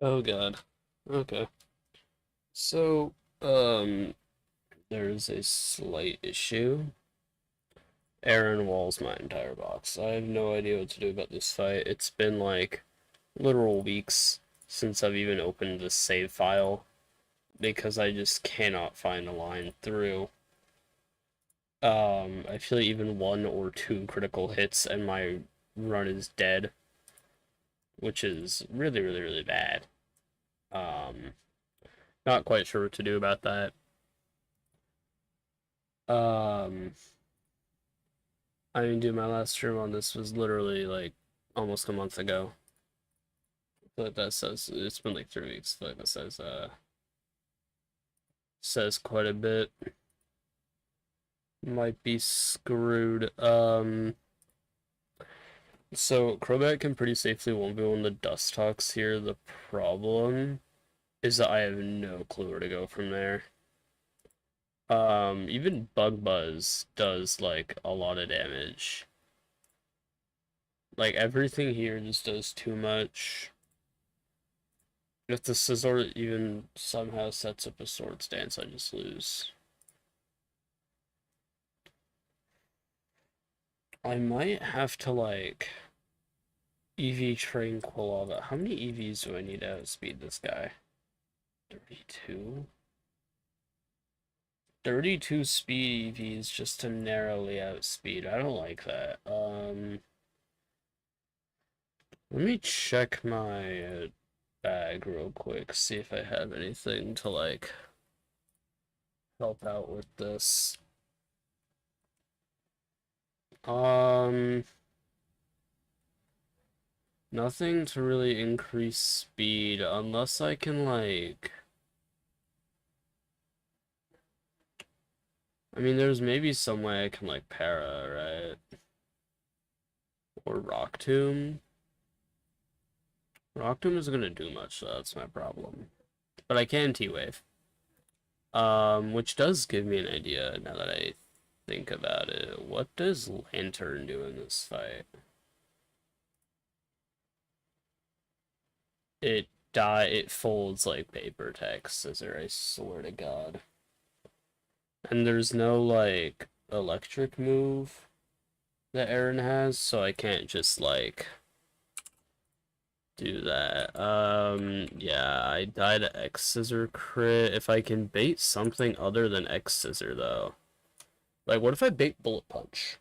Oh God. Okay. So, um, there's a slight issue. Aaron walls my entire box. I have no idea what to do about this fight. It's been like literal weeks since I've even opened the save file because I just cannot find a line through. I feel like even one or two critical hits and my run is dead, which is really, really, really bad. Um, Not quite sure what to do about that. Um, I mean, dude, my last stream on this was literally like almost a month ago. But that says it's been like 3 weeks. But that says quite a bit. Might be screwed. So Crobat can pretty safely 1v1 the Dustox here. The problem is that I have no clue where to go from there. Even Bug Buzz does like a lot of damage. Like everything here just does too much. If the Scizor even somehow sets up a Swords Dance, I just lose. I might have to like EV train Quilava. How many EVs do I need to outspeed this guy? 32? 32 speed EVs just to narrowly outspeed. I don't like that. Let me check my bag real quick, see if I have anything to like help out with this. Um, Nothing to really increase speed unless I can like I mean there's maybe some way I can like para, right? Or Rock Tomb. Rock Tomb isn't gonna do much, so that's my problem. But I can T-Wave. Which does give me an idea now that I think about it. What does Lantern do in this fight? It folds like paper text, Scissor, I swear to God. And there's no like electric move that Aaron has, so I can't just like do that. Yeah, I died to X Scissor crit. If I can bait something other than X Scissor though. Like what if I bait Bullet Punch?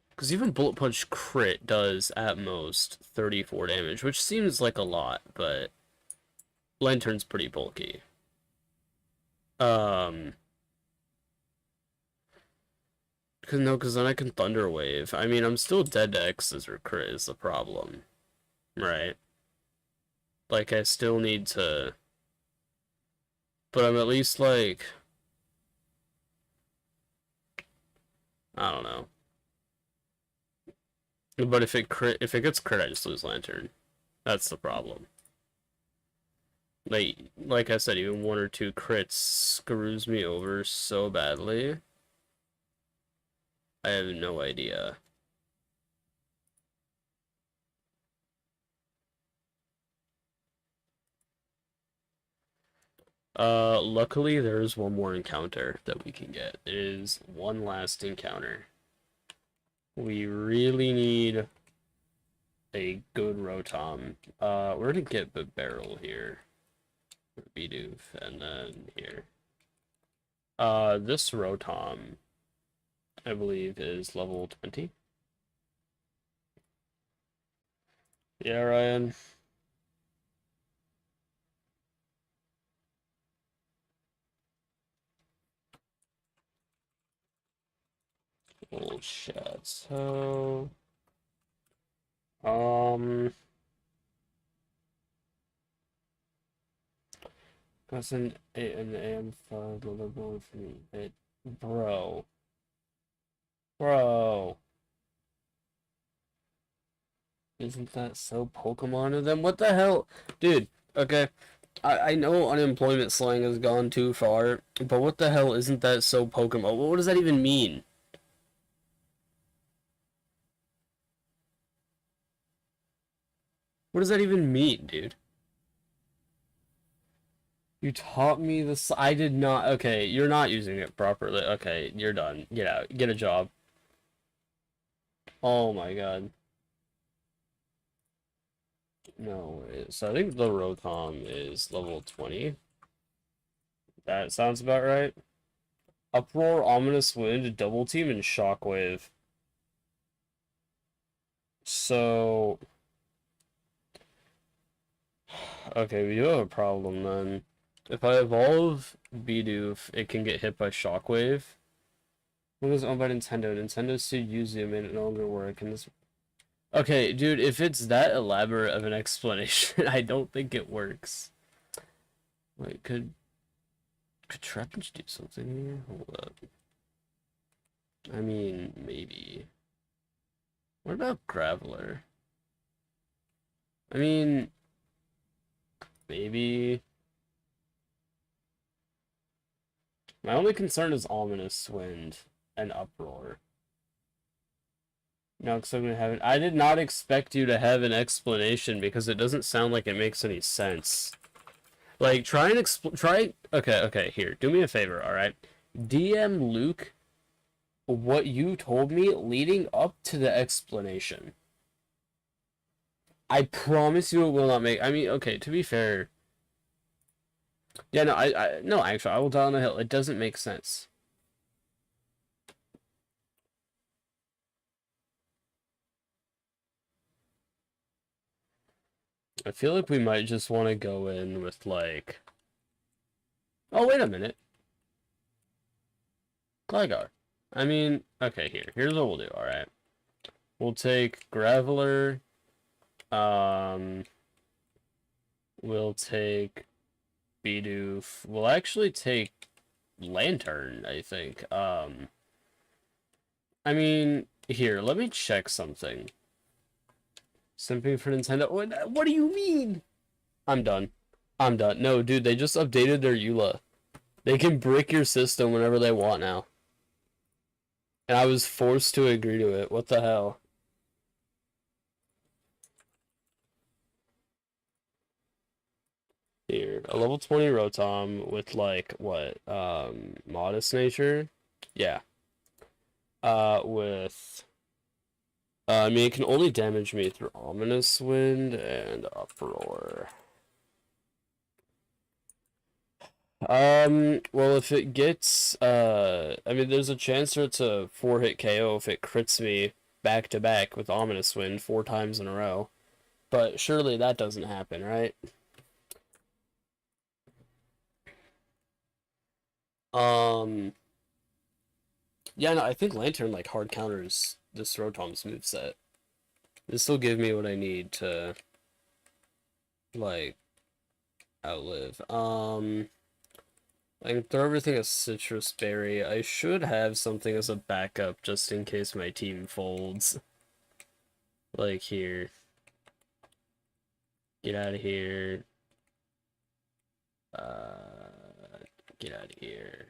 Because even Bullet Punch crit does at most 34 damage, which seems like a lot, but Lantern's pretty bulky. Um, Cause no, cause then I can Thunder Wave. I mean, I'm still dead to X's or crit is the problem, right? Like I still need to, but I'm at least like, I don't know. But if it gets crit, I just lose Lantern. That's the problem. Like I said, even one or two crits screws me over so badly. I have no idea. Luckily there's one more encounter that we can get. It is one last encounter. We really need a good Rotom. We're gonna get the barrel here. Bidoof, and then here. This Rotom, I believe, is level 20. Yeah, Ryan. Bullshit. So, um, that's an AM5 level going for me. Bro. Bro. Isn't that so Pokemon of them? What the hell? Dude, okay. I know unemployment slang has gone too far, but what the hell isn't that so Pokemon? What does that even mean? What does that even mean, dude? You taught me this. I did not. Okay, you're not using it properly. Okay, you're done. Get out. Get a job. Oh my god. No, so I think the Rotom is level 20. That sounds about right. Uproar, Ominous Wind, Double Team, and Shockwave. So, okay, we do have a problem then. If I evolve Bidoof, it can get hit by Shockwave. When it was owned by Nintendo, Nintendo sued Yuzu and it no longer work. And this, okay, dude, if it's that elaborate of an explanation, I don't think it works. Wait, could Trapinch do something here? Hold up. I mean, maybe. What about Graveler? I mean, maybe. My only concern is Ominous Wind and Uproar. No, because I'm gonna have it. I did not expect you to have an explanation because it doesn't sound like it makes any sense. Like, try and try. Okay, here. Do me a favor, alright? DM Luke what you told me leading up to the explanation. I promise you it will not make. I mean, okay, to be fair. Yeah, no, no, actually, I will die on the hill. It doesn't make sense. I feel like we might just want to go in with, like... Oh, wait a minute. Gligar. I mean, okay, here's what we'll do, alright? We'll take Graveler. We'll take Bidoof. We'll actually take Lantern, I think. I mean, here, let me check something. Simping for Nintendo. What do you mean? I'm done. I'm done. No, dude, they just updated their EULA. They can brick your system whenever they want now. And I was forced to agree to it. What the hell? Here, a level 20 Rotom with, like, what? Modest Nature? Yeah. With... I mean, it can only damage me through Ominous Wind and Uproar. Well, if it gets, I mean, there's a chance for it to 4-hit KO if it crits me back to back with Ominous Wind 4 times in a row. But surely that doesn't happen, right? Yeah, no, I think Lantern, like, hard counters this Rotom's moveset. This will give me what I need to, like, outlive. I can throw everything as Citrus Berry. I should have something as a backup just in case my team folds. Like here. Get out of here. Get out of here.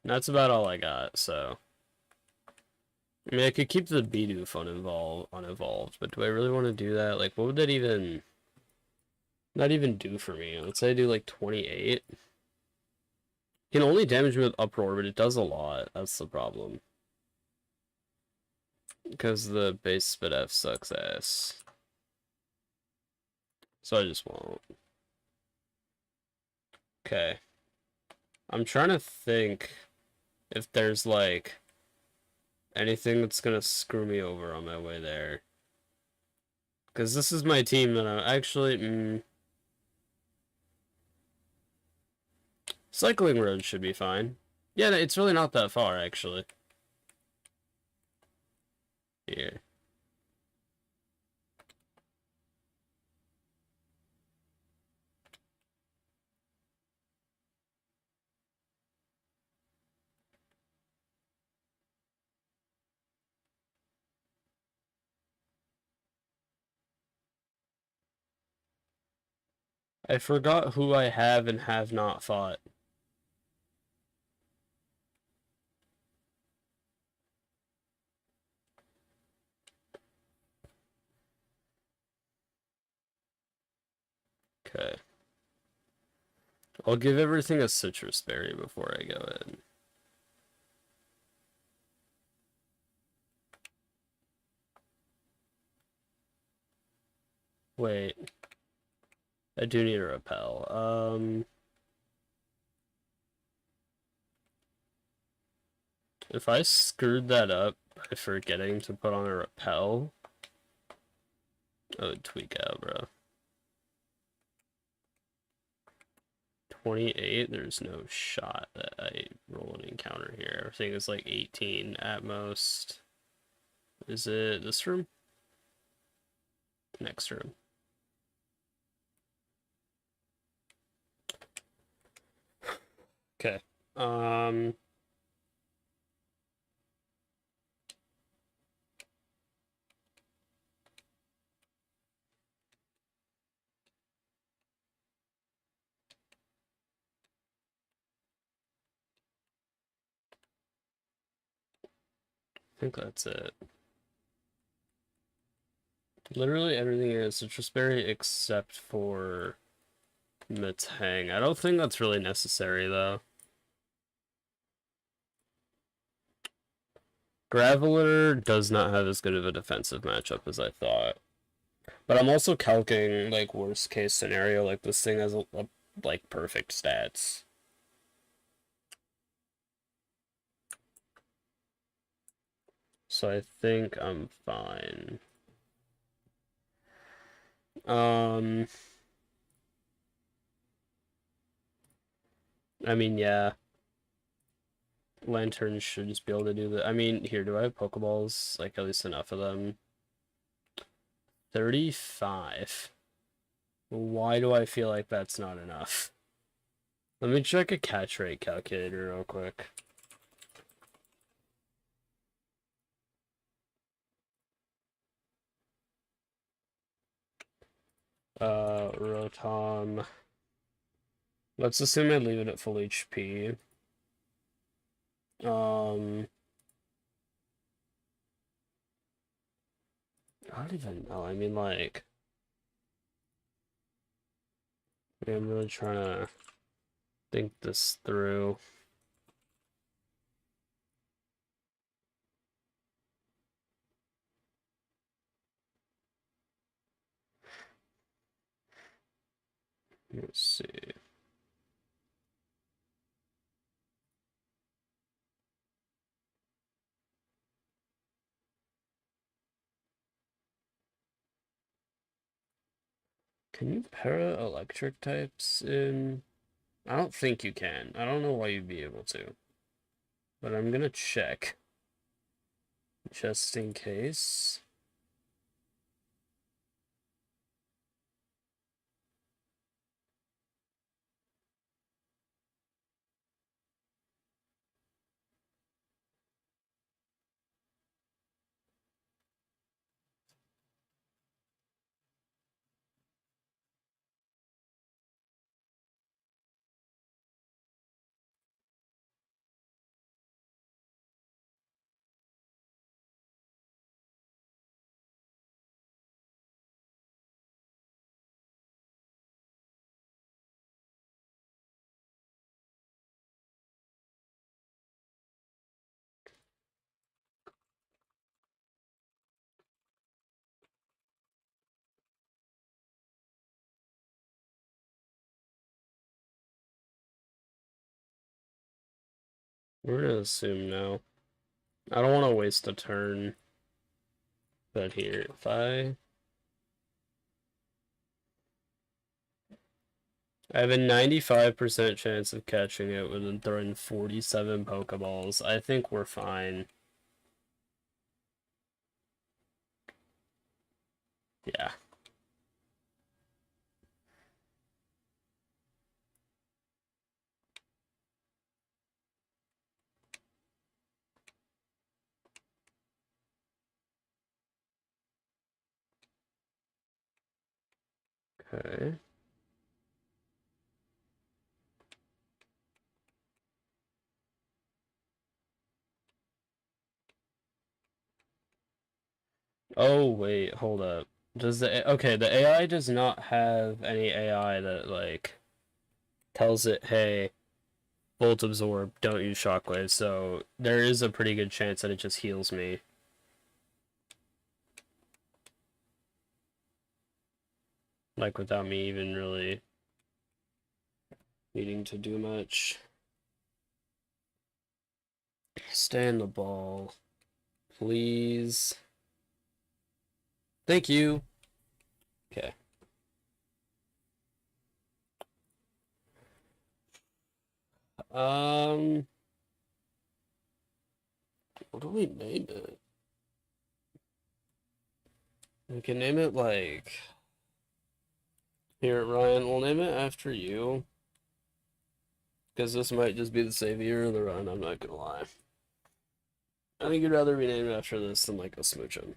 And that's about all I got, so. I mean, I could keep the Bidoof unevolved, but do I really want to do that? Like, what would that even... not even do for me? Let's say I do, like, 28. Can only damage me with Uproar, but it does a lot. That's the problem. Because the base spit F sucks ass. So I just won't. Okay. I'm trying to think if there's, like, anything that's gonna screw me over on my way there. Because this is my team that I'm actually... Cycling road should be fine. Yeah, it's really not that far, actually. Here. I forgot who I have and have not fought. I'll give everything a citrus berry before I go in. Wait. I do need a repel. If I screwed that up by forgetting to put on a repel, I would tweak out, bro. 28, there's no shot that I roll an encounter here. Everything is like 18 at most. Is it this room? Next room. Okay. I think that's it. Literally everything is citrus berry except for Metang. I don't think that's really necessary though. Graveler does not have as good of a defensive matchup as I thought. But I'm also calculating like worst case scenario, like this thing has like perfect stats. So I think I'm fine. I mean, yeah. Lanterns should just be able to do that. I mean, here, do I have Pokeballs? Like, at least enough of them. 35. Why do I feel like that's not enough? Let me check a catch rate calculator real quick. Rotom. Let's assume I leave it at full HP. I don't even know. I mean, like, I'm really trying to think this through. Let's see. Can you para electric types in? I don't think you can. I don't know why you'd be able to. But I'm gonna check. Just in case. We're gonna assume no. I don't want to waste a turn. But here, if I have a 95% chance of catching it within throwing 47 Pokeballs. I think we're fine. Yeah. Okay. Oh, wait, hold up. Does the... Okay, the AI does not have any AI that, like... tells it, hey, Volt Absorb, don't use Shockwave, so there is a pretty good chance that it just heals me. Like, without me even really needing to do much. Stay in the ball. Please. Thank you. Okay. What do we name it? We can name it like... Here, Ryan, we'll name it after you. Because this might just be the savior of the run, I'm not gonna lie. I think you'd rather be named after this than like a smoochum.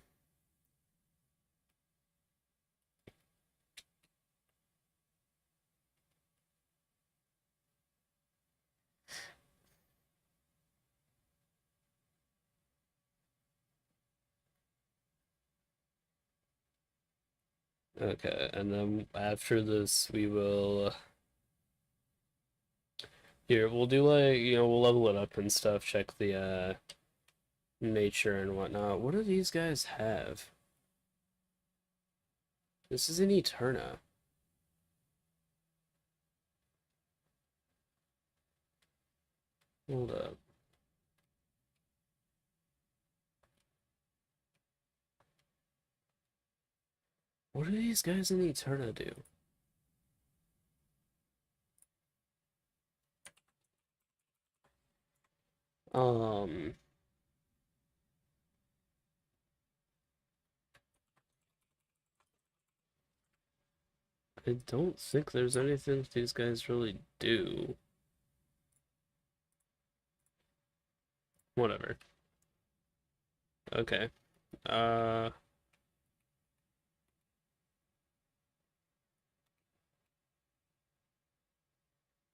Okay, and then after this we will... Here, we'll do like, we'll level it up and stuff, check the nature and whatnot. What do these guys have? This is an Eterna. Hold up. What do these guys in Eterna do? Um, I don't think there's anything that these guys really do. Whatever. Okay. Uh,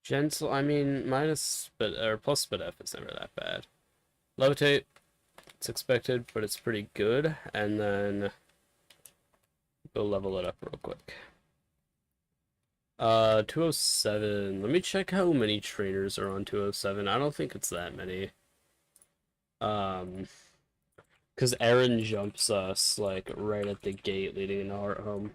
Gentle, I mean, minus spit, or plus spit F is never that bad. Levitate, it's expected, but it's pretty good. And then go level it up real quick. 207. Let me check how many trainers are on 207. I don't think it's that many. Because Aaron jumps us, like, right at the gate leading into Heart Home.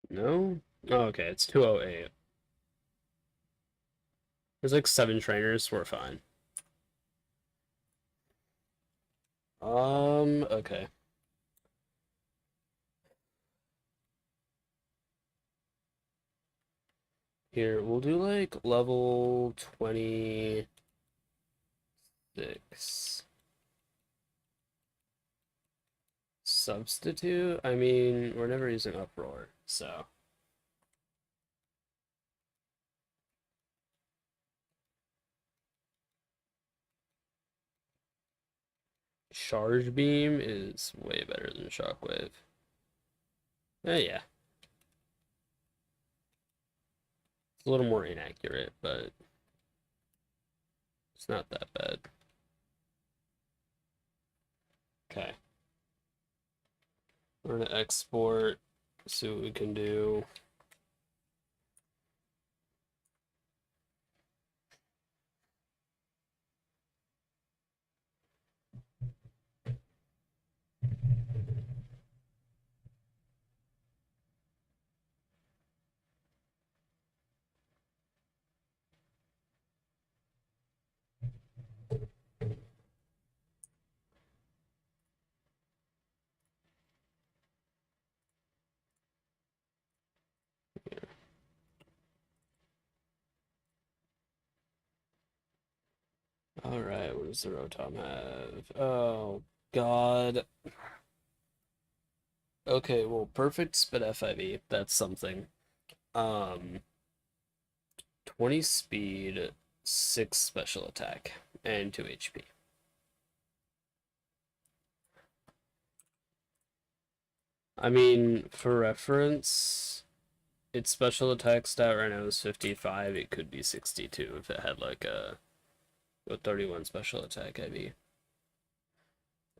No? Oh, okay, it's 208. There's like 7 trainers, we're fine. Okay. Here, we'll do like level 26. Substitute? I mean, we're never using Uproar, so. Charge Beam is way better than Shockwave. Yeah. It's a little more inaccurate, but it's not that bad. Okay. We're gonna export, see what we can do. Alright, what does the Rotom have? Oh, God. Okay, well, perfect spit FIV. That's something. 20 speed, 6 special attack, and 2 HP. I mean, for reference, its special attack stat right now is 55. It could be 62 if it had like a 31 special attack heavy.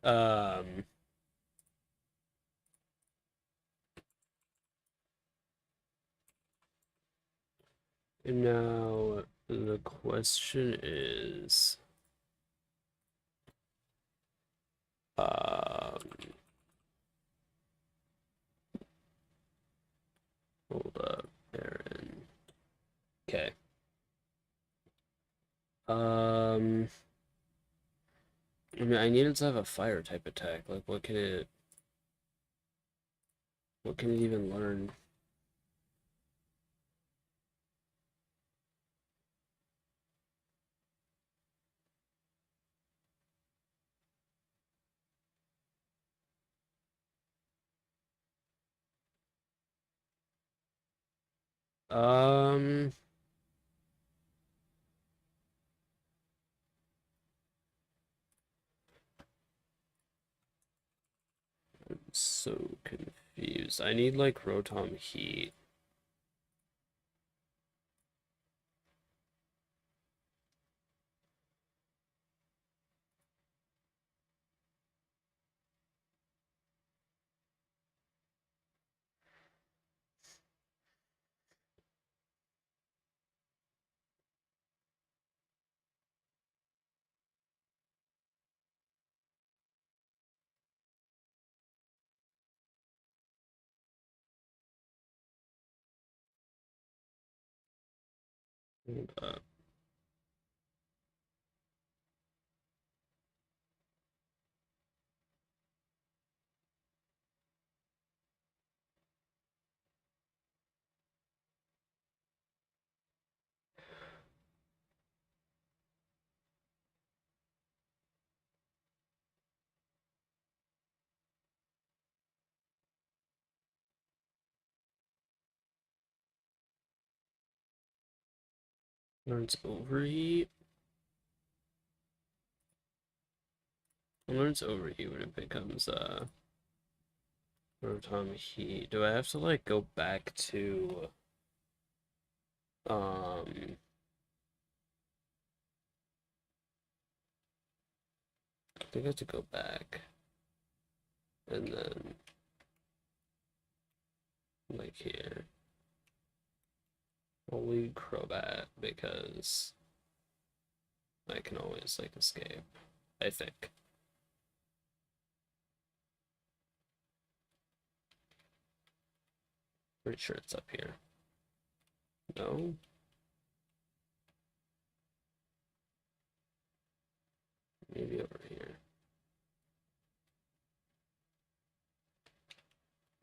Um, and now the question is, hold up, Aaron. Okay. I mean, I needed to have a fire type attack. Like, what can it even learn? Um, I'm so confused. I need like Rotom Heat. Hold up. Learns Overheat. Learns Overheat when it becomes Rotom Heat. Do I have to like go back to um I think I have to go back and then like here. I'll leave Crobat because I can always like escape. I think. Pretty sure it's up here. No? Maybe over here.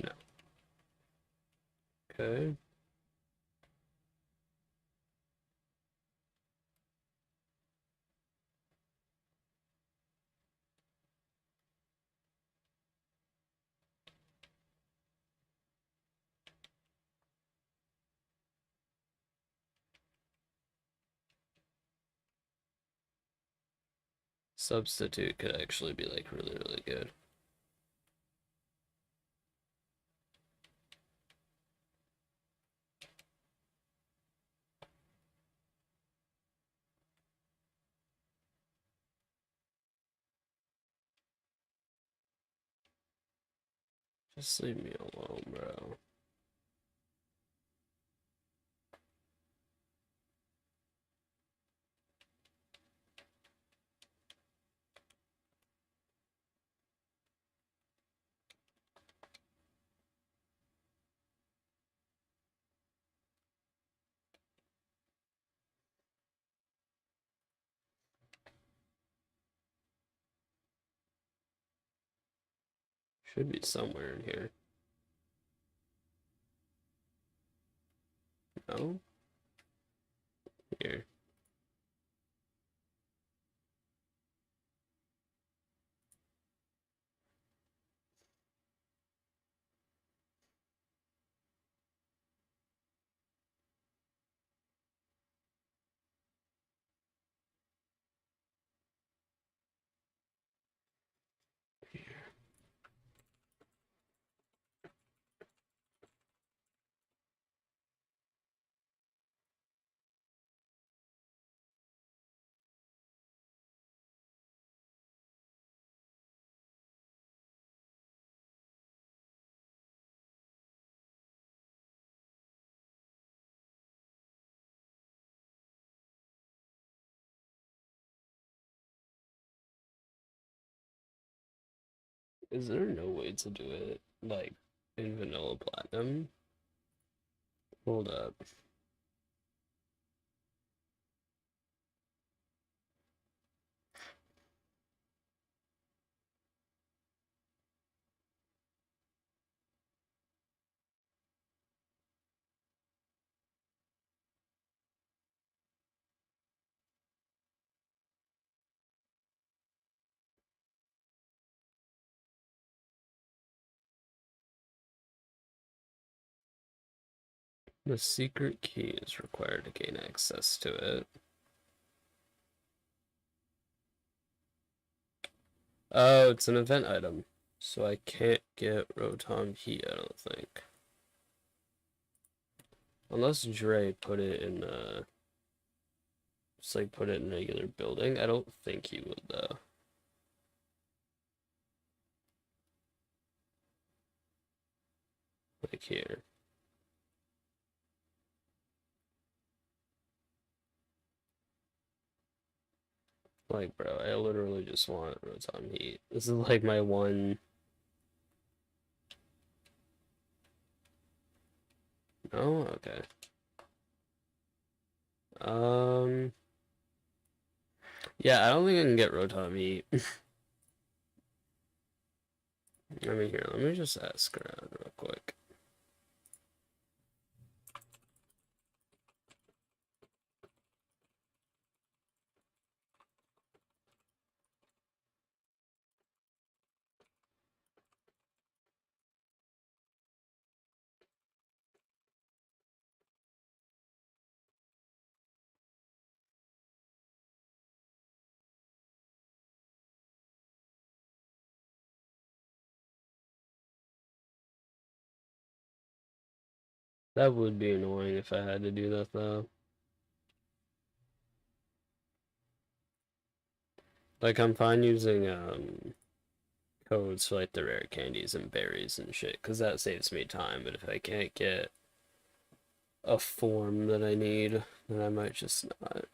No. Okay. Substitute could actually be like really, really good. Just leave me alone, bro. Should be somewhere in here. No? Here. Is there no way to do it like in vanilla platinum? Hold up. The secret key is required to gain access to it. Oh, it's an event item. So I can't get Rotom Heat, I don't think. Unless Dre put it in, just like put it in regular building. I don't think he would, though. Like here. Like, bro, I literally just want Rotom Heat. This is like my one... Oh, okay. Yeah, I don't think I can get Rotom Heat. I mean, here, let me just ask around real quick. That would be annoying if I had to do that, though. Like, I'm fine using, codes for, like, the rare candies and berries and shit, because that saves me time, but if I can't get a form that I need, then I might just not.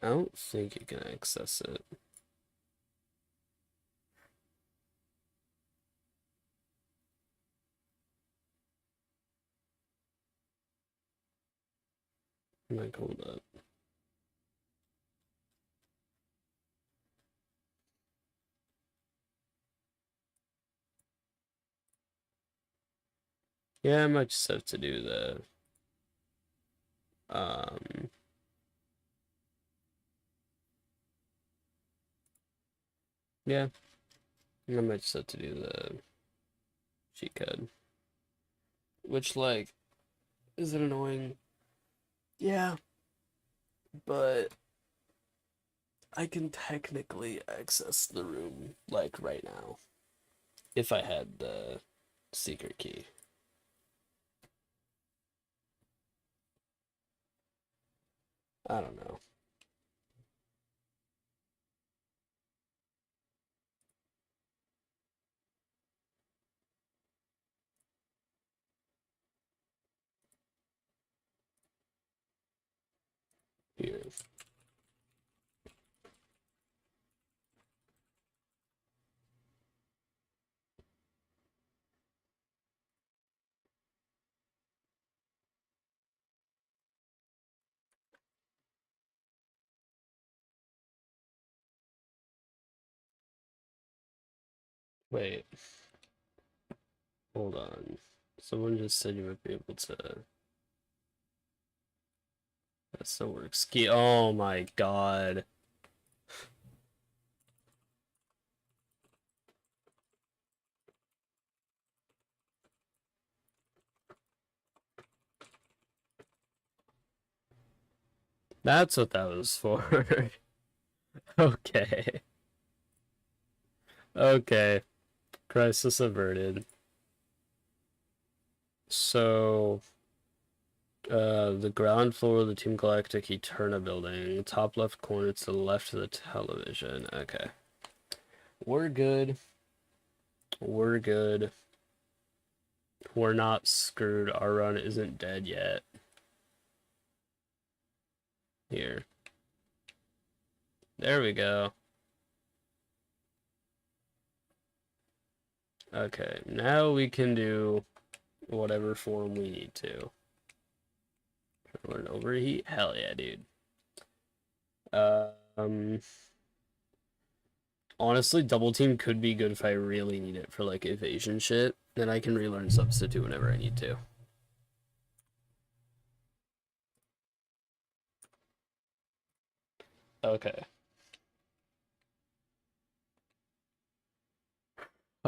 I don't think you can access it. Like, hold up. Yeah, I might just have to do the, um, yeah, I might just have to do the cheat code. Which, like, is it annoying? Yeah, but I can technically access the room, like, right now, if I had the secret key. I don't know. Here. Wait, hold on. Someone just said you might be able to. That still works. Ski. Oh my god. That's what that was for. Okay. Okay. Crisis averted. So, the ground floor of the Team Galactic Eterna building, top left corner to the left of the television. Okay. We're good. We're good. We're not screwed. Our run isn't dead yet. Here. There we go. Okay, now we can do whatever form we need to. Learn overheat? Hell yeah, dude. Honestly, double team could be good if I really need it for like evasion shit. Then I can relearn substitute whenever I need to. Okay.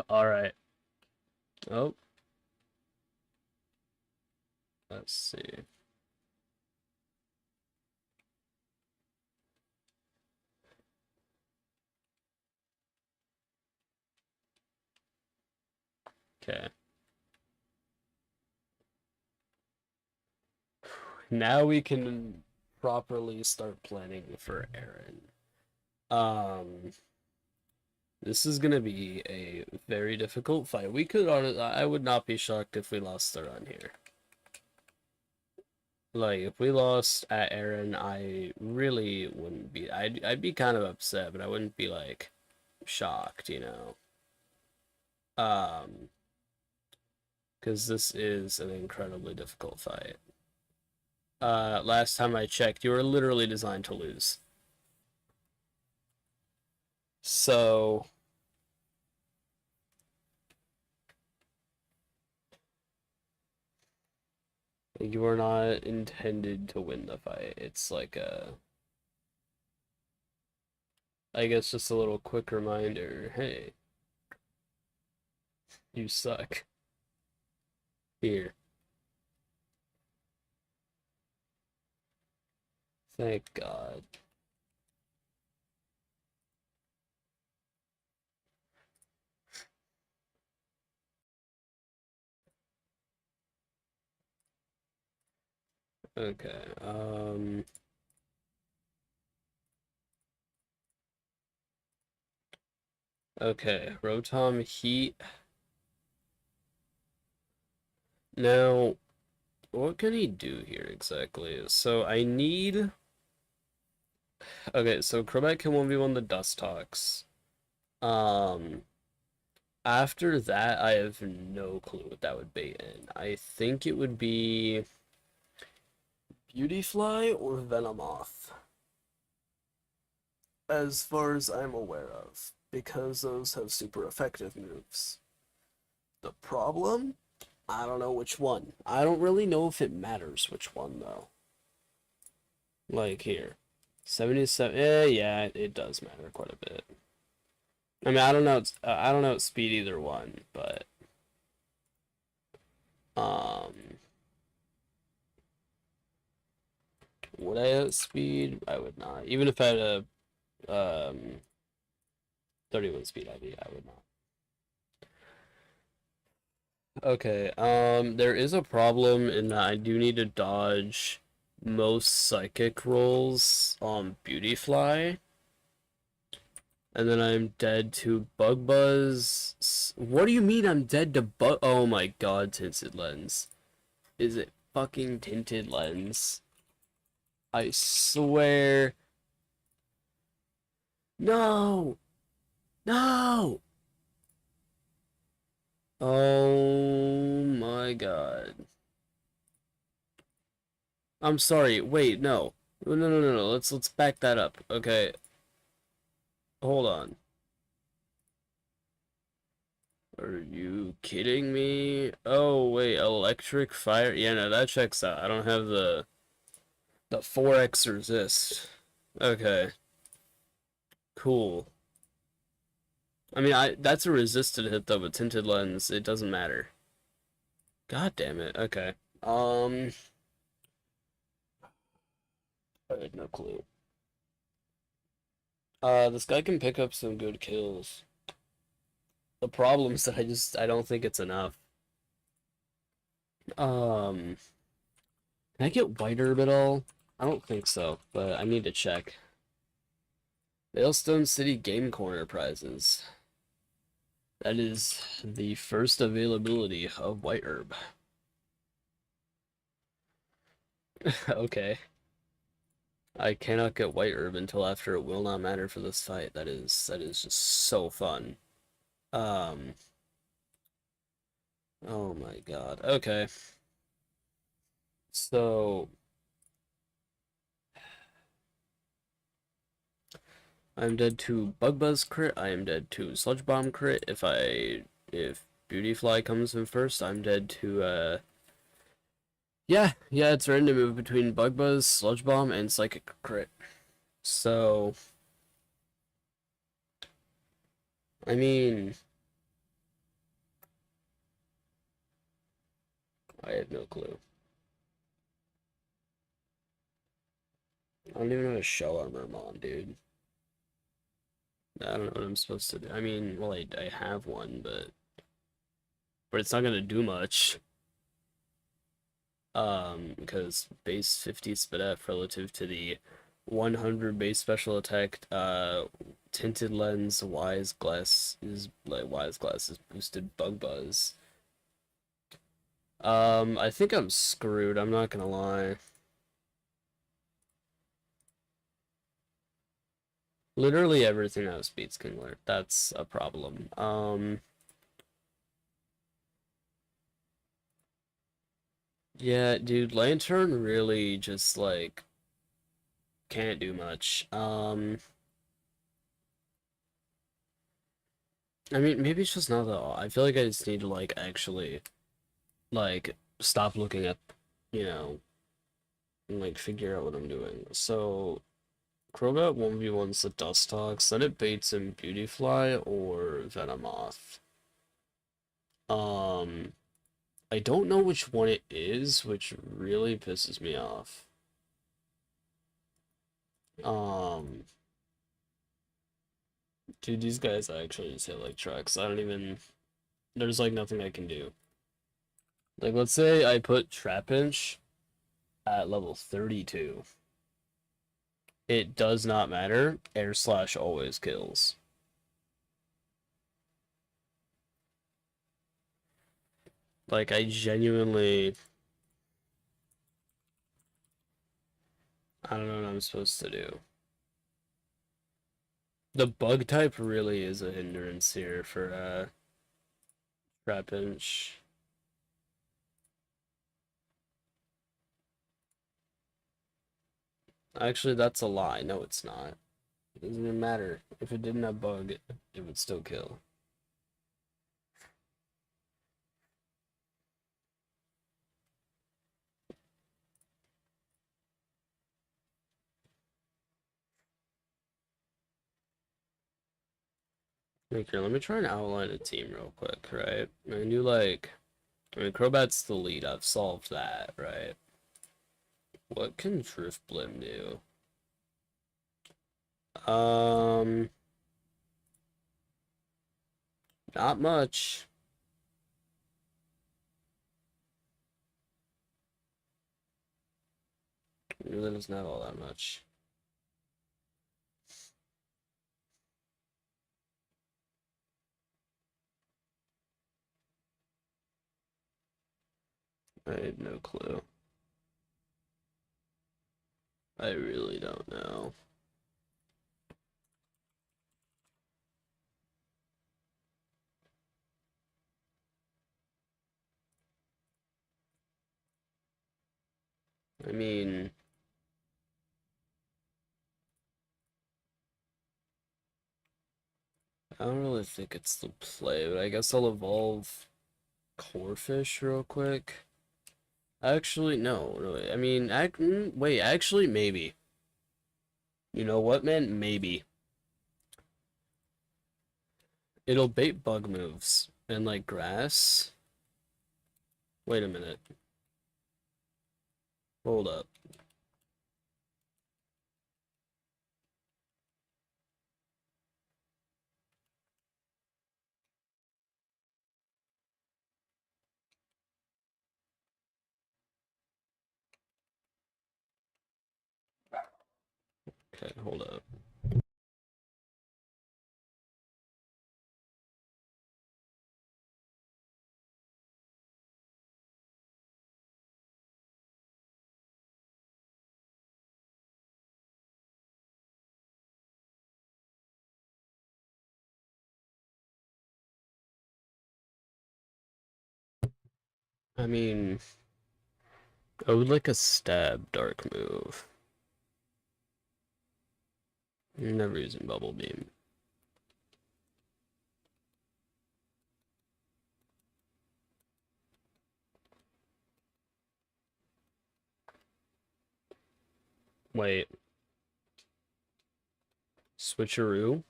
All right. Oh. Let's see. Okay. Now we can properly start planning for Aaron. This is gonna be a very difficult fight. We could, I would not be shocked if we lost the run here. Like, if we lost at Aaron, I really wouldn't be, I'd be kind of upset, but I wouldn't be, like, shocked, you know? Because this is an incredibly difficult fight. Last time I checked, you were literally designed to lose. So... you are not intended to win the fight. It's like a... I guess just a little quick reminder. Hey, you suck. Here. Thank God. Okay, okay, Rotom Heat. Now, what can he do here exactly? So I need... Okay, so Crobat can 1v1 the Dustox. Um, After that, I have no clue what that would bait in. I think it would be Beautyfly or Venomoth, as far as I'm aware of, because those have super effective moves. The problem? I don't know which one. I don't really know if it matters which one, though. Like here. 77, yeah, it does matter quite a bit. I mean, I don't know its speed either one, but would I outspeed? I would not. Even if I had a 31 speed ID, I would not. Okay, there is a problem in that I do need to dodge most psychic rolls on Beautyfly. And then I'm dead to Bug Buzz. What do you mean I'm dead to Bug? Oh my god, Tinted Lens. Is it fucking Tinted Lens? I swear. No! No! Oh my god. I'm sorry. Wait, no. No. Let's back that up. Okay. Hold on. Are you kidding me? Oh, wait, electric fire? Yeah, no, that checks out. I don't have the 4x resist. Okay. Cool. I mean, that's a resisted hit though, but tinted lens, it doesn't matter. God damn it. Okay. I had no clue. This guy can pick up some good kills. The problem is that I don't think it's enough. Can I get White Herb at all? I don't think so, but I need to check. Veilstone City Game Corner prizes. That is the first availability of white herb. Okay. I cannot get white herb until after it will not matter for this fight. That is just so fun. Um, oh my god. Okay. So I'm dead to Bug Buzz crit, I am dead to Sludge Bomb crit. If Beauty Fly comes in first, I'm dead to yeah, it's random move between Bug Buzz, Sludge Bomb, and Psychic crit. So I mean I have no clue. I don't even have a shell armor on, dude. I don't know what I'm supposed to do. I mean, well, I have one, but it's not gonna do much. Because base 50 Spadef relative to the 100 base special attack, tinted lens, wise glass is boosted bug buzz. I think I'm screwed, I'm not gonna lie. Literally everything outspeeds Kingler. That's a problem. Yeah, dude, Lantern really just like can't do much. I mean, maybe it's just not though. I feel like I just need to like actually like stop looking at, you know, and like figure out what I'm doing. So Crobat 1v1's the Dustox, then it baits in Beautyfly or Venomoth. Um, I don't know which one it is, which really pisses me off. Um, dude, these guys actually just hit like trucks. I don't even, there's like nothing I can do. Like, let's say I put Trapinch at level 32. It does not matter. Air Slash always kills. Like, I genuinely... I don't know what I'm supposed to do. The bug type really is a hindrance here for, Trapinch. Actually, that's a lie. No, it's not. It doesn't even matter. If it didn't have bug, it would still kill. Okay, let me try and outline a team real quick, right? I do like... I mean, Crobat's the lead. I've solved that, right? What can Drift Blim do? Um, not much. It really doesn't have all that much. I have no clue. I really don't know. I mean, I don't really think it's the play, but I guess I'll evolve Corphish real quick. Actually, no. I mean, wait, actually, maybe. You know what, man? Maybe. It'll bait bug moves and like grass. Wait a minute. Hold up. Okay, hold up. I mean, I would like a stab dark move. Never using bubble beam. Wait, switcheroo?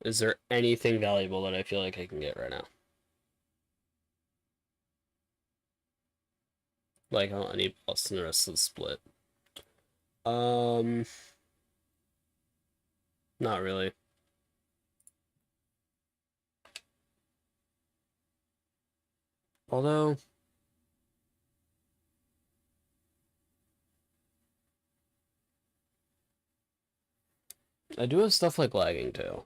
Is there anything valuable that I feel like I can get right now? Like, I need plus in the rest of the split. Um, Not really. Although, I do have stuff like lagging tail.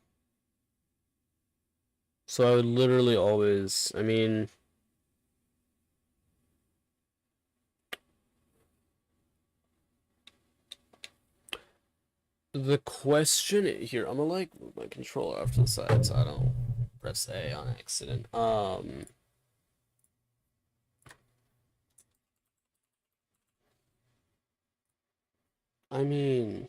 So I would literally always, I mean, the question here, I'm gonna like move my controller off to the side so I don't press A on accident. I mean,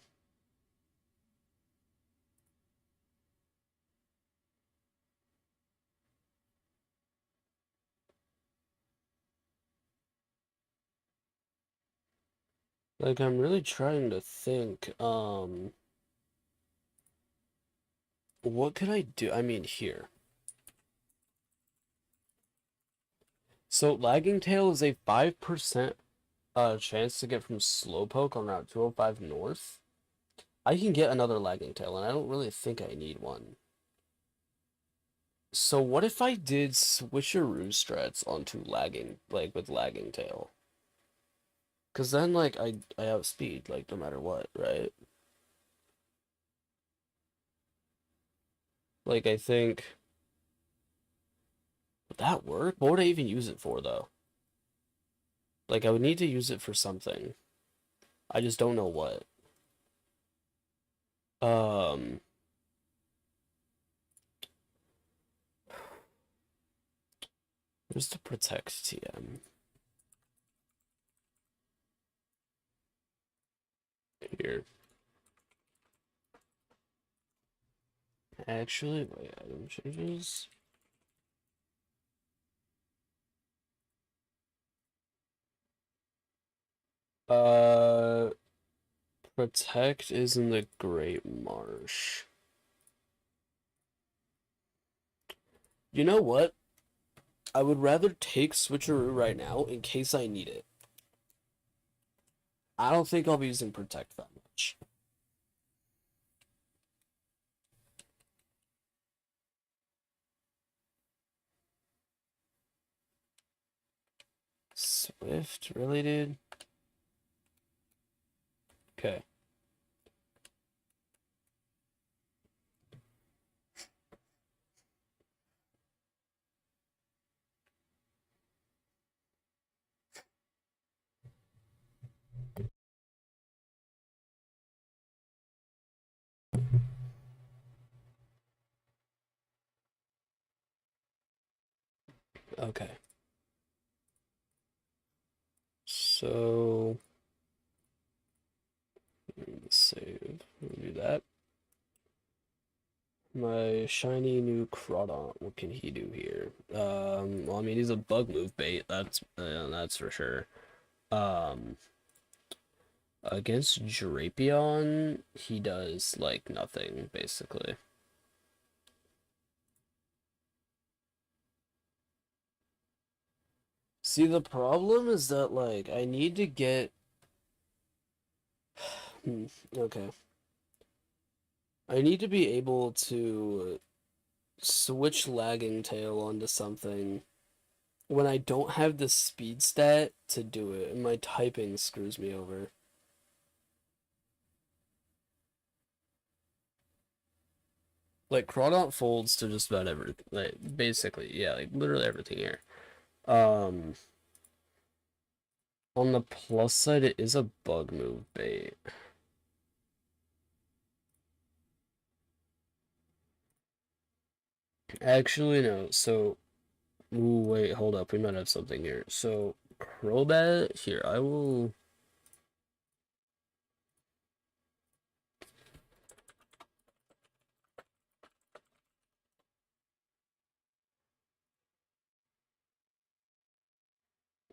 like I'm really trying to think, what could I do? I mean, here. So lagging tail is a 5% chance to get from Slowpoke on Route 205 North. I can get another lagging tail, and I don't really think I need one. So what if I did switcheroo strats onto lagging, like with lagging tail? Cause then like I outspeed like no matter what, right? Like I think would that work? What would I even use it for though? Like I would need to use it for something. I just don't know what. Um, Just to protect TM here. Actually, wait, item changes. Uh, Protect is in the Great Marsh. You know what? I would rather take switcheroo right now in case I need it. I don't think I'll be using protect that much. Swift, really, dude? Okay. Okay. So, let's save. We'll do that. My shiny new Crawdont. What can he do here? Well, I mean, he's a bug move bait. That's for sure. Um, Against Drapion, he does like nothing basically. See, the problem is that like I need to get. Okay. I need to be able to switch lagging tail onto something when I don't have the speed stat to do it, and my typing screws me over. Like Crawdont folds to just about everything, like basically, yeah, like literally everything here. Um, on the plus side, it is a bug move bait. Actually, no. So Ooh, wait, hold up. We might have something here. So, Crobat, here, I will...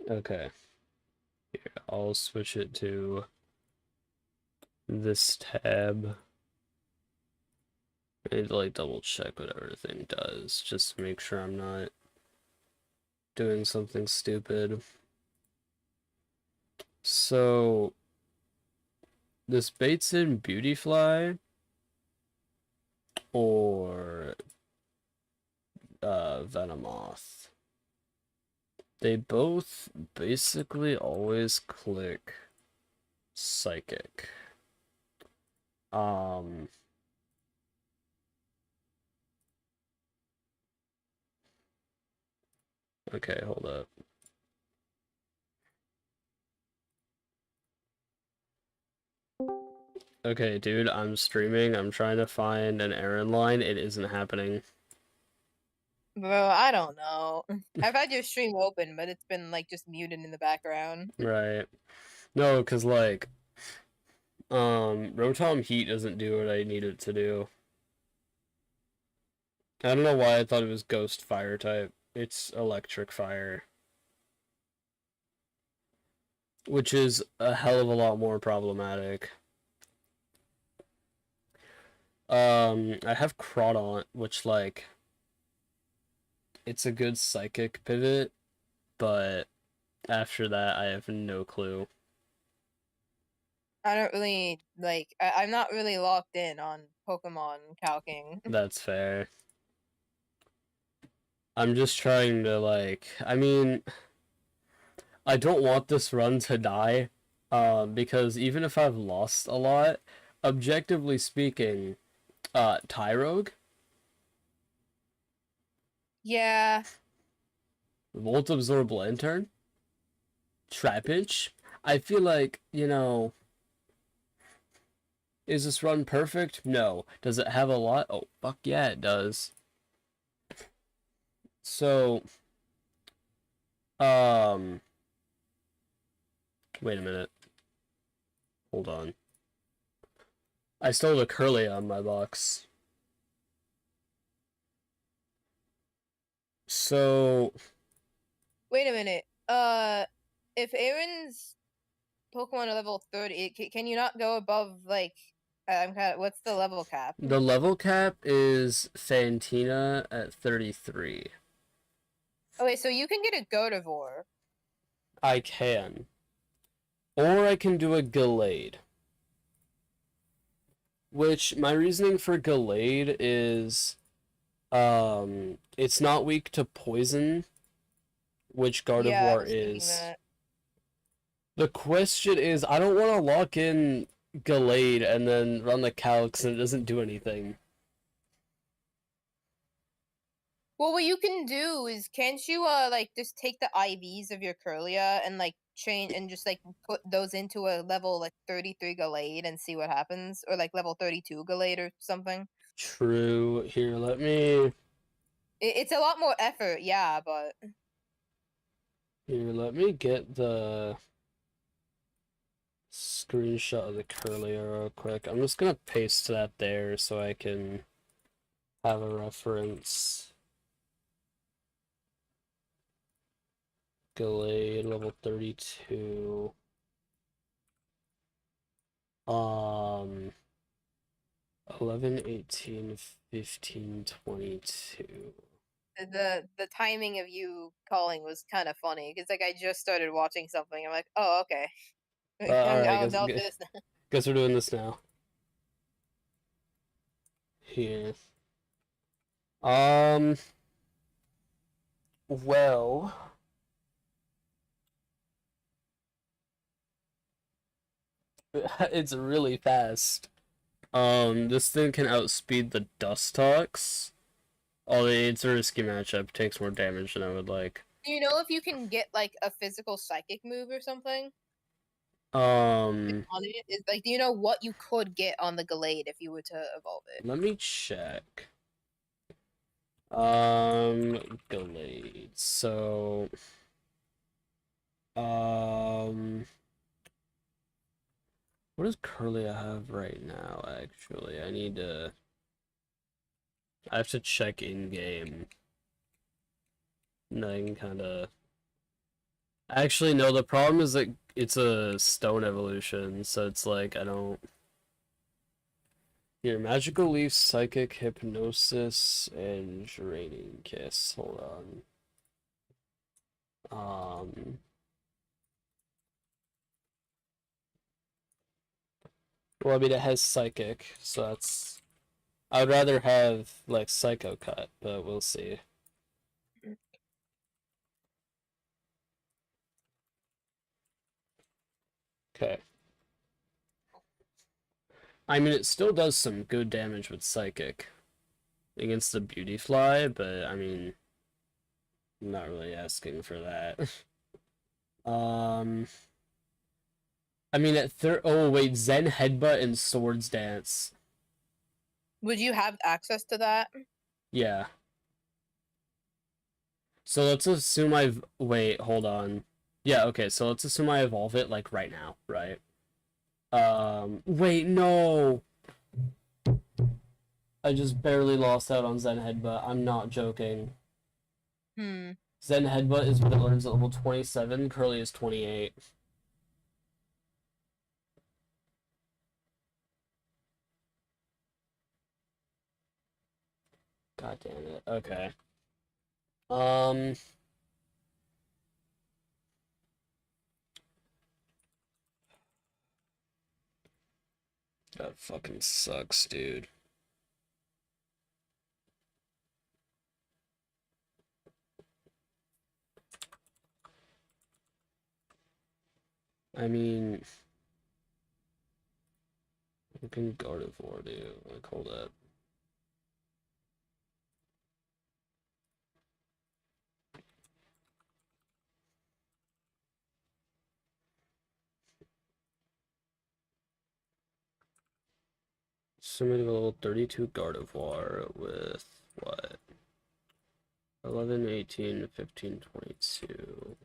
Okay. Here, I'll switch it to this tab. I need to, like, double check what everything does, just to make sure I'm not doing something stupid. So, this baits in Beautyfly or Venomoth. They both basically always click Psychic. Okay, hold up. Okay, dude, I'm streaming. I'm trying to find an errand line. It isn't happening. Bro, I don't know. I've had your stream open, but it's been like just muted in the background. Right. No, because like, Rotom Heat doesn't do what I need it to do. I don't know why I thought it was Ghost Fire type. It's Electric Fire. Which is a hell of a lot more problematic. I have Crawdaunt, which, like, it's a good psychic pivot, but after that, I have no clue. I don't really like. I'm not really locked in on Pokemon calking. That's fair. I'm just trying to, like, I mean, I don't want this run to die, because even if I've lost a lot, objectively speaking, Tyrogue, Yeah, Volt Absorb Lantern, Trapinch, I feel like, you know, is this run perfect? No. Does it have a lot? Oh, fuck yeah, it does. So, um, wait a minute. Hold on. I still have a Curlia on my box. So, wait a minute. If Aaron's Pokemon are level 30, can you not go above like? I'm kind of. What's the level cap? the level cap is Fantina at 33. Okay, so you can get a Gardevoir. I can. Or I can do a Gallade. Which, my reasoning for Gallade is, it's not weak to poison, which Yeah, I Gardevoir was thinking is. that. The question is, I don't want to lock in Gallade and then run the Calx and it doesn't do anything. Well, what you can do is, can't you like just take the IVs of your Curlia and like change and just like put those into a level like 33 Gallade and see what happens, or like level 32 Gallade or something. True. Here, let me. It's a lot more effort, yeah, but Here, let me get the screenshot of the Curlia real quick. I'm just gonna paste that there so I can have a reference. Gallade, level 32. Um, 11, 18, 15, 22. the timing of you calling was kind of funny because like I just started watching something. I'm like, oh okay, Alright, I'll do this now. guess we're doing this now. Here. Um, well, it's really fast. This thing can outspeed the Dustox. Although it's a risky matchup, takes more damage than I would like. Do you know if you can get like a physical psychic move or something Um, on it? Is like, do you know what you could get on the Gallade if you were to evolve it? let me check. Glade. So, what does Curlia have right now, actually? I have to check in-game. And I can kinda... Actually, no, the problem is that it's a stone evolution, so it's like, I don't... Here, Magical Leaf, Psychic, Hypnosis, and Draining Kiss. Hold on. Well, I mean, it has Psychic, so that's... I would rather have, like, Psycho Cut, but we'll see. Okay. I mean, it still does some good damage with Psychic against the Beauty Fly, but, I mean, I'm not really asking for that. I mean, oh, wait, Zen Headbutt and Swords Dance. Would you have access to that? Yeah. So let's assume wait, hold on. Yeah, okay, so let's assume I evolve it, like, right now, right? Wait, no! I just barely lost out on Zen Headbutt. I'm not joking. Zen Headbutt is what it learns at level 27, Curly is 28. God damn it. Okay. That fucking sucks, dude. I mean, what can Gardevoir do? Like, hold up. Somebody level 32 Gardevoir with what? 11, 18, 15, 22.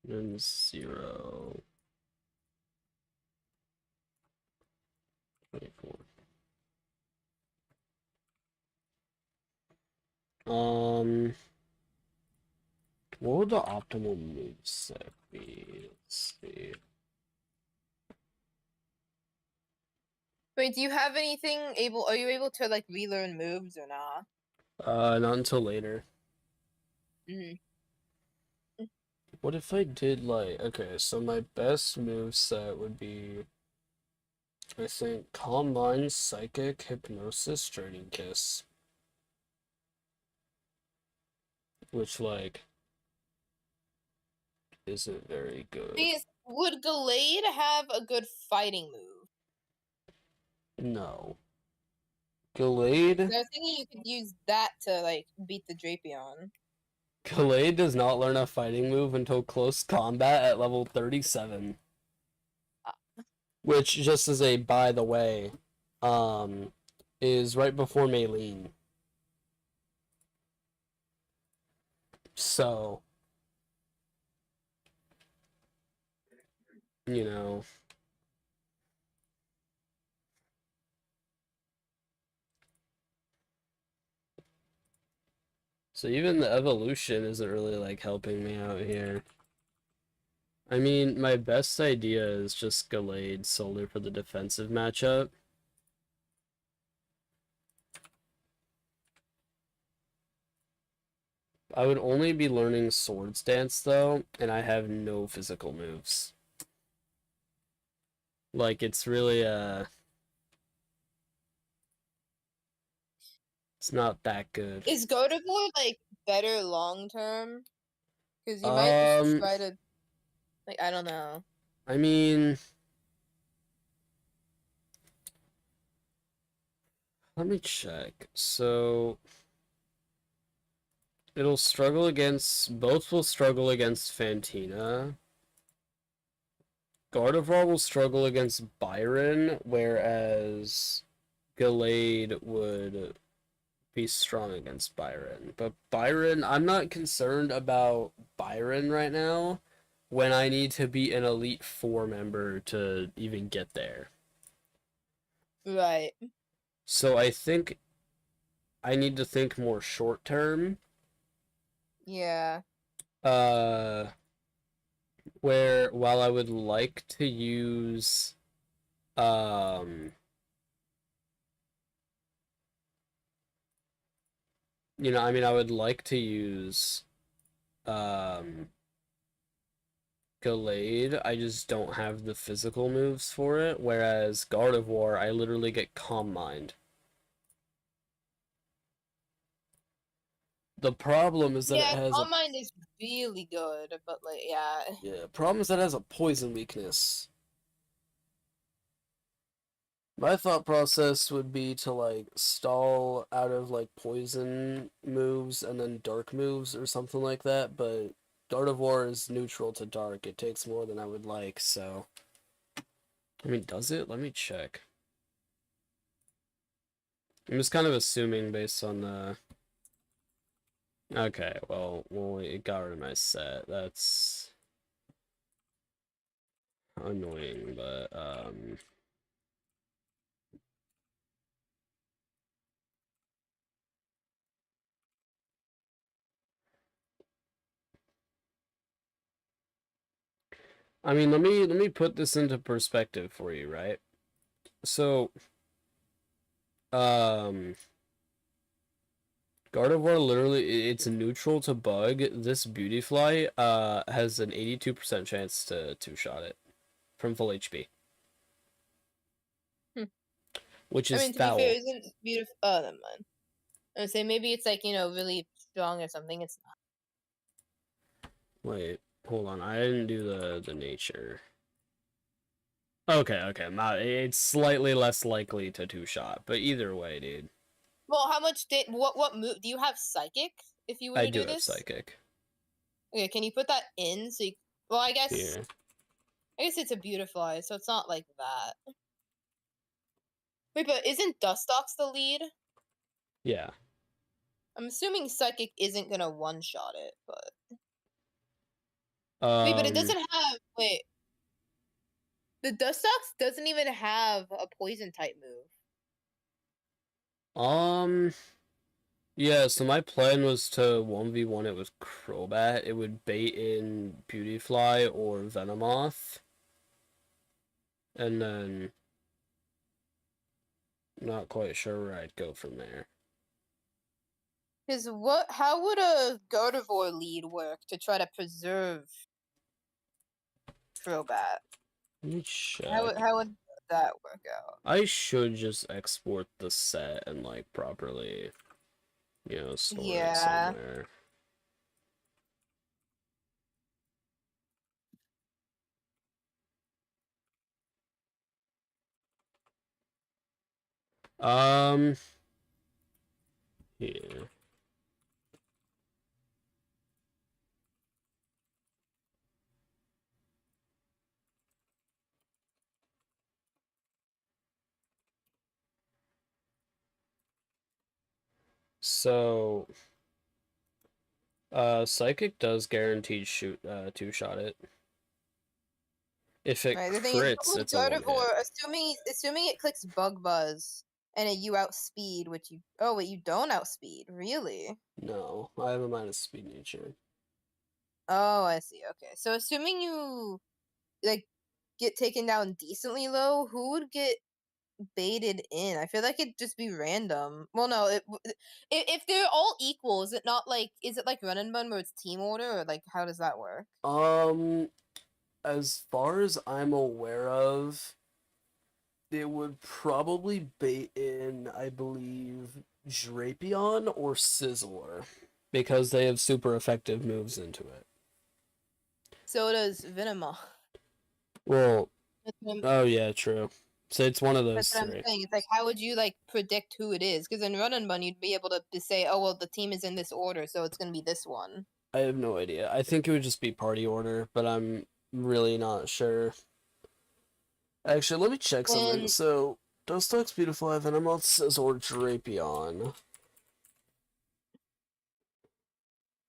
Then 0. 24. What would the optimal moveset be? Let's see. Wait, do you have anything are you able to like relearn moves or not? Not until later. What if I did like, okay, so my best moveset would be, I think, Calm Mind, Psychic, Hypnosis, Draining Kiss. Which, like, isn't very good. Would Gallade have a good fighting move? No. Gallade? I was thinking you could use that to like beat the Drapion. Gallade does not learn a fighting move until close combat at level 37. Which, just as a by the way, is right before Maylene. So, you know. So even the evolution isn't really like helping me out here. I mean, my best idea is just Gallade solely for the defensive matchup. I would only be learning Swords Dance though, and I have no physical moves. Like, it's really, it's not that good. Is Gardevoir like better long term? Because you might just try to, like, I don't know. I mean, let me check. So, it'll struggle against, both will struggle against Fantina. Gardevoir will struggle against Byron, whereas Gallade would be strong against Byron. But Byron, I'm not concerned about Byron right now when I need to be an Elite Four member to even get there. Right. So I think I need to think more short term. Yeah. Uh, where while I would like to use I mean I would like to use um Gallade, I just don't have the physical moves for it, whereas Gardevoir, I literally get Calm Mind. The problem is that it Yeah, has a Calm Mind is really good, but like, yeah. problem is that it has a poison weakness. My thought process would be to like stall out of like poison moves and then dark moves or something like that, but Gardevoir is neutral to dark. It takes more than I would like, so I mean, does it? Let me check. I'm just kind of assuming based on the okay, well, it got rid of my set. That's annoying, but I mean, let me put this into perspective for you, right? So, um, Gardevoir literally it's neutral to bug. This Beautyfly has an 82% chance to two-shot it from full HP, Hmm. which I is mean, to be fair, foul. isn't beautiful? Oh, never mind. I would say maybe it's like really strong or something. It's not. Wait, hold on. I didn't do the nature. Okay, okay. It's slightly less likely to two-shot, but either way, dude. Well, how much did what move do you have? Psychic. If you were I to do do have this, Psychic. okay, can you put that in? So you, well, Here. I guess it's a Beautifly, so it's not like that. Wait, but isn't Dustox the lead? Yeah. I'm assuming Psychic isn't gonna one-shot it, but wait, but it Um, doesn't have wait. The Dustox doesn't even have a poison type move. um, yeah, so my plan was to 1v1 it with Crobat. It would bait in Beautyfly or Venomoth. And then not quite sure where I'd go from there. Because what? How would a Gardevoir lead work to try to preserve Crobat? Let me check. How would that work out? I should just export the set and like properly, store it Yeah. somewhere. Um, yeah. So, Psychic does guaranteed two-shot it. If it Right. The thing is, crits, with it's a one hit. Gardevoir, assuming it clicks Bug Buzz and you outspeed, which you oh wait, you don't outspeed, really? No, I have a minus speed nature. Oh, I see. Okay, so assuming you like get taken down decently low, who would get baited in? I feel like it'd just be random. Well, no, if they're all equal, is it like Run and Bun where it's team order, or like how does that work? As far as I'm aware of, it would probably bait in, I believe, Drapion or Scizor, because they have super effective moves into it. So does Venema. Well, That's what I'm, oh yeah, true. So it's one of that's those what I'm three. saying. It's like how would you like predict who it is? Because in Run and Bun, you'd be able to say, oh well, the team is in this order, so it's gonna be this one. I have no idea. I think it would just be party order, but I'm really not sure. Actually, let me check something. And So, Nuzlocke's Beautiful Heaven, I'm on says or Drapion.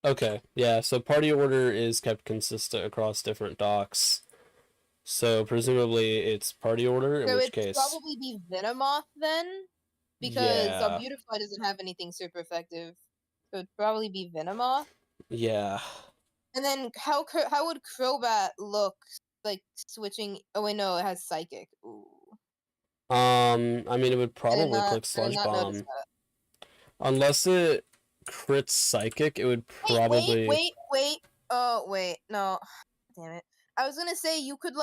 Okay, yeah, so party order is kept consistent across different docks. So, presumably it's party order, in so which it'd case... probably be Venomoth then, because Yeah, Beautify doesn't have anything super effective. So it'd probably be Venomoth. yeah. And then how would Crobat look like switching? Oh wait, no, it has Psychic. Ooh, I mean, it would probably click I did Sludge not notice Bomb. that. Unless it crits Psychic, it would probably... Wait. Oh wait, no, damn it. I was gonna say you could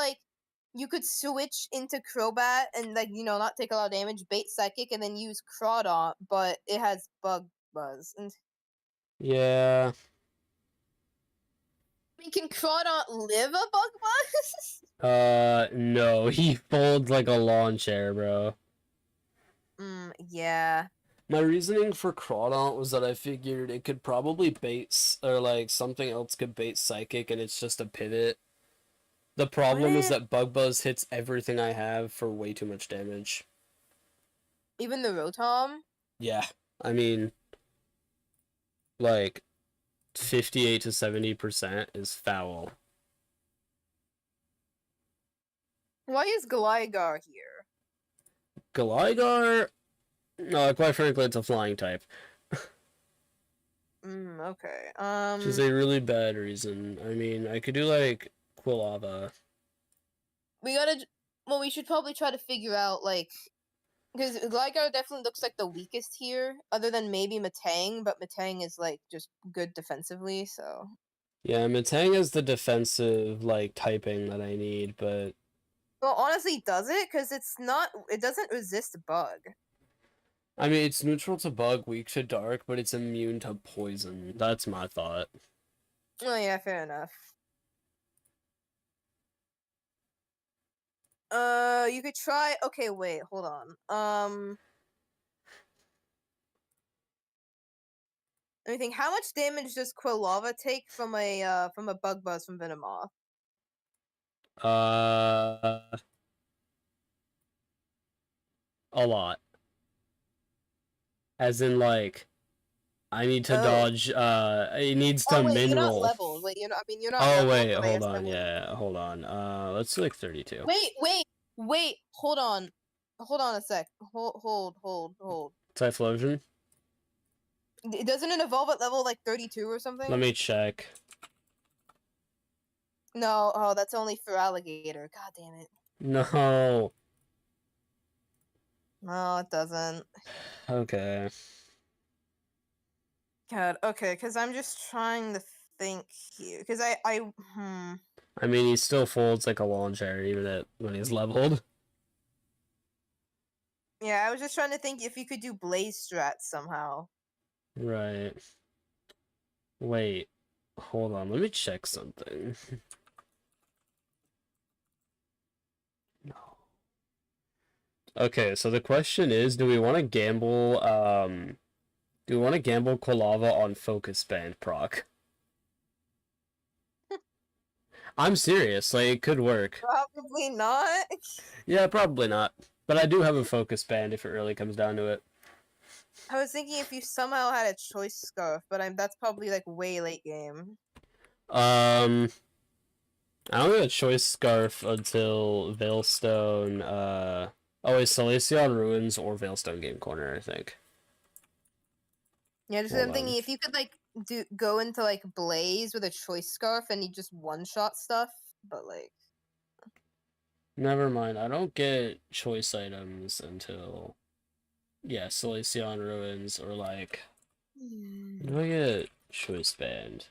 switch into Crobat and like not take a lot of damage, bait Psychic, and then use Crawdaunt, but it has Bug Buzz. And Yeah. I mean, can Crawdaunt live a Bug Buzz? No, he folds like a lawn chair, bro. Yeah. My reasoning for Crawdaunt was that I figured it could probably or like something else could bait Psychic and it's just a pivot. The Would problem is it? that Bug Buzz hits everything I have for way too much damage. Even the Rotom? Yeah, I mean, like 58 to 70% is foul. Why is Gligar here? Gligar, no, quite frankly, it's a flying type. Okay. Which is a really bad reason. I mean, I could do like Quilava. We gotta. Well, we should probably try to figure out like because Gligar definitely looks like the weakest here, other than maybe Metang, but Metang is like just good defensively. So Yeah, Metang is the defensive like typing that I need, but well, honestly, does it? Because it's not. It doesn't resist Bug. I mean it's neutral to bug, weak to dark, but it's immune to poison. That's my thought. Oh yeah, fair enough. You could try. Okay, wait, hold on. Let me think. How much damage does Quilava take from a Bug Buzz from Venomoth? Uh a lot. As in like I need to Oh. dodge it needs to Oh wait, you're not mineral. leveled. Wait, you're not. I mean, you're not Oh leveled, wait, but I hold guess that on, would. yeah, hold on. Let's do like 32. Wait. Hold on. Hold on a sec. Hold. Typhlosion? Doesn't it evolve at level like 32 or something? Let me check. No. Oh, that's only for Alligator. God damn it. No. No, it doesn't. Okay. God. Okay, because I'm just trying to think here. Because Hmm. I mean, he still folds like a lawn chair even when he's leveled. Yeah, I was just trying to think if you could do Blaze strats somehow. Right. Wait. Hold on. Let me check something. No. Okay, so the question is, do we want to gamble Quilava on Focus Band proc? I'm serious, like it could work. Probably not. Yeah, probably not. But I do have a Focus Band if it really comes down to it. I was thinking if you somehow had a choice scarf, but that's probably like way late game. I don't get a choice scarf until Veilstone, oh, it's Salacion Ruins or Veilstone Game Corner, I think. Yeah, just Hold I'm on. thinking if you could like go into like Blaze with a choice scarf and you just one shot stuff, but like Never mind, I don't get choice items until, yeah, Salacion Ruins or like, do I get choice band?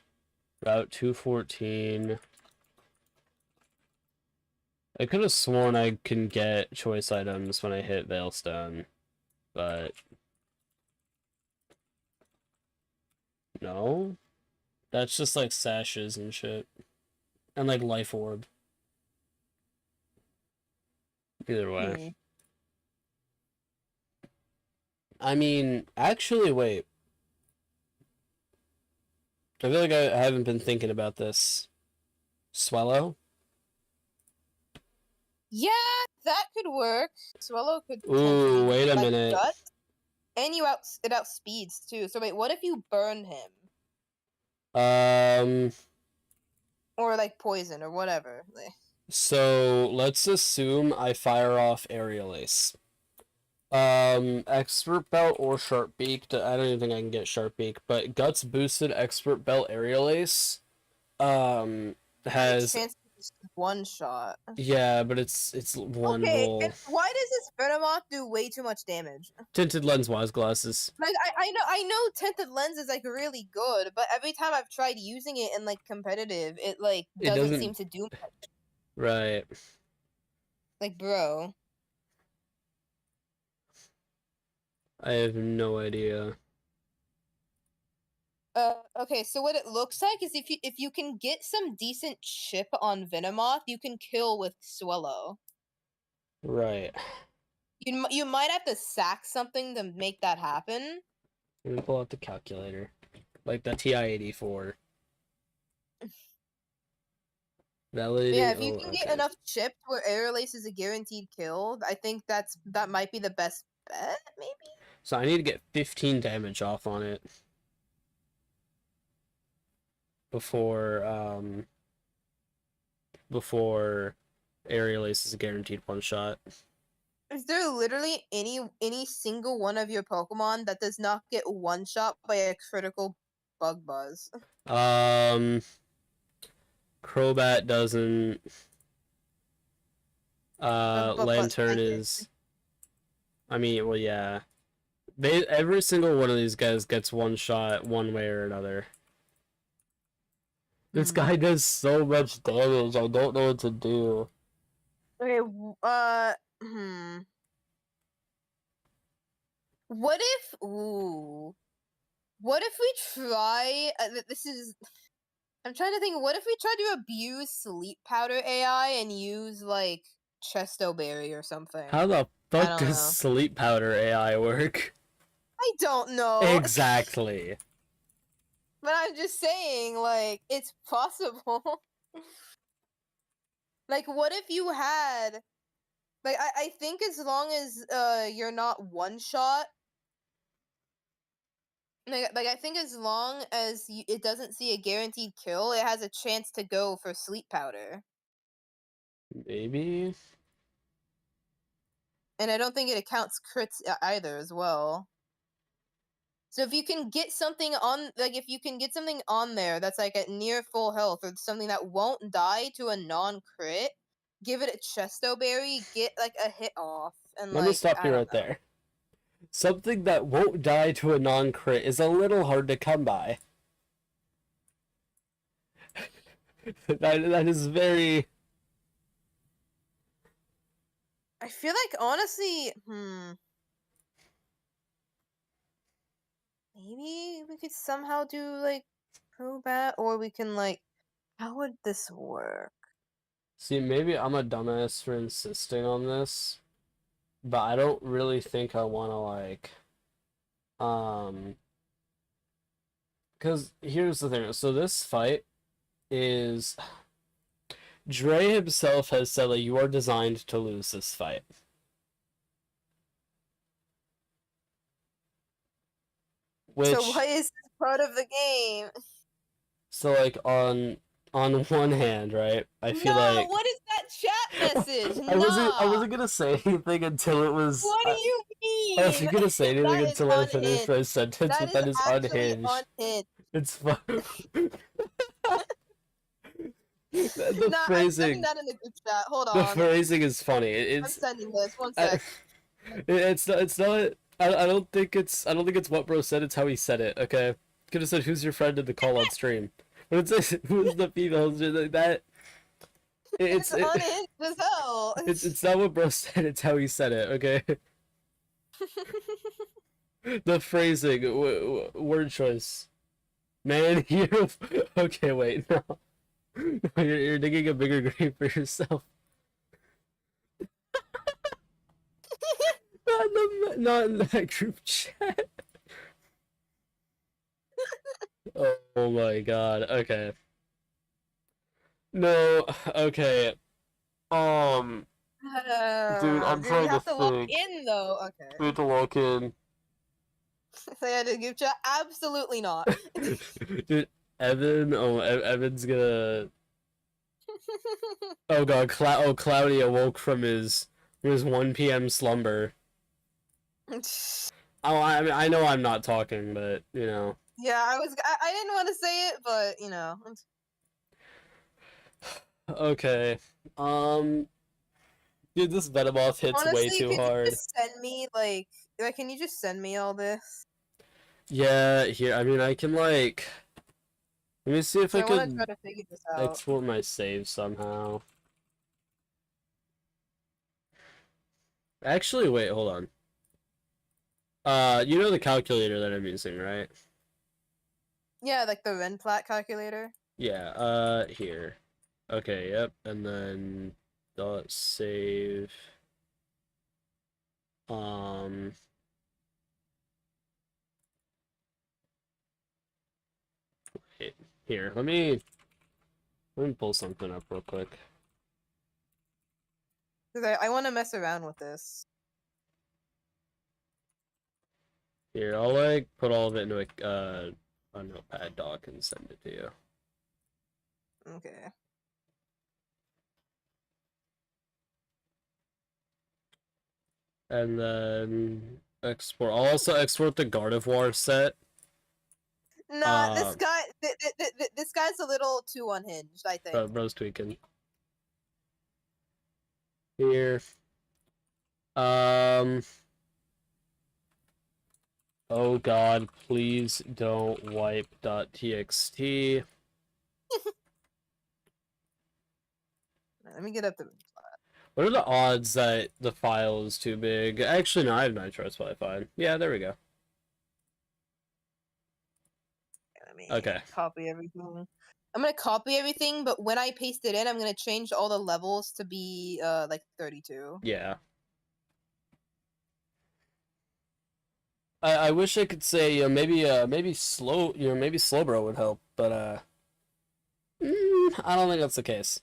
Route 214. I could have sworn I can get choice items when I hit Veilstone, but no. That's just like sashes and shit. And like life orb. Either way. I mean, actually, wait. I feel like I haven't been thinking about this. Swallow? Yeah, that could work. Swallow could potentially Ooh, wait a like minute. gut, and it outspeeds too. So wait, what if you burn him Um, or like poison or whatever? so let's assume I fire off Aerial Ace. Expert Belt or Sharp Beak. I don't even think I can get Sharp Beak, but Guts boosted Expert Belt Aerial Ace. Has a Has chance to just one shot. yeah, but it's one Okay, roll. and why does this Venomoth do way too much damage? Tinted lens wise glasses. Like I know tinted lens is like really good, but every time I've tried using it in like competitive, it like It doesn't doesn't seem to do much. right. Like bro. I have no idea. Okay, so what it looks like is if you can get some decent chip on Venomoth, you can kill with Swallow. Right. You might have to sack something to make that happen. Let me pull out the calculator. Like the TI-84. Validating. Yeah, if you Oh, can get okay. enough chipped where Air Lace is a guaranteed kill, I think that might be the best bet, maybe? So I need to get 15 damage off on it before before Aerial Ace is a guaranteed one shot. Is there literally any single one of your Pokemon that does not get one shot by a critical bug buzz? Crobat doesn't. But Lantern is. I mean, well, yeah. Every single one of these guys gets one shot one way or another. This guy does so much damage, I don't know what to do. Okay, What if what if we try this is I'm trying to think, what if we try to abuse Sleep Powder AI and use like Chesto Berry or something? How the I fuck don't does know. Sleep Powder AI work? I don't know. Exactly. But I'm just saying, like, it's possible. Like, what if you had like I think as long as you're not one shot, like I think as long as it doesn't see a guaranteed kill, it has a chance to go for Sleep Powder. Maybe? And I don't think it accounts crits either as well. So if you can get something on, like if you can get something on there that's like at near full health or something that won't die to a non-crit, give it a Chesto Berry, get like a hit off, and Let me like stop I you don't right know. there. Something that won't die to a non-crit is a little hard to come by. That is very... I feel like honestly, maybe we could somehow do like Crobat, or we can like, how would this work? See, maybe I'm a dumbass for insisting on this, but I don't really think I want to, like... Because here's the thing. So this fight is... Dre himself has said that you are designed to lose this fight. So Which... why is this part of the game? So, like, on one hand, right, I feel No, like... what is that chat message? I Nah. wasn't gonna say anything until it was... What do you I mean? wasn't gonna say anything That is until I finished my unhinged. sentence, That but is that is actually unhinged. unhinged. It's fun. The Nah, I'm sending phrasing, that in the group chat. Hold the on. phrasing is funny. I'm It's, sending this. One I, sec. it's not. I don't think I don't think it's what bro said. It's how he said it. Okay, could have said, "Who's your friend?" in the call on stream, but it says, "Who's the female?" Like that. It's unhinged as hell. It's not what bro said. It's how he said it. Okay. The phrasing, word choice. Man, you. Okay, wait, no. You're digging a bigger grave for yourself. Not in that group chat. Oh my god. Okay. No. Okay. Um. Dude, I'm Do we trying to have to lock think. in though? Okay. We have to lock in. Say I did group chat? Absolutely not. Dude, Evan. Oh, Evan's gonna. Oh god, Cloudy awoke from his 1 p.m. slumber. Oh, I know I'm not talking, but you know. Yeah, I didn't want to say it, but you know. Okay. Dude, this Venomoth hits way Honestly, too could you hard. just send me like can you just send me all this? Yeah, here. I mean, I can like. Let me see if I I want to try could to figure this out. export my save somehow. Actually, wait, hold on. You know the calculator that I'm using, right? Yeah, like the Renplat calculator. Yeah, here. Okay, yep, and then dot save. Um, here, let me pull something up real quick. Cause I want to mess around with this. Here, I'll like put all of it into a notepad doc and send it to you. Okay. And then export. I'll also export the Gardevoir set. Nah, this guy, this guy's a little too unhinged. I think. Bro's tweaking. Here. Um. Oh god, please don't wipe .txt. Let me get up the. What are the odds that the file is too big? Actually, no, I have Nitro, it's probably fine. Yeah, there we go. Let me Okay. copy everything. I'm gonna copy everything, but when I paste it in, I'm gonna change all the levels to be like 32. Yeah. I wish I could say maybe slow maybe Slowbro would help, but I don't think that's the case.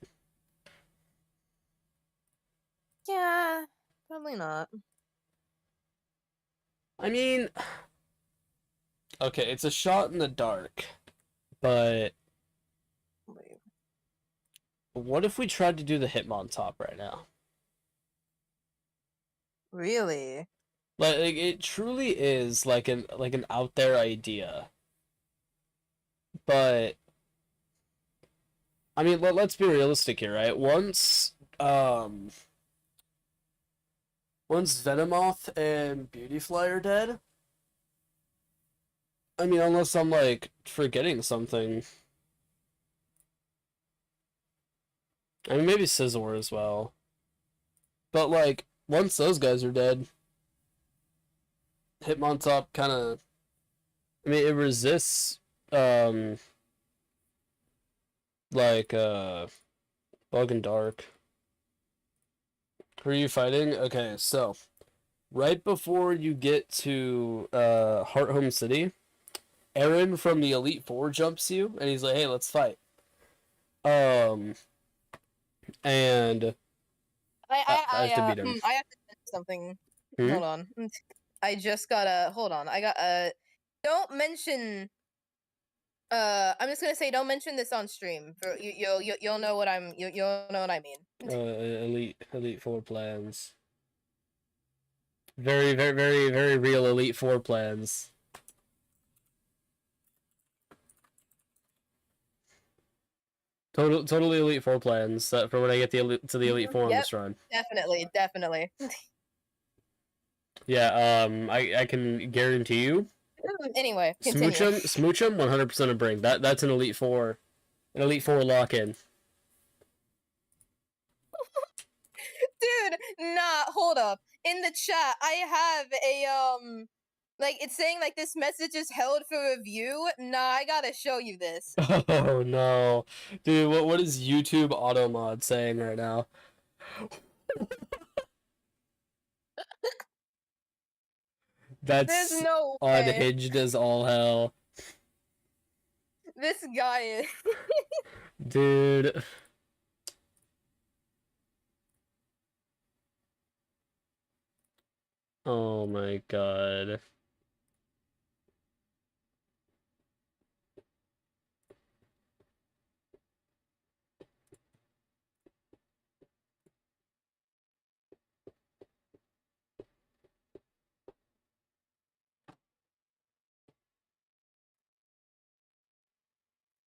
Yeah, probably not. I mean, okay, it's a shot in the dark, but Wait. what if we tried to do the Hitmontop right now? Really? Like it truly is like an out there idea, but I mean, let's be realistic here, right? Once Venomoth and Beautyfly are dead, I mean, unless I'm like forgetting something. I mean, maybe Scizor as well. But like, once those guys are dead, Hitmontop kind of. I mean, it resists like Bug and Dark. Who are you fighting? Okay, so right before you get to Heart Home City, Aaron from the Elite Four jumps you, and he's like, "Hey, let's fight." Um, and I have to beat him. I have to send something. Hmm? Hold on. I just gotta hold on. I got don't mention I'm just gonna say don't mention this on stream. For you'll know what you'll know what I mean. Elite Four plans. Very, very, very, very real Elite Four plans. Totally Elite Four plans. That for when I get to the Elite Four on Yep, this run. definitely. Yeah, I can guarantee you. Anyway, continue. Smoochum, 100% a bring. That's an Elite Four lock in. Dude, nah, hold up. In the chat, I have a like it's saying like this message is held for review. Nah, I gotta show you this. Oh no, dude, what is YouTube Automod saying right now? There's That's no way. unhinged as all hell, This guy is. dude. Oh my god.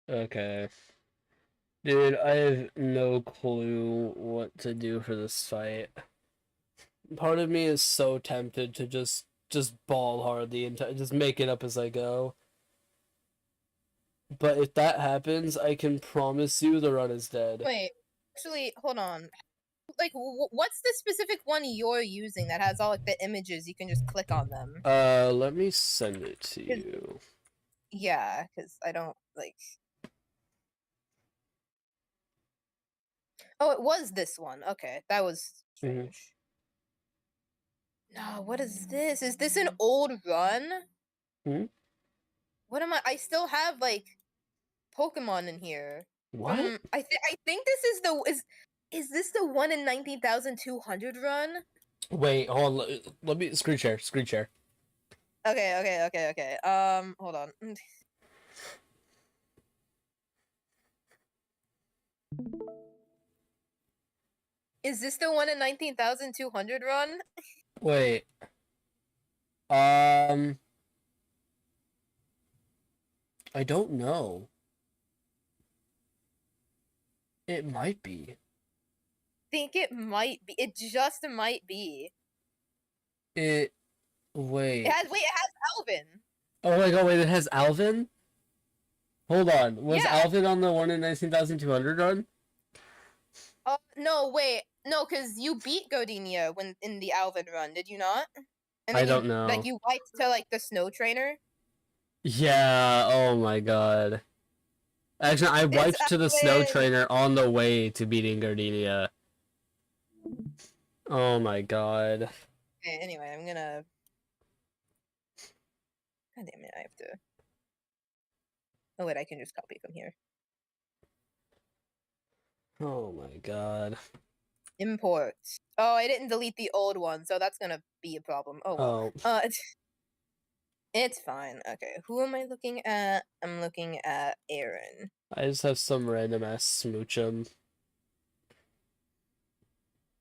Okay. Dude, I have no clue what to do for this fight. Part of me is so tempted to just ball hard the entire, just make it up as I go. But if that happens, I can promise you the run is dead. Wait, actually, hold on. Like, what's the specific one you're using that has all like the images? You can just click on them. Let me send it to you. Yeah, because I don't like. Oh, it was this one. Okay, that was strange. No, what is this? Is this an old run? Hmm? What am I? I still have like Pokemon in here. What? I think this is is this the one in 19,200 run? Wait, hold on. Let me screen share. Screen share. Okay. Hold on. Is this the one in 19,200 run? Wait. I don't know. It might be. Think it might be. It just might be. It. Wait. It has Alvin. Oh my god, wait, it has Alvin? Hold on. Was Yeah. Alvin on the one in 19,200 run? No, wait. No, because you beat Godinia when in the Alvin run, did you not? And I then don't know. like you wiped to like the snow trainer. Yeah, oh my god. Actually, I It's wiped to the snow Alvin. trainer on the way to beating Gardenia. Oh my god. Okay, anyway, I'm gonna. God damn it, I have to. Oh wait, I can just copy from here. Oh my god. Import. Oh, I didn't delete the old one, so that's gonna be a problem. Oh well. Oh. It's fine. Okay, who am I looking at? I'm looking at Aaron. I just have some random ass smoochum.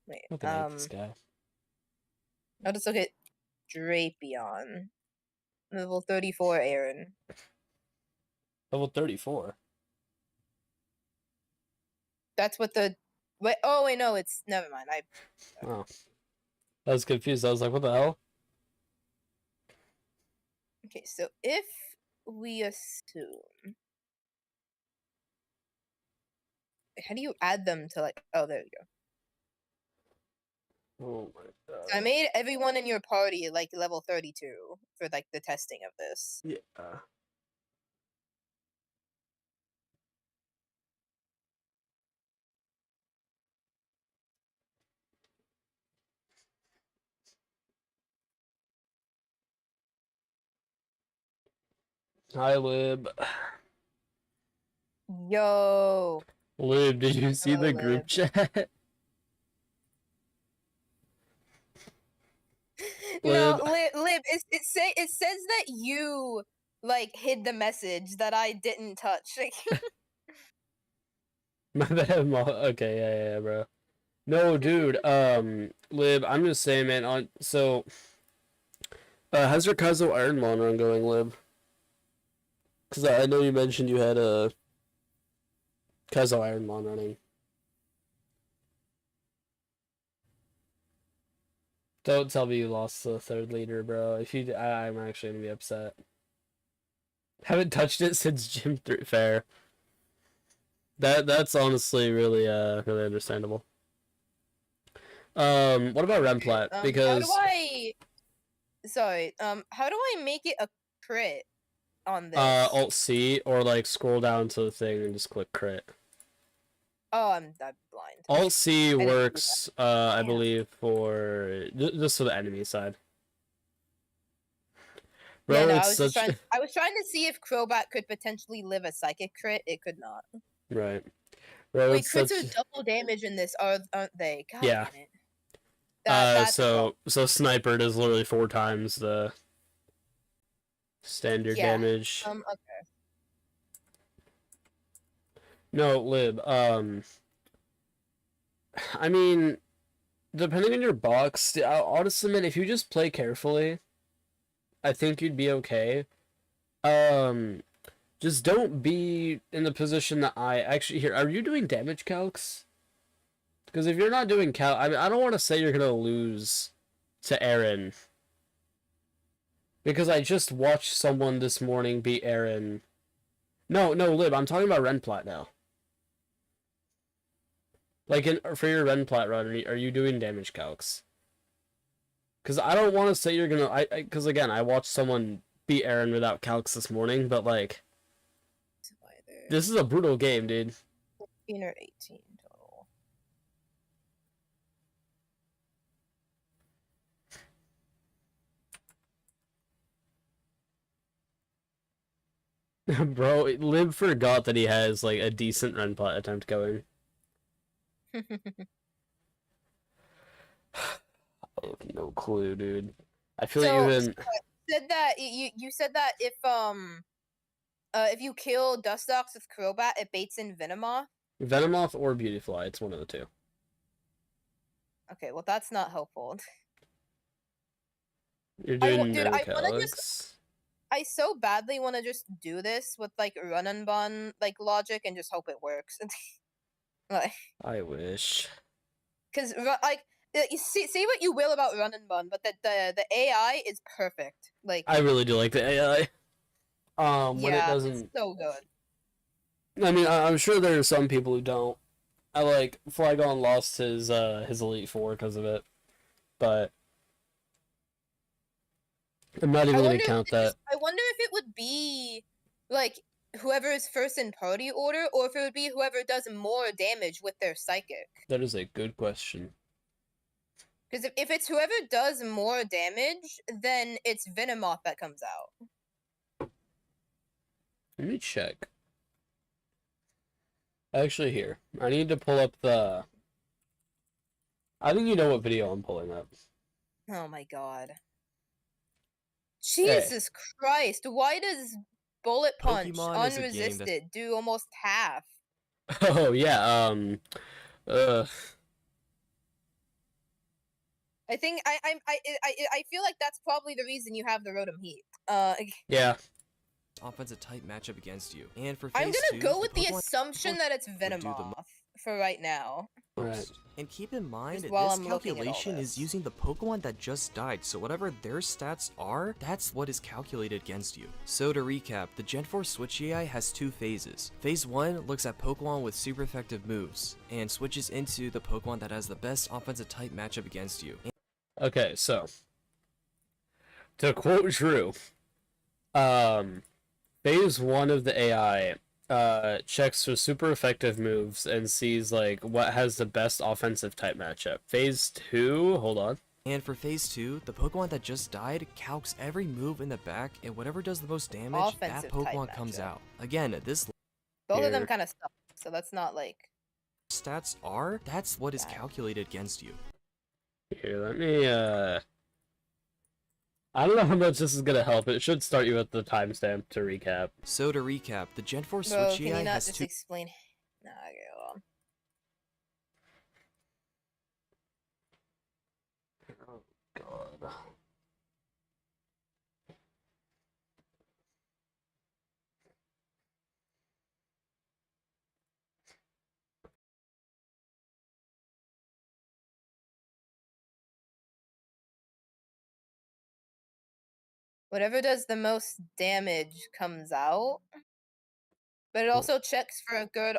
Wait, Looking at this guy. I'll just look at Drapion. Level 34, Aaron. Level 34. That's what the. Wait, oh wait, no, it's never mind. Oh. I was confused. I was like, what the hell? Okay, so if we assume, how do you add them to like? Oh, there you go. Oh my god. So I made everyone in your party like level 32 for like the testing of this. Yeah. Hi, Lib. Yo. Lib, did you see the group Lib. chat? No, Lib. It says that you like hid the message that I didn't touch. My bad, okay, yeah, bro. No, dude, Lib, I'm just saying, man, how's your Kazo Ironmon run going, Lib? Because I know you mentioned you had a Kazo Ironmon running. Don't tell me you lost the third leader, bro. If you, I'm actually gonna be upset. Haven't touched it since Gym 3 Fair. That's honestly really understandable. What about Remplat? Because how do I make it a crit on this? Alt C or like scroll down to the thing and just click crit. Oh, I'm blind. Alt C works, I believe, for just for the enemy side. Bro, yeah, no, I was trying to see if Crobat could potentially live a psychic crit. It could not. Right. Bro, wait, crits are double damage in this, aren't they? God damn it. That's a problem. So sniper does literally 4 times the standard Yeah. damage. Okay. No, Lib. I mean, depending on your box, I'll just admit if you just play carefully, I think you'd be okay. Just don't be in the position that I actually here. Are you doing damage calcs? Because if you're not doing I mean, I don't want to say you're gonna lose to Aaron. Because I just watched someone this morning beat Aaron. No, Lib, I'm talking about Renplat now. Like, for your Renplat run, are you doing damage calcs? Because I don't want to say you're gonna. Because again, I watched someone beat Aaron without calcs this morning, but like, this is a brutal game, dude. 15 or 18 total. Bro, Lib forgot that he has like a decent Renplat attempt going. I have no clue, dude. I feel like even said that you said that if you kill Dustox with Crobat, it baits in Venomoth. Venomoth or Beautyfly, it's one of the two. Okay, well that's not helpful. You're doing no calcs. I so badly want to just do this with like run and bun like logic and just hope it works. Like, I wish. Because like you see what you will about run and bun, but the AI is perfect. Like I really do like the AI. When it doesn't. It's so good. I mean, I'm sure there are some people who don't. I like Flygon lost his Elite Four because of it, but I'm not even gonna count that. I wonder if it would be like whoever is first in party order, or if it would be whoever does more damage with their psychic. That is a good question. Because if it's whoever does more damage, then it's Venomoth that comes out. Let me check. Actually, here. I need to pull up the... I think you know what video I'm pulling up. Oh my god. Jesus Christ, why does Bullet Punch Pokemon unresisted do almost half? Oh, yeah, I think I feel like that's probably the reason you have the Rotom Heat. Yeah. Offensive type matchup against you. And for I'm phase gonna 2, go with the assumption that it's Venomoth for right now. Right. And keep in mind, Just while this I'm looking at all calculation is this. using the Pokemon that just died, so whatever their stats are, that's what is calculated against you. So to recap, the Gen 4 Switch AI has 2 phases. Phase 1 looks at Pokemon with super effective moves, and switches into the Pokemon that has the best offensive type matchup against you. Okay, so... To quote Drew, Phase 1 of the AI checks for super effective moves and sees like what has the best offensive type matchup. Phase 2, hold on. And for phase 2, the Pokemon that just died calcs every move in the back, and whatever does the most damage, Offensive that Pokemon type comes matchup. out. Again, this Both of them Here. kind of suck, so that's not like... stats are, that's what is calculated against you. Here, let me I don't know how much this is gonna help. It should start you at the timestamp to recap. So to recap, the Gen 4 Bro, Switch can AI you not has just 2 explain? Nah, okay, hold on. Oh god. Whatever does the most damage comes out, but it also checks for a good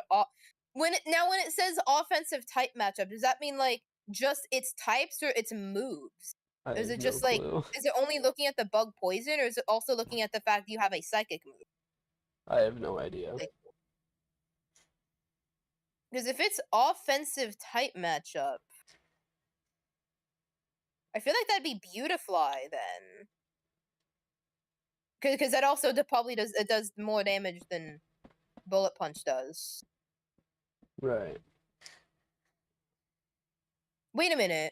when it says offensive type matchup, does that mean like just its types or its moves? I Is have it just no like clue. is it only looking at the bug poison, or is it also looking at the fact you have a psychic move? I have no idea. Because if it's offensive type matchup, I feel like that'd be Beautifly then. Because that also probably does more damage than Bullet Punch does. Right. Wait a minute.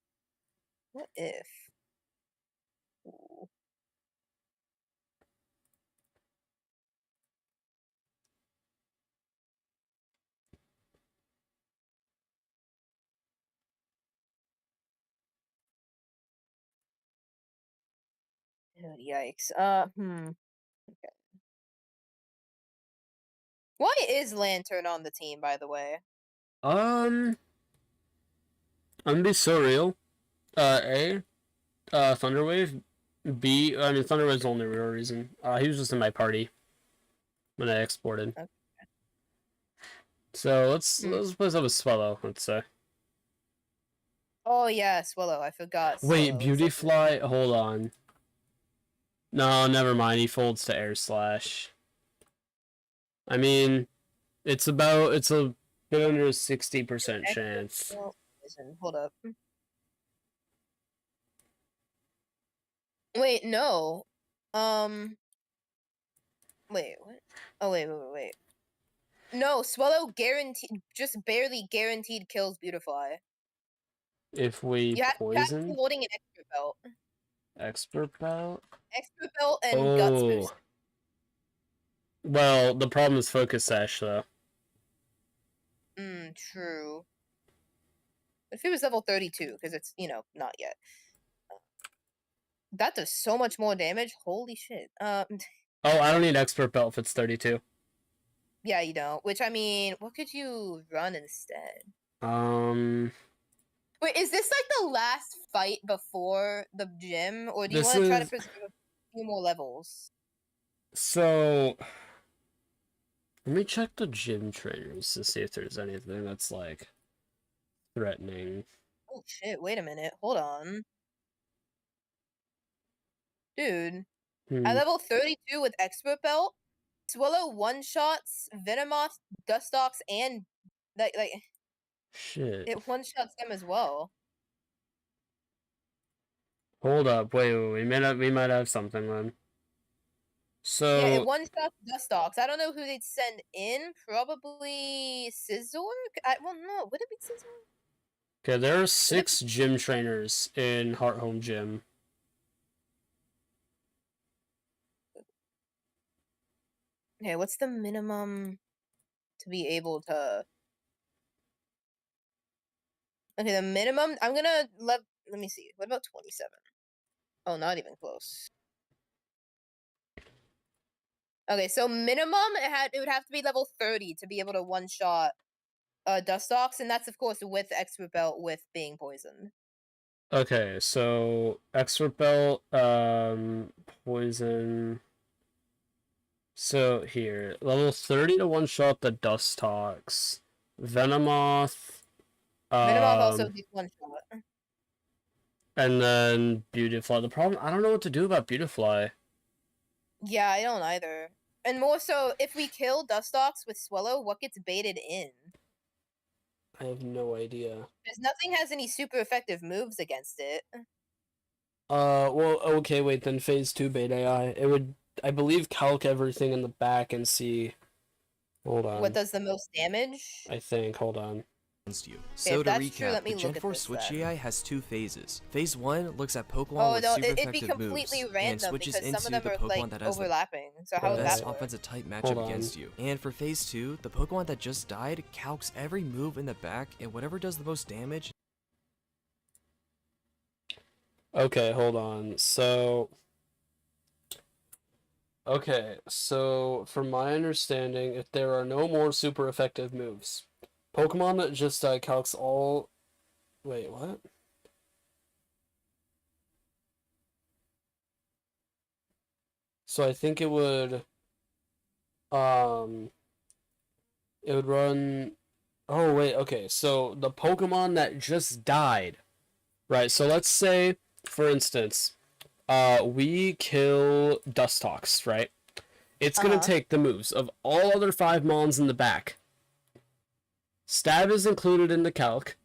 What if? Ooh. Oh, yikes. Okay. Why is Lantern on the team, by the way? I'm gonna be so real. A, Thunderwave. B, I mean Thunderwave's the only real reason. He was just in my party when I exported. Okay. So let's Hmm. play up with Swallow. Let's say. Oh yeah, Swallow. I forgot. Wait, Swallow is like Beautyfly. Hold on. No, never mind. He folds to Air Slash. I mean, it's a bit under a 60% chance. Hold up. Wait, no. Wait, what? Oh wait. No, Swallow guaranteed, just barely guaranteed kills Beautifly. If we You have to be poison holding an expert belt. expert belt. Expert belt and guts Oh. boost. Well, the problem is focus sash though. True. If it was level 32, because it's, not yet. That does so much more damage. Holy shit. Oh, I don't need expert belt if it's 32. Yeah, you don't. Which, I mean, what could you run instead? Wait, is this like the last fight before the gym, or do you This want to try to is preserve a few more levels? so. Let me check the gym trainers to see if there's anything that's like threatening. Oh shit, wait a minute. Hold on. Dude, at Hmm. level 32 with expert belt, Swallow one-shots Venomoth, Dustox, and like Shit. it one-shots them as well. Hold up. Wait. We might have something then. Yeah, it So one-shots Dustox. I don't know who they'd send in. Probably Scizor? Well, no. Would it be Scizor? okay, there are Would it 6 gym trainers in Heart Home Gym. Okay, what's the minimum to be able to... Okay, the minimum... I'm gonna... Let me see. What about 27? Oh, not even close. Okay, so minimum, it would have to be level 30 to be able to one-shot Dustox, and that's, of course, with expert belt with being poisoned. Okay, so expert belt, poison. So here, level 30 to one shot the Dustox, Venomoth, Venomoth also um, gets one-shot. and then Beautyfly. The problem, I don't know what to do about Beautyfly. Yeah, I don't either. And more so, if we kill Dustox with Swallow, what gets baited in? I have no idea. Because nothing has any super effective moves against it. Well, okay, wait, then phase 2 bait AI. It would, I believe, calc everything in the back and see. Hold What on. does the most damage? I think, hold on. Against you. Okay, So if to that's true, recap, let me the Gen look at 4 this Switch then. AI has 2 phases. Phase 1 looks at Pokemon Oh with no, super it'd be effective moves, completely and random switches because some into of the them are Pokemon like that has the overlapping. So how would best that work? offensive type Hold matchup on. against you. And for phase 2, the Pokemon that just died calcs every move in the back, and whatever does the most damage. Okay, hold on. Okay, so from my understanding, if there are no more super effective moves, Pokemon that just calcs all. Wait, what? So I think um, it would run. Oh wait, okay. So the Pokemon that just died, right? So let's say, for instance, we kill Dustox, right? It's gonna Uh-huh. take the moves of all other 5 Mons in the back. Stab is included in the calc.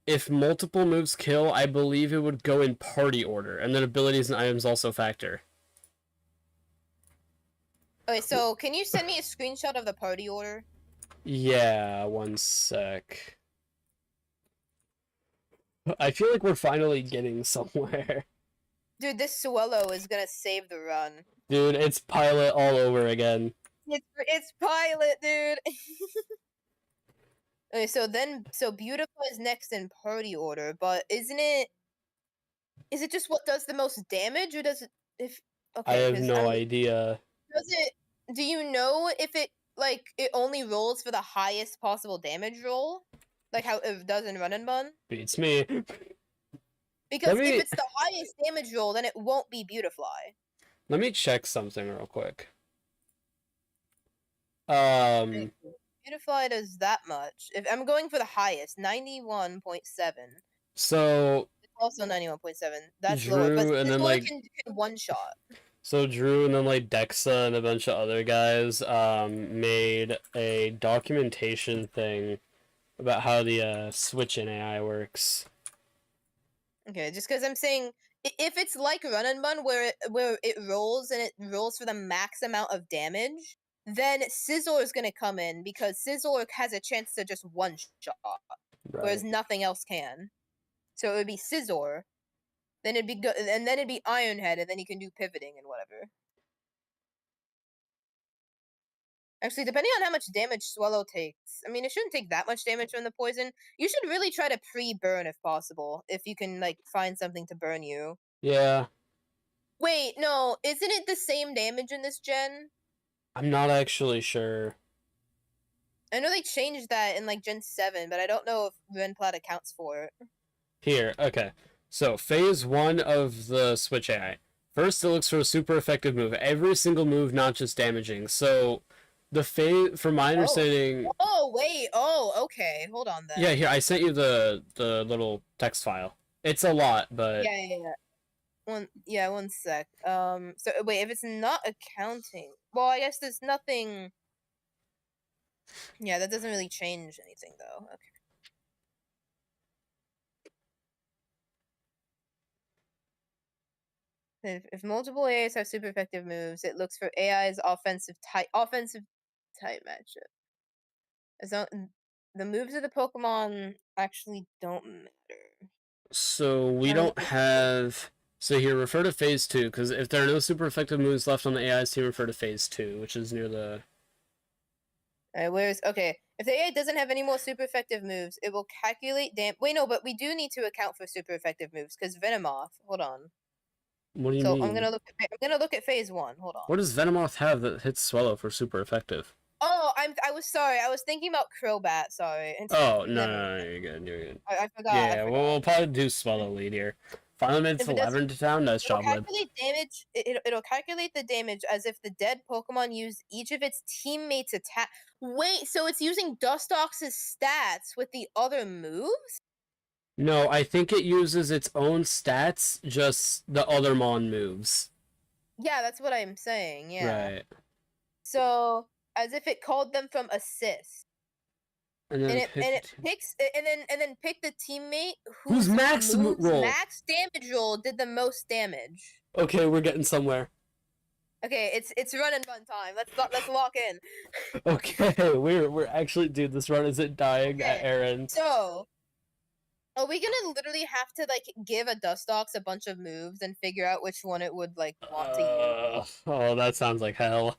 If multiple moves kill, I believe it would go in party order, and then abilities and items also factor. Okay, so can you send me a screenshot of the party order? Yeah, one sec. I feel like we're finally getting somewhere. Dude, this Swallow is gonna save the run. Dude, it's pilot all over again. It's Pilot, dude. Okay, so Beautiful is next in party order, but isn't it? Is it just what does the most damage, or does it? If I okay, have because no idea. does it? Do you know if it it only rolls for the highest possible damage roll, like how it does in Run and Bun? Beats me. Because if it's the highest damage roll, then it won't be Beautifly. Let me check something real quick. Beautifly does that much. If I'm going for the highest, 91.7. So It's also 91.7. That's Drew, lower, but and then Scizor like can one shot. so Drew and then like Dexa and a bunch of other guys made a documentation thing about how the switch in AI works. Okay, just because I'm saying if it's like Run and Bun where it rolls and it rolls for the max amount of damage, then Scizor is gonna come in because Scizor has a chance to just one shot, whereas Right. nothing else can. So it would be Scizor, then it'd be good, and then it'd be Iron Head, and then you can do pivoting and whatever. Actually, depending on how much damage Swallow takes, I mean, it shouldn't take that much damage from the poison. You should really try to pre-burn if possible, if you can like find something to burn you. Yeah. Wait, no, isn't it the same damage in this gen? I'm not actually sure. I know they changed that in like Gen 7, but I don't know if Renplat accounts for it. Here, okay. So, phase 1 of the Switch AI. First, it looks for a super effective move. Every single move, not just damaging. So, the phase, from my understanding... Oh, wait, okay, hold on then. Yeah, here, I sent you the little text file. It's a lot, but... Yeah. One sec. So wait, if it's not accounting, well, I guess there's nothing. Yeah, that doesn't really change anything though. Okay. If multiple AIs have super effective moves, it looks for AI's offensive type matchup. As long, the moves of the Pokemon actually don't matter. So, we don't have... So here, refer to phase 2, because if there are no super effective moves left on the AI's team, refer to phase 2, which is near the... Where's okay? If the AI doesn't have any more super effective moves, it will calculate Wait, no, but we do need to account for super effective moves because Venomoth. Hold on. What do you So mean? I'm gonna look at phase 1. Hold on. What does Venomoth have that hits Swallow for super effective? Oh, I was sorry. I was thinking about Crobat. Sorry. Oh no, you're good. You're good. I forgot. Yeah, we'll probably do Swallow lead here. Finally made If it 11 to town. Nice It'll job, Lib. calculate damage. It'll calculate the damage as if the dead Pokemon used each of its teammates' attack. Wait, so it's using Dustox's stats with the other moves? No, I think it uses its own stats, just the other Mon moves. Yeah, that's what I'm saying. Yeah. Right. So as if it called them from assist. And then it picks and then pick the teammate whose max roll max damage roll did the most damage. Okay, we're getting somewhere. Okay, it's Run and Bun time. Let's lock in. Okay, we're actually, dude, this run isn't dying at Aaron. So are we gonna literally have to like give a Dustox a bunch of moves and figure out which one it would like want to use? Oh, that sounds like hell.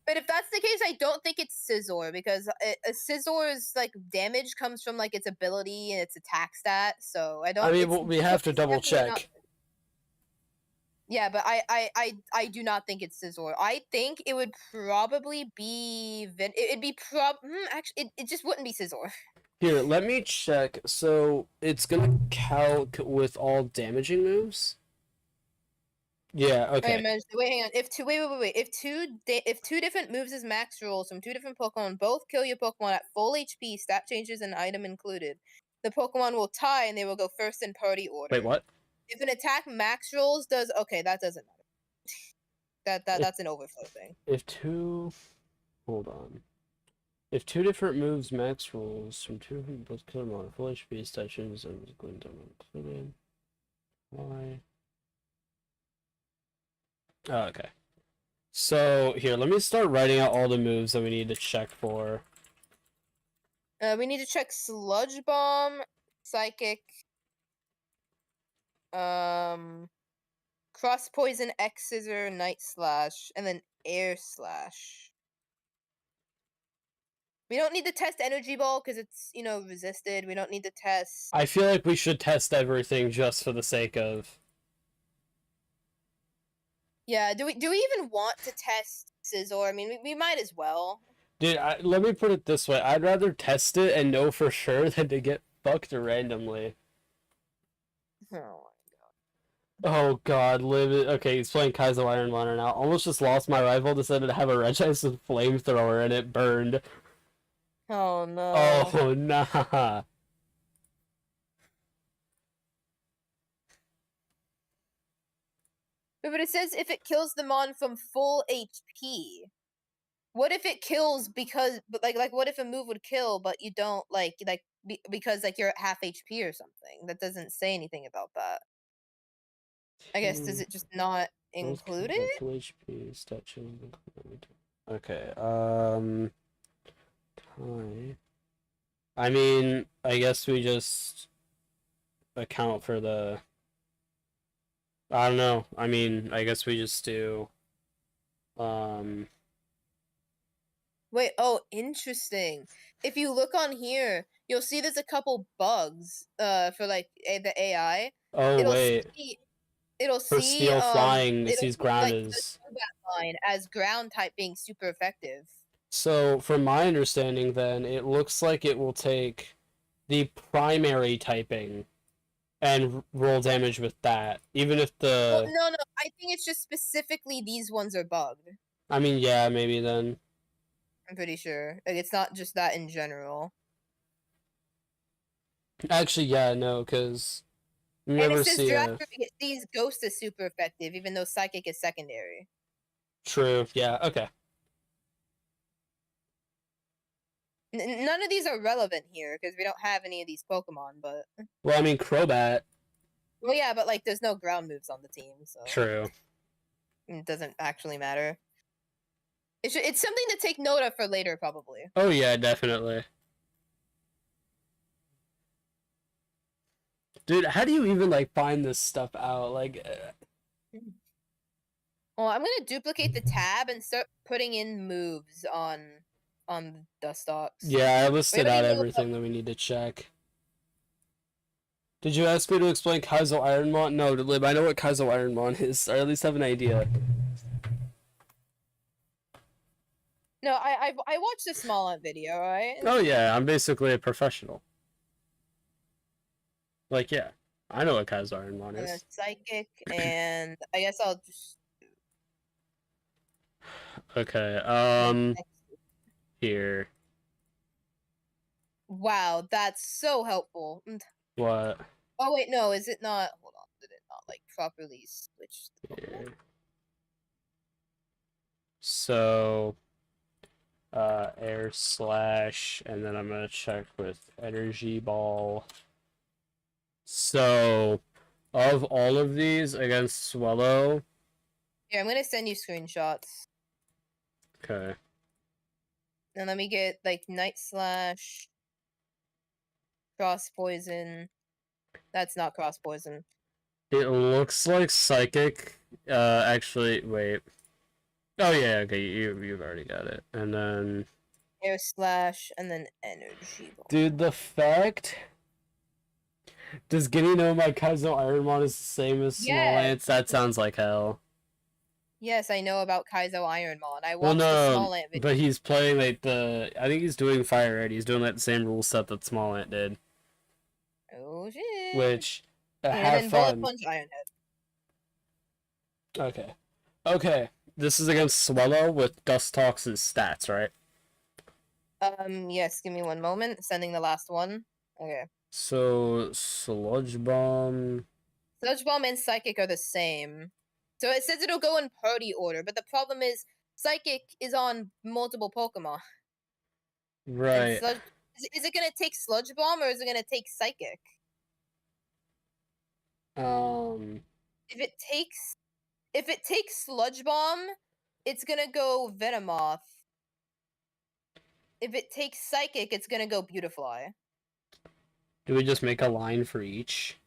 But if that's the case, I don't think it's Scizor because Scizor's like damage comes from like its ability and its attack stat. So I don't. I mean, we have to double check. Yeah, but I do not think it's Scizor. I think it would probably be it'd be actually it just wouldn't be Scizor. Here, let me check. So it's gonna calc with all damaging moves. Yeah. Okay. Wait, hang on. If two different moves as max rolls from two different Pokemon both kill your Pokemon at full HP, stat changes and item included, the Pokemon will tie and they will go first in party order. Wait, what? If an attack max rolls does that doesn't matter. That's an overflow thing. Hold on. If two different moves max rolls from two different both kill them on full HP, stat changes and included. Why? Oh, okay. So here, let me start writing out all the moves that we need to check for. We need to check Sludge Bomb, Psychic, Cross Poison, X Scissor, Night Slash, and then Air Slash. We don't need to test Energy Ball because it's, resisted. We don't need to test... I feel like we should test everything just for the sake of... Yeah, do we even want to test Scizor? I mean, we might as well. Dude, let me put it this way. I'd rather test it and know for sure than to get fucked randomly. Oh. Oh god, live it. Okay, he's playing Kaizo Iron Runner now. Almost just lost my rifle, decided to have a Regice with flamethrower and it burned. Oh no. Oh nah. But it says if it kills the mon from full HP. What if it kills because, but like what if a move would kill, but you don't because you're at half HP or something? That doesn't say anything about that. I guess does it just not include it? Full HP, statue. Okay. I mean, I guess we just account for the. I don't know. I mean, I guess we just do. Wait, oh, interesting. If you look on here, you'll see there's a couple bugs for the AI. Oh It'll wait. It'll For see steel flying, it it'll sees see, ground the is. combat line as ground type being super effective. So, from my understanding, then it looks like it will take the primary typing and roll damage with that, even if the. Well, no, I think it's just specifically these ones are bugged. I mean, yeah, maybe then. I'm pretty sure. Like, it's not just that in general. Actually, yeah, no, because you And never it says see draft a. these Ghost is super effective, even though Psychic is secondary. True. Yeah. Okay. None of these are relevant here because we don't have any of these Pokemon. But Well, I mean, Crobat. well, yeah, but there's no ground moves on the team, so True. it doesn't actually matter. It's something to take note of for later, probably. Oh yeah, definitely. Dude, how do you even find this stuff out? Well, I'm gonna duplicate the tab and start putting in moves on Dustox. Yeah, I listed out know everything that we need to check. Did you ask me to explain Kaizo Ironmon? No, Lib, I know what Kaizo Ironmon is, or at least have an idea. No, I watched the Small video, right? Oh yeah, I'm basically a professional. Yeah, I know what Kaizo Ironmon And then is. Psychic, and I guess I'll just... Okay, here. Wow, that's so helpful. What? Oh wait, no, is it not? Hold on, did it not properly switch the Pokemon? Here. So, Air Slash, and then I'm gonna check with Energy Ball. So, of all of these against Swellow. Here, I'm gonna send you screenshots. Okay. And let me get Night Slash, Cross Poison. That's not Cross Poison. It looks like Psychic. Actually, wait. Oh yeah, okay, you've already got it. And then Air Slash, and then Energy Ball. dude, the fact. Does Guinea know my Kaizo Ironmon is the same as Small Ants? That sounds like hell. Yes, I know about Kaizo Ironmon. I watched Well, the Small Ant video. but he's playing I think he's doing Fire Red. He's doing the same rule set that Small Ant did. Oh shit. Which, and have then fun. Bullet Punch Ironhead. Okay. This is against Swellow with Dustox's stats, right? Yes, give me one moment. Sending the last one. Okay. So, Sludge Bomb. Sludge Bomb and Psychic are the same. So it says it'll go in party order, but the problem is Psychic is on multiple Pokemon. Right. Is it gonna take Sludge Bomb or is it gonna take Psychic? If it takes Sludge Bomb, it's gonna go Venomoth. If it takes Psychic, it's gonna go Beautifly. Do we just make a line for each?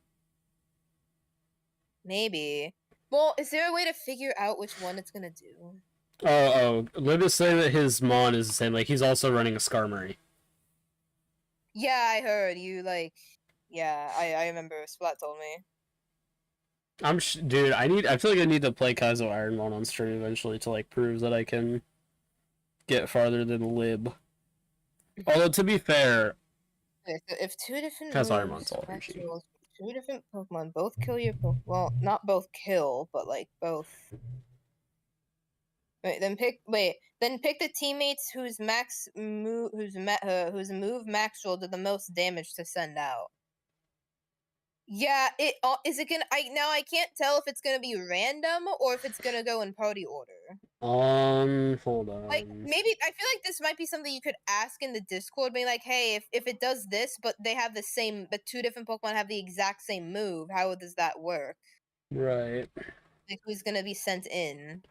Maybe. Well, is there a way to figure out which one it's gonna do? Let us say that his mon is the same. Like, he's also running a Skarmory. Yeah, I heard you like. Yeah, I remember. Splat told me. Dude, I feel like I need to play Kaizo Ironmon on stream eventually to, like, prove that I can get farther than Lib. Although, to be fair, Okay, so if two different Kaizo moves, Ironmon's all max RG. rolls, two different Pokemon both kill your Pokemon. Well, not both kill, but like both. Wait, then pick the teammates whose move max roll did the most damage to send out. Yeah, is it gonna? I can't tell if it's gonna be random or if it's gonna go in party order. Hold Like on. maybe I feel like this might be something you could ask in the Discord, being like, "Hey, if it does this, but they have the two different Pokemon have the exact same move, how does that work? Right. Like who's gonna be sent in?"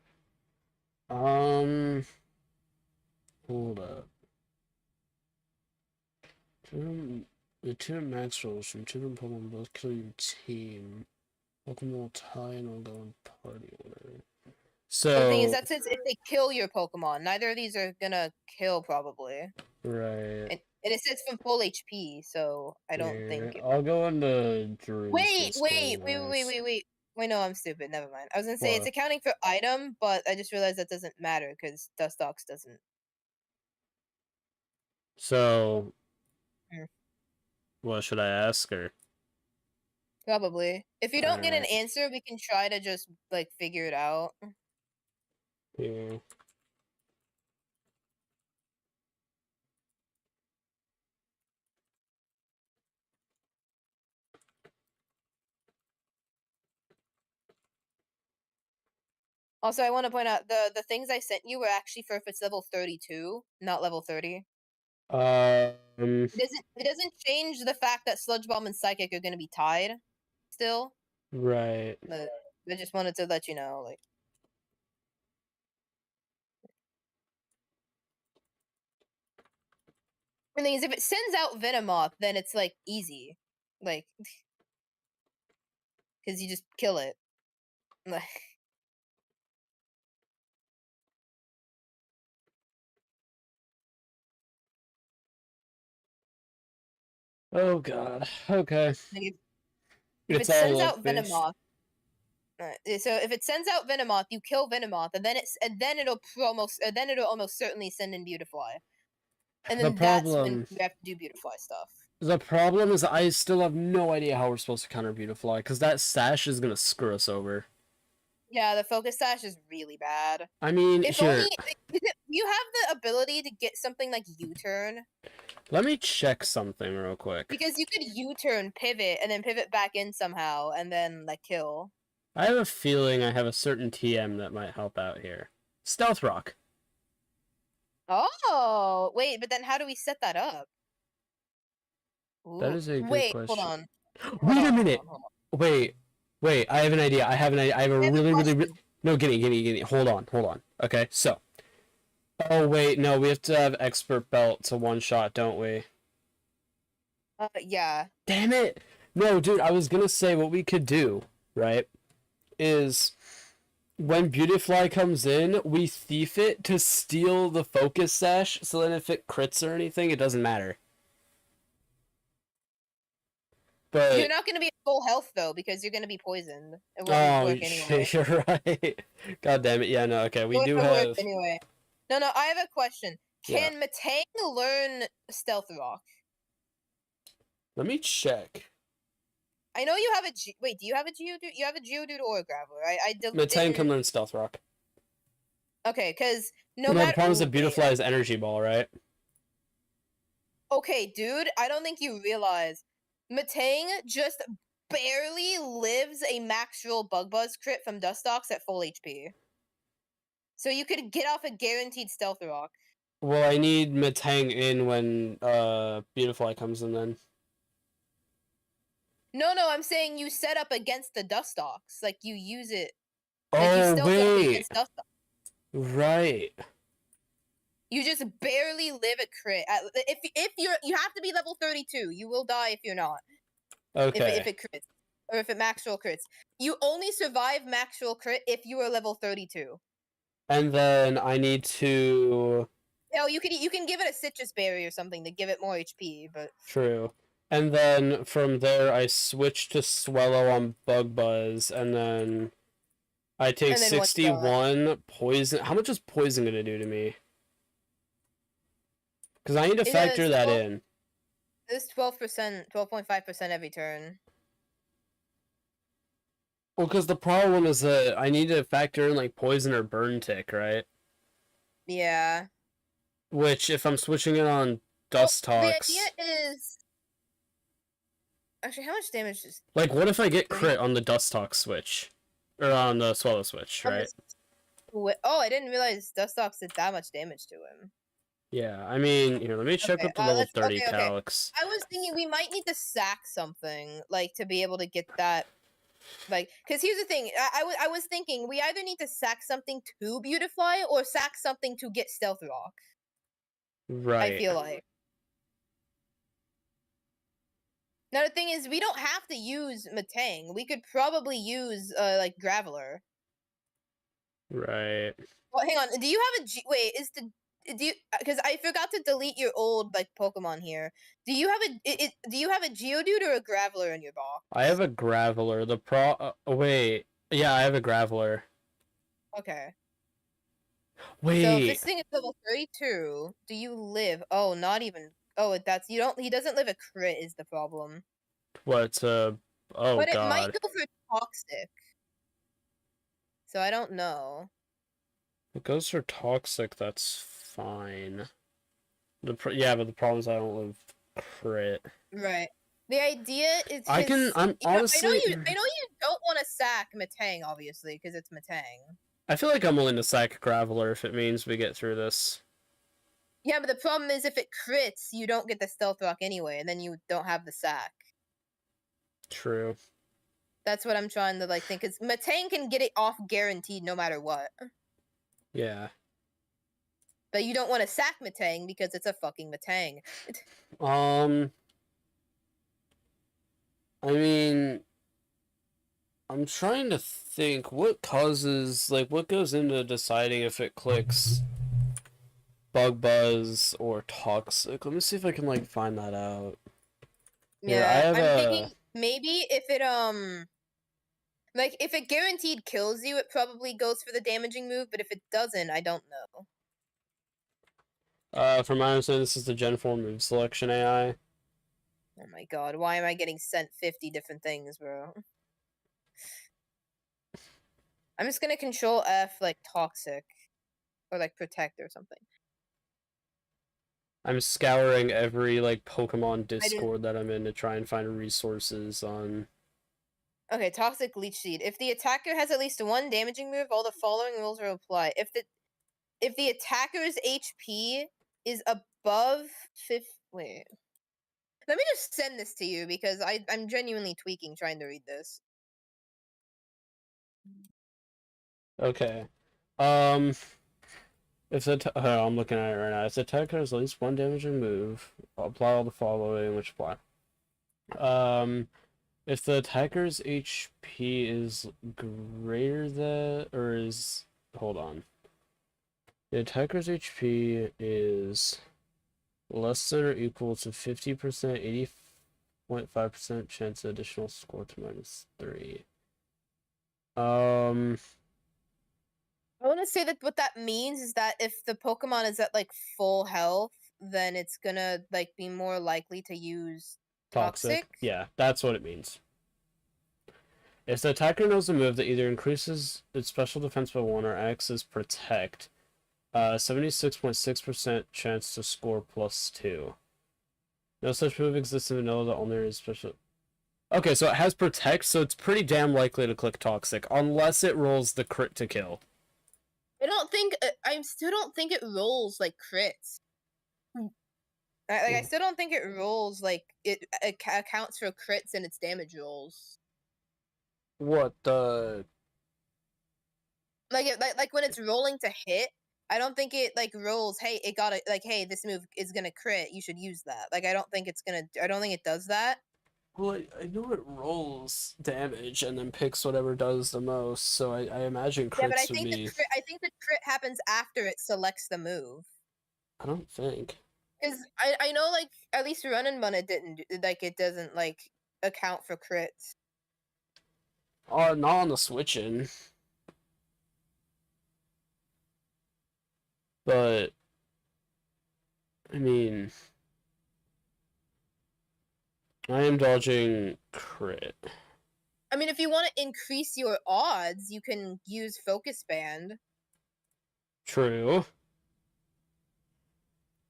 Hold up. The two max rolls from two different Pokemon both kill your team. Pokemon will tie and will go in party order. But the thing is, So, that's if they kill your Pokemon. Neither of these are gonna kill probably, right. and it says from full HP, so I don't Yeah, think. I'll go into Drew's Wait, Discord wait, wait, and wait, ask. wait, wait. Wait, no, I'm stupid. Never mind. I was gonna say it's What? accounting for item, but I just realized that doesn't matter because Dustox doesn't. So, Mm. what should I ask her? Probably. If you don't get an Alright. answer, we can try to just like figure it out. Yeah. Also, I want to point out the things I sent you were actually for if it's level 32, not level 30. It doesn't change the fact that Sludge Bomb and Psychic are going to be tied still. Right. But I just wanted to let you know, like. The thing is, if it sends out Venomoth, then it's like easy, like, because you just kill it. Like, Oh god. Okay. if It's it all sends luck out based. Venomoth, so if it sends out Venomoth, you kill Venomoth, and then it'll almost certainly send in Beautifly, and The then that's when problem you have to do Beautifly stuff. the problem is I still have no idea how we're supposed to counter Beautifly, because that sash is gonna screw us over. Yeah, the focus sash is really bad. I mean, If here, only you have the ability to get something like U-turn, let me check something real quick. because you could U-turn, pivot, and then pivot back in somehow, and then like kill. I have a feeling I have a certain TM that might help out here. Stealth Rock. Oh, wait, but then how do we set that up? That Ooh, is a good wait, hold question. on. Wait a Hold minute! on. Wait, I have an idea. I have an idea. I have a I have a really... question. No, gimme. Hold on. Okay, so. Oh, wait, no, we have to have Expert Belt to one-shot, don't we? Yeah. Damn it! No, dude, I was gonna say what we could do, right, is when Beautifly comes in, we thief it to steal the focus sash, so then if it crits or anything, it doesn't matter. But You're not going to be at full health, though, because you're going to be poisoned. It wouldn't oh work anyway. shit, you're right. God damn it. Yeah, no, okay, we It do wouldn't work have. anyway. No, I have a question. Yeah. Can Matang learn Stealth Rock? Let me check. I know you have a wait, do you have a Geodude? You have a Geodude or a Graveler. Matang can learn Stealth Rock. Okay, because no No, the matter... problem is Ooh, that wait. Beautifly is Energy Ball, right? Okay, dude, I don't think you realize Matang just barely lives a max roll Bug Buzz crit from Dustox at full HP. So you could get off a guaranteed Stealth Rock. Well, I need Matang in when Beautifly comes in then. No, I'm saying you set up against the Dustox. Like, you use it. Like, you Oh, Stealth Rock wait. against Dustox. Right. You just barely live a crit. If you have to be level 32. You will die if you're not. Okay. If it crits. or if it max roll crits. You only survive max roll crit if you are level 32. And then I need to... No, you can give it a citrus berry or something to give it more HP, but... True. And then from there, I switch to Swellow on Bug Buzz, and then I take And then what's 61 poison. How much is poison gonna do to me? Because I need to It factor does that 12 in. It's 12%, 12.5% every turn. Well, because the problem is that I need to factor in like poison or burn tick, right? Yeah. Which, if I'm switching it on Dust Well, the Tox, idea is... Actually, how much damage is... like, what if I get 30? crit on the Dust Tox switch? Or on the Swallow switch, On right? Oh, I didn't realize Dustox did that much damage to him. Yeah, I mean, here, let me check Okay, what the level 30 okay. calcs. I was thinking we might need to sack something, like, to be able to get that, like, because here's the thing, I was thinking we either need to sack something to Beautifly or sack something to get Stealth Rock. Right. I feel like. Now the thing is, we don't have to use Matang. We could probably use like Graveler. Right. Well, hang on. Do you have a wait? Because I forgot to delete your old like Pokemon here. Do you have do you have a Geodude or a Graveler in your box? I have a Graveler. Wait. Yeah, I have a Graveler. Okay. Wait. So if this thing is level 32, do you live? Oh, not even. Oh, that's you don't. He doesn't live a crit is the problem. What? Oh but it God. might go for toxic. So I don't know. If it goes for toxic, that's fine. Yeah, but the problem is I don't live crit. Right. The idea is I'm honestly... I know you don't want to sack Matang, obviously, because it's Matang. I feel like I'm willing to sack Graveler if it means we get through this. Yeah, but the problem is if it crits, you don't get the Stealth Rock anyway, and then you don't have the sack. True. That's what I'm trying to like think, because Matang can get it off guaranteed no matter what. Yeah. But you don't want to sack Matang because it's a fucking Matang. I mean, I'm trying to think what causes, like, what goes into deciding if it clicks Bug Buzz or Toxic. Let me see if I can, like, find that out. Yeah, I'm thinking maybe if it, like, if it guaranteed kills you, it probably goes for the damaging move, but if it doesn't, I don't know. From my understanding, this is the Gen 4 move selection AI. Oh my god, why am I getting sent 50 different things, bro? I'm just gonna Control F, like, Toxic. Or, like, Protect or something. I'm scouring every, like, Pokemon Discord that I'm in to try and find resources on... Okay, Toxic Leech Seed. If the attacker has at least one damaging move, all the following rules will apply. If the attacker's HP is above wait. Let me just send this to you because I'm genuinely tweaking trying to read this. Okay. If the I'm looking at it right now. If the attacker has at least one damaging move, I'll apply all the following, which apply. If the attacker's HP is greater than, or is, hold on. The attacker's HP is less than or equal to 50%, 80.5% chance of additional score to -3. I want to say that what that means is that if the Pokemon is at like full health, then it's gonna like be more likely to use Toxic. Yeah, that's what it means. If the attacker knows a move that either increases its special defense by 1 or acts as Protect, 76.6% chance to score +2. No such move exists in vanilla that only is special. Okay, so it has Protect, so it's pretty damn likely to click Toxic, unless it rolls the crit to kill. I still don't think it rolls like crits. I still don't think it rolls like it accounts for crits in its damage rolls. What the? Like when it's rolling to hit, I don't think it like rolls. Hey, it got it. Like, hey, this move is gonna crit. You should use that. Like, I don't think it does that. Well, I know it rolls damage and then picks whatever does the most, so I imagine Yeah, but crits would be... I think the crit happens after it selects the move. I don't think. Because I know, like, at least Run and Bun it didn't, like, it doesn't, like, account for crits. Oh, not on the switch-in. But, I mean... I am dodging crit. I mean, if you want to increase your odds, you can use Focus Band. True.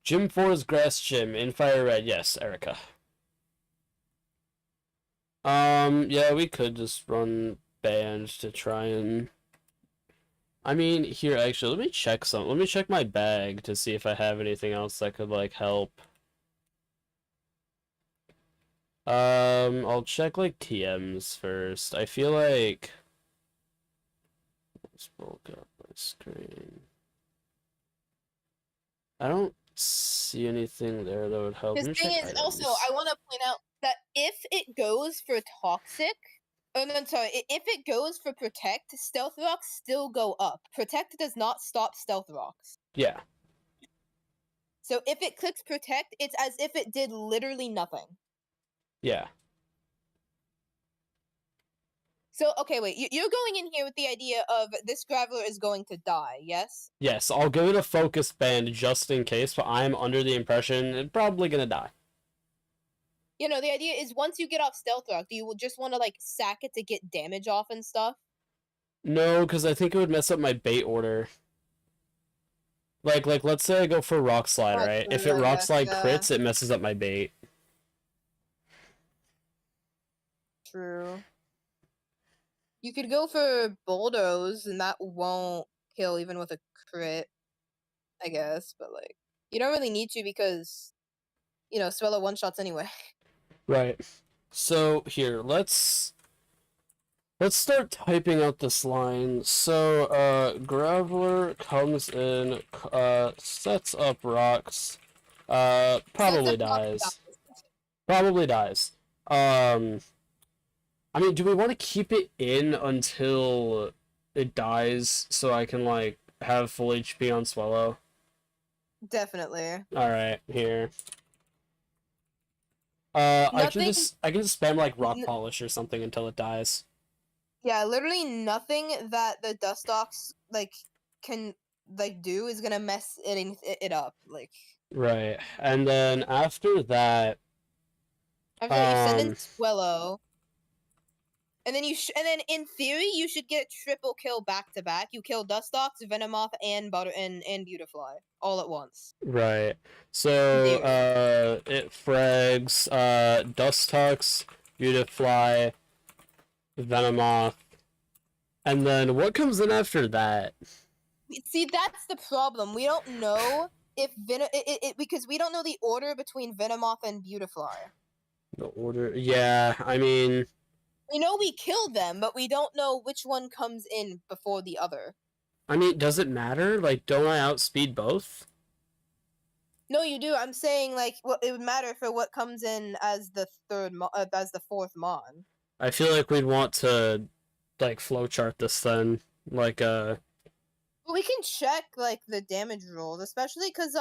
Gym 4's Grass Gym in Fire Red. Yes, Erica. Yeah, we could just run band to try and... I mean, here, actually, let me check some. Let me check my bag to see if I have anything else that could, like, help. I'll check, like, TMs first. I feel like... Let's bulk up my screen. I don't see anything there that would help. The thing is, also, I want to point out that if it goes for Toxic... Oh, no, sorry. If it goes for Protect, Stealth Rocks still go up. Protect does not stop Stealth Rocks. Yeah. So if it clicks Protect, it's as if it did literally nothing. Yeah. So, okay, wait. You're going in here with the idea of this Graveler is going to die, yes? Yes, I'll give it a focus band just in case, but I'm under the impression it's probably gonna die. You know, the idea is once you get off Stealth Rock, do you just want to, like, sack it to get damage off and stuff? No, because I think it would mess up my bait order. Like, let's say I go for Rock Slide, Oh, right? true, If it I Rock guess, Slide yeah. crits, it messes up my bait. True. You could go for Bulldoze, and that won't kill even with a crit, I guess, but, like, you don't really need to because, you know, Swallow one-shots anyway. Right. So, here, let's start typing out this line. So, Graveler comes in, sets up rocks, probably dies. Probably dies. I mean, do we want to keep it in until it dies so I can, like, have full HP on Swallow? Definitely. Alright, here. I can just spam, like, Rock Polish or something until it dies. Yeah, literally nothing that the Dustox, like, can, like, do is gonna mess it up, like. Right, and then after that... After that, you send in Swellow. And then and then in theory, you should get triple kill back to back. You kill Dustox, Venomoth, and Beautifly all at once. Right. So it frags Dustox, Beautifly, Venomoth, and then what comes in after that? See, that's the problem. We don't know if because we don't know the order between Venomoth and Beautifly. The order? Yeah, I mean... We know we killed them, but we don't know which one comes in before the other. I mean, does it matter? Like, don't I outspeed both? No, you do. I'm saying, like, well, it would matter for what comes in as the fourth Mon. I feel like we'd want to, like, flowchart this then. Like, We can check, like, the damage rolls, especially because,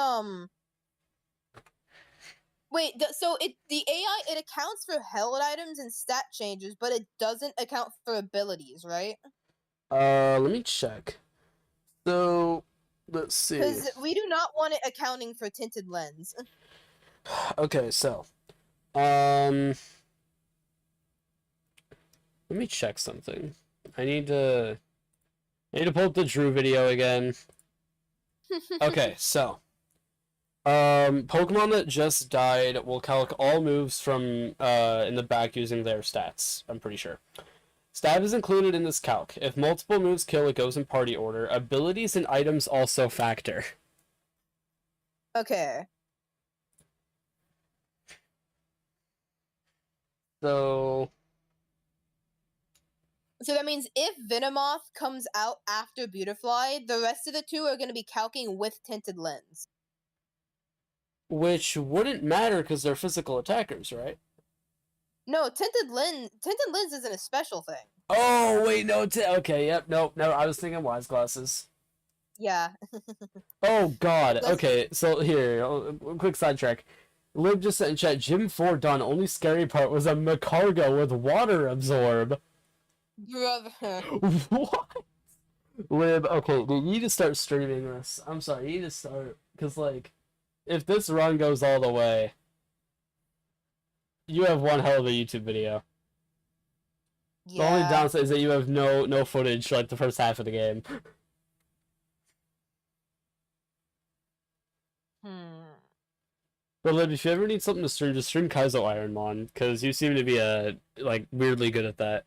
wait, so the AI, it accounts for held items and stat changes, but it doesn't account for abilities, right? let me check. So, let's see. Because we do not want it accounting for Tinted Lens. Okay, so, let me check something. I need to pull up the Drew video again. Okay, so, Pokemon that just died will calc all moves from, in the back using their stats, I'm pretty sure. Stab is included in this calc. If multiple moves kill, it goes in party order. Abilities and items also factor. Okay. So that means if Venomoth comes out after Beautifly, the rest of the two are going to be calcing with Tinted Lens. Which wouldn't matter because they're physical attackers, right? No, tinted lens isn't a special thing. Oh wait, no. Okay, yep, nope, no. I was thinking wise glasses. Yeah. Oh God. Listen. Okay, so here, quick sidetrack. Lib just said in chat, Gym 4 done. Only scary part was a Macargo with water absorb. Brother. What? Lib, okay, dude, you need to start streaming this. I'm sorry, you need to start. Because, like, if this run goes all the way, you have one hell of a YouTube video. The only Yeah. downside is that you have no footage for, like, the first half of the game. But Lib, if you ever need something to stream, just stream Kaizo Ironmon, because you seem to be, like, weirdly good at that.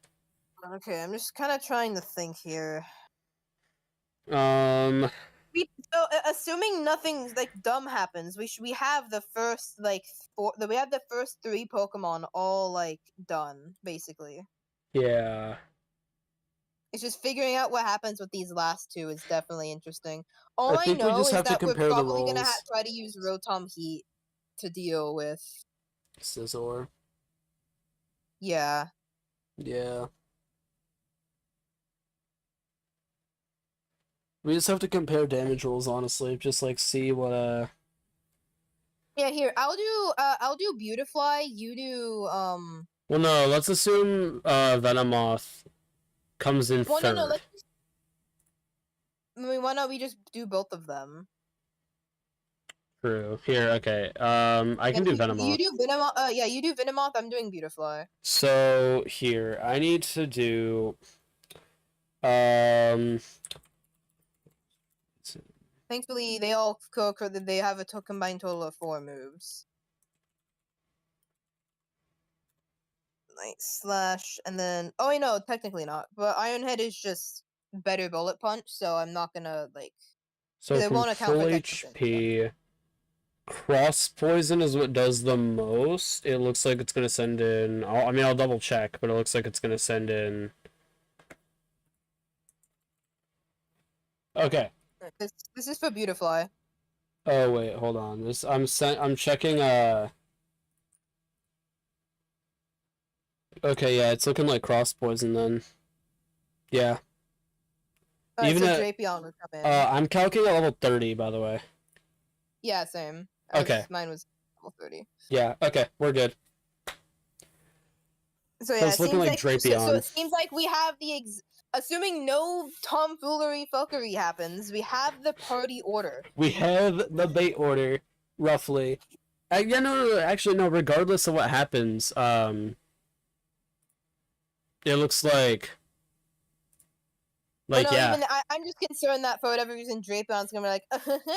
Okay, I'm just kind of trying to think here. Um, So, assuming nothing like dumb happens, we have the first like we have the first 3 Pokemon all like done basically. yeah. It's just figuring out what happens with these last 2 is definitely interesting. All I I think we know just is have to that we're compare the probably gonna roles. try to use Rotom Heat to deal with. Scizor. Yeah. Yeah. We just have to compare damage rolls, honestly. Just, like, see what, Yeah. Here, I'll do Beautifly. You do Well, no, let's assume, Venomoth comes in Well, third. no. Let's. I mean, why not we just do both of them? True. Here, okay. I can do Venomoth. You do Venomoth. Yeah, you do Venomoth. I'm doing Beautifly. So, here, I need to do, um... Thankfully, they have a combined total of 4 moves. Night Slash, and then wait, no, technically not. But Iron Head is just better bullet punch, so I'm not gonna like. So They from won't account full for technical HP, Cross Poison is what does the most. It looks like it's gonna send in. I'll double check, but it looks like it's gonna send in. Okay. This is for Beautifly. Oh wait, hold on. I'm checking. Okay, yeah, it's looking like Cross Poison then. Yeah. Even so at Drapion would come in. I'm calculating at level 30, by the way. Yeah, same. Okay. Mine was level 30. Yeah. Okay, we're good. So yeah, it's looking like Drapion. So it seems like we have assuming no tomfoolery fuckery happens, we have the party order. We have the bait order, roughly. Yeah, no, actually, no. Regardless of what happens, it looks like no, yeah. Even I'm just concerned that for whatever reason, Drapion's gonna be like,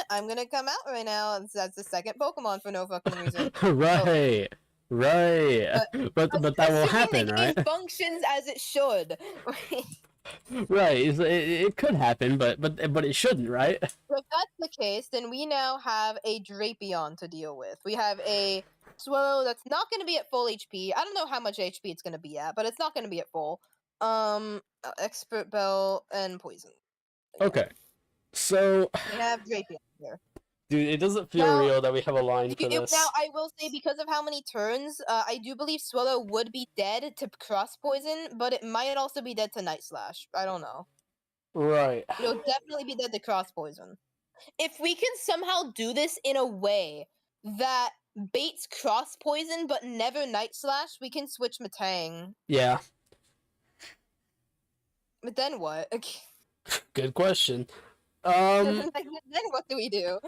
I'm gonna come out right now, and that's the second Pokemon for no fucking reason. Right. Right. But that will happen, the right? game functions as it should. Right. It could happen, but it shouldn't, right? So if that's the case, then we now have a Drapion to deal with. We have a Swallow that's not going to be at full HP. I don't know how much HP it's going to be at, but it's not going to be at full. Expert Bell and Poison. Okay. So we have Drapion here. Dude, it doesn't feel real that we have a line for this. Now, I will say, because of how many turns, I do believe Swallow would be dead to Cross Poison, but it might also be dead to Night Slash. I don't know. Right. It'll definitely be dead to Cross Poison. If we can somehow do this in a way that baits Cross Poison but never Night Slash, we can switch Metang. Yeah. But then what? Good question. Then what do we do?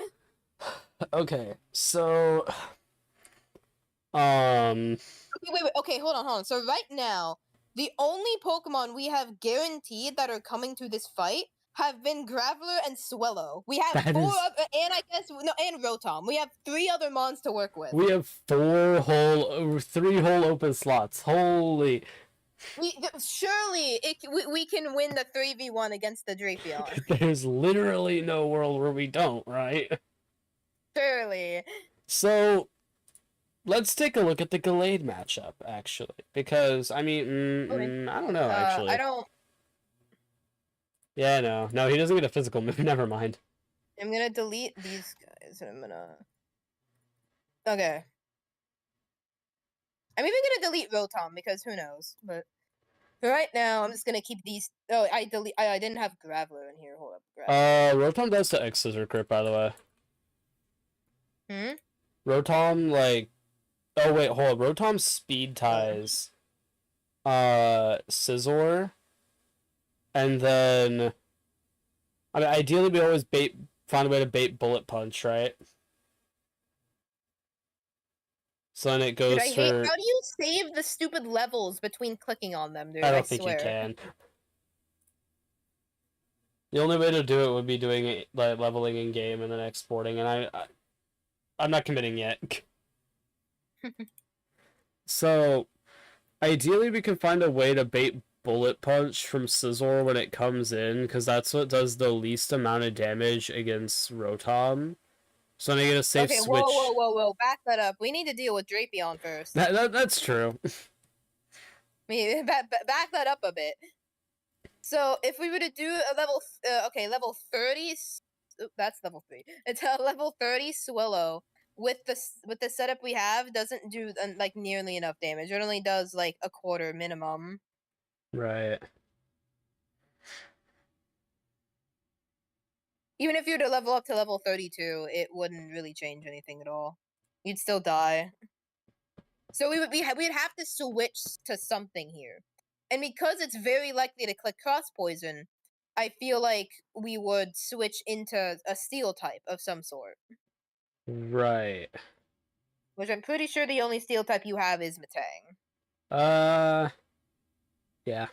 Okay, so wait, okay, hold on. So right now, the only Pokemon we have guaranteed that are coming to this fight have been Graveler and Swellow. We have and Rotom. We have 3 other mons to work with. We have 3 whole open slots. Holy. Surely we can win the 3v1 against the Drapion. There's literally no world where we don't, right? Surely. So, let's take a look at the Gallade matchup, actually. Because, I mean, I don't know, actually. I don't... Yeah, no. No, he doesn't get a physical move. Never mind. I'm gonna delete these guys, and I'm gonna... Okay. I'm even gonna delete Rotom because who knows. But for right now, I'm just gonna keep these. Oh, I didn't have Graveler in here. Hold up, Graveler. Rotom does to X Scissor Crit, by the way. Hmm. Rotom, like... Oh, wait, hold on. Rotom speed ties... Scizor... And then... I mean, ideally we always find a way to bait Bullet Punch, right? So then it goes Dude, I hate. for... How do you save the stupid levels between clicking on them, dude? I I don't think you swear. can. The only way to do it would be doing it, like, leveling in game and then exporting, and I'm not committing yet. So, ideally we can find a way to bait Bullet Punch from Scizor when it comes in, because that's what does the least amount of damage against Rotom. So then I get a safe Okay, switch. whoa! Back that up. We need to deal with Drapion first. That's true. Back that up a bit. So if we were to do a level, level 30. That's level 3. It's a level 30 Swallow with the setup we have doesn't do like nearly enough damage. It only does like a quarter minimum. Right. Even if you were to level up to level 32, it wouldn't really change anything at all. You'd still die. So we'd have to switch to something here. And because it's very likely to click Cross Poison, I feel like we would switch into a Steel type of some sort. Right. Which I'm pretty sure the only Steel type you have is Metang. Yeah.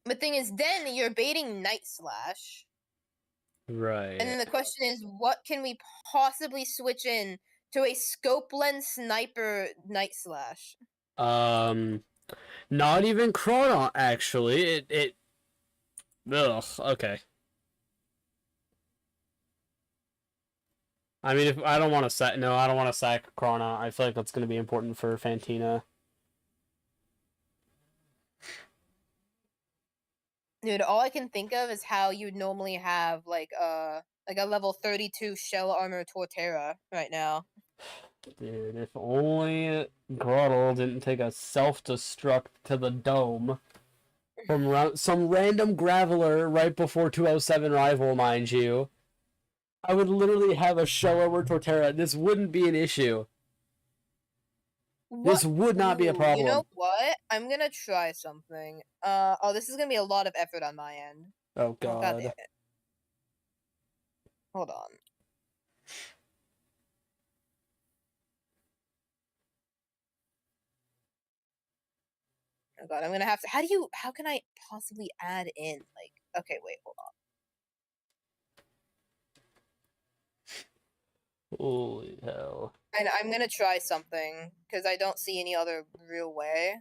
The thing is, then you're baiting Night Slash. Right. And then the question is, what can we possibly switch in to a Scope Lens Sniper Night Slash? Not even Chrono, actually. Ugh, okay. I mean, if I don't want to sack... No, I don't want to sack Chrono. I feel like that's going to be important for Fantina. Dude, all I can think of is how you'd normally have, like a level 32 Shell Armor Torterra right now. Dude, if only Groddle didn't take a self-destruct to the dome from some random Graveler right before 207 Rival, mind you. I would literally have a Shell Armor Torterra. This wouldn't be an issue. This would not be a problem. You know what? I'm gonna try something. Oh, this is gonna be a lot of effort on my end. Oh, God. Oh, God damn it. Hold on. Oh, God, I'm gonna have to... How can I possibly add in, like... Okay, wait, hold on. Holy hell. I'm gonna try something, because I don't see any other real way.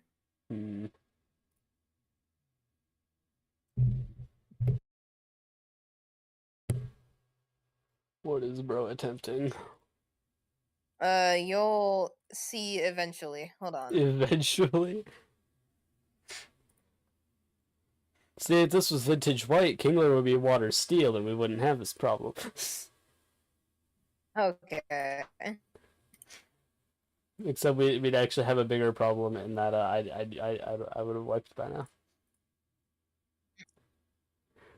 What is bro attempting? You'll see eventually. Hold on. Eventually? See, if this was vintage white, Kingler would be water steel and we wouldn't have this problem. Okay. Except we'd actually have a bigger problem in that I would have wiped by now.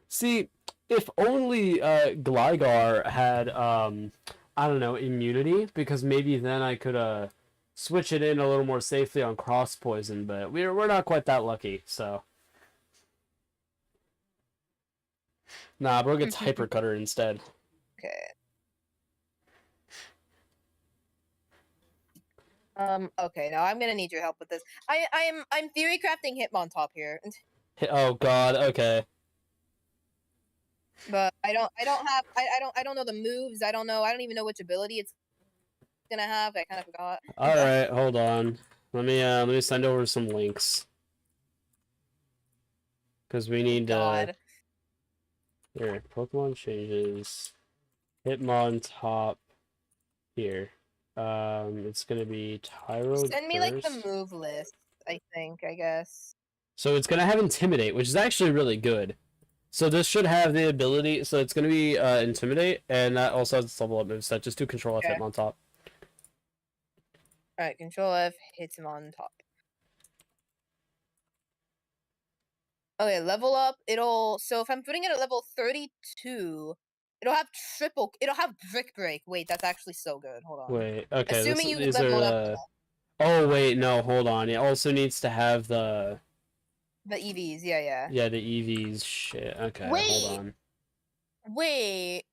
See, if only Gligar had I don't know, immunity, because maybe then I could switch it in a little more safely on Cross Poison, but we're not quite that lucky, so. Nah, bro gets Hyper Cutter instead. Okay. Okay, now I'm gonna need your help with this. I'm theory crafting Hitmontop here. Oh God, okay. But I don't know the moves. I don't even know which ability it's gonna have. I kind of forgot. All right, hold on. Let me send over some links. Cuz we need here, Pokemon changes. Hitmontop here. It's going to be Tyro. Send me like the move list, I guess. So it's going to have Intimidate, which is actually really good. So this should have the ability, so it's going to be Intimidate, and that also has its level up moveset. Just do Control F Hitmontop. Alright, Control F hits him on top. Okay, level up. So if I'm putting it at level 32, it'll have Brick Break. Wait, that's actually so good. Hold on. Wait, okay, Assuming you these level are it up oh wait, no, hold on. It also needs to have the EVs, yeah. yeah, the EVs shit. Okay, hold Wait, on. wait.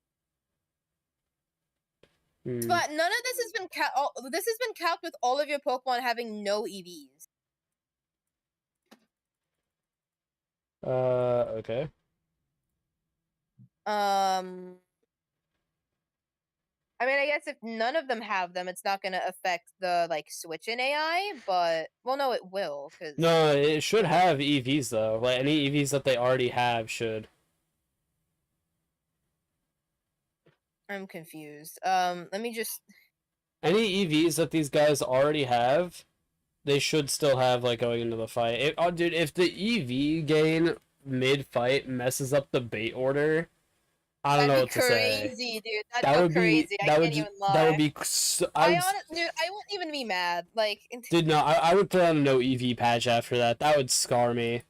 Hmm. But none of this has been this has been capped with all of your Pokemon having no EVs. Okay. I mean, I guess if none of them have them, it's not going to affect the like switch in AI, but well, no, it will because No, it should have EVs though. Like any EVs that they already have should. I'm confused. Let me just. Any EVs that these guys already have, they should still have like going into the fight. Oh, dude, if the EV gain mid fight messes up the bait order, I don't know That'd what be to say. crazy, dude. That'd That go would be crazy. I can't even that would lie. be so, I would Dude, I wouldn't even be mad. Like, dude no I would put on a no EV patch after that. That would scar me.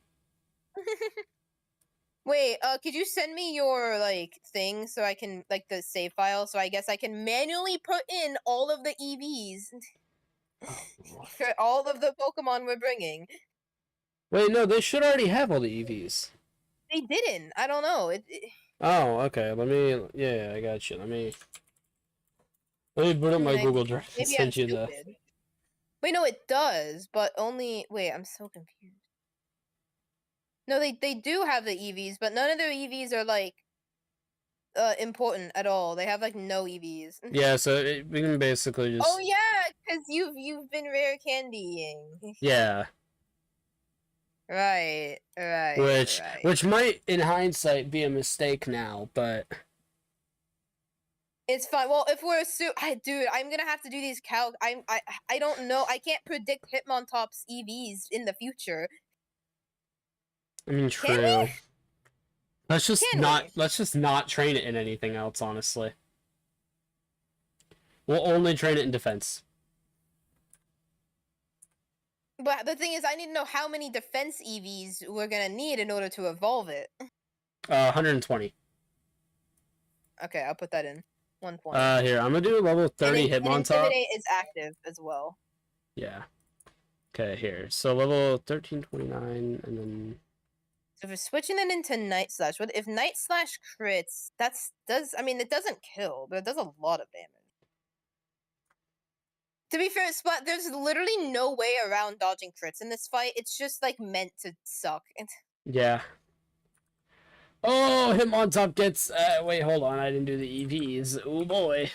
wait, could you send me your like thing so I can like the save file so I guess I can manually put in all of the EVs Oh, for all of the Pokemon we're bringing? wait, no, they should already have all the EVs. They didn't. I don't know. Oh, okay. Let me. Yeah, I got you. Let me put up my Google Drive and maybe I'm send you the. stupid. Wait, no, it does, but only. Wait, I'm so confused. No, they do have the EVs, but none of their EVs are like important at all. They have like no EVs. Yeah, so we can basically just. Oh yeah, because you've been rare candying. Yeah, Right, right. which might in hindsight be a mistake now, but It's fine. Well, if we're dude, I'm gonna have to do these I don't know. I can't predict Hitmontop's EVs in the future. I mean Can true. we? Let's just Can not we? let's just not train it in anything else, honestly. We'll only train it in defense. But the thing is, I need to know how many defense EVs we're gonna need in order to evolve it. 120. Okay, I'll put that in. 1 point. Here, I'm gonna do a level 30 and Hitmontop. Intimidate is active as well. Yeah. Okay, here. So level 1329, and then. So if we're switching it into Night Slash, what if Night Slash crits? I mean, it doesn't kill, but it does a lot of damage. To be fair, Splat, there's literally no way around dodging crits in this fight. It's just like meant to suck. Yeah. Oh, Hitmontop gets. Wait, hold on. I didn't do the EVs. Oh boy.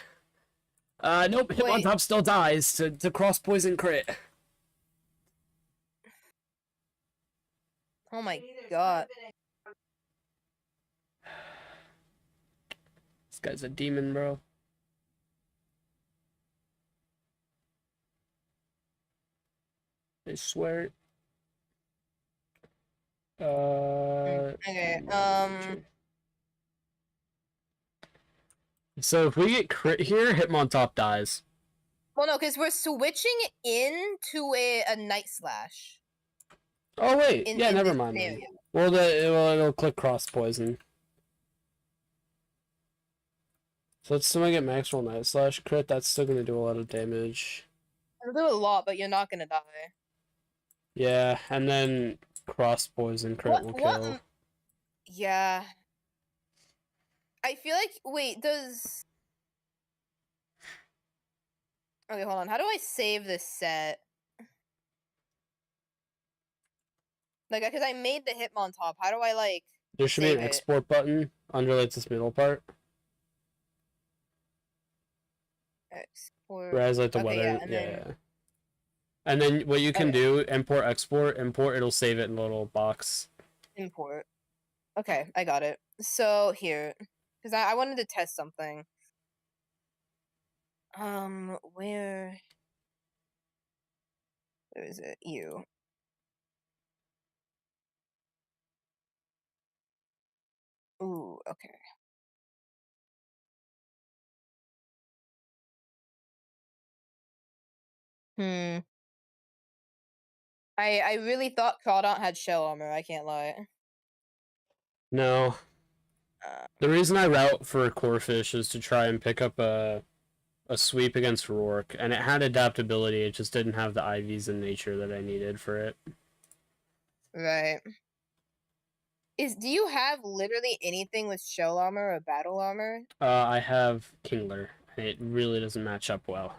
Nope. Hitmontop still dies to cross poison crit. Oh my god. This guy's a demon, bro. I swear. Okay. So if we get crit here, Hitmontop dies. Well, no, because we're switching into a Night Slash. Oh wait, yeah, never mind then. Well, it'll click cross poison. So let's still get maximal Night Slash crit. That's still gonna do a lot of damage. It'll do a lot, but you're not gonna die. Yeah, and then cross poison crit will kill. Yeah. I feel like does. Okay, hold on. How do I save this set? Like, because I made the Hitmontop. How do I like? There should be an export button under like this middle part. Export. Where it has like the weather. Yeah. And then what you can do, import, export, import, it'll save it in a little box. Import. Okay, I got it. So here, because I wanted to test something. Where is it? You. Ooh, okay. Hmm. I really thought Crawdaunt had shell armor, I can't lie. No. The reason I route for Corefish is to try and pick up a sweep against Rourke, and it had adaptability, it just didn't have the IVs in nature that I needed for it. Right. Do you have literally anything with shell armor or battle armor? I have Kingler, and it really doesn't match up well.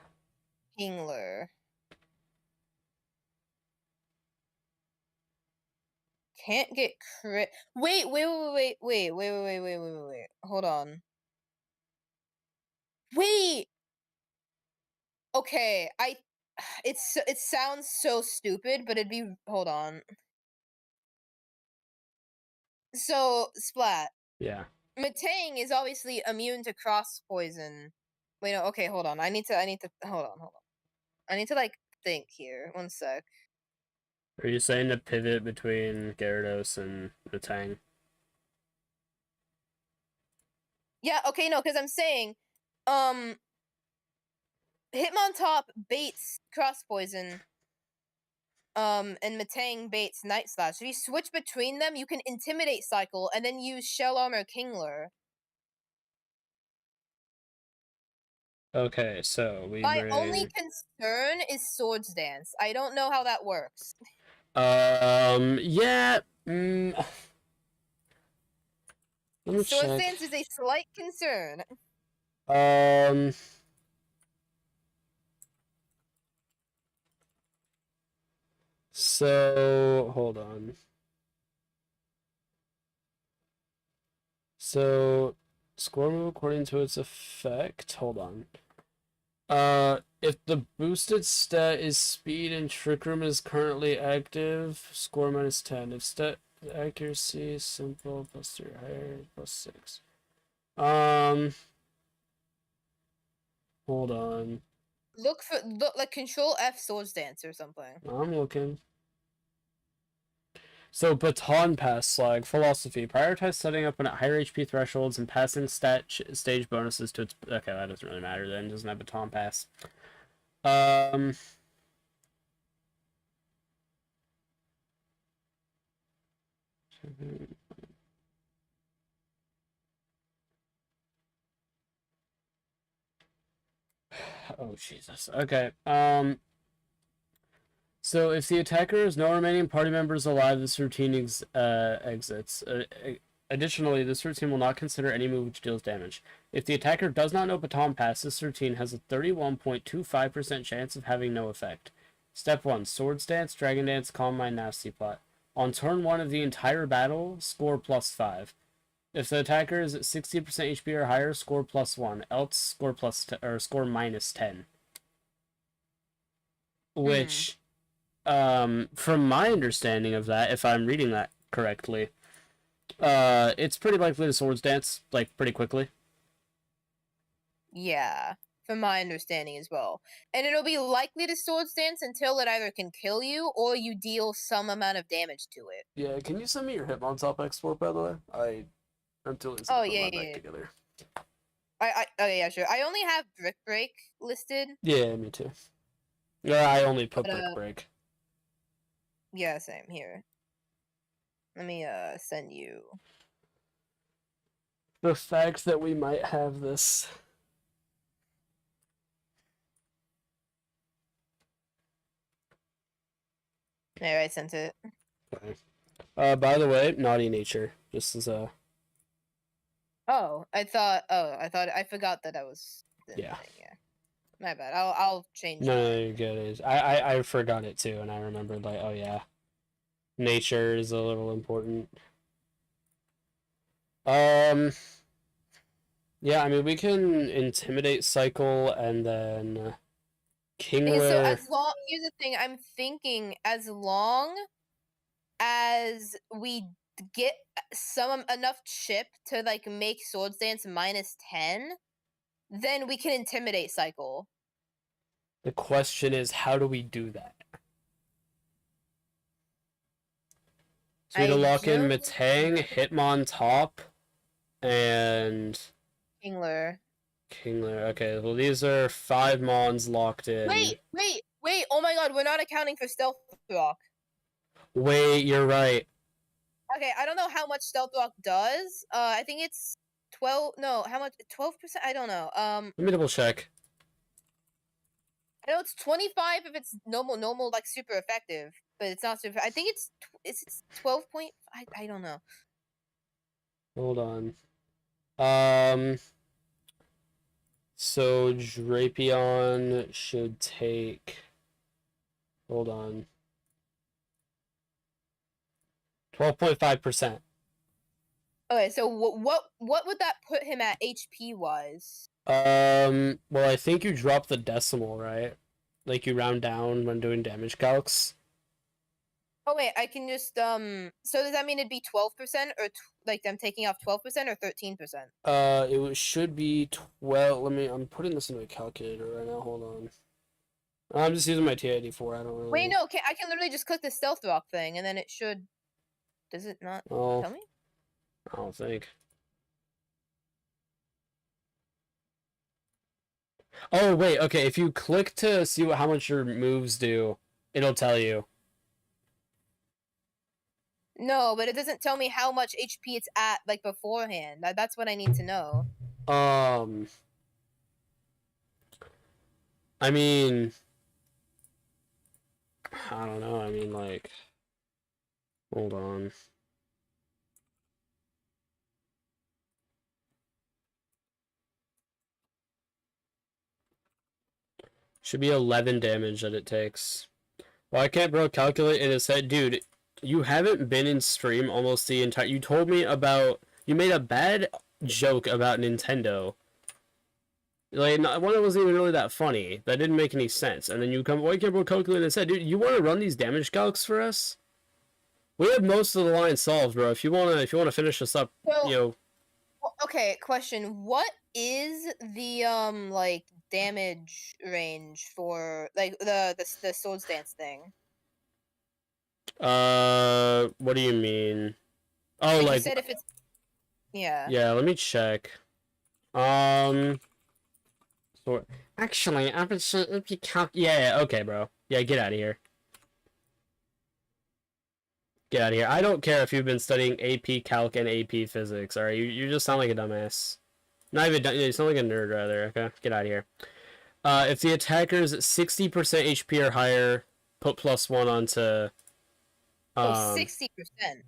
Kingler. Can't get crit. Wait. Hold on. Wait. Okay, it sounds so stupid, but it'd be hold on. So Splat. Yeah. Matang is obviously immune to cross poison. Wait, no, okay, hold on. I need to hold on. I need to like think here. One sec. Are you saying to pivot between Gyarados and Matang? Yeah, okay, no, because I'm saying, Hitmontop baits cross poison, and Matang baits Night Slash. If you switch between them, you can Intimidate Cycle and then use Shell Armor Kingler. Okay, so we My bring... only concern is Swords Dance. I don't know how that works. Yeah. Let me Swords check. Dance is a slight concern. So, hold on. So, score move according to its effect. Hold on. If the boosted stat is speed and Trick Room is currently active, score -10. If stat accuracy is simple, +3 higher, +6. Hold on. Look like Control F Swords Dance or something. I'm looking. So, Baton Pass Slag, Philosophy. Prioritize setting up when at higher HP thresholds and passing stage bonuses to its... Okay, that doesn't really matter then. It doesn't have Baton Pass. Oh, Jesus. Okay. So if the attacker has no remaining party members alive, this routine exits. Additionally, this routine will not consider any move which deals damage. If the attacker does not know Baton Pass, this routine has a 31.25% chance of having no effect. Step 1. Swords Dance, Dragon Dance, Calm Mind, Nasty Plot. On turn 1 of the entire battle, score +5. If the attacker is at 60% HP or higher, score +1. Else, score score -10. Which, from my understanding of that, if I'm reading that correctly, it's pretty likely to Swords Dance, like, pretty quickly. Yeah, from my understanding as well. And it'll be likely to Swords Dance until it either can kill you or you deal some amount of damage to it. Yeah, can you send me your Hitmontop export, by the way? I'm too lazy Oh, to put yeah, my yeah, deck together. okay, yeah, sure. I only have Brick Break listed. Yeah, me too. Yeah, I only put But, Brick Break. Yeah, same here. Let me send you. The fact that we might have this. There, I sent it. Okay. By the way, Naughty Nature. Just as a... Oh, I forgot that I was. Yeah. Yeah. My bad. I'll change. No, you're good. I forgot it too, and I remembered, like, oh yeah. Nature is a little important. Yeah, I mean, we can Intimidate Cycle and then Kingler. So here's the thing. I'm thinking as long as we get enough chip to like make Swords Dance -10, then we can Intimidate Cycle. The question is, how do we do that? So we need to lock in Matang, Hitmontop, and Kingler. Okay, well these are 5 Mons locked in. Wait. Wait, oh my god, we're not accounting for Stealth Rock. Wait, you're right. Okay, I don't know how much Stealth Rock does. I think it's 12. No, how much? 12%? I don't know. Let me double check. I know it's 25 if it's normal, like super effective, but it's not super. I think it's 12 point. I don't know. Hold on. So Drapion should take. Hold on. 12.5%. Okay, so what would that put him at HP wise? Well, I think you drop the decimal, right? Like you round down when doing damage calcs. Oh wait, I can just So does that mean it'd be 12% or like I'm taking off 12% or 13%? Should be 12. I'm putting this into a calculator right now. Hold on. I'm just using my T84. I don't really. Wait, no, I can literally just click the Stealth Rock thing and then it should. Does it not Oh, tell me? I don't think. Oh wait, okay. If you click to see how much your moves do, it'll tell you. No, but it doesn't tell me how much HP it's at like beforehand. That's what I need to know. I mean, I don't know. I mean, like, hold on. Should be 11 damage that it takes. Why can't bro calculate in his head? Dude, you haven't been in stream almost the entire... You told me about... You made a bad joke about Nintendo. Like, one that wasn't even really that funny. That didn't make any sense. And then you come... Why can't bro calculate in his head? Dude, you want to run these damage calcs for us? We have most of the lines solved, bro. If you wanna finish this up, So, you know... Okay, question. What is the like damage range for like the Swords Dance thing? What do you mean? Oh, like you said if it's... Yeah. Yeah, let me check. So actually, I would say if you count... Yeah, okay, bro. Yeah, get out of here. Get out of here. I don't care if you've been studying AP Calc and AP Physics, alright? You just sound like a dumbass. Not even... You sound like a nerd, rather, okay? Get out of here. If the attacker's 60% HP or higher, put +1 onto... 60%.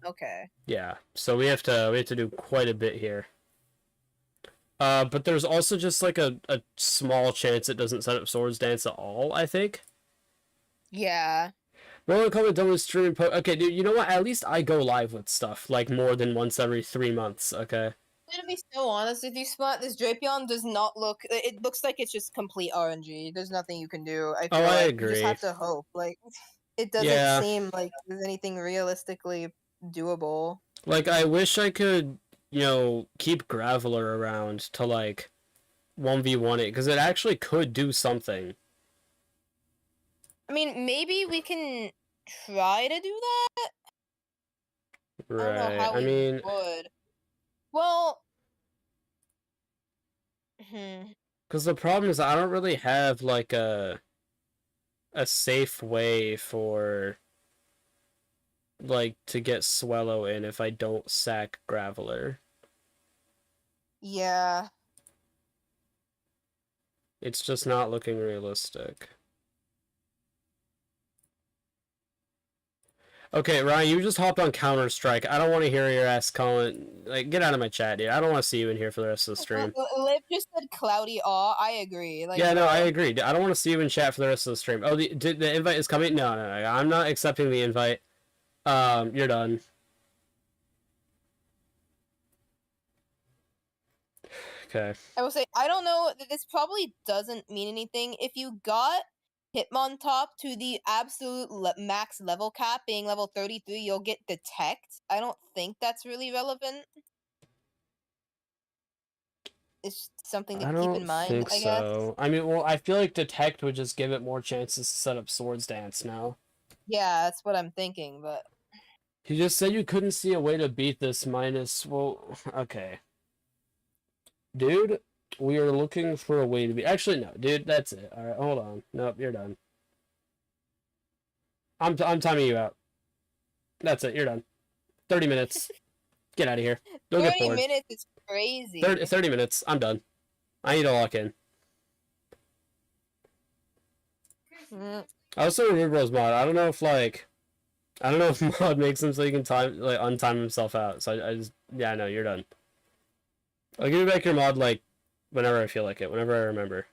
Okay. Yeah, so we have to do quite a bit here. But there's also just like a small chance it doesn't set up Swords Dance at all, I think. Yeah. Roller comment done with stream. Okay, dude, you know what? At least I go live with stuff like more than once every 3 months, okay? To be so honest with you, Spot, this Drapion does not look... It looks like it's just complete RNG. There's nothing you can do. I feel like agree. You just have to hope. Like, it doesn't seem like there's anything realistically doable. Like, I wish I could, you know, keep Graveler around to, like, 1v1 it, because it actually could do something. I mean, maybe we can try to do that? Right. I don't know how we would. Well... Because the problem is I don't really have, like, a safe way for... like, to get Swellow in if I don't sack Graveler. Yeah. It's just not looking realistic. Okay, Ryan, you just hopped on Counter-Strike. I don't want to hear your ass calling... Like, get out of my chat, dude. I don't want to see you in here for the rest of the stream. Liv just said cloudy awe. I agree. Like, yeah, no, I agree. I don't want to see you in chat for the rest of the stream. Oh, the invite is coming? No, I'm not accepting the invite. You're done. Okay. I will say, I don't know, this probably doesn't mean anything. If you got Hitmontop to the absolute max level cap, being level 33, you'll get Detect. I don't think that's really relevant. It's something to keep in mind, I guess. So. I mean, well, I feel like Detect would just give it more chances to set up Swords Dance now. Yeah, that's what I'm thinking, but... You just said you couldn't see a way to beat this minus... Well, okay. Dude, we are looking for a way to be... Actually, no, dude, that's it. Alright, hold on. Nope, you're done. I'm timing you out. That's it. You're done. 30 minutes. Get out of here. Don't get 30 bored. minutes is crazy. 30 minutes. I'm done. I need to lock in. Mm. I also remember Bros mod. I don't know if mod makes him so he can untime himself out. So I just yeah, no, you're done. I'll give you back your mod like whenever I feel like it, whenever I remember.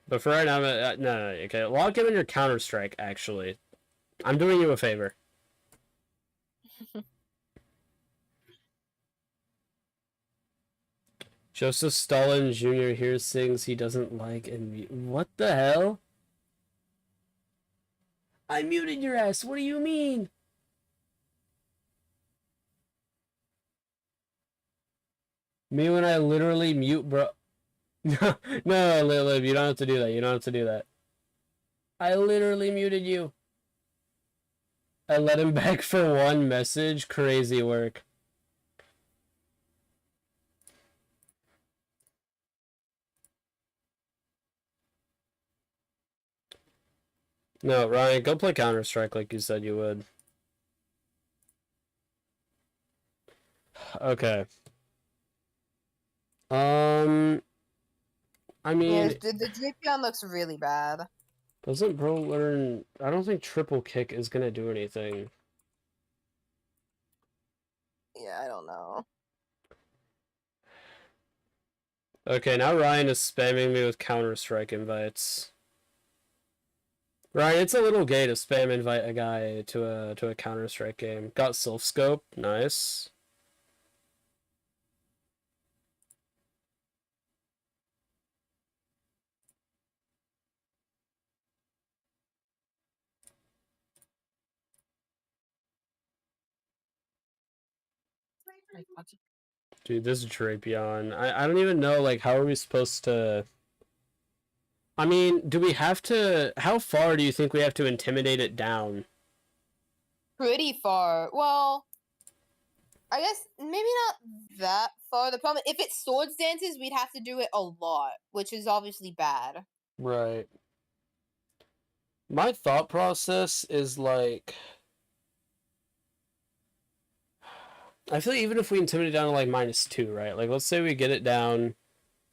But for right now, no, okay. Lock him in your Counter-Strike, actually. I'm doing you a favor. Joseph Stalin Jr. hears things he doesn't like and what the hell? I muted your ass. What do you mean? Me when I literally mute, bro. No, Liv, you don't have to do that. You don't have to do that. I literally muted you. I let him back for one message. Crazy work. No, Ryan, go play Counter-Strike like you said you would. Okay. I mean, Yeah, the Drapion looks really bad. doesn't bro learn? I don't think triple kick is gonna do anything. Yeah, I don't know. Okay, now Ryan is spamming me with Counter-Strike invites. Ryan, it's a little gay to spam invite a guy to a Counter-Strike game. Got Sylph Scope, nice. Dude, this is Drapion. I don't even know, like, how are we supposed to... I mean, do we have to... How far do you think we have to intimidate it down? Pretty far. Well, I guess maybe not that far. The problem, if it's swords dances, we'd have to do it a lot, which is obviously bad. Right. My thought process is, like... I feel like even if we intimidate it down to, like, -2, right? Like, let's say we get it down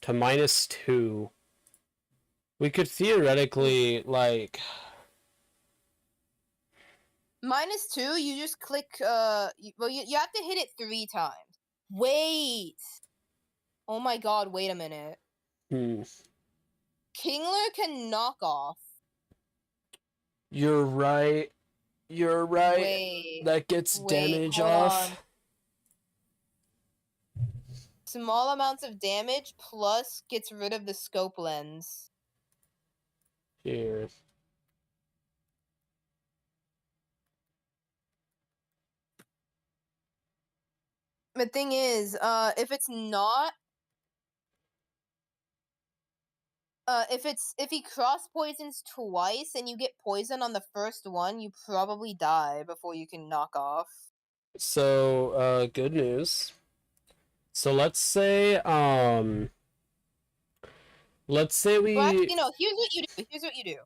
to -2... We could theoretically, like... -2, you just click, well, you have to hit it 3 times. Wait! Oh my god, wait a minute. Kingler can knock off. You're right. You're right. Wait. That gets damage off. On. Small amounts of damage plus gets rid of the scope lens. Here. The thing is, if it's not, if he cross poisons twice and you get poison on the first one, you probably die before you can knock off. So, good news. So let's say we... Well, actually, no. Here's what you do. Here's what you do.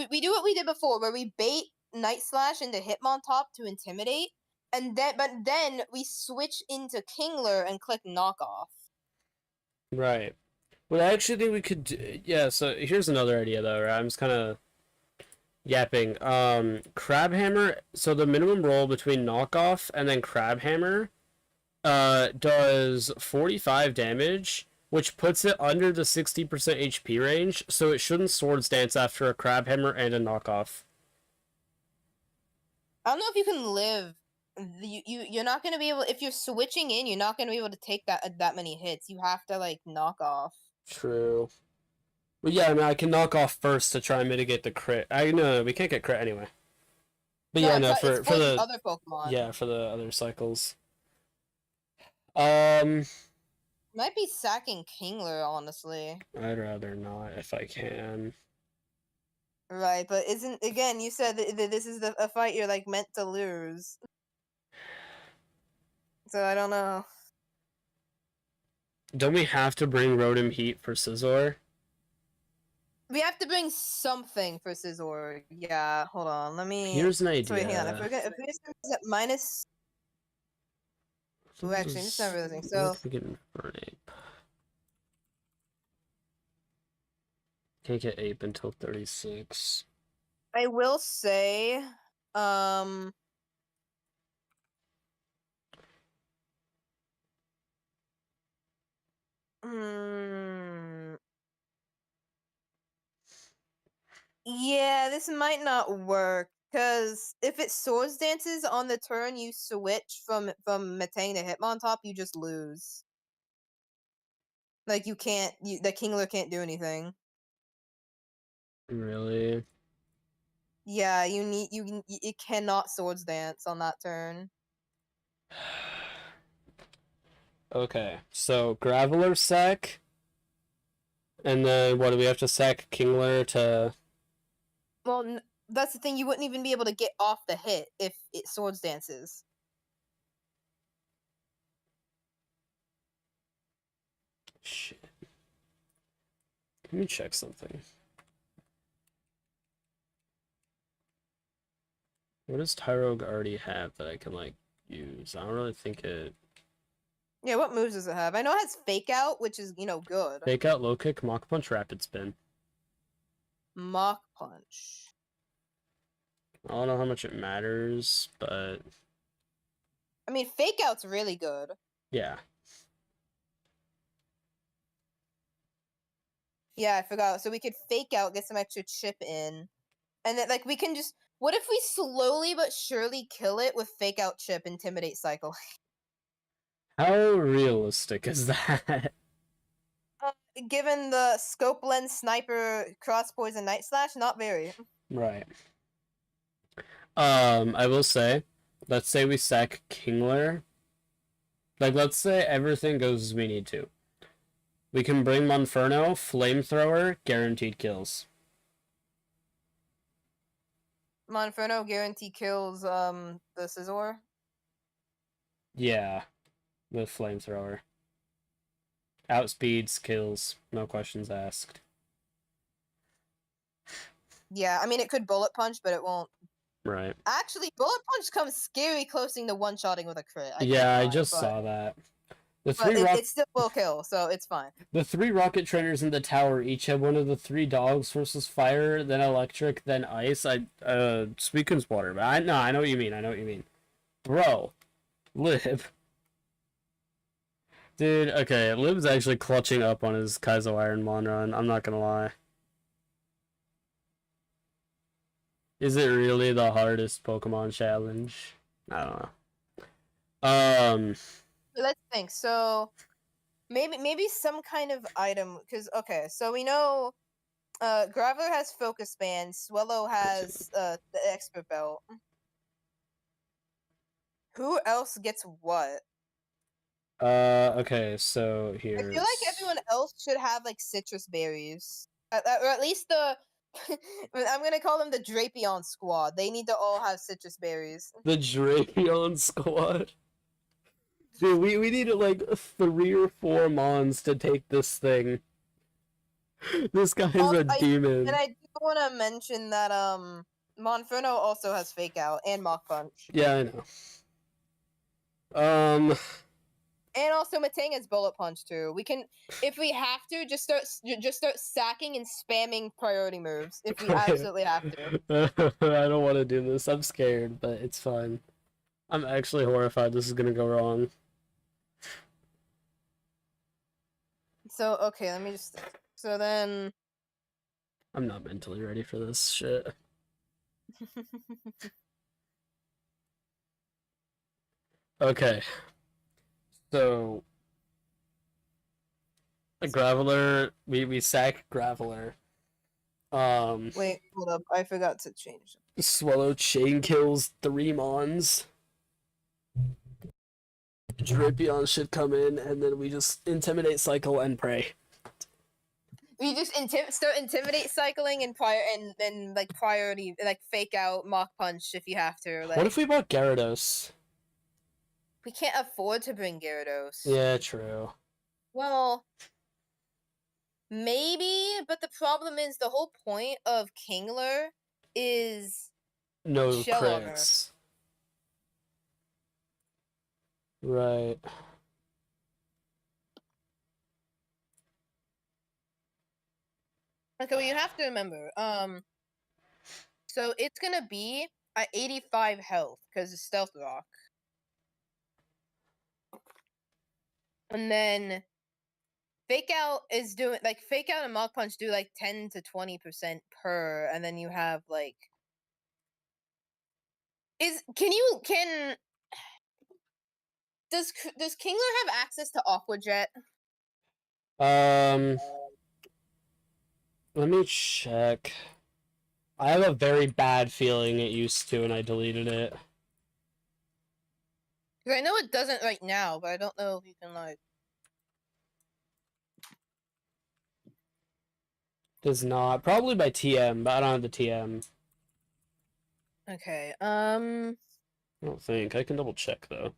We do what we did before, where we bait Night Slash into Hitmontop to intimidate, and then we switch into Kingler and click knockoff. Right. What I actually think we could do... Yeah, so here's another idea, though, right? I'm just kind of yapping. Crabhammer... So the minimum roll between knockoff and then Crabhammer does 45 damage, which puts it under the 60% HP range, so it shouldn't Swords Dance after a Crabhammer and a knockoff. I don't know if you can live. You're not gonna be able, if you're switching in, you're not gonna be able to take that many hits. You have to like knock off. True. But yeah, I mean, I can knock off first to try and mitigate the crit. No, we can't get crit anyway. But yeah, no, for the other Pokemon. Yeah, for the other cycles. Might be sacking Kingler, honestly. I'd rather not if I can. Right, but again, you said that this is a fight you're like meant to lose. So I don't know. Don't we have to bring Rotom Heat for Scizor? We have to bring something for Scizor. Yeah, hold on. Let me. Here's an idea. So wait, hang on. If we're at minus. Oh, actually, this is not really thing. So. We get Renegade. Can't get ape until 36. I will say, yeah, this might not work because if it Swords Dances on the turn you switch from Metang to Hitmontop, you just lose. Like you can't, the Kingler can't do anything. Really? Yeah, you cannot Swords Dance on that turn. Okay, so Graveler sack, and then what do we have to sack Kingler to? Well, that's the thing. You wouldn't even be able to get off the hit if it Swords Dances. Shit. Let me check something. What does Tyrogue already have that I can, like, use? I don't really think it... Yeah, what moves does it have? I know it has Fake Out, which is, good. Fake Out, Low Kick, Mach Punch, Rapid Spin. Mach Punch. I don't know how much it matters, but... I mean, Fake Out's really good. Yeah. Yeah, I forgot. So we could Fake Out, get some extra chip in. And then, we can just... What if we slowly but surely kill it with Fake Out chip, Intimidate Cycle? How realistic is that? Given the Scope Lens Sniper Cross Poison Night Slash, not very. Right. I will say, let's say we sack Kingler. Like, let's say everything goes as we need to. We can bring Monferno, Flamethrower, guaranteed kills. Monferno guarantee kills, the Scizor? Yeah, with Flamethrower. Outspeeds, kills, no questions asked. Yeah, I mean, it could Bullet Punch, but it won't. Right. Actually, Bullet Punch comes scary closing to one-shotting with a crit. I just saw that. It still will kill, so it's fine. The 3 rocket trainers in the tower each have one of the 3 dogs versus fire, then electric, then ice. Suicune's water, but I know what you mean. Bro, Lib. Dude, okay, Lib's actually clutching up on his Kaizo Ironmon run, I'm not gonna lie. Is it really the hardest Pokemon challenge? I don't know. Let's think. So maybe some kind of item, because okay, so we know Graveler has Focus Band, Swellow has the Expert Belt. Who else gets what? Okay, so here. I feel like everyone else should have like citrus berries, or at least the. I'm gonna call them the Drapion Squad. They need to all have citrus berries. The Drapion Squad. Dude, we need like 3 or 4 mons to take this thing. This guy is a demon. And I do want to mention that Monferno also has Fake Out and Mach Punch. Yeah, I know. And also Metang has Bullet Punch too. We can, if we have to, just start sacking and spamming priority moves if we absolutely have to. I don't want to do this. I'm scared, but it's fine. I'm actually horrified this is gonna go wrong. So okay, let me just. So then. I'm not mentally ready for this shit. Okay. So, a Graveler, we sack Graveler. Wait, hold up. I forgot to change it. Swallow chain kills 3 mons. Drapion should come in, and then we just Intimidate Cycle and pray. We just start Intimidate cycling and like priority, like Fake Out, Mach Punch if you have to. Like, what if we bought Gyarados? We can't afford to bring Gyarados. Yeah, true. Well, Maybe, but the problem is the whole point of Kingler is No shell armor. crits. Right. Okay, well, you have to remember, so it's gonna be at 85 health because it's Stealth Rock. And then Fake Out is doing, like, Fake Out and Mach Punch do, like, 10 to 20% per, and then you have, like... Does Kingler have access to Aqua Jet? Let me check. I have a very bad feeling it used to, and I deleted it. 'Cause I know it doesn't right now, but I don't know if you can, like... Does not. Probably by TM, but I don't have the TM. Okay, I don't think. I can double check, though.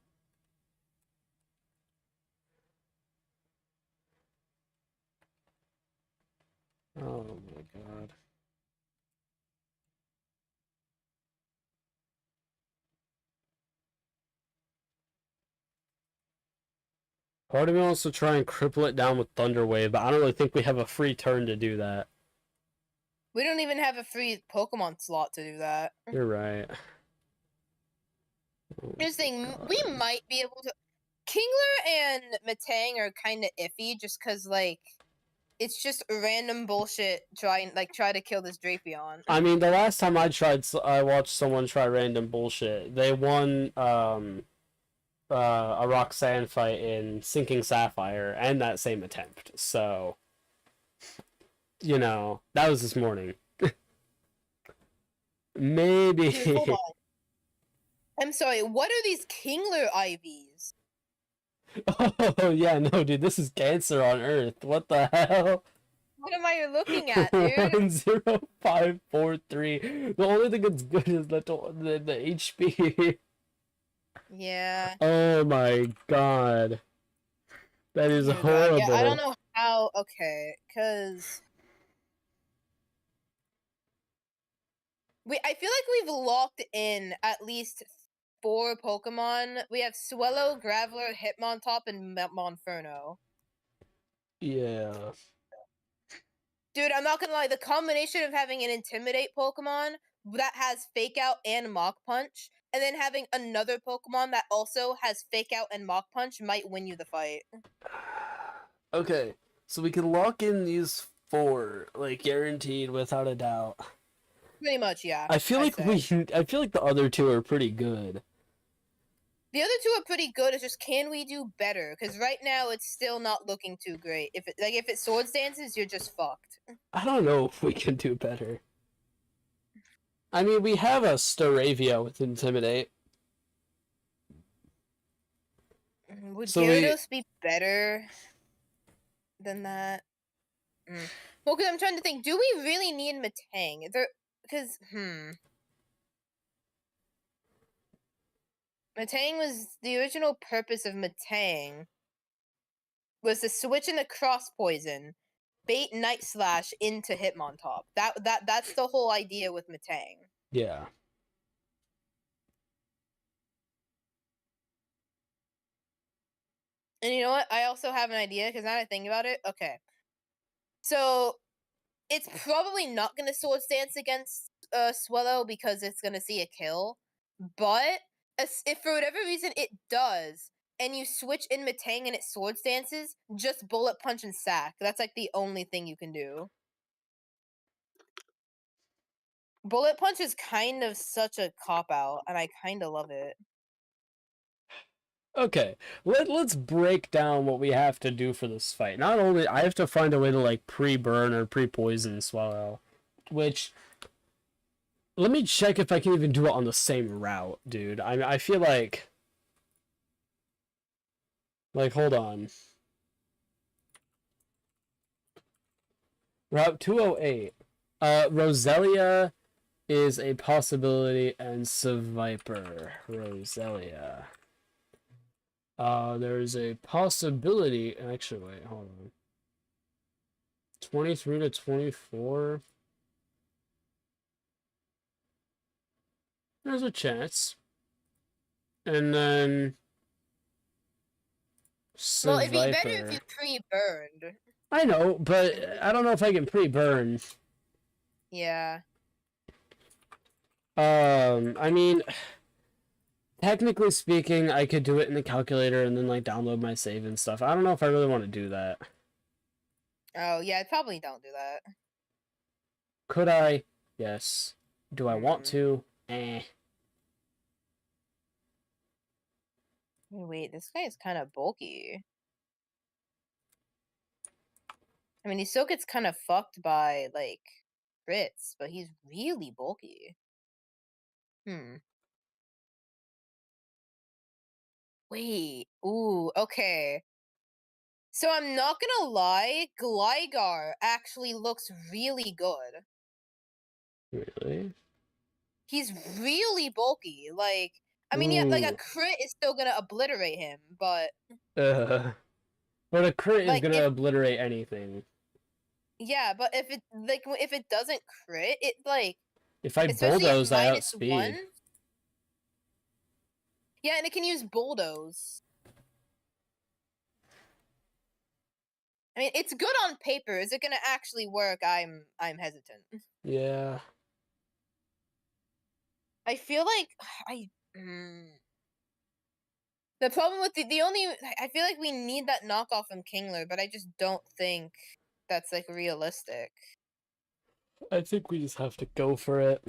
Oh my god. Part of me wants to try and cripple it down with Thunder Wave, but I don't really think we have a free turn to do that. we don't even have a free Pokemon slot to do that. You're right. Oh Here's the thing, my we God. might be able to... Kingler and Metang are kind of iffy, just because, like, it's just random bullshit try to kill this Drapion. I mean, the last time I watched someone try random bullshit. They won a Roxanne fight in Sinking Sapphire and that same attempt. So, you know, that was this morning. Maybe. Dude, hold on. I'm sorry, what are these Kingler IVs? Oh, yeah, no, dude, this is cancer on Earth. What the hell? What am I looking at, dude? 10543. The only thing that's good is the HP. Yeah. Oh my god. That is Dear God, horrible. yeah, I don't know how... Okay, because... I feel like we've locked in at least 4 Pokemon. We have Swellow, Graveler, Hitmontop, and Monferno. Yeah. Dude, I'm not gonna lie, the combination of having an Intimidate Pokemon that has Fake Out and Mach Punch, and then having another Pokemon that also has Fake Out and Mach Punch might win you the fight. Okay, so we can lock in these 4, like, guaranteed without a doubt. Pretty much, yeah. I feel like the other 2 are pretty good. The other 2 are pretty good. It's just, can we do better? Because right now it's still not looking too great. If it Swords Dances, you're just fucked. I don't know if we can do better. I mean, we have a Staravia with Intimidate. Would So Gyarados be better than that? Well, because I'm trying to think, do we really need Metang? Metang was... The original purpose of Metang was to switch in the Cross Poison, bait Night Slash into Hitmontop. That's the whole idea with Metang. Yeah. And you know what? I also have an idea, because now that I think about it, okay. So, it's probably not going to Swords Dance against Swellow because it's going to see a kill. But, if for whatever reason it does, and you switch in Metang and it Swords Dances, just Bullet Punch and Sack. That's like the only thing you can do. Bullet Punch is kind of such a cop-out, and I kind of love it. Okay, let's break down what we have to do for this fight. Not only, I have to find a way to, like, pre-burn or pre-poison Swallow, which... Let me check if I can even do it on the same route, dude. I feel like... Like, hold on. Route 208. Roselia is a possibility, and Seviper. Roselia. There's a possibility... Actually, wait, hold on. 23 to 24. There's a chance. And then Well, it'd be better if Viper. you pre-burned. I know, but I don't know if I can pre-burn. Yeah. I mean, technically speaking, I could do it in the calculator and then like download my save and stuff. I don't know if I really want to do that. Oh, yeah, probably don't do that. Could I? Yes. Do I want Hmm. to? Eh. Wait, this guy is kind of bulky. I mean, he still gets kind of fucked by, like, crits, but he's really bulky. Wait. Ooh, okay. So I'm not gonna lie, Gligar actually looks really good. Really? He's really bulky. Like, I mean, yeah, like a Ooh. crit is still gonna obliterate him, but But a crit is like gonna if obliterate anything. yeah, but if it doesn't crit, it like If I especially at bulldoze, I -1. outspeed. Yeah, and it can use bulldoze. I mean, it's good on paper. Is it gonna actually work? I'm hesitant. Yeah. I feel like the problem with the only I feel like we need that knockoff from Kingler, but I just don't think that's like realistic. I think we just have to go for it.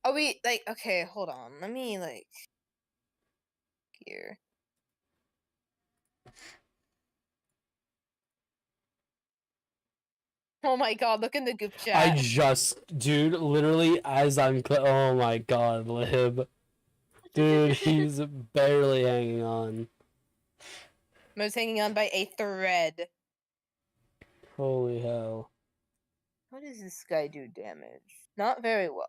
Are we like okay, hold on. Let me like here. Oh my god, look in the group chat. Dude, literally as oh my god, Lib. Dude, he's barely hanging on. I was hanging on by a thread. Holy hell. How does this guy do damage? Not very well.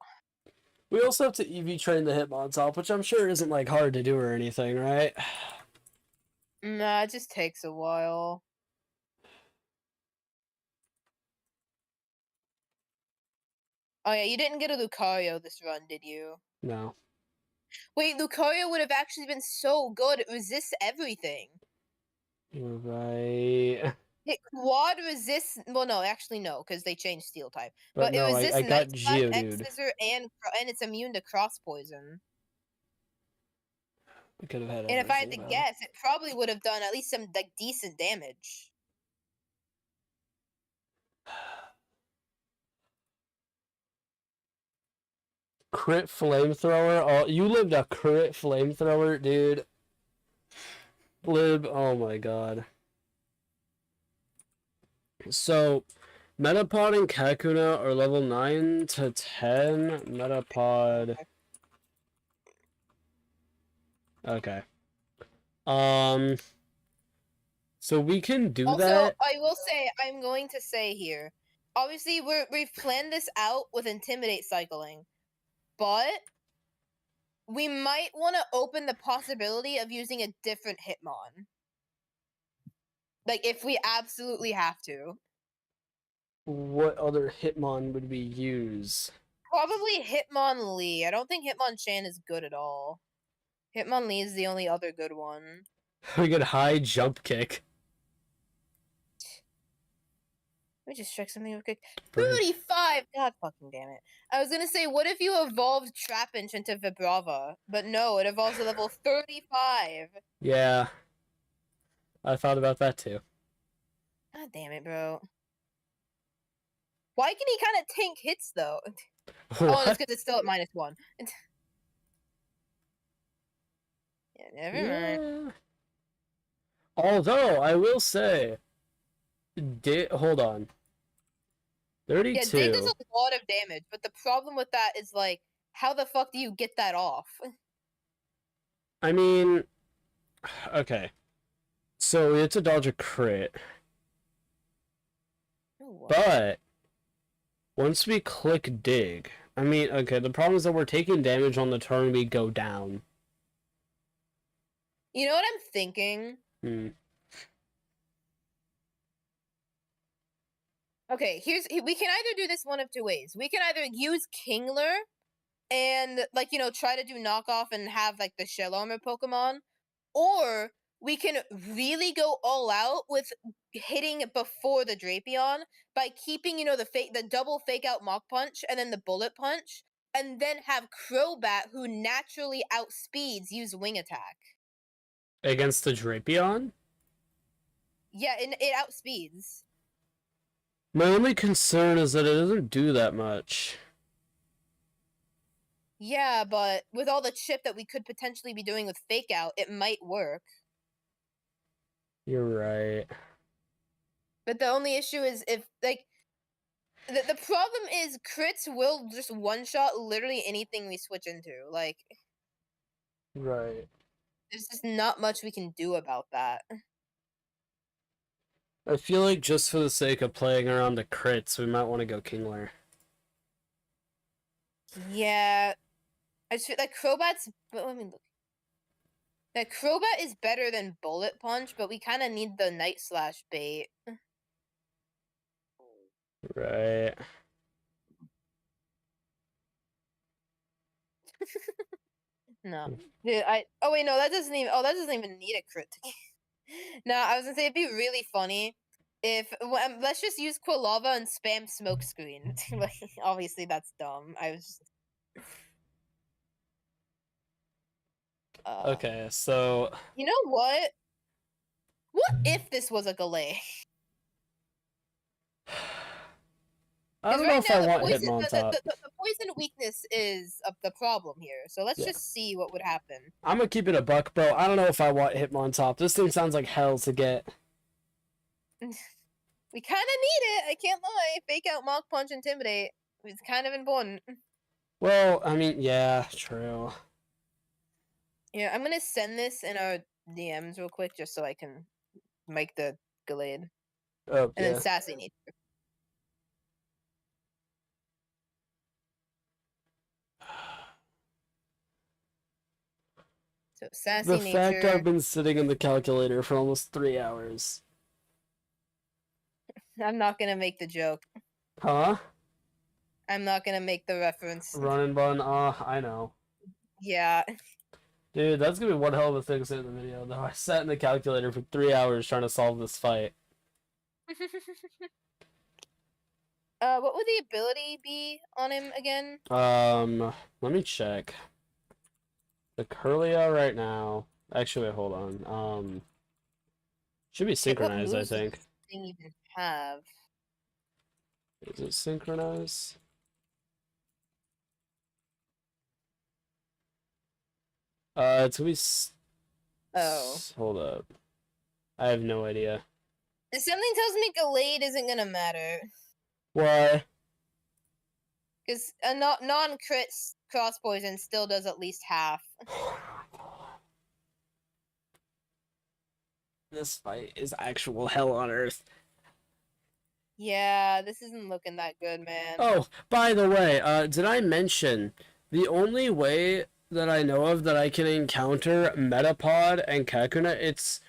We also have to EV train the Hitmontop, which I'm sure isn't like hard to do or anything, right? Nah, it just takes a while. Oh yeah, you didn't get a Lucario this run, did you? No. Wait, Lucario would have actually been so good. It resists everything. You're right. It quad resists. Well, no, actually no, because they changed Steel type. But But it no, resists I got Night Slash, X Geodude. Scissor, and it's immune to Cross Poison. We could have had And if I had everything, to though. guess, it probably would have done at least some like decent damage. Crit flamethrower? Oh, you lived a crit flamethrower, dude. Lib, oh my god. So, Metapod and Kakuna are level 9 to 10. Metapod. Okay. So we can do Also, that. I will say, I'm going to say here, obviously we've planned this out with Intimidate cycling, but we might want to open the possibility of using a different Hitmon. Like, if we absolutely have to. What other Hitmon would we use? Probably Hitmonlee. I don't think Hitmonchan is good at all. Hitmonlee is the only other good one. We could high jump kick. Let me just check something real quick. Brave. 35! God fucking damn it. I was gonna say, what if you evolved Trapinch into Vibrava? But no, it evolves to level 35. Yeah. I thought about that too. God damn it, bro. Why can he kind of tank hits, though? Oh, it's because it's still at -1. Yeah, never mind. Although, I will say... hold on. 32. Yeah, Dig does a lot of damage, but the problem with that is, like, how the fuck do you get that off? I mean... Okay. So, we have to dodge a crit. Ooh. But... once we click dig... I mean, okay, the problem is that we're taking damage on the turn we go down. You know what I'm thinking? Okay, we can either do this one of two ways. We can either use Kingler and like try to do knockoff and have like the shell armor Pokemon, or we can really go all out with hitting before the Drapion by keeping the double fake out Mach Punch and then the Bullet Punch, and then have Crobat, who naturally outspeeds, use Wing Attack. Against the Drapion? Yeah, and it outspeeds. My only concern is that it doesn't do that much. Yeah, but with all the chip that we could potentially be doing with fake out, it might work. You're right. But the only issue is if like the problem is crits will just one shot literally anything we switch into. Like, Right. there's just not much we can do about that. I feel like just for the sake of playing around the crits, we might want to go Kingler. Yeah, I just feel like Crobat's. But let me look. That Crobat is better than Bullet Punch, but we kind of need the Night Slash bait. Right. No, dude, oh wait, no, that doesn't even. Oh, that doesn't even need a crit. No, I was gonna say it'd be really funny if let's just use Quilava and spam Smokescreen. Like, obviously that's dumb. I was. Okay, so You know what? What if this was a Galay? I don't know right if now I the want poison, Hitmontop. the poison weakness is the problem here. So let's just see what would happen. I'm gonna keep it a buck, bro. I don't know if I want Hitmontop. This thing sounds like hell to get. We kind of need it. I can't lie. Fake out Mach Punch, Intimidate. It's kind of important. Well, I mean, yeah, true. Yeah, I'm gonna send this in our DMs real quick just so I can make the Gallade. Oh, And yeah. then Sassy Nature. So Sassy The Nature. fact I've been sitting in the calculator for almost 3 hours. I'm not gonna make the joke. Huh? I'm not gonna make the reference. Run and bun? I know. Yeah. Dude, that's gonna be one hell of a thing to say in the video, though. I sat in the calculator for 3 hours trying to solve this fight. What would the ability be on him again? Let me check. The Curlia right now. Actually, wait, hold on. Should be synchronized, I think. Does this thing even have? Is it synchronized? It's gonna be. Oh. Hold up. I have no idea. Something tells me Gallade isn't gonna matter. Why? Because a non-crit cross poison still does at least half. This fight is actual hell on earth. Yeah, this isn't looking that good, man. Oh, by the way, did I mention the only way that I know of that I can encounter Metapod and Kakuna, it's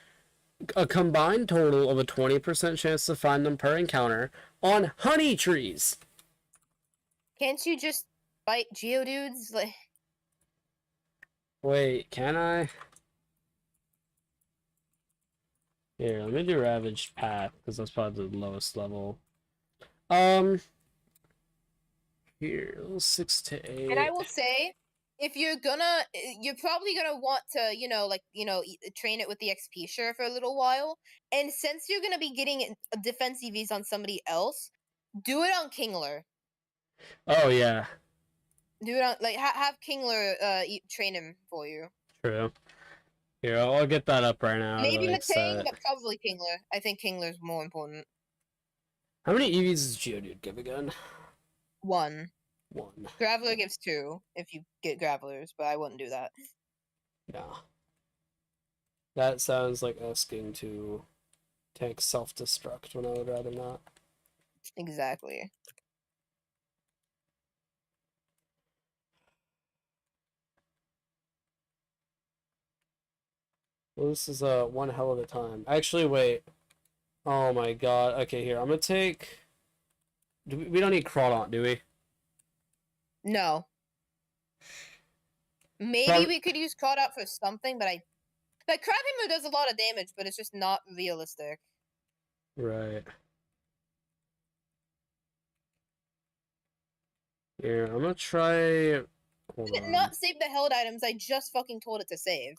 a combined total of a 20% chance to find them per encounter on honey trees. Can't you just fight Geodudes? Like, wait, can I? Here, let me do Ravaged Path, because that's probably the lowest level. Here, 6 to 8. and I will say, if you're probably gonna want to, train it with the XP share for a little while. And since you're gonna be getting defense EVs on somebody else, do it on Kingler. Oh, yeah. Do it on, like, have Kingler train him for you. True. Here, I'll get that up right now. Maybe Matang, but probably Kingler. I think Kingler's more important. How many EVs does Geodude give again? 1. 1. Graveler gives 2 if you get Gravelers, but I wouldn't do that. No. That sounds like asking to take self-destruct when I would rather not. Exactly. Well, this is one hell of a time. Actually, wait. Oh my god. Okay, here. I'm gonna take we don't need Crawdaunt, do we? No. Maybe we could use Crawd out for something, but like Crab Hammer does a lot of damage, but it's just not realistic. Right. Here, I'm gonna try. Hold Did it on. not save the held items I just fucking told it to save?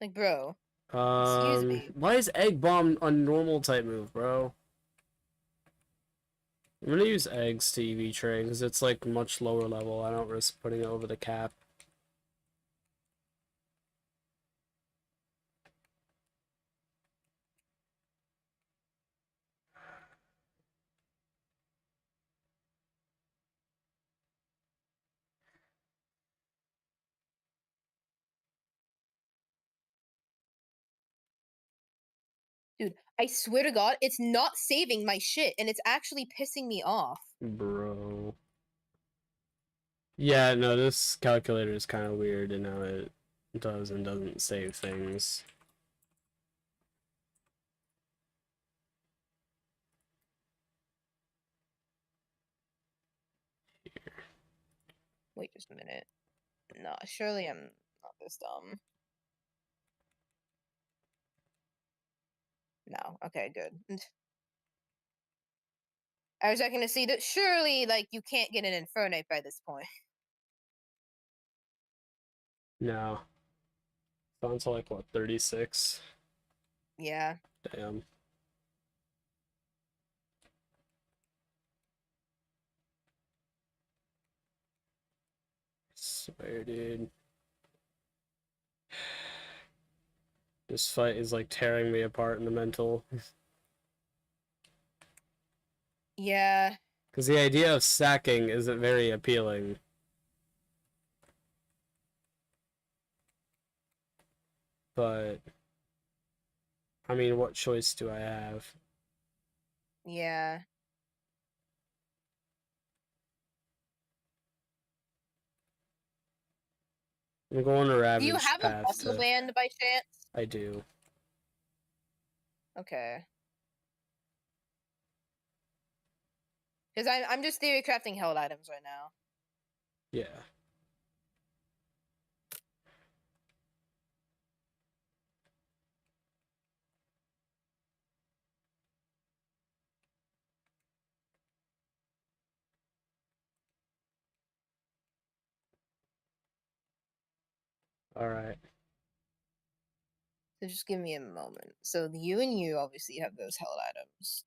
Like, bro. Excuse me. Why is Egg Bomb a normal type move, bro? I'm gonna use eggs to EV train because it's like much lower level. I don't risk putting it over the cap. Dude, I swear to God, it's not saving my shit, and it's actually pissing me off. Bro. Yeah, no, this calculator is kind of weird in how it does and doesn't save things. Wait just a minute. No, surely I'm not this dumb. No, okay, good. I was checking to see that surely, like, you can't get an Infernite by this point. No. Down to like, what, 36? Yeah. Damn. Swear, dude. This fight is like tearing me apart in the mental. Yeah. Because the idea of stacking isn't very appealing. But, I mean, what choice do I have? Yeah. I'm going to Do you Ravage have a path muscle to... band by chance? I do. Okay. Because I'm just theory crafting held items right now. Yeah. Alright. So just give me a moment. So you and you obviously have those held items.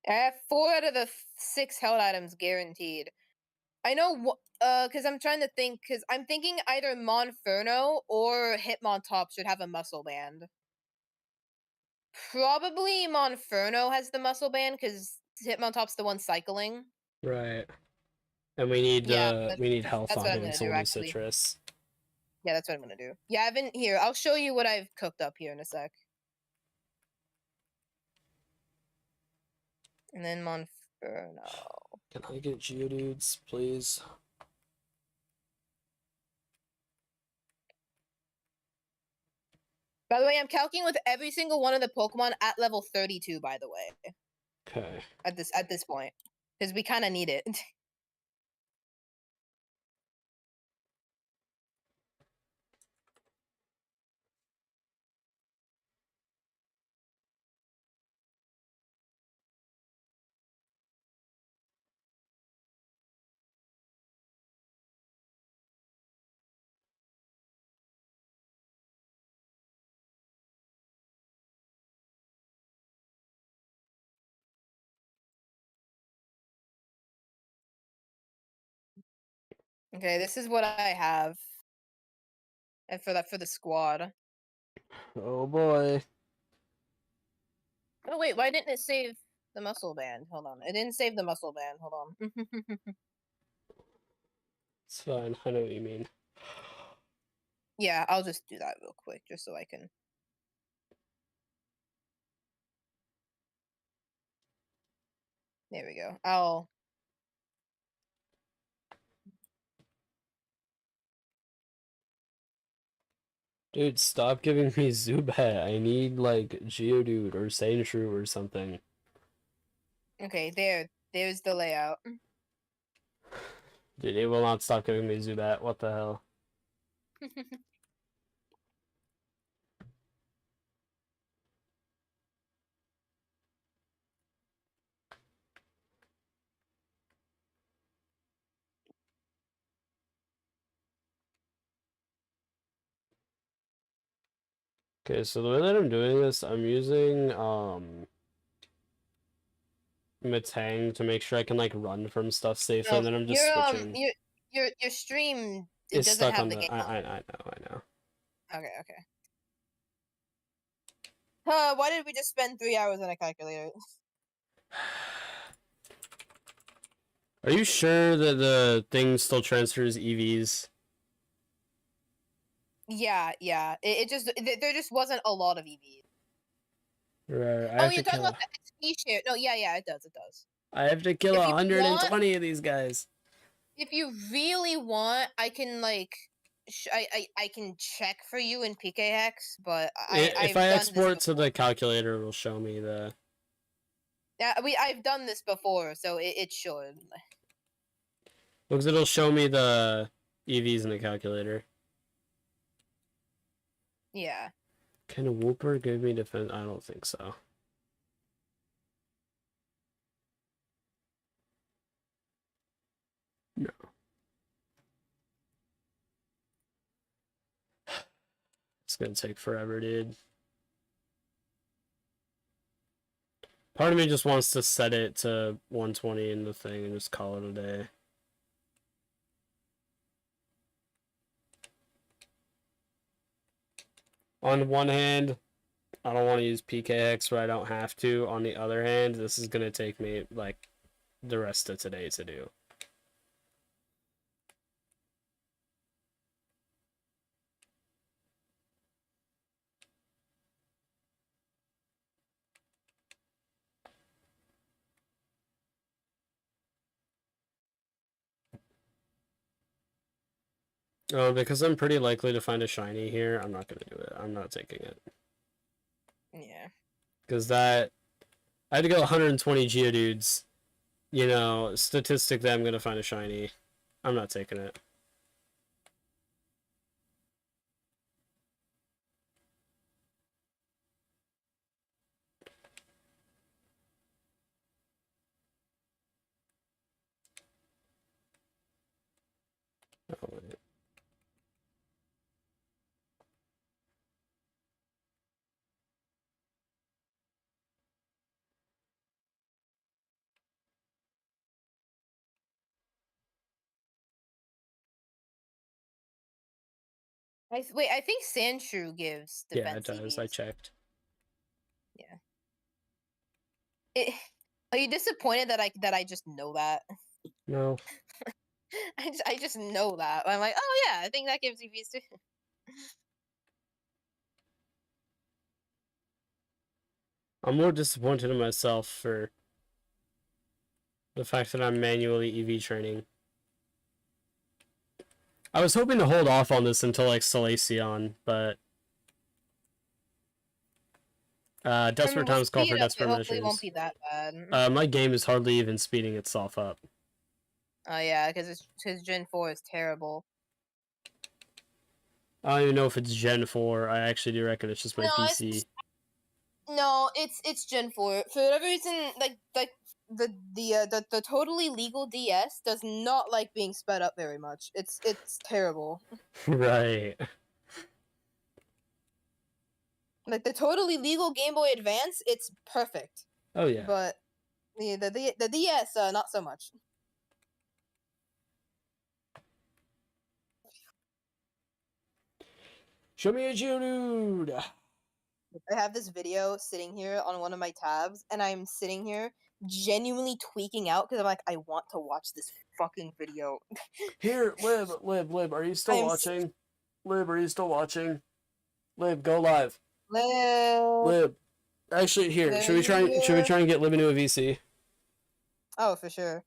I have 4 out of the 6 held items guaranteed. I know, because I'm trying to think, because I'm thinking either Monferno or Hitmontop should have a muscle band. Probably Monferno has the muscle band, because Hitmontop's the one cycling. Right. And we need Yeah, we need health that's on what I'm him, gonna so do, we'll do actually. citrus. Yeah, that's what I'm gonna do. Yeah, I've been here. I'll show you what I've cooked up here in a sec. And then Monferno. Can I get Geodudes, please? By the way, I'm calculating with every single one of the Pokemon at level 32, by the way. Okay. At this point. Because we kinda need it. Okay, this is what I have. And for the squad. Oh boy. Oh wait, why didn't it save the muscle band? Hold on. It didn't save the muscle band. Hold on. It's fine. I know what you mean. Yeah, I'll just do that real quick, just so I can. There we go. Dude, stop giving me Zubat. I need like Geodude or Sandshrew or something. Okay, there's the layout. Dude, it will not stop giving me Zubat. What the hell? Okay, so the way that I'm doing this, I'm using Matang to make sure I can like run from stuff safely, No, and then I'm just switching. your stream it It's doesn't stuck have on the the. game. I know. Okay, okay. Why did we just spend 3 hours on a calculator? Are you sure that the thing still transfers EVs? Yeah, yeah. It just there just wasn't a lot of EVs. Right. Oh, you're talking about the XP share? No, yeah, it does, it does. I have to kill If you 120 of these guys. If you really want, I can like, I can check for you in PKX, but If I've I done export this to before. the calculator, it'll show me the. Yeah, I've done this before, so it should. Because it'll show me the EVs in the calculator. Yeah. Can a Whooper give me defense? I don't think so. No. It's gonna take forever, dude. Part of me just wants to set it to 120 in the thing and just call it a day. On one hand, I don't want to use PKX where I don't have to. On the other hand, this is gonna take me like the rest of today to do. Because I'm pretty likely to find a shiny here, I'm not gonna do it. I'm not taking it. Yeah. Because that... I had to go 120 Geodudes. You know, statistic that I'm gonna find a shiny. I'm not taking it. Oh, wait. Wait, I think Sandshrew gives Yeah, it defense does. I EVs. checked. Yeah. Are you disappointed that I just know that? No. I just know that. I'm like, oh yeah, I think that gives EVs too. I'm more disappointed in myself for the fact that I'm manually EV training. I was hoping to hold off on this until like Salacion, but desperate We'll times call speed for it up. desperate Hopefully, it won't measures. be that bad. My game is hardly even speeding itself up. Oh yeah, because his Gen 4 is terrible. I don't even know if it's Gen 4. I actually do reckon it's just my PC. It's Gen 4. For whatever reason, like the totally legal DS does not like being sped up very much. It's terrible. Right. Like the totally legal Game Boy Advance, it's perfect. Oh yeah. But the DS, not so much. Show me a Geodude! I have this video sitting here on one of my tabs, and I'm sitting here genuinely tweaking out because I'm like, I want to watch this fucking video. Here, Lib, are you still watching? Lib, are you still watching? Lib, go live. Lib. Actually, here, should we try and get Lib into a VC? Oh, for sure.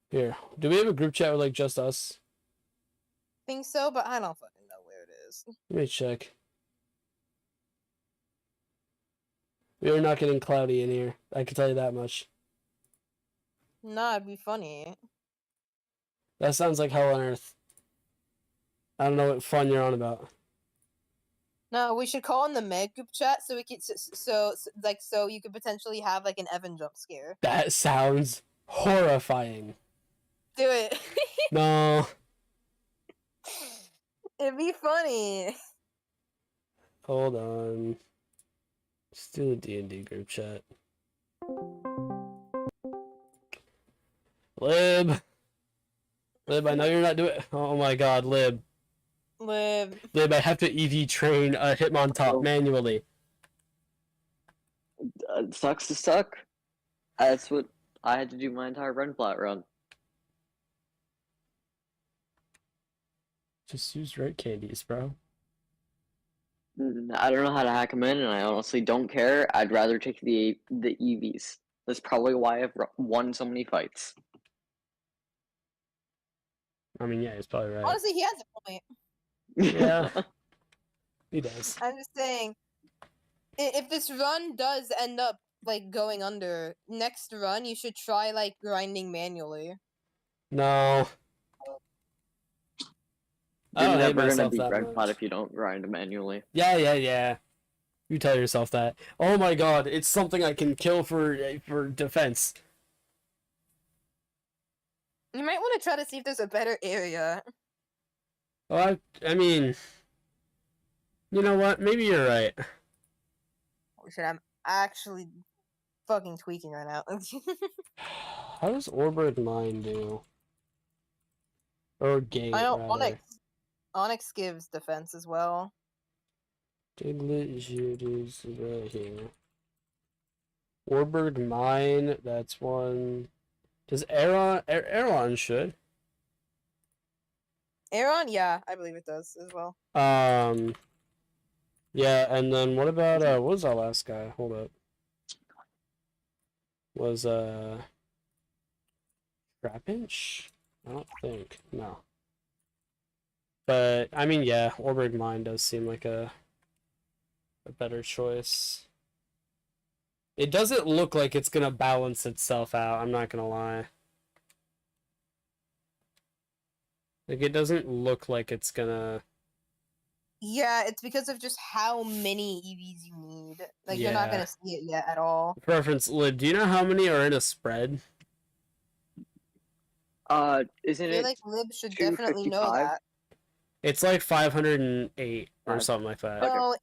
Here. Do we have a group chat with like just us? Think so, but I don't fucking know where it is. Let me check. We are not getting cloudy in here. I can tell you that much. Nah, it'd be funny. That sounds like hell on earth. I don't know what fun you're on about. No, we should call in the Meg group chat so we can so you could potentially have like an Evan jump scare. That sounds horrifying. Do it. No. It'd be funny. Hold on. Let's do the D&D group chat. Lib, I know you're not doing. Oh my God, Lib, Live. I have to EV train a Hitmontop manually. Sucks to suck. That's what I had to do my entire run flat run. Just use red candies, bro. I don't know how to hack them in, and I honestly don't care. I'd rather take the EVs. That's probably why I've won so many fights. I mean, yeah, he's probably right. Honestly, he has a point. Yeah. He does. I'm just saying, if this run does end up like going under, next run you should try like grinding manually. No. I You're don't hate never gonna myself beat that red pot much. if you don't grind manually. Yeah. You tell yourself that. Oh my God, it's something I can kill for defense. You might want to try to see if there's a better area. Well, I mean, you know what? Maybe you're right. Oh shit, I'm actually fucking tweaking right now. How does Orberd Mine do? Or Gate, I know rather. Onyx gives defense as well. Diglett is right here. Orberd Mine, that's one. Does Aeron should? Aaron, yeah, I believe it does as well. Yeah, and then what about what was that last guy? Hold up. Was Trapinch? I don't think. No. But I mean, yeah, Orberd Mine does seem like a better choice. It doesn't look like it's gonna balance itself out, I'm not gonna lie. Like, it doesn't look like it's gonna... Yeah, it's because of just how many EVs you need. Like, you're not Yeah. gonna see it yet at all. Preference, Lib, do you know how many are in a spread? I Isn't feel it like Lib should definitely know 255? that. It's like 508 or Five. something like that. Okay. No,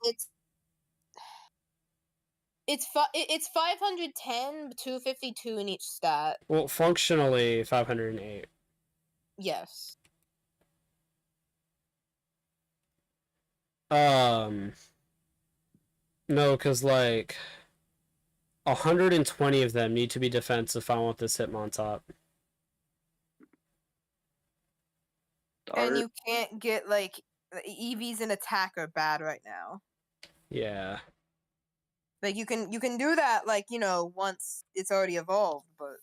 it's 510, 252 in each stat. Well, functionally 508. Yes. No, because like 120 of them need to be defensive if I want this Hitmontop. And you can't get like EVs in attack are bad right now. Yeah. Like you can do that like, you know, once it's already evolved, but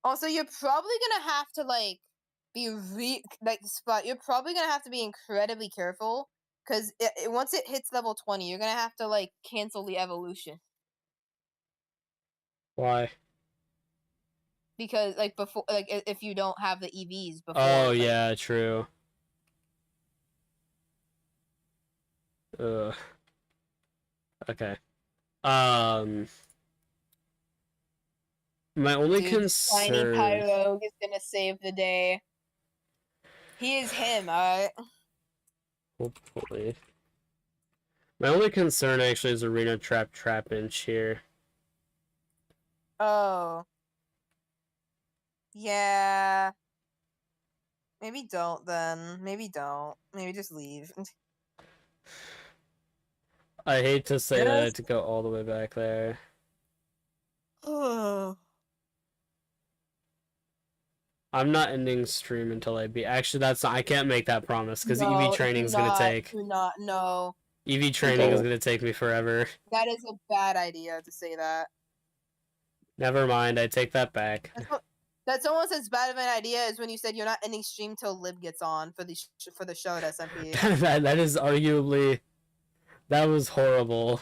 also you're probably gonna have to like you're probably gonna have to be incredibly careful because once it hits level 20, you're gonna have to like cancel the evolution. Why? Because like before, like if you don't have the EVs before. Oh, like, yeah, true. Okay. My only Dude, concern... Tiny Pyrogue is gonna save the day. He is him, alright? Hopefully. My only concern actually is Arena Trapinch here. Oh. Yeah. Maybe don't then. Maybe don't. Maybe just leave. I hate to say that I Yes. had to go all the way back there. Oh. I'm not ending stream until I beat. Actually, that's not, I can't make that promise because No, EV training is gonna take. Do not. No. EV training is gonna take me forever. That is a bad idea to say that. Never mind, I take that back. That's almost as bad of an idea as when you said you're not ending stream till Lib gets on for the show at SMP. that is arguably That was horrible.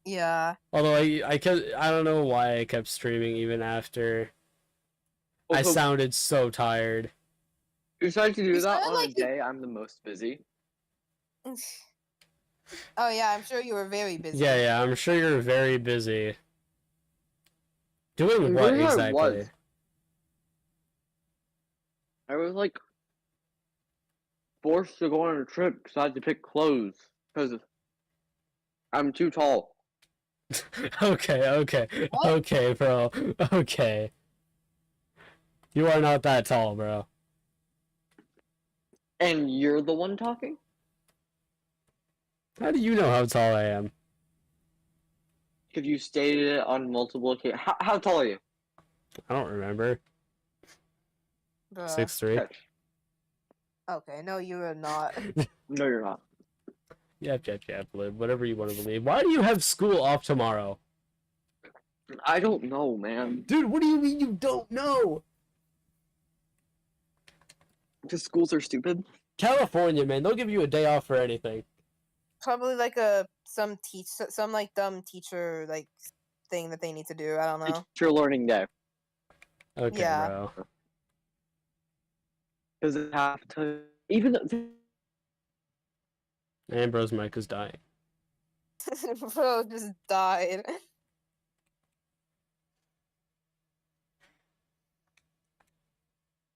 Yeah. Although I don't know why I kept streaming even after I Also, sounded so tired. you decided to do You that sounded on like a day I'm the most busy. Oh yeah, I'm sure you were very busy. Yeah, I'm sure you're very busy. Doing I'm what sure I exactly? I was like forced to go on a trip because I had to pick clothes because I'm too tall. Okay, What? okay, bro. Okay. You are not that tall, bro. And you're the one talking? How do you know how tall I am? Because you stated it on multiple occasions. How tall are you? I don't remember. Bruh. 6'3". Okay. Okay, no, you are not. No, you're not. Yep, Lib. Whatever you want to believe. Why do you have school off tomorrow? I don't know, man. Dude, what do you mean you don't know? Because schools are stupid. California, man, they'll give you a day off for anything. Probably like some like dumb teacher like thing that they need to do. I don't know. It's your learning day. Okay, Yeah. bro. Because they have to. Even though. Ambro's mic is dying. Bro just died.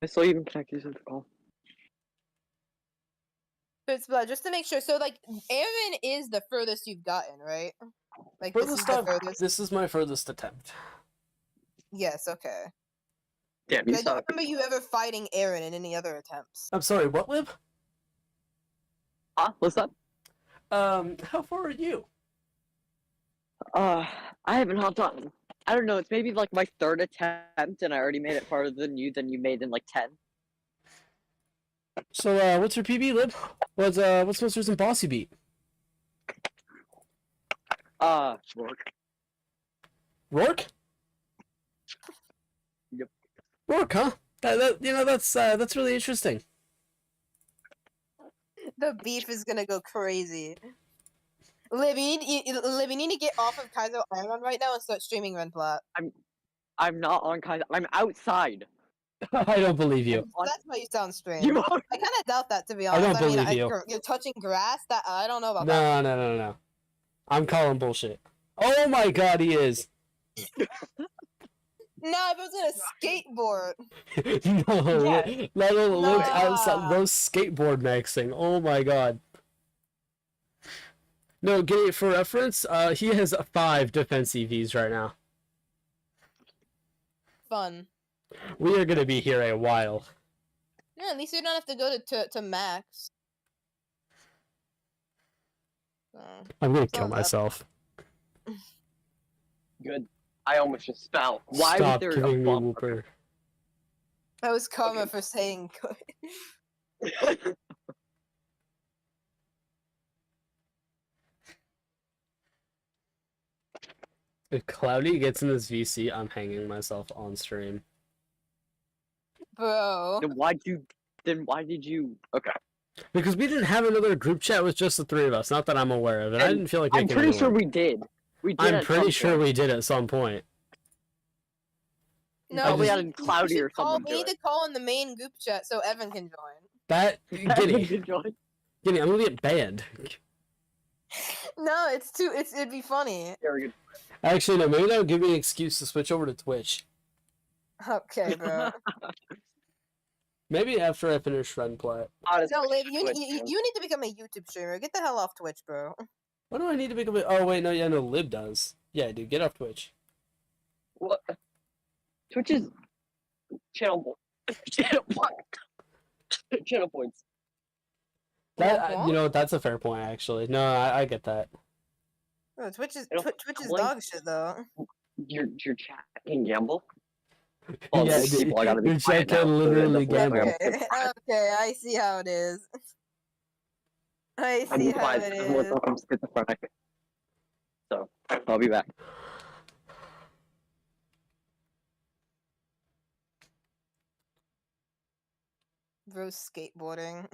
I still even connected to the call. But just to make sure, so like Aaron is the furthest you've gotten, right? Like this is Furthest the I've- furthest. This is my furthest attempt. Yes, okay. Damn, you I don't suck. remember you ever fighting Aaron in any other attempts. I'm sorry, what, Lib? What's that? How far are you? I haven't hopped on. I don't know. It's maybe like my third attempt, and I already made it farther than you made in like 10. So, what's your PB, Lib? What's most recent boss you beat? Rourke. Rourke? Yep. Rourke, huh? That's really interesting. The beef is gonna go crazy. Lib, you need to get off of Kaizo Iron right now and start streaming Renplat. I'm not on Kaiser. I'm outside. I don't believe you. That's why you sound strange. You are. I kind of doubt that, to be I honest. don't believe you. You're touching grass. That I don't know about that. No. I'm calling bullshit. Oh my god, he is. No, I was gonna skateboard. No, Lalo looked outside. Nah. Those skateboard maxing. Oh my god. No, get it for reference. He has 5 defense EVs right now. Fun. We are gonna be here a while. Yeah, at least you don't have to go to max. So, I'm gonna not kill bad. myself. Good. I almost just fell. Why Stop was there giving a me bump? whooper. That was karma Okay. for saying good. If Cloudy gets in this VC, I'm hanging myself on stream. Bro. Then why did you? Okay. Because we didn't have another group chat with just the 3 of us. Not that I'm aware of it. I And didn't feel like I'm making pretty sure anyone. we did. We did. I'm at pretty some sure point. we did at some point. No, Probably just- added Cloudy or something We to need it. to call in the main group chat so Evan can join. That Giddy, Good job. Giddy, I'm gonna get banned. No, it'd be funny. Very good. Actually, no. Maybe that would give me an excuse to switch over to Twitch. Okay, bro. Maybe after I finish Renplat. No, Liv, you need to become a YouTube streamer. Get the hell off Twitch, bro. What do I need to become? Oh wait, no, yeah, no. Lib does. Yeah, dude, get off Twitch. What? Twitch is channel channel points. That you know, that's a fair point actually. No, I get that. Oh, Twitch is I don't Twitch is like- dog shit though. Your chat can gamble. Yeah, Oh, these dude, people, I gotta be your quiet chat can now, so that literally doesn't gamble. look like I'm- Okay, I see how it is. I I'm see how quiet it because I'm is. I'm schizophrenic. So I'll be back. Bro, skateboarding.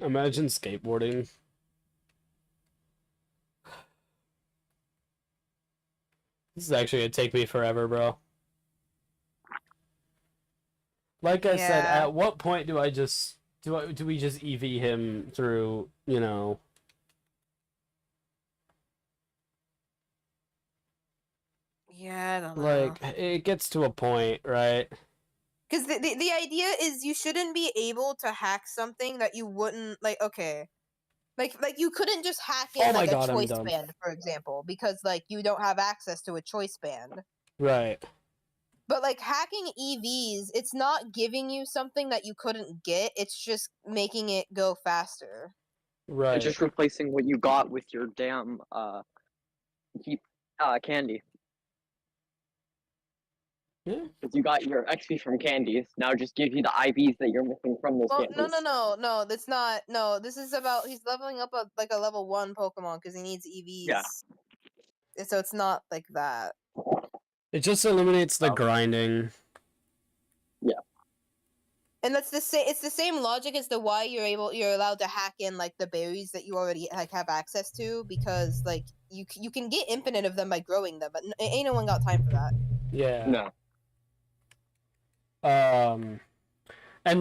Imagine skateboarding. This is actually gonna take me forever, bro. Like I said, Yeah. at what point do I just do we just EV him through, you know? Yeah, I don't know. Like it gets to a point, right? Because the idea is you shouldn't be able to hack something that you wouldn't like. Okay, like you couldn't just hack in Oh my like a God, I'm choice dumb. band, for example, because like you don't have access to a choice band. Right. But like hacking EVs, it's not giving you something that you couldn't get. It's just making it go faster. Right. It's just replacing what you got with your damn candy. Yeah. Because you got your XP from candies. Now just give you the IVs that you're missing from those Well, candies. no. That's not. No, this is about he's leveling up a level 1 Pokemon because he needs EVs. Yeah. So it's not like that. It just eliminates the Oh. grinding. And that's the same. It's the same logic as to why you're allowed to hack in like the berries that you already like have access to, because like you can get infinite of them by growing them, but ain't no one got time for that. Yeah. No. And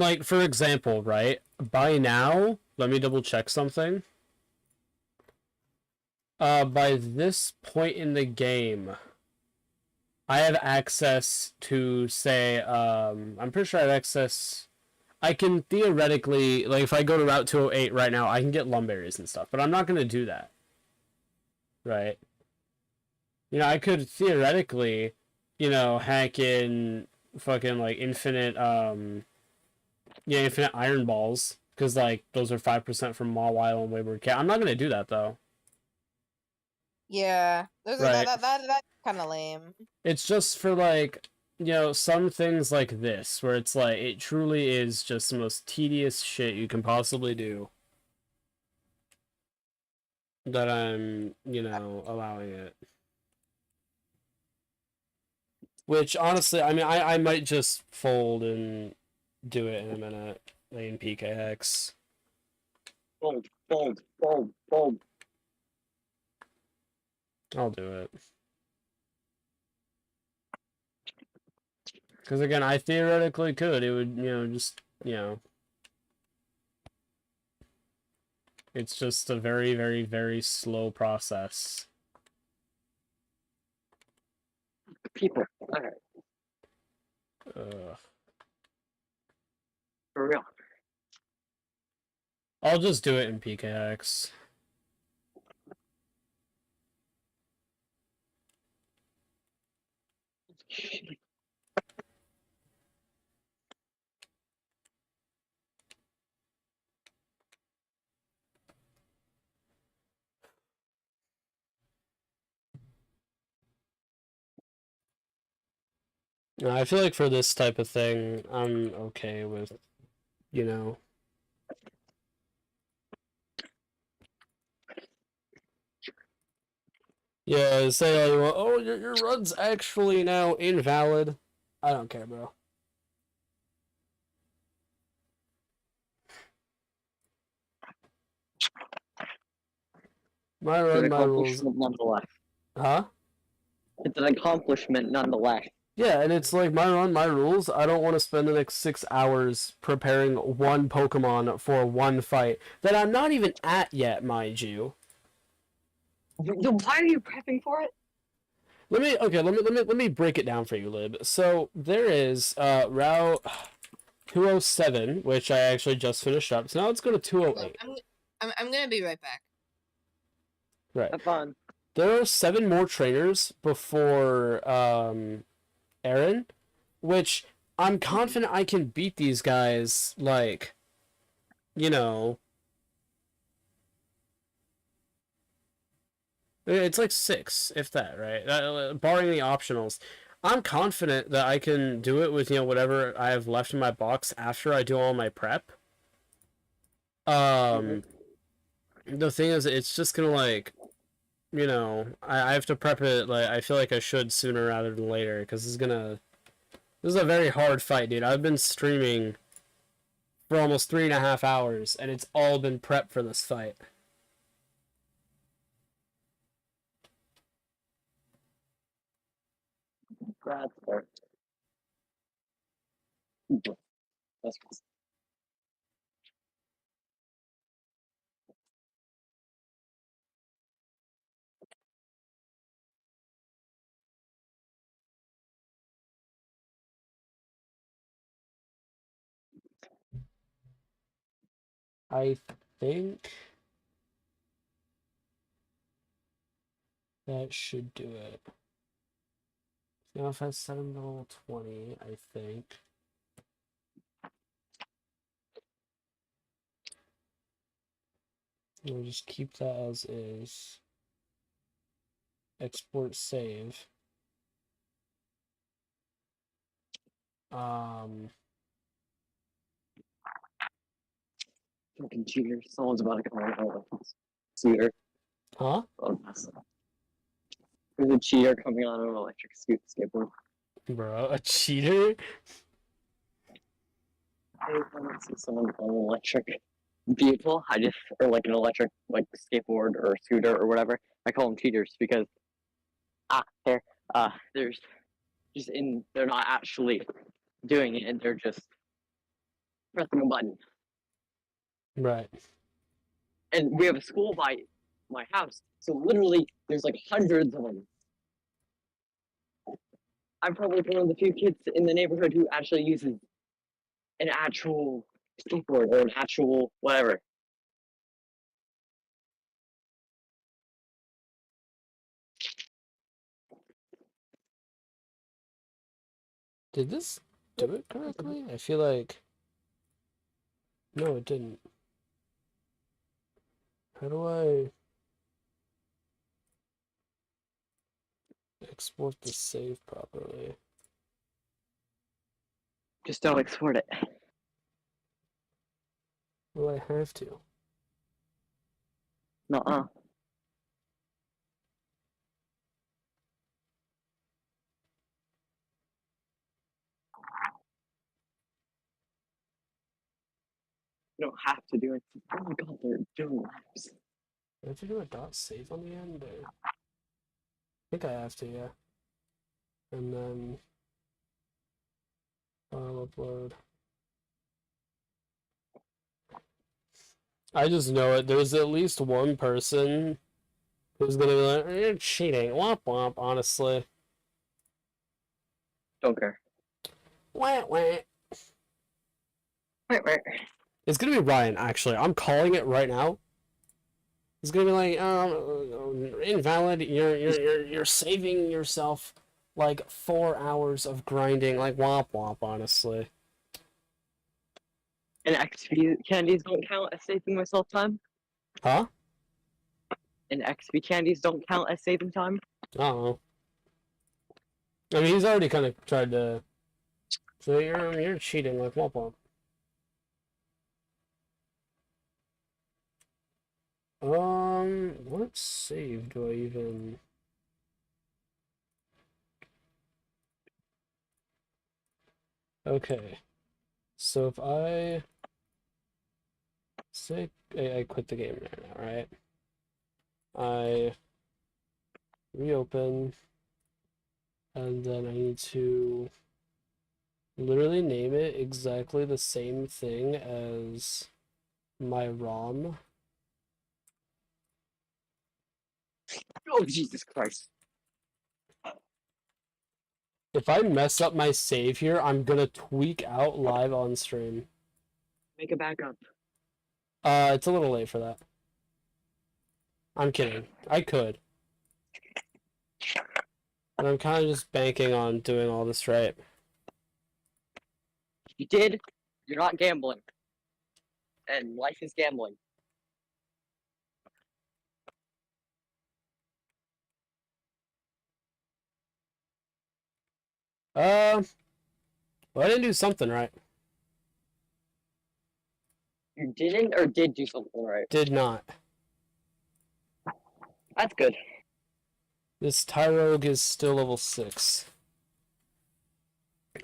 like for example, right? By now, let me double check something. By this point in the game, I have access to say, I'm pretty sure I have access. I can theoretically, like, if I go to Route 208 right now, I can get lumberries and stuff, but I'm not gonna do that. Right? You know, I could theoretically, you know, hack in fucking like infinite, infinite iron balls, because like those are 5% from Mawile and Wayward Cat. I'm not gonna do that though. Yeah, Right. that's kind of lame. It's just for like, you know, some things like this, where it's like, it truly is just the most tedious shit you can possibly do. That I'm, you know, allowing it. Which, honestly, I mean, I might just fold and do it in a minute. Lane PKX. Fold. I'll do it. Because, again, I theoretically could. It would, you know, just, you know. It's just a very, very, very slow process. People. Alright. Ugh. For real. I'll just do it in PKX. I feel like for this type of thing, I'm okay with, you know. Yeah, say all you want. Oh, your run's actually now invalid. I don't care, bro. My It's an run, my rules. accomplishment nonetheless. Huh? It's an accomplishment nonetheless. Yeah, and it's like, my run, my rules. I don't want to spend the next 6 hours preparing one Pokemon for one fight that I'm not even at yet, mind you. Why are you prepping for it? Let me break it down for you, Lib. So there is Route 207, which I actually just finished up. So now let's go to 208. I'm gonna be right back. Right. Have fun. There are 7 more trainers before Aaron, which I'm confident I can beat these guys, like, you know, it's like 6, if that, right? Barring the optionals. I'm confident that I can do it with, you know, whatever I have left in my box after I do all my prep. The thing is, it's just gonna, like, you know, I have to prep it, like, I feel like I should sooner rather than later, because this is a very hard fight, dude. I've been streaming for almost 3.5 hours, and it's all been prepped for this fight. Congrats, sir. That's I think that should do it. Now if I set him to level 20, I think. We'll just keep that as is. Export save. fucking cheater. Someone's about to come out of this. Scooter. Huh? Oh, there's a cheater coming on an electric skateboard. Bro, a cheater? I don't see someone on an electric vehicle. Or like an electric, like skateboard or scooter or whatever. I call them cheaters because, there's just they're not actually doing it, and they're just pressing a button. Right. And we have a school by my house, so literally there's like hundreds of them. I'm probably one of the few kids in the neighborhood who actually uses an actual skateboard or an actual whatever. Did this do it correctly? I feel like... No, it didn't. How do I... export the save properly? Just don't export it. Well, I have to. Nuh-uh. You don't have to do it. Oh my god, they're doing laps. Do I have to do a dot save on the end? Or... I think I have to, yeah. And then... file upload. I just know it. There's at least one person who's gonna be like, you're cheating. Womp womp, honestly. Don't care. Wah, wah. Wait. It's gonna be Ryan, actually. I'm calling it right now. It's gonna be like, invalid. You're saving yourself like 4 hours of grinding, like womp womp, honestly. And XP candies don't count as saving myself time? Huh? And XP candies don't count as saving time? I don't know. I mean, he's already kind of tried to. So you're cheating, like womp womp. What save do I even... Okay. So if I say I quit the game right now, right? I reopen, and then I need to literally name it exactly the same thing as my ROM. Oh, Jesus Christ. If I mess up my save here, I'm gonna tweak out live on stream. Make a backup. It's a little late for that. I'm kidding. I could. But I'm kind of just banking on doing all this right. If you did, you're not gambling. And life is gambling. Well, I didn't do something right. You didn't or did do something right? Did not. That's good. This Tyrogue is still level 6.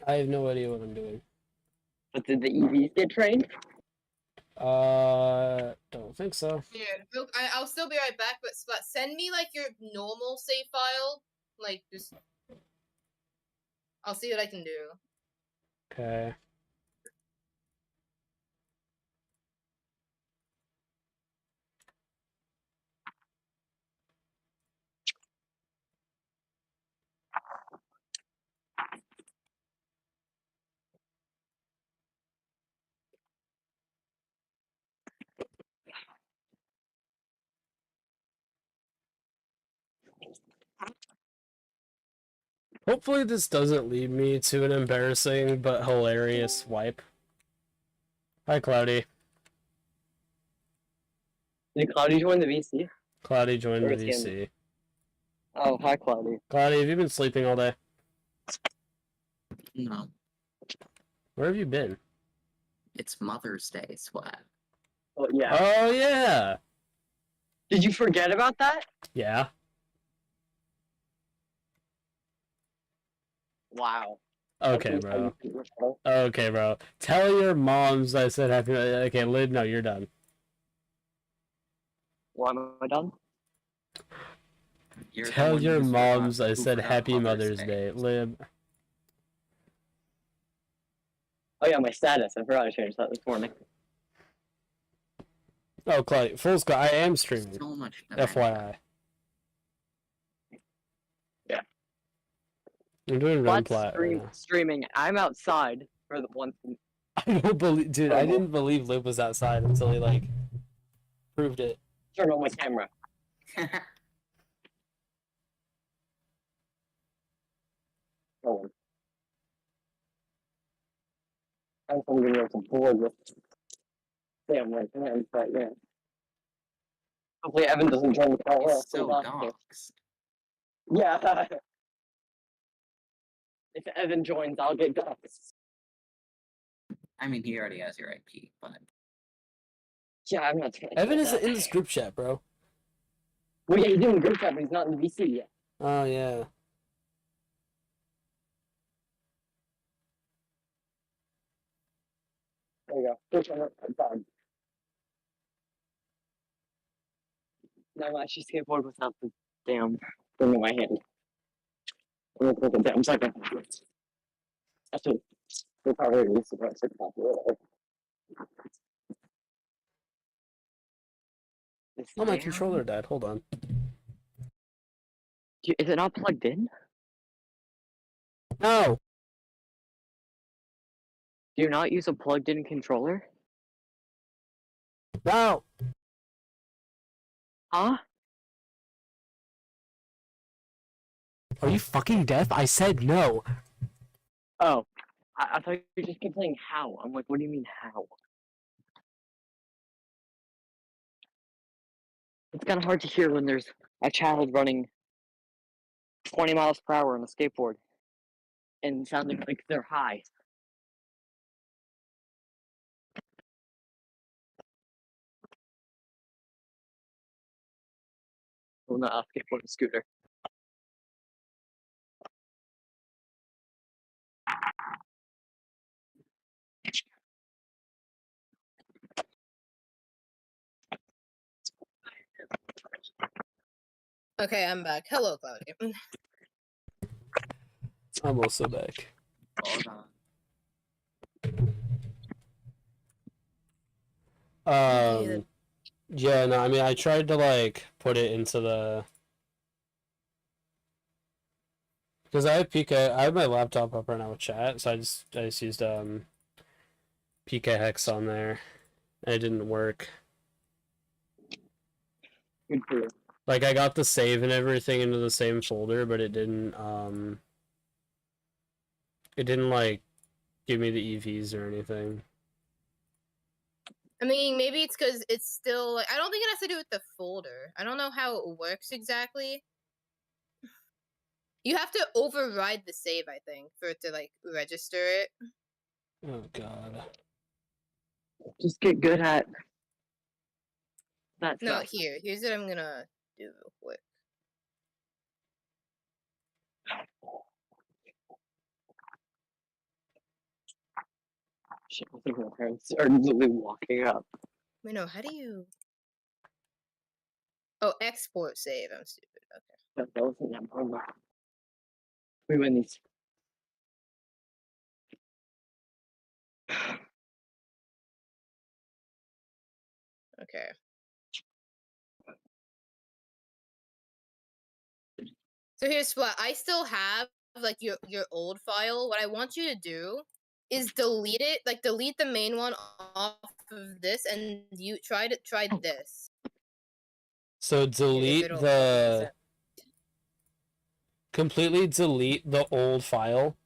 I have no idea what I'm doing. But did the EVs get trained? Don't think so. Yeah, look, I'll still be right back, but send me like your normal save file. Like just, I'll see what I can do. Okay. Hopefully this doesn't lead me to an embarrassing but hilarious wipe. Hi, Cloudy. Did Cloudy join the VC? Cloudy joined Or the is he VC. Oh, hi, Cloudy. Cloudy, have you been sleeping all day? No, Where have you been? it's Mother's Day, Swag. Oh, yeah. Oh, yeah. Did you forget about that? Yeah. Wow. Okay, That's how bro. you treat yourself. Okay, bro. Tell your moms I said happy. Okay, Lid, no, you're done. Why am I done? You're the Tell one your who forgot- moms I who said forgot happy Mother's Day. Day. Lib. Oh, yeah, my status. I forgot to change that this morning. Oh, Cloudy. Full score. I am streaming. So much FYI. Yeah. I'm doing run But plat right now. streaming. I'm outside for the one. I don't believe, dude. I didn't believe Lib was outside until he like proved it. Turn on my camera. Hold on. I'm gonna get some bored with damn right hands, but yeah. Hopefully Evan doesn't join the call. He's so dogs. Yeah. If Evan joins, I'll get doxxed. I mean, he already has your IP, but Yeah, I'm not trying to Evan get is that. in this group chat, bro. Well, yeah, he's doing group chat, but he's not in the VC yet. Oh yeah. There you go. Push on it. Done. Now I'm actually skateboard without the damn thing in my hand. I'm gonna put the damn second. That's what the power is. So that's it. Oh, my controller died. Hold on. Is it not plugged in? No. Do you not use a plugged-in controller? No. Huh? Are you fucking deaf? I said no. Oh. I thought you just kept saying how. I'm like, what do you mean how? It's kind of hard to hear when there's a child running 20 miles per hour on a skateboard and sounding like they're high. Well, not a skateboard, a scooter. Okay, I'm back. Hello, Cloudy. I'm also back. hold on. Yeah, no, I mean, I tried to, like, put it into the... Because I have PK, I have my laptop up right now with chat, so I just used, PK Hex on there, and it didn't work. Good for you. Like, I got the save and everything into the same folder, but it didn't, like, give me the EVs or anything. I mean, maybe it's because it's still. I don't think it has to do with the folder. I don't know how it works exactly. You have to override the save, I think, for it to like register it. Oh, God. Just get good at that No, stuff. here's what I'm gonna do real quick. Shit, I think my parents are literally walking up. Wait, no, how do you... Oh, export save. I'm stupid. Okay. That wasn't that problem. We win these. Okay. So here's what I still have, like your old file. What I want you to do is delete it, like delete the main one off of this, and you try this. So If delete it'll the completely delete the old file,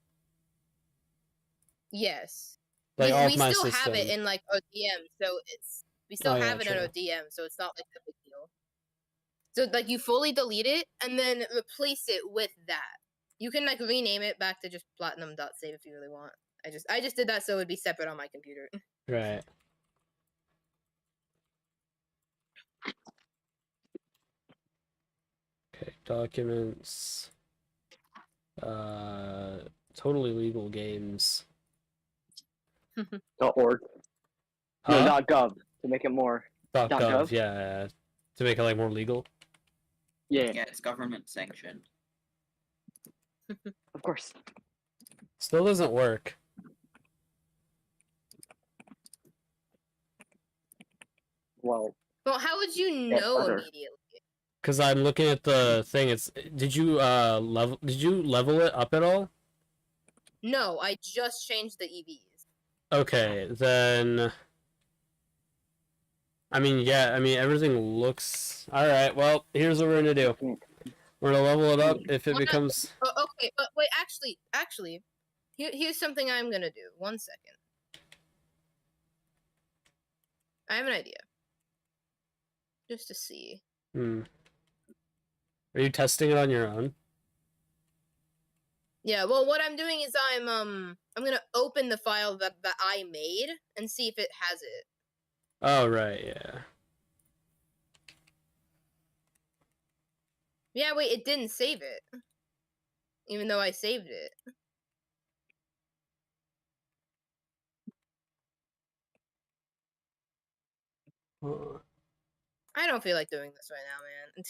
yes. like off We my still system. have it in like ODM, so we still Oh, yeah, have it in true. ODM, so it's not like a big deal. So like you fully delete it and then replace it with that. You can like rename it back to just platinum.save if you really want. I just did that so it would be separate on my computer. Right. Okay, documents. Totally legal games. .org. Huh? No, .gov to make it more. .gov, .gov? yeah. To make it like more legal. Yeah, Yeah, it's government sanctioned. of course. Still doesn't work. Well, Well, how would you Yeah, know better. immediately? Cause I'm looking at the thing. It's did you level it up at all? No, I just changed the EVs. Okay, then. I mean, yeah. I mean, everything looks all right. Well, here's what we're gonna do. We're gonna level it up. If it Well, no- becomes Oh, okay, but wait, actually, here's something I'm gonna do. 1 second. I have an idea. Just to see. Are you testing it on your own? Yeah, well, what I'm doing is I'm gonna open the file that I made and see if it has it. Oh right, yeah. Yeah, wait, it didn't save it. Even though I saved it. I don't feel like doing this right now, man.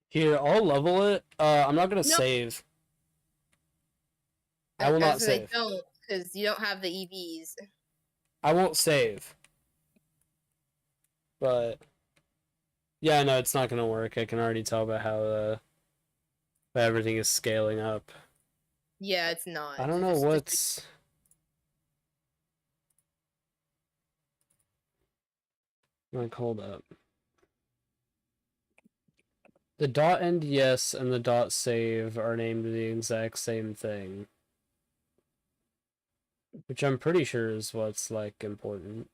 Here, I'll level it. I'm not gonna No. save. I will not I save. don't, because you don't have the EVs. I won't save. But yeah, no, it's not gonna work. I can already tell by how everything is scaling up. Yeah, it's not. I don't know what's. Like, hold up. The .nds and the .save are named the exact same thing. Which I'm pretty sure is what's, like, important.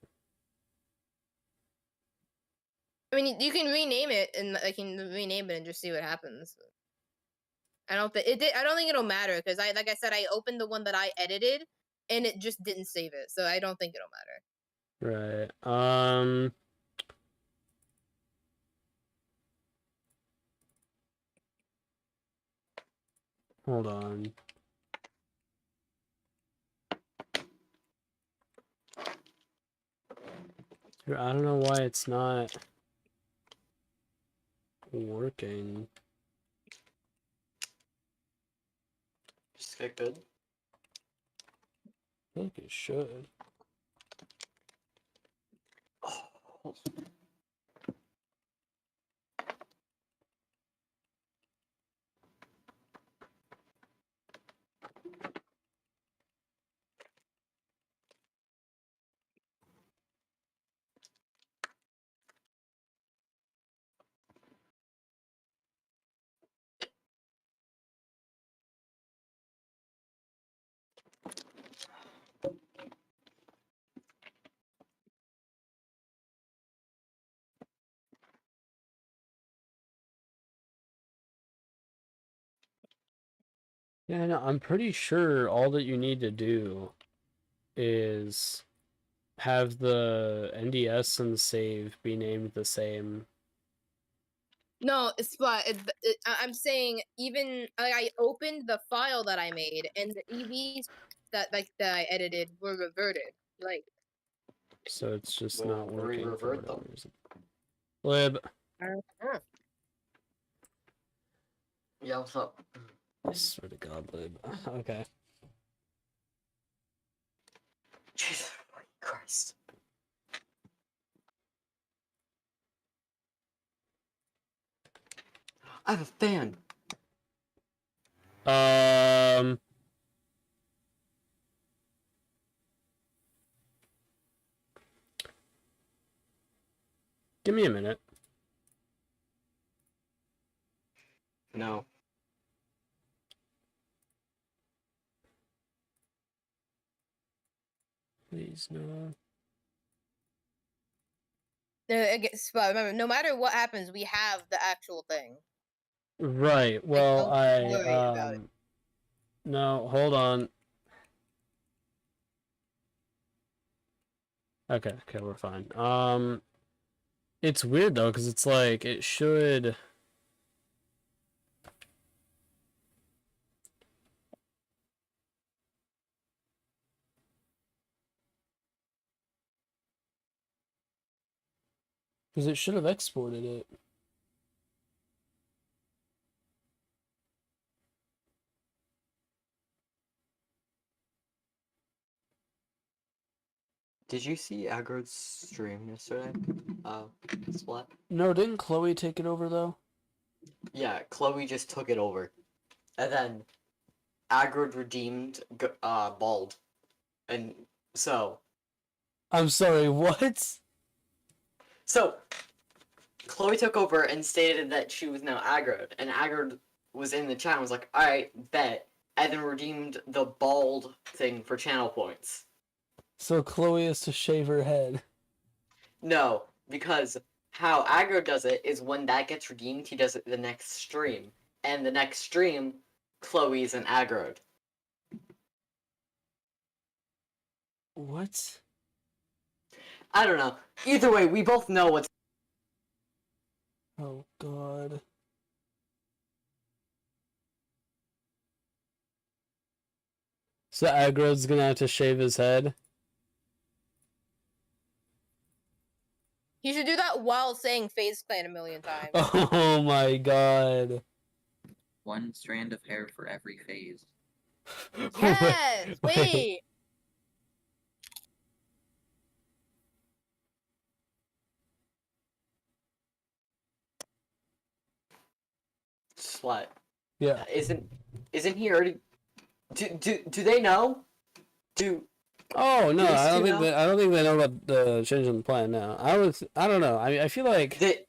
I mean, you can rename it, and I can rename it and just see what happens. I don't think I don't think it'll matter because like I said, I opened the one that I edited, and it just didn't save it, so I don't think it'll matter. Right. Hold on. I don't know why it's not working. Just get good. I think it should. Oh. Yeah, no, I'm pretty sure all that you need to do is have the NDS and save be named the same. No, it's but I'm saying even I opened the file that I made, and the EVs that I edited were reverted. Like, So it's just Well, not working for re-revert whatever them. reason. Lib, I don't know. Yeah, what's up? I swear to God, Lib. Okay. Jesus Christ. I have a fan. Um. Give me a minute. No. Please, no. I guess, but remember, no matter what happens, we have the actual thing. Right. Well, don't worry about it. No, hold on. Okay, we're fine. It's weird though, because it's like it should. Because it should have exported it. Did you see Aggro's stream yesterday? Splat? No, didn't Chloe take it over though? Yeah, Chloe just took it over. And then Aggro redeemed Bald. And so I'm sorry, what? So Chloe took over and stated that she was now aggroed, and aggroed was in the chat and was like, alright, bet, and then redeemed the bald thing for channel points. So Chloe is to shave her head. No, because how aggro does it is when that gets redeemed, he does it the next stream. And the next stream, Chloe isn't aggroed. What? I don't know. Either way, we both know what's. Oh God. So Aggro's gonna have to shave his head? He should do that while saying FaZe Clan a million times. Oh my God. One strand of hair for every phase. Yes! Wait! Slut. Yeah. Isn't he already? Do they know? Oh no, These I don't two think know? I don't think they know about the change in the plan now. I don't know. I feel like They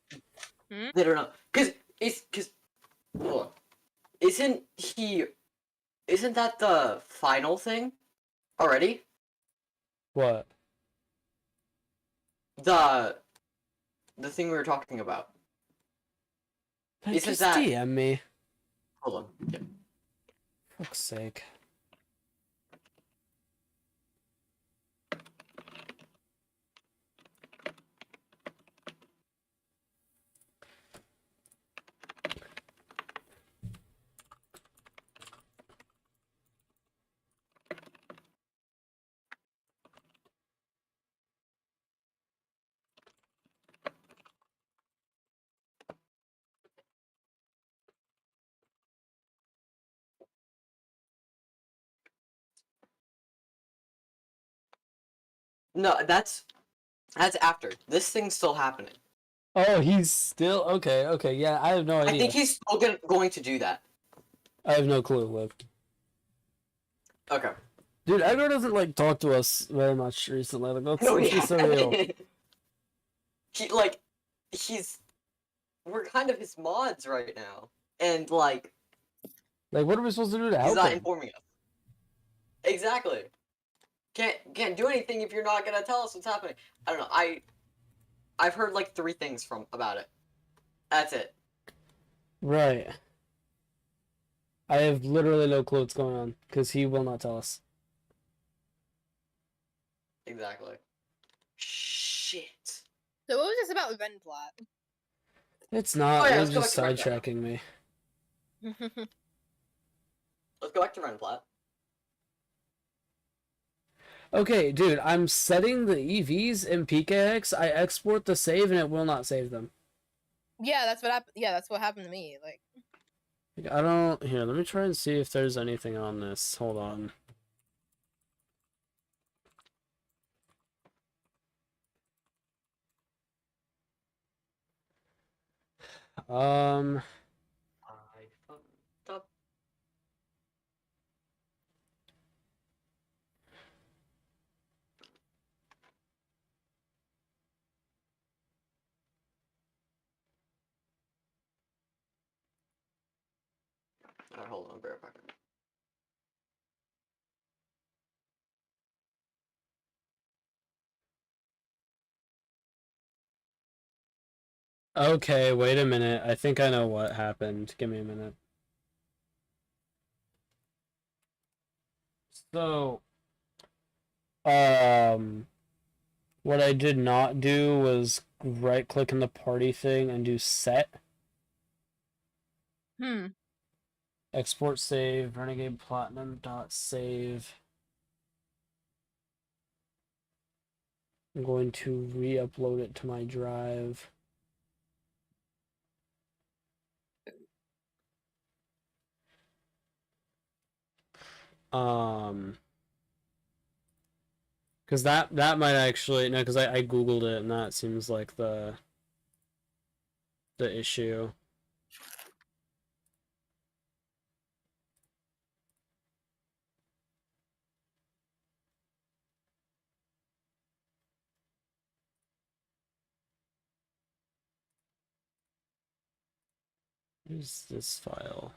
don't know because hold on. Isn't that the final thing already? what? The thing we were talking about. Isn't Just that- DM me. Hold on. Yeah. Fuck's sake. No, that's after. This thing's still happening. Oh, he's still okay. Okay, yeah, I have no idea. I think he's still going to do that. I have no clue, Liv. Okay. Dude, Aggro doesn't like talk to us very much recently. Like, let's No, be yeah. so real. We're kind of his mods right now, and like Like, what are we supposed to do to he's help not him? informing us. Exactly. Can't do anything if you're not gonna tell us what's happening. I don't know. I've heard like 3 things about it. That's it. Right. I have literally no clue what's going on because he will not tell us. Exactly. Shit. So what was this about Renplat? It's not. Oh, yeah, You're let's go just back to Renegade. sidetracking me. Let's go back to Renplat. Okay, dude, I'm setting the EVs in PKX. I export the save and it will not save them. Yeah, that's what happened. Yeah, that's what happened to me. Like, I don't... Here, let me try and see if there's anything on this. Hold on. I fucked up. Alright, hold on, bear back. Okay, wait a minute. I think I know what happened. Give me a minute. So, what I did not do was right-click in the party thing and do set. Export save, Renegade Platinum dot save. I'm going to re-upload it to my drive. Because that might actually no, because I googled it and that seems like the issue. Where's this file?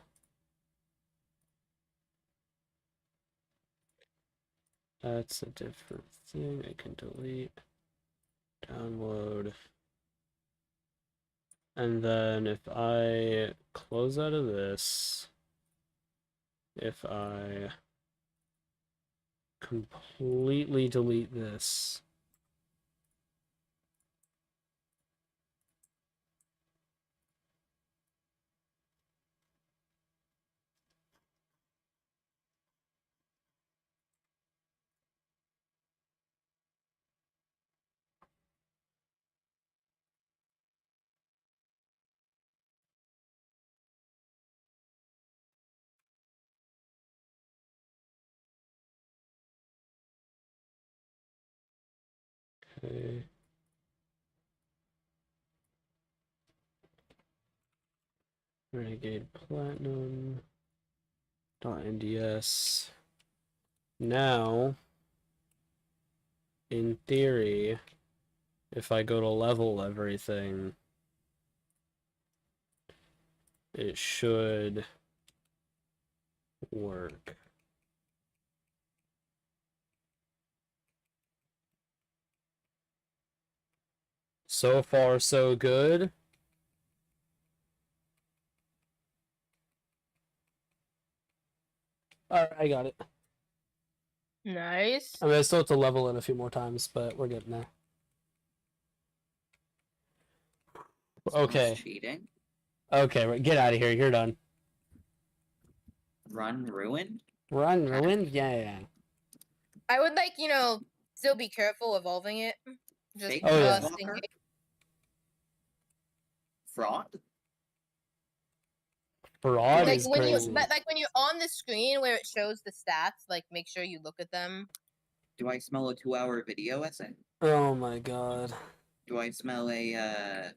That's a different thing. I can delete, download, and then if I close out of this, if I completely delete this, okay. Renegade Platinum .nds. Now, in theory, if I go to level everything, it should work. So far, so good. Alright, I got it. nice. I mean, I still have to level it a few more times, but we're getting there. Someone's Okay. cheating. Okay, right, get out of here. You're done. Run ruin. Run, ruined? Yeah. I would like, still be careful evolving it. Just Fake Oh, yeah. in Nuzlocke? case. Fraud. Fraud Like is when crazy. when you're on the screen where it shows the stats, like make sure you look at them. Do I smell a 2-hour video essay? Oh my god. Do I smell a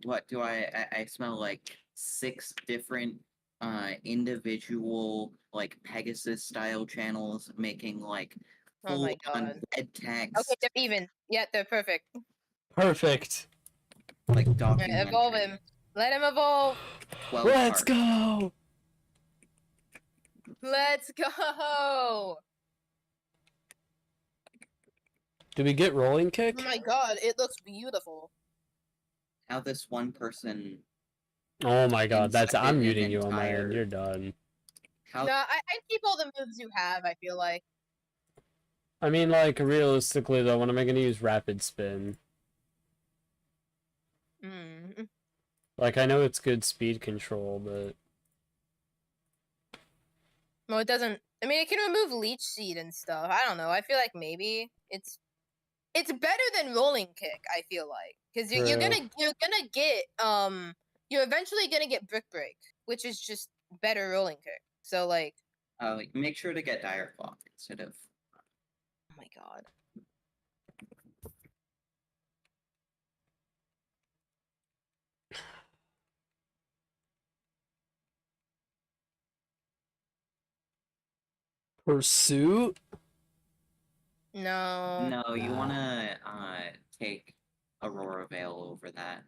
what do I smell like 6 different individual like Pegasus style channels making like Oh my full on god. red text Okay, they're even. Yeah, they're perfect. Perfect. like Alright, evolve documentary. him. Let him evolve. 12 Let's parts. go! Let's go. Do we get rolling kick? Oh my god, it looks beautiful. How this one person Oh my god, that's Incepted I'm an muting you on my entire- end. You're done. how No, I keep all the moves you have, I feel like. I mean, like, realistically, though, what am I going to use rapid spin? Like, I know it's good speed control, but... Well, it doesn't. I mean, it can remove leech seed and stuff. I don't know. I feel like maybe it's better than rolling kick. I feel like because you're True. gonna get you're eventually gonna get brick break, which is just better rolling kick. So like, Make sure to get dire claw instead of. oh my god. Pursuit? No. No, you Nah. wanna take Aurora Veil over that.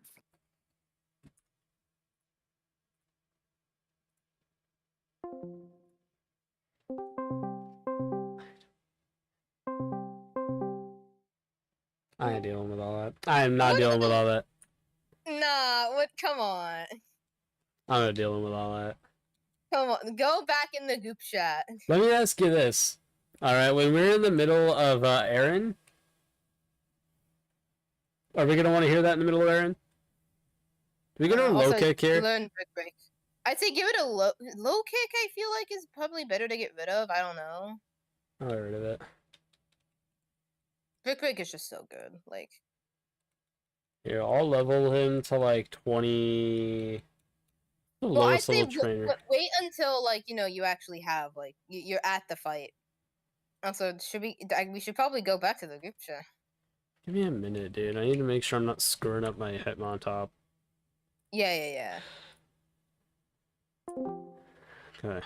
I ain't dealing with all that. I am not dealing with all that. Nah. What? Come on. I'm not dealing with all that. Come on. Go back in the goop chat. Let me ask you this. Alright, when we're in the middle of Aaron, are we gonna want to hear that in the middle of Aaron? Do we get a low Also, kick here? learn brick break. I'd say give it a low kick. I feel like is probably better to get rid of. I don't know. I'll get rid of it. Brick break is just so good. Like. Here, I'll level him to like 20. The Well, I'd lowest say level trainer. wait until like you actually have like you're at the fight. Also, we should probably go back to the group chat. Give me a minute, dude. I need to make sure I'm not screwing up my Hitmontop. Yeah. Okay.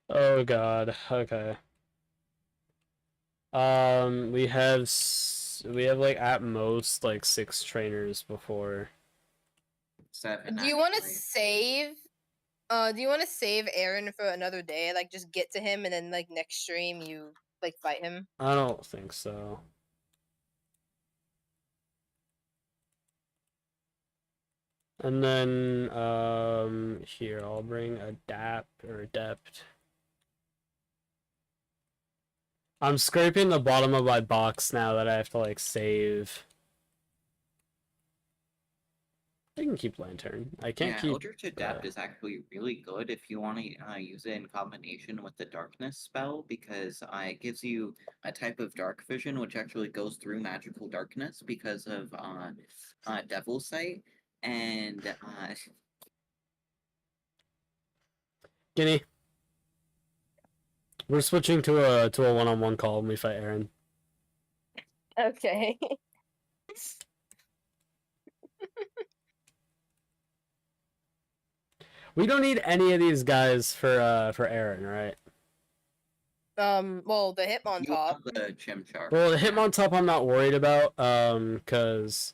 Oh god. Okay. We have like at most like 6 trainers before. 7. Do you want to actually. save? Do you want to save Aaron for another day? Like, just get to him, and then like next stream you like fight him. I don't think so. And then here I'll bring adapt or adept. I'm scraping the bottom of my box now that I have to like save. I can keep Lantern. I can't keep. Eldritch Adept is actually really good if you want to use it in combination with the Darkness spell, because it gives you a type of Dark Vision which actually goes through magical darkness because of Devil Sight, and Guinea. We're switching to a one-on-one call when we fight Aaron. Okay. We don't need any of these guys for Aaron, right? Well, the you Hitmontop. want the Chimchar. Well, the Hitmontop I'm not worried about, because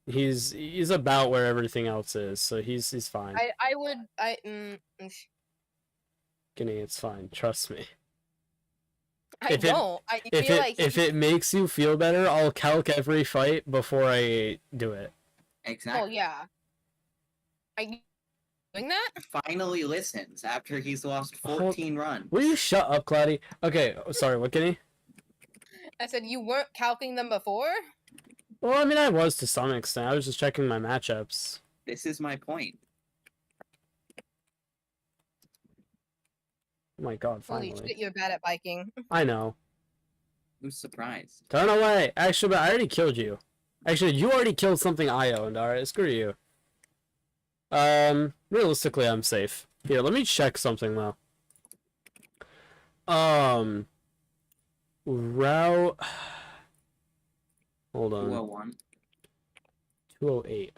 he's about where everything else is, so he's fine. Guinea, it's fine. Trust me. I If feel like if it makes you feel better, I'll calc every fight before I do it. Exactly. Oh yeah. Are you doing that? Finally listens after he's lost 14 runs. Will you shut up, Cloudy? Okay, sorry, what, Guinea? I said you weren't calcing them before? Well, I mean, I was to some extent. I was just checking my matchups. This is my point. Oh my god, Holy finally. shit, you're bad at biking. I know. Who's surprised? Turn away! Actually, but I already killed you. Actually, you already killed something I owned, alright? Screw you. Realistically, I'm safe. Here, let me check something, though. Route... Hold on. 201. 208.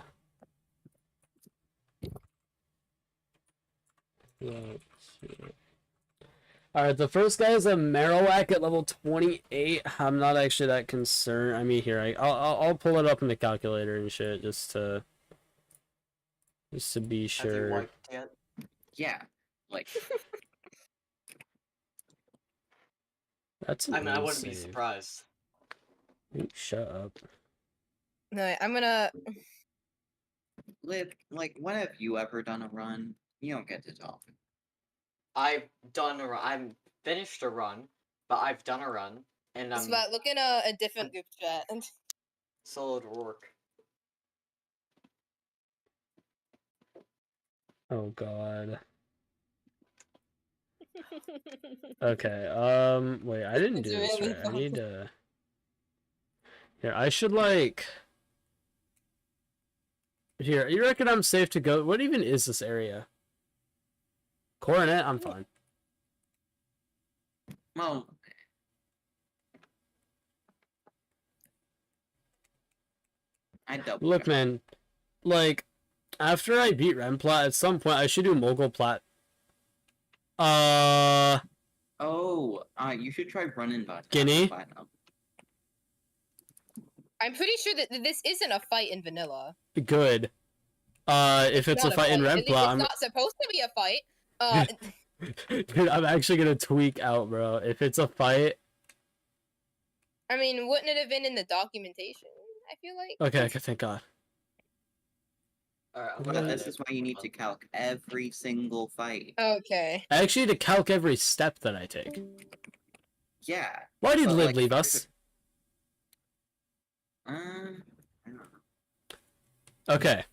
Alright, the first guy is a Marowak at level 28. I'm not actually that concerned. I mean, here, I'll pull it up in the calculator and shit, just to be sure. Have you wiped yet? Yeah, like That's an I mean, I wouldn't be insane. surprised. Ooh, shut up. No, I'm gonna. Liv, like, when have you ever done a run? You don't get to talk. I've finished a run, but I've done a run, and It's about looking at a different group chat. Solid work. Oh god. Okay, wait, I didn't It's do this really right. I fun. need to... Here, I should, like... Here, you reckon I'm safe to go? What even is this area? Coronet? I'm fine. Well, I double Look, check. man, like, after I beat Remplat, at some point, I should do Mogul Plat. Oh, you should try running bot. Guinea? Platinum. I'm pretty sure that this isn't a fight in vanilla. Good. If it's a Not fight in At least Remplat, it's I'm... not supposed to be a fight. Dude, I'm actually gonna tweak out, bro. If it's a fight... I mean, wouldn't it have been in the documentation? I feel like. Okay, thank God. Alright, I'm But gonna this edit is why you need to calc every single fight. Okay. I actually need to calc every step that I take. Yeah. Why did But, Lid like, leave us? I don't know. Okay.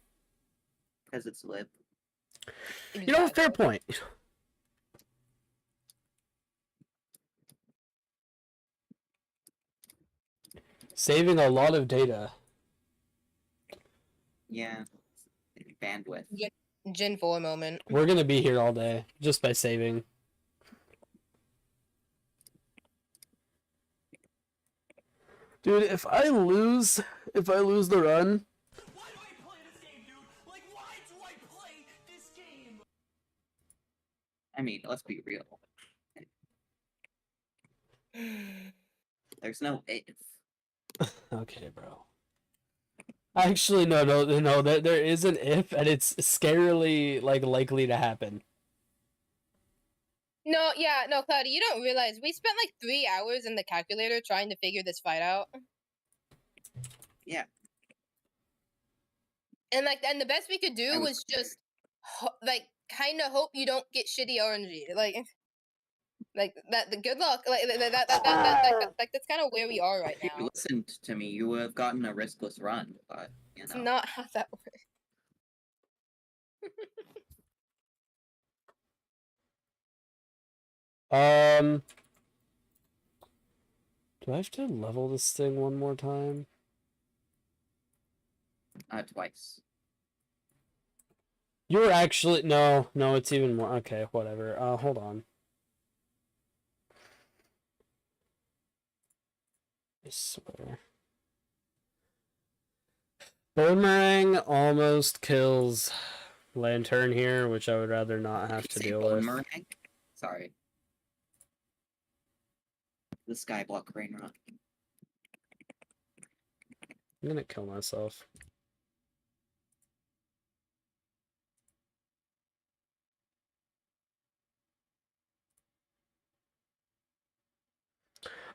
Because it's lip. You know, fair point. Saving a lot of data. Yeah. Bandwidth. Gen 4 moment. We're gonna be here all day, just by saving. Dude, if I lose the run... Why do I play this game, dude? Like, why do I play this game? I mean, let's be real. There's no if. Okay, bro. Actually, no, there is an if, and it's scarily, like, likely to happen. No, yeah, no, Cloudy, you don't realize we spent like 3 hours in the calculator trying to figure this fight out. Yeah. And the best we could do was just like kind of hope you don't get shitty RNG. Like that. The good luck. Like that's kind of where we are right If you now. listened to me, you would have gotten a riskless run, but you It's know. not how that works. Do I have to level this thing one more time? Twice. You were actually... No, it's even more... Okay, whatever. Hold on. I swear. Boomerang almost kills Lantern here, which I would rather not have to deal with. Boomerang? Sorry. The Skyblock Rain Run. I'm gonna kill myself.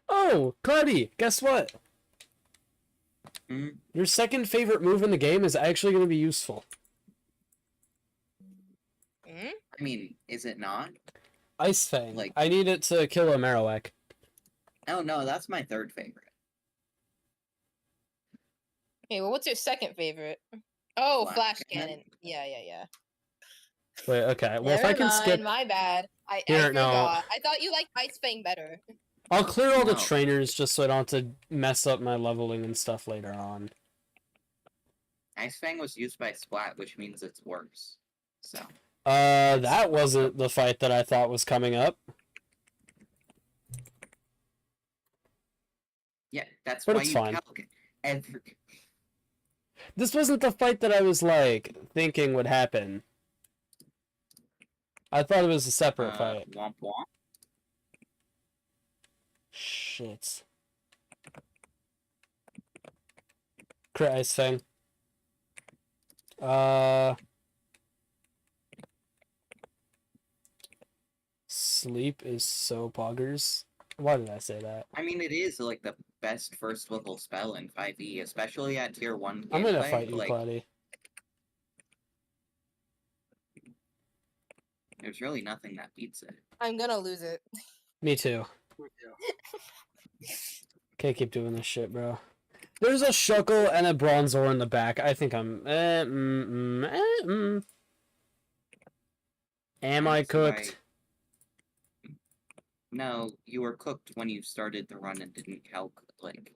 Oh, Cloudy, guess what? Hmm? Your second favorite move in the game is actually going to be useful. Hmm? I mean, is it not? Ice Fang. Like- I need it to kill a Marowak. Oh no, that's my third favorite. Okay, well, what's your second favorite? Oh, Flash Flash Cannon. Cannon. Yeah. Wait, okay. Well, if I Never can mind, skip... my bad. I Here, no. forgot. I thought you liked Ice Fang better. I'll clear all the No. trainers just so I don't have to mess up my leveling and stuff later on. Ice Fang was used by Splat, which means it's worse. So. That wasn't the fight that I thought was coming up. Yeah, that's But why it's you fine. calc every. This wasn't the fight that I was, like, thinking would happen. I thought it was a separate fight. Womp womp. Shit. Crit Ice Fang. Sleep is so poggers. Why did I say that? I mean, it is like the best first level spell in 5e, especially at tier 1. I'm gonna gameplay, fight you, like, Cloudy. There's really nothing that beats it. I'm gonna lose it. Me too. Can't keep doing this shit, bro. There's a Shuckle and a Bronzor in the back. I think I'm. Am I Alright, so cooked? No, you were cooked when you started the run and didn't calculate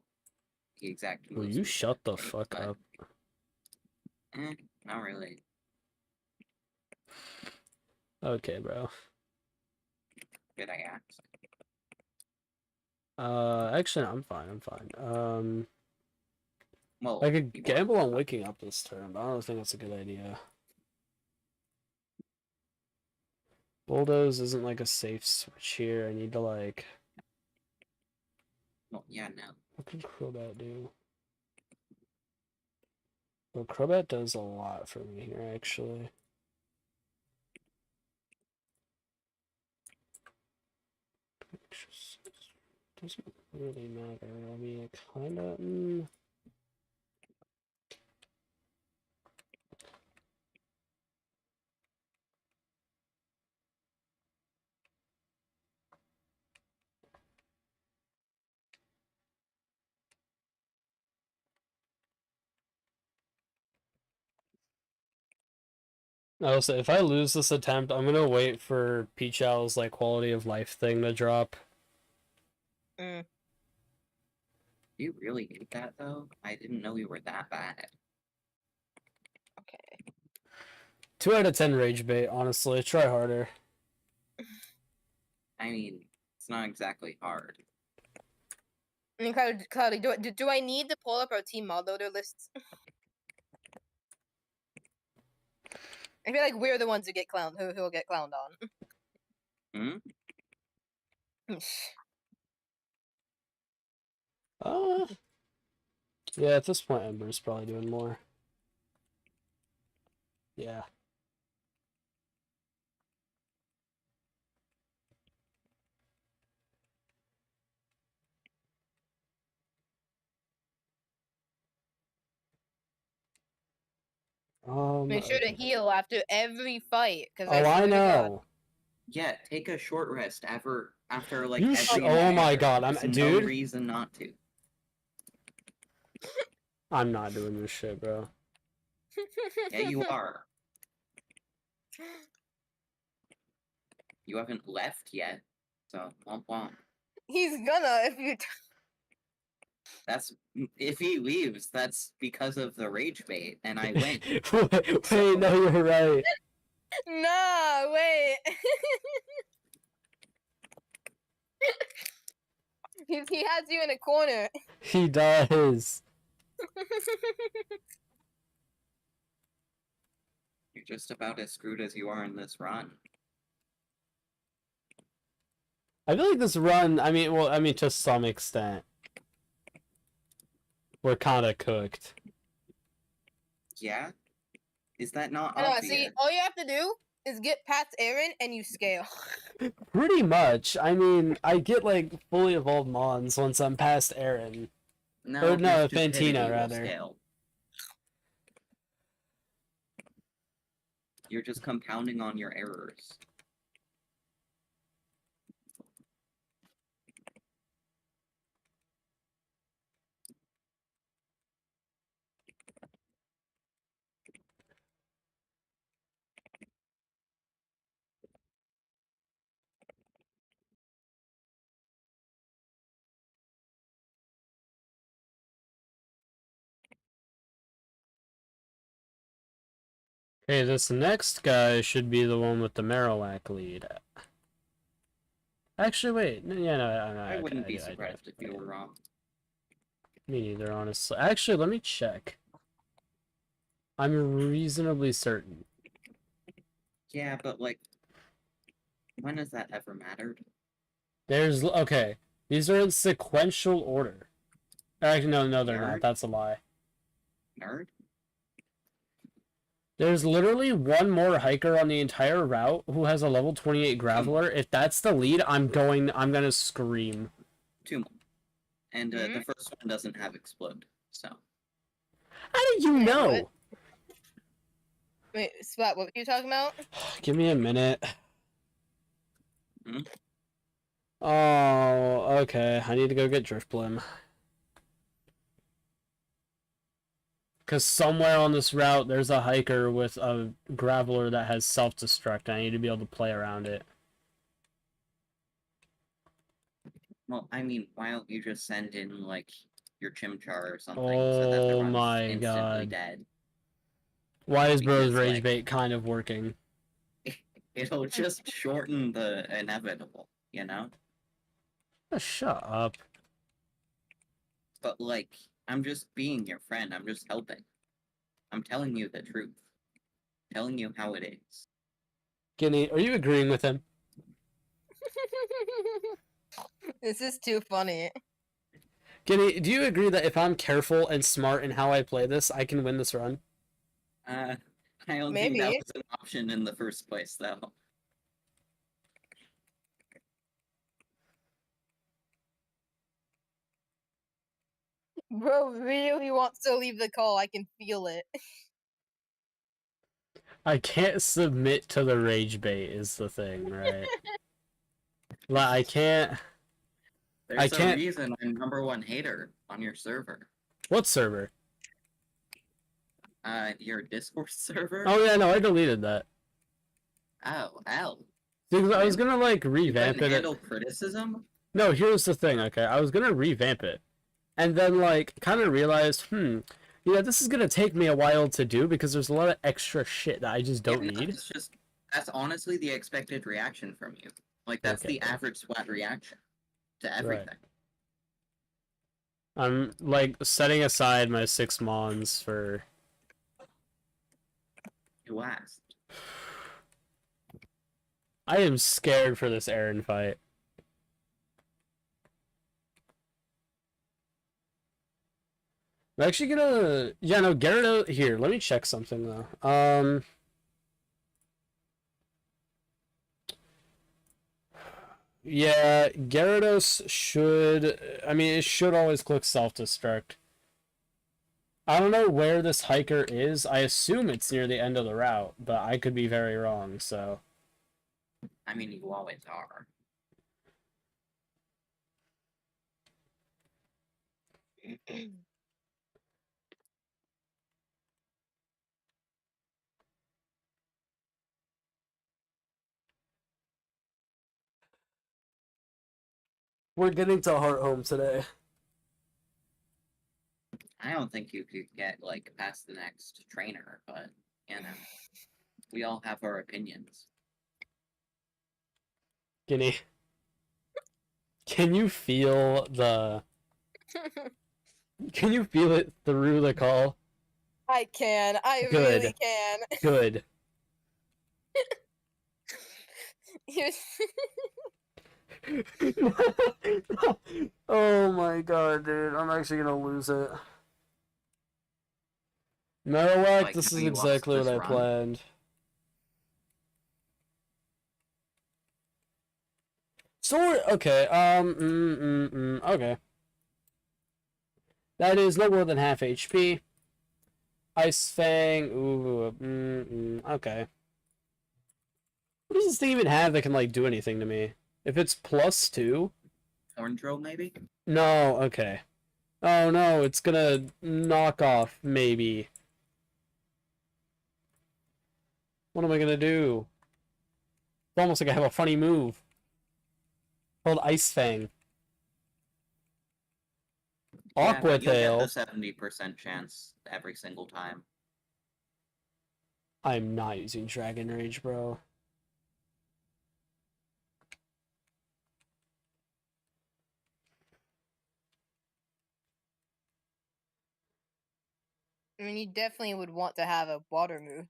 the exact Will moves. you we shut the take, fuck but, up? Not really. Okay, bro. Did I ask? Actually, I'm fine. I'm fine. Well, I could you gamble were. on waking up this turn, but I don't think that's a good idea. Bulldoze isn't like a safe switch here. I need to like. Well, yeah, no. What can Crobat do? Well, Crobat does a lot for me here, actually. Doesn't really matter. I mean, it kinda. I'll say if I lose this attempt, I'm gonna wait for Peach Owl's like quality of life thing to drop. Mm. Do you really need that, though? I didn't know you were that bad. Okay. 2 out of 10 rage bait, honestly. Try harder. I mean, it's not exactly hard. I mean, Cloudy, do I need to pull up our team mod loader lists? I feel like we're the ones who get clowned, who'll get clowned on. Hmm? Yeah, at this point, Ember's probably doing more. Yeah. Make sure to Okay. heal after every fight, because Oh, I know. Yeah, take a short rest after like You every oh my encounter. god, There's dude. no reason not to. I'm not doing this shit, bro. Yeah, you are. You haven't left yet, so womp womp. He's gonna if you. That's if he leaves. That's because of the rage bait, and I win. Wait, no, you're right. Nah, wait. he has you in a corner. He does. You're just about as screwed as you are in this run. I feel like this run, I mean, to some extent, we're kind of cooked. Yeah? Is that not I know. obvious? See, all you have to do is get past Aaron and you scale. Pretty much. I mean, I get like fully evolved Mons once I'm past Aaron. No, Or no, your stupidity Fantina, will rather. scale. You're just compounding on your errors. Okay, this next guy should be the one with the Marowak lead. Actually, wait. Yeah, no, I wouldn't be I surprised if you were wrong. Me neither, honestly. Actually, let me check. I'm reasonably certain. Yeah, but like, when has that ever mattered? There's okay. These are in sequential order. Actually, no, they're not. Nerd? That's a lie. Nerd? There's literally one more hiker on the entire route who has a level 28 Graveler. If that's the lead, I'm gonna scream. 2 more. And the first one doesn't have explode, so. How did you know? What? Wait, Splat, what were you talking about? Give me a minute. Hmm? Oh, okay. I need to go get Driftblim. Because somewhere on this route, there's a hiker with a graveler that has self-destruct, and I need to be able to play around it. Well, I mean, why don't you just send in, like, your Chimchar or something so that the Oh run's my instantly god. dead? Why is Bro's Because, Rage like- Bait kind of working? It'll just shorten the inevitable, you know? Oh, shut up. But, like, I'm just being your friend. I'm just helping. I'm telling you the truth. Telling you how it is. Guinea, are you agreeing with him? This is too funny. Guinea, do you agree that if I'm careful and smart in how I play this, I can win this run? I don't think that Maybe. was an option in the first place, though. Bro really wants to leave the call. I can feel it. I can't submit to the Rage Bait is the thing, right? Like, I can't... There's can't- a reason I'm #1 hater on your server. What server? Your Discord server? Oh yeah, no, I deleted that. Oh, hell. Because I was Really? gonna, like, You revamp couldn't it. handle criticism? No, here's the thing, okay? I was gonna revamp it. And then, like, kind of realized, this is gonna take me a while to do because there's a lot of extra shit that I just don't Yeah, no, need. that's honestly the expected reaction from you. Like, that's Okay. the average SWAT reaction to everything. I'm, like, setting aside my 6 mons for... You asked. I am scared for this Aaron fight. I'm actually gonna... Yeah, no, Gyarados... Here, let me check something, though. Yeah, Gyarados should... I mean, it should always click self-destruct. I don't know where this hiker is. I assume it's near the end of the route, but I could be very wrong, so... I mean, you always are. We're getting to Heart Home today. I don't think you could get, like, past the next trainer, but, you know. We all have our opinions. Guinea. Can you feel the... Can you feel it through the call? I can. I Good. really can. Good. Oh my god, dude. I'm actually gonna lose it. Marowak, Like, this how is you lost exactly what this I run? planned. So, okay, okay. That is no more than half HP. Ice Fang, ooh, okay. What does this thing even have that can, like, do anything to me? If it's +2? Thorndrill, maybe? No, okay. Oh no, it's gonna knock off, maybe. What am I gonna do? It's almost like I have a funny move. Called Ice Fang. Yeah, Aqua but you'll Tail. get the 70% chance every single time. I'm not using Dragon Rage, bro. I mean, you definitely would want to have a water move.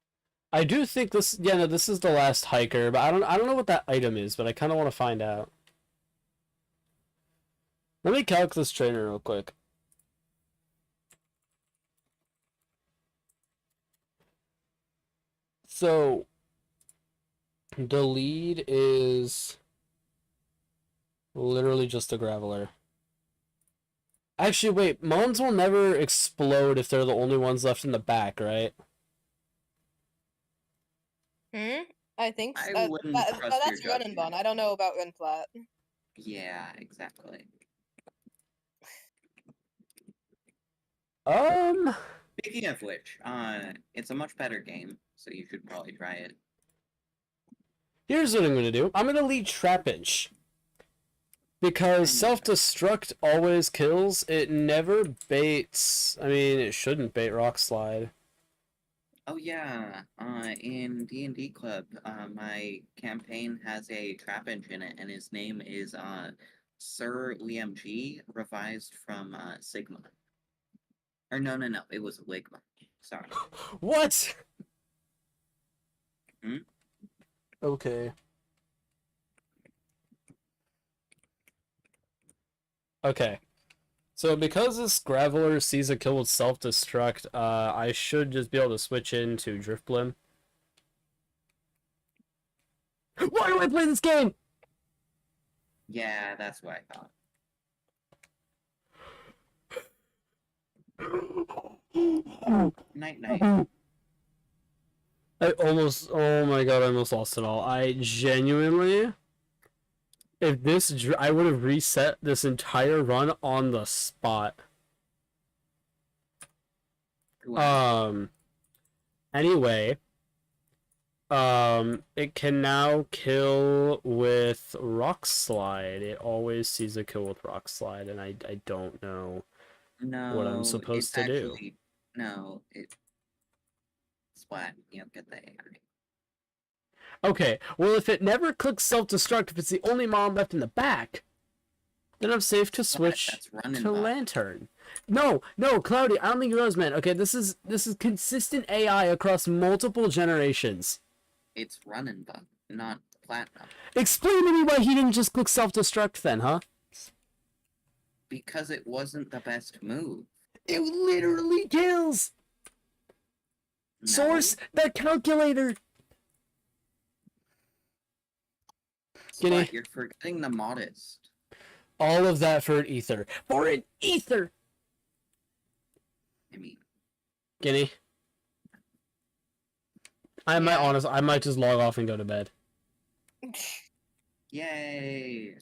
I do think this, yeah, no, this is the last hiker, but I don't know what that item is, but I kind of want to find out. Let me calc this trainer real quick. So, the lead is literally just a Graveler. Actually, wait, Mons will never explode if they're the only ones left in the back, right? I think I so. wouldn't trust That's your run and bun. judgment. I don't know about run flat. Yeah, exactly. Speaking of which, it's a much better game, so you should probably try it. Here's what I'm gonna do. I'm gonna lead Trapinch. Because self-destruct always kills, it never baits. I mean, it shouldn't bait Rock Slide. Oh yeah, in D&D Club, my campaign has a Trapinch in it, and his name is Sir Liam G, revised from Sigma. Or no, it was Ligma. Sorry. What? Hmm? Okay. Okay. So because this Graveler sees a kill with self-destruct, I should just be able to switch into Driftblim. Why do I play this game? Yeah, that's what I thought. Night. I almost, oh my god, I almost lost it all. I genuinely, if this, I would have reset this entire run on the spot. Wow. Anyway, it can now kill with Rock Slide. It always sees a kill with Rock Slide, and I don't know what I'm supposed to do. No, it's splat. You don't get the AI. Okay, well, if it never clicks self-destruct, if it's the only mom left in the back, then I'm safe to switch to Lantern. No, Cloudy, I don't think you realize, man. Okay, this is consistent AI across multiple generations. It's running bug, not platinum. Explain to me why he didn't just click self-destruct then, huh? Because it wasn't the best move. It literally kills! No. Source, the calculator! But you're forgetting the modest. All of that for an ether. For an ether! I mean... Guinea? I might just log off and go to bed. Yay!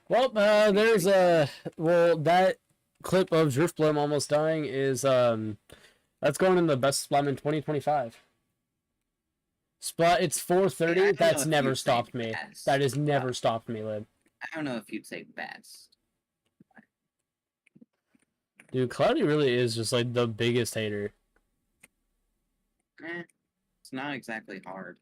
Well, there's that clip of Driftblim almost dying is, that's going in the best Splam in 2025. Splat, it's 4:30. That's never stopped me. That has never stopped me, Lib. I don't know if you'd say best. Dude, Cloudy really is just like the biggest hater. It's not exactly hard.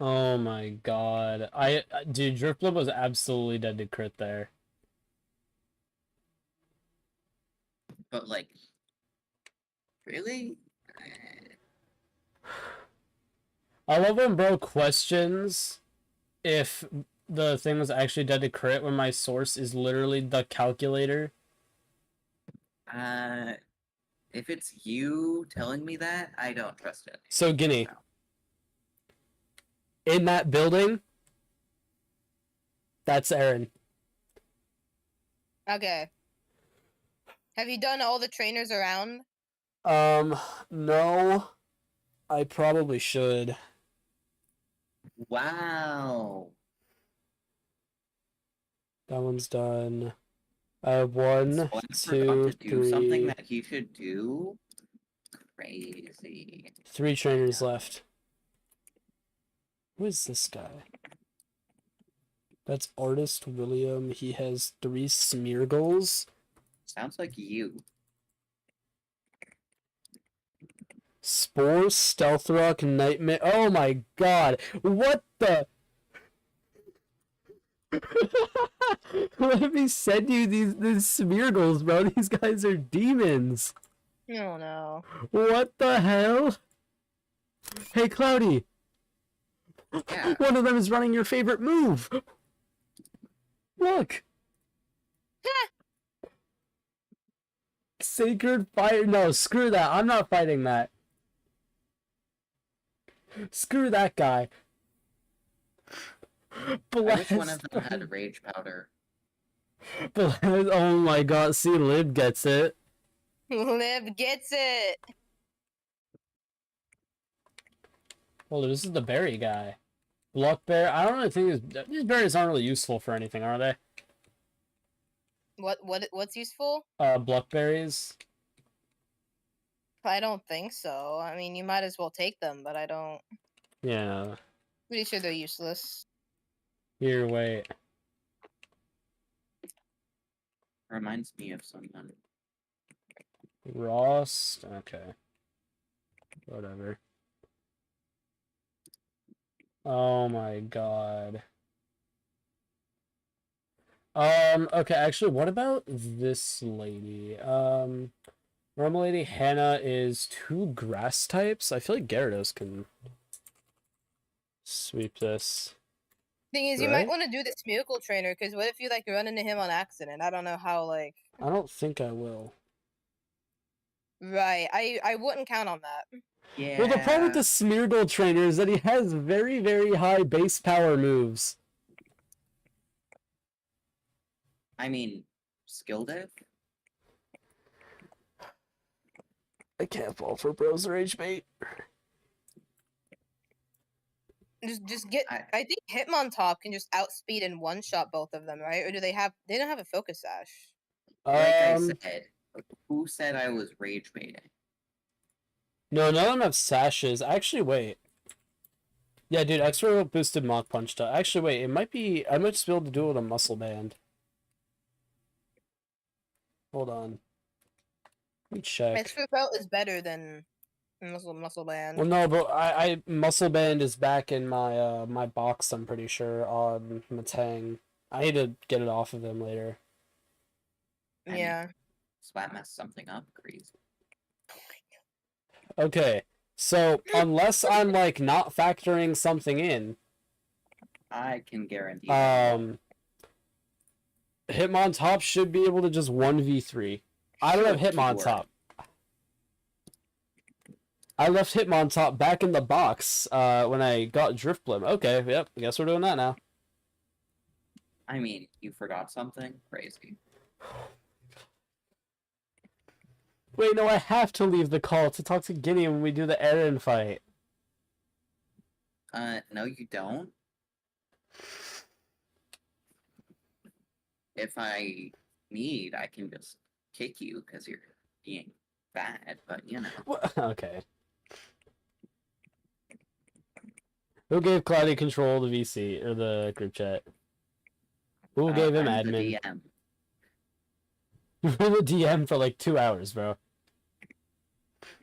Oh my god. Dude, Driftblim was absolutely dead to crit there. But like, really? I love when bro questions if the thing was actually dead to crit when my source is literally the calculator. If it's you telling me that, I don't trust it. So, Guinea. In that building, that's Aaron. Okay. Have you done all the trainers around? No. I probably should. Wow. That one's done. I have 1, 2, 3. Something that he should do? Crazy. 3 trainers left. Who is this guy? That's Artist William. He has 3 smear goals. Sounds like you. Spore, Stealth Rock, Nightmare. Oh my god. What the? Let me send you these smear goals, bro. These guys are demons. Oh no. What the hell? Hey, Cloudy. Yeah. One of them is running your favorite move. Look. Sacred Fire. No, screw that. I'm not fighting that. Screw that guy. Blast. I wish one of them had Rage Powder. Blast. Oh my god. See, Lib gets it. Lib gets it. Well, this is the berry guy. Blockberry. I don't really think these berries aren't really useful for anything, are they? What's useful? Blockberries. I don't think so. I mean, you might as well take them, but I don't. Yeah. Pretty sure they're useless. Here, wait. Reminds me of someone. Rost. Okay. Whatever. Oh my god. Okay, actually, what about this lady? Normal lady Hannah is 2 grass types. I feel like Gyarados can sweep this. Thing is, you Right? might want to do this miracle trainer, because what if you like run into him on accident? I don't know how like. I don't think I will. Right, I wouldn't count on that. Yeah. Well, the problem with the Smeargle trainer is that he has very, very high base power moves. I mean, skill diff? I can't fall for Bros Rage Bait. Just get. I- I think Hitmontop can just outspeed and one shot both of them, right? Or do they have? They don't have a focus sash. Like I said, who said I was rage baiting? No, none of them have sashes. Actually, wait. Yeah, dude, extra boosted Mach Punch to. Actually, wait, it might be. I might just be able to do it with a Muscle Band. Hold on. Let me check. Extra Belt is better than muscle band. Well, no, but I Muscle Band is back in my my box. I'm pretty sure on Matang. I need to get it off of him later. I mean, Yeah. Swap mess something up, crazy. Okay, so unless I'm like not factoring something in, I can guarantee. that. Hitmontop should be able to just 1v3. I don't have Sure, Hitmontop. I left Hitmontop back in the box when I got Drift Blim. Okay, yep, I guess we're doing that now. I mean, you forgot something? Crazy. Wait, no, I have to leave the call to talk to Guinea when we do the Aaron fight. No, you don't. If I need, I can just kick you because you're being bad, but you know. Okay. Who gave Cloudy control of the VC or the group chat? Who gave him I'm the admin? DM. You were the DM for like 2 hours, bro.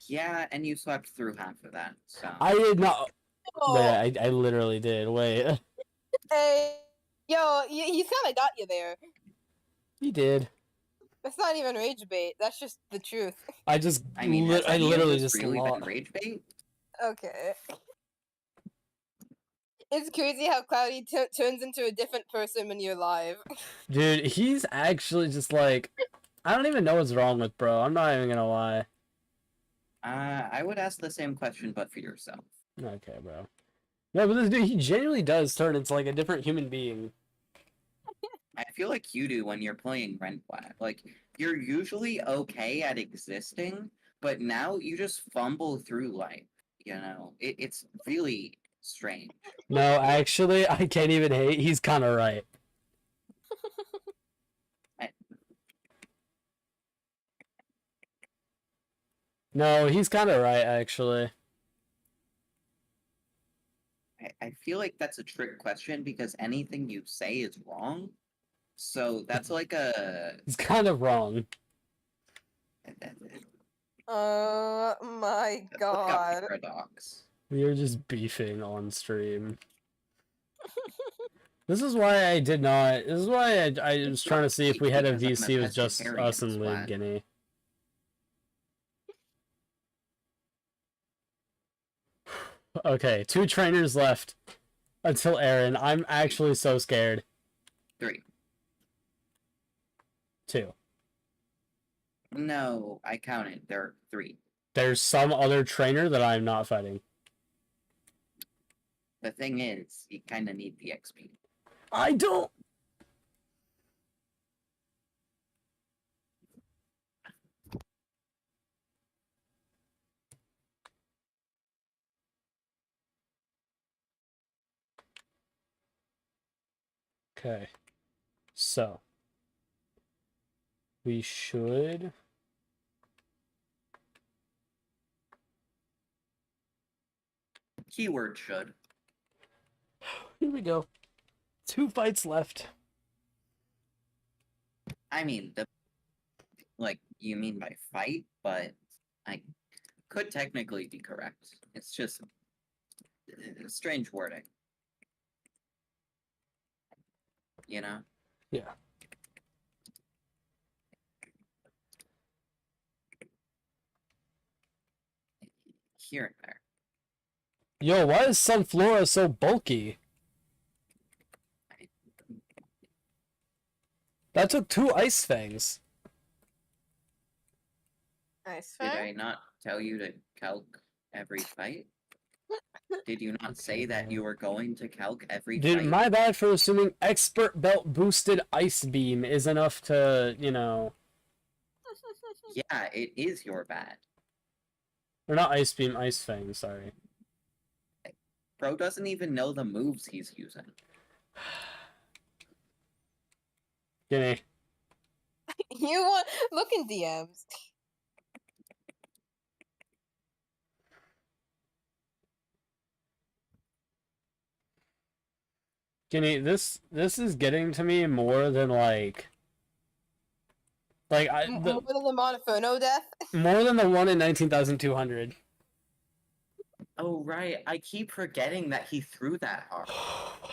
Yeah, and you swept through half of that, so. I did not. Oh, Yeah, I literally did. Wait. hey, yo, he's kind of got you there. He did. That's not even rage bait. That's just the truth. I just. I mean, has I any of literally this just really been lost. rage bait? Okay. It's crazy how Cloudy turns into a different person when you're live. Dude, he's actually just like. I don't even know what's wrong with bro. I'm not even gonna lie. I would ask the same question, but for yourself. Okay, bro. No, but this dude, he genuinely does turn into like a different human being. I feel like you do when you're playing Rent Flag. Like, you're usually okay at existing, but now you just fumble through life. You know, it's really strange. No, actually, I can't even hate. He's kind of right. No, he's kind of right, actually. I feel like that's a trick question because anything you say is wrong. So that's like a. He's kind of wrong. Oh my Look up god. paradox. We are just beefing on stream. This is why I did not. This is why I was trying to see if we had a Because I'm a VC with just pescatarian, us and Liv Splat. Guinea. Okay, 2 trainers left until Aaron. I'm actually so scared. 3. 2. No, I counted. There are 3. There's some other trainer that I'm not fighting. The thing is, you kind of need the XP. I don't. Okay. So. We should... Keyword should. Here we go. 2 fights left. I mean, you mean by fight, but I could technically be correct. It's just strange wording. You know? Yeah. Here and there. Yo, why is Sunflora so bulky? That took 2 Ice Fangs. Nice. Did I not tell you to calc every fight? Did you not say that you were going to calc every Dude, fight? my bad for assuming Expert Belt boosted Ice Beam is enough to, you know... Yeah, it is your bad. Or not Ice Beam, Ice Fang, sorry. Bro doesn't even know the moves he's using. Gimme. You want look in DMs. Gimme, this is getting to me more than like I More than the Monofono death. more than the one in 19,200. Oh, right. I keep forgetting that he threw that hard. Oh my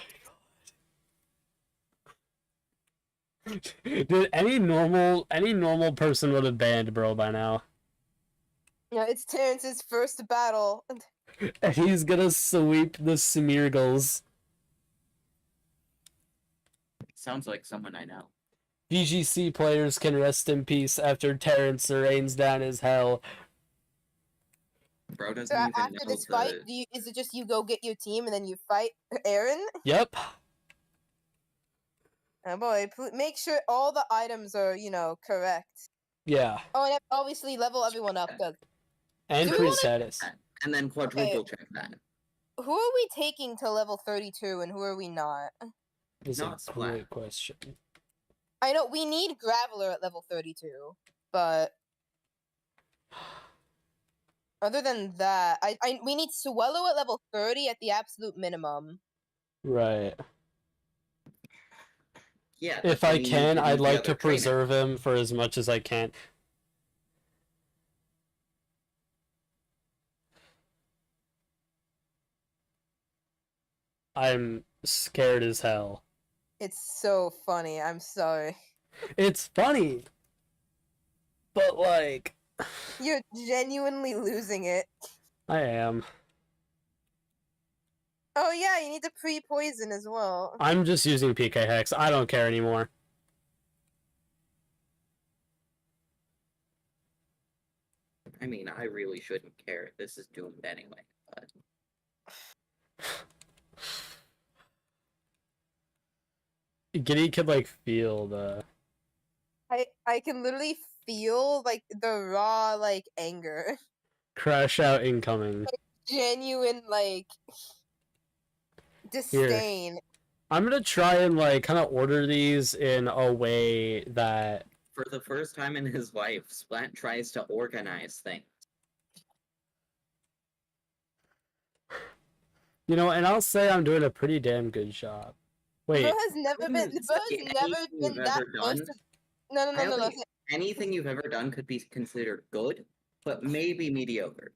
god. Dude, any normal person would have banned bro by now. Yeah, it's Terrence's first battle. And he's gonna sweep the Smeargles. Sounds like someone I know. VGC players can rest in peace after Terrence rains down his hell. Bro doesn't So even after know this the... fight, is it just you go get your team and then you fight Aaron? Yep. Oh boy, make sure all the items are, correct. Yeah. Oh, and obviously level everyone up, cause And Do we free wanna- status. And then quadruple check that. who are we taking to level 32 and who are we not? Is Not a great question. I know we need Graveler at level 32, but other than that, we need Suelo at level 30 at the absolute minimum. Right. Yeah. If but I then you can, need I'd the like other to trainer. preserve him for as much as I can. I'm scared as hell. It's so funny. I'm sorry. It's funny, but like, You're genuinely losing it. I am. Oh yeah, you need to pre-poison as well. I'm just using PK Hex. I don't care anymore. I mean, I really shouldn't care. This is doomed anyway. But... Giddy could like feel the. I can literally feel like the raw anger. Crash out incoming. Genuine disdain. I'm gonna try and kind of order these in a way that. For the first time in his life, Splat tries to organize things. And I'll say I'm doing a pretty damn good job. Wait. Bro has never been. Wouldn't Bro say has never anything been you've that ever close done. to. No. I don't think anything you've ever done could be considered good, but maybe mediocre.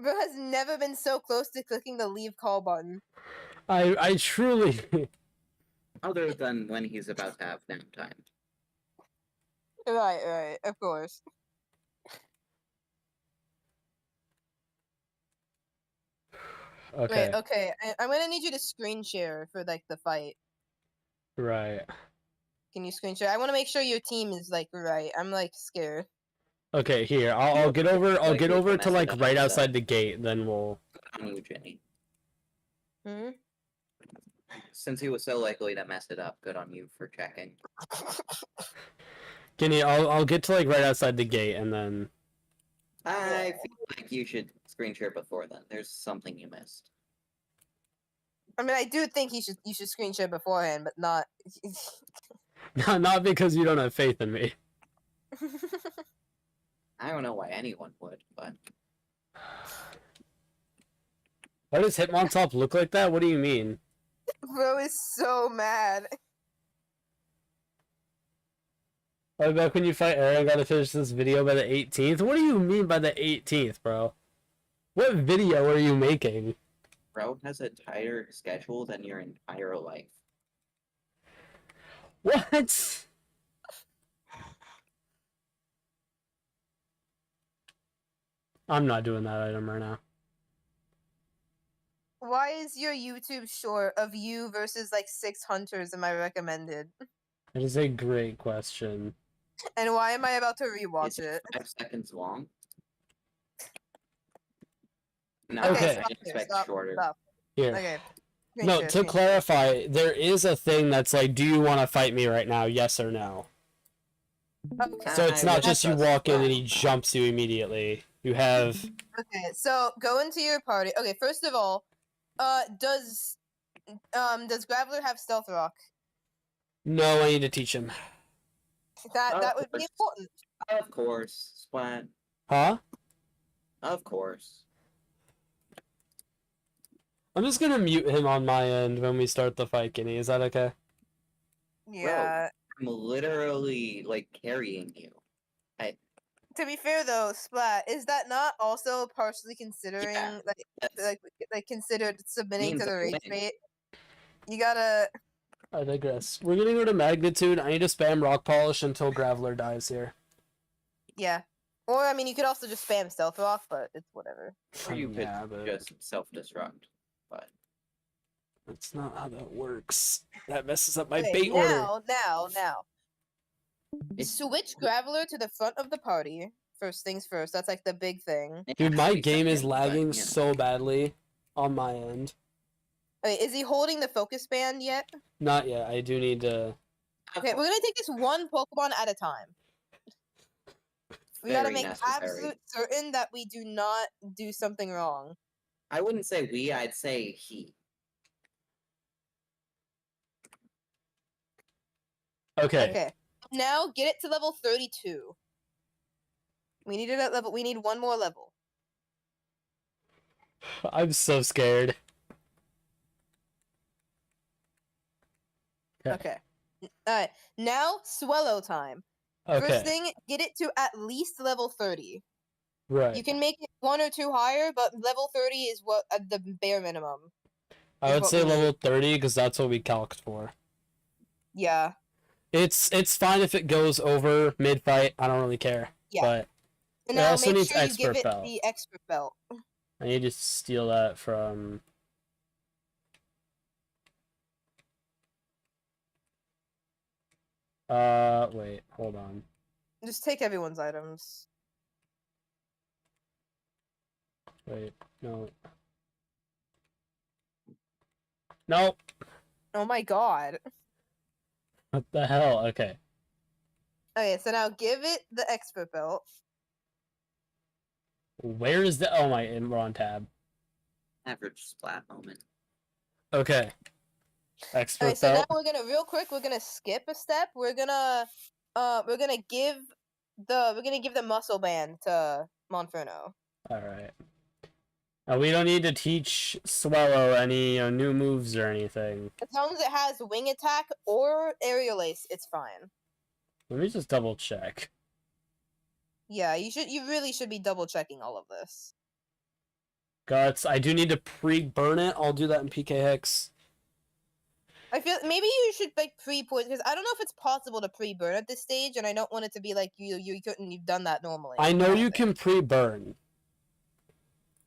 Bro has never been so close to clicking the leave call button. I truly. Other than when he's about to have nap time. Right, of course. Okay. Wait, okay. I'm gonna need you to screen share for the fight. Right. Can you screen share? I want to make sure your team is right. I'm scared. Okay, here. I'll get over. I'll Like, get we over can to mess it up, right so- outside the gate. Then we'll. On you, Jenny. Hmm? Since he was so likely to mess it up, good on you for checking. Guinea, I'll get to right outside the gate and then. I feel like you should screen share before then. There's something you missed. I mean, I do think you should screen share beforehand, but not. Not because you don't have faith in me. I don't know why anyone would, but Why does Hitmontop look like that? What do you mean? Bro is so mad. Oh, back when you fight Aaron, I gotta finish this video by the 18th? What do you mean by the 18th, bro? What video are you making? bro has a tighter schedule than your entire life. What? I'm not doing that item right now. Why is your YouTube short of you versus like 6 hunters in my recommended? That is a great question. And why am I about to rewatch Is it? 5 seconds long? No, Okay. I stop, expect stop, shorter. stop. Here. Okay. No, to clarify, there is a thing that's like, do you want to fight me right now? Yes or no. Okay. So it's I not would just you trust walk in and he that. jumps you immediately. You have... Okay, so go into your party. Okay, first of all, does Graveler have Stealth Rock? No, I need to teach him. That would be important. Of course, Splat. Huh? Of course. I'm just gonna mute him on my end when we start the fight, Guinea. Is that okay? Yeah. I'm literally like carrying you. To be fair though, Splat, is that not also partially considering That's like considered submitting means to the I rage win. bait? You gotta. I digress. We're gonna go to Magnitude. I need to spam Rock Polish until Graveler dies here. Yeah. Or I mean, you could also just spam Stealth Rock, but it's whatever. or you could Yeah, but just self-destruct. But that's not how that works. That messes up my Okay, bait order. now. It's- Switch Graveler to the front of the party. First things first. That's like the big thing. it Dude, my actually game is seconds, but, lagging you know. so badly on my end. Okay, is he holding the focus band yet? Not yet. I do need to... Okay, we're gonna take this one Pokemon at a time. We gotta Very make necessary. absolute certain that we do not do something wrong. I wouldn't say we, I'd say he. Okay. Okay. Now get it to level 32. We need it at level. We need one more level. I'm so scared. Okay. Alright. Now Swallow time. Okay. First thing, get it to at least level 30. Right. You can make it 1 or 2 higher, but level 30 is what the bare minimum. I is would what say we need. level 30 because that's what we calced for. Yeah. It's fine if it goes over mid-fight. I don't really care. Yeah. But And It now also make needs sure you expert give it belt. the expert belt. I need to steal that from... wait, hold on. Just take everyone's items. Wait, no. Nope. Oh my god. What the hell? Okay. Okay, so now give it the expert belt. Where is the... Oh, we're on tab. Average Splat moment. Okay. Expert Okay, so now belt. we're gonna skip a step. We're gonna give the muscle band to Monferno. Alright. We don't need to teach Swallow any new moves or anything. As long as it has wing attack or aerial ace, it's fine. Let me just double check. Yeah, you really should be double checking all of this. Guts, I do need to pre-burn it. I'll do that in PK Hex. I feel maybe you should like pre-put because I don't know if it's possible to pre-burn at this stage, and I don't want it to be like you've done that normally. I know kind of you thing. can pre-burn.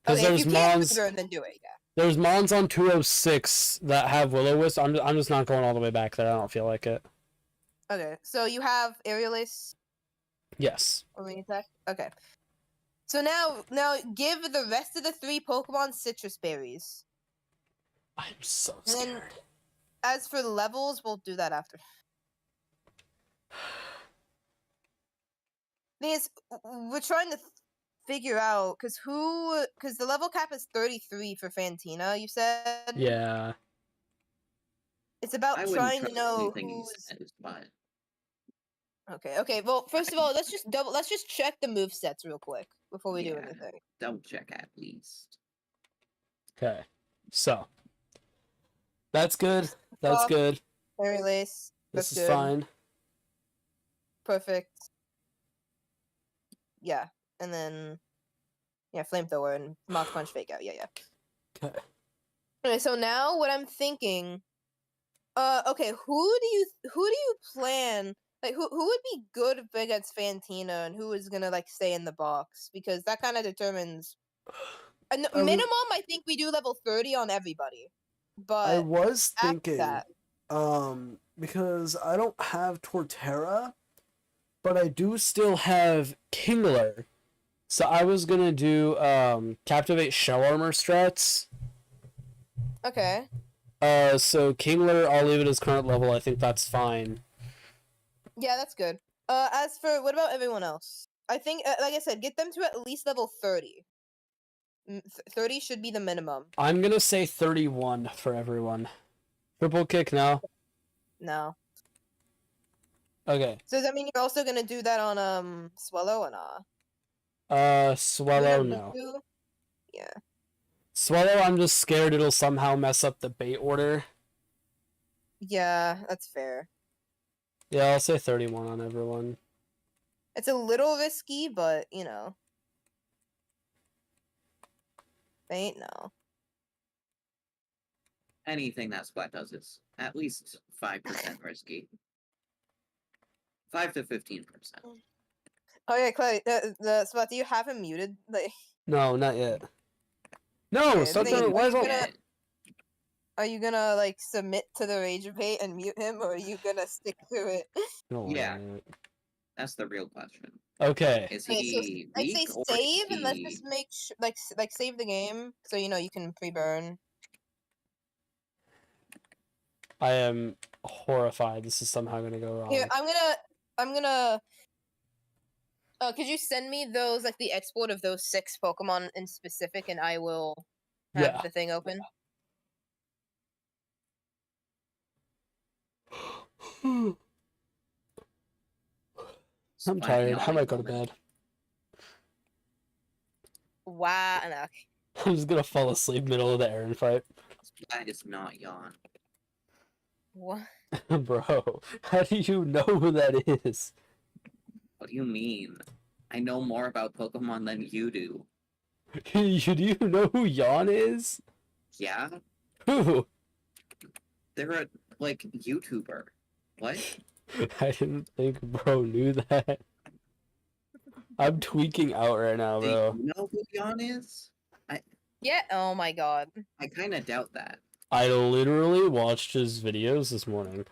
Because Okay, if there's you can't mons... pre-burn, then do it. Yeah. There's mons on 206 that have Will-O-Wisp. I'm just not going all the way back there. I don't feel like it. Okay, so you have aerial ace Yes. or wing attack. Okay. So now give the rest of the 3 Pokemon citrus berries. I'm so And then- scared. As for the levels, we'll do that after. Thing is, we're trying to figure out because the level cap is 33 for Fantina. You said. Yeah. It's about I wouldn't trying to trust know anything he who's. says, but Okay. Well, first of all, let's just check the move sets real quick before we do yeah, anything. double check at least. Okay. So that's good. That's Off, good. Fairy lace. This That's is good. fine. Perfect. Yeah, and then flamethrower and Mach punch fake out. Yeah. Okay. Okay, so now what I'm thinking. Okay, who do you plan? Like, who would be good against Fantina, and who is gonna like stay in the box? Because that kind of determines. Minimum, I think we do level 30 on everybody. I But was after thinking, that, because I don't have Torterra, but I do still have Kingler. So I was gonna do Captivate Shell Armor strats. okay. So Kingler, I'll leave it as current level. I think that's fine. Yeah, that's good. As for what about everyone else? I think, like I said, get them to at least level 30. 30 should be the minimum. I'm gonna say 31 for everyone. Triple kick now. No. Okay. So does that mean you're also gonna do that on Swallow or not? Swallow no. Yeah. Swallow, I'm just scared it'll somehow mess up the bait order. Yeah, that's fair. Yeah, I'll say 31 on everyone. It's a little risky, but you know. Ain't no. Anything that Splat does is at least 5% risky. 5 to 15%. Oh yeah, Clay. The Spot. Do you have him muted? Like, No, not yet. No, Okay, stop then doing. Why is all? Yeah, are you gonna like submit to the rage bait and mute him, or are you gonna stick to it? No, Yeah. that's the real question. Okay. Is Okay, so he I'd say weak or save, is and let's he... just make like save the game, so you know you can pre-burn. I am horrified. This is somehow gonna go wrong. Here, I'm gonna. Could you send me those, like the export of those 6 Pokemon in specific, and I will have Yeah. the thing open. I'm tired. I might go to bed. Wow, no. I'm just gonna fall asleep middle of the Aaron fight. That is not yawn. What? Bro, how do you know who that is? What do you mean? I know more about Pokemon than you do. Do you know who Yawn is? Yeah? Who? They're a, like, YouTuber. What? I didn't think bro knew that. I'm tweaking out right now, Do bro. you know who Yawn is? Yeah. Oh my god. I kind of doubt that. I literally watched his videos this morning.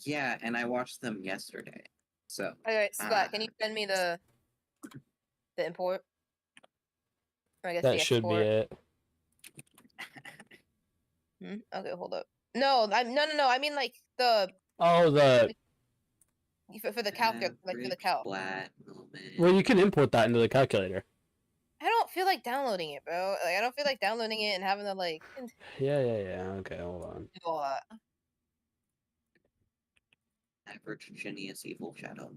Yeah, and I watched them yesterday. So, Alright, Splat, can you send me the import? Or I guess That the should be export. it. Okay, hold up. No, no. I mean like the Oh, the. for the calculator, like for the calc. Splat moment. Well, you can import that into the calculator. I don't feel like downloading it, bro. Like I don't feel like downloading it and having to like Yeah. Okay, hold on. do all that. Average genius evil shadow.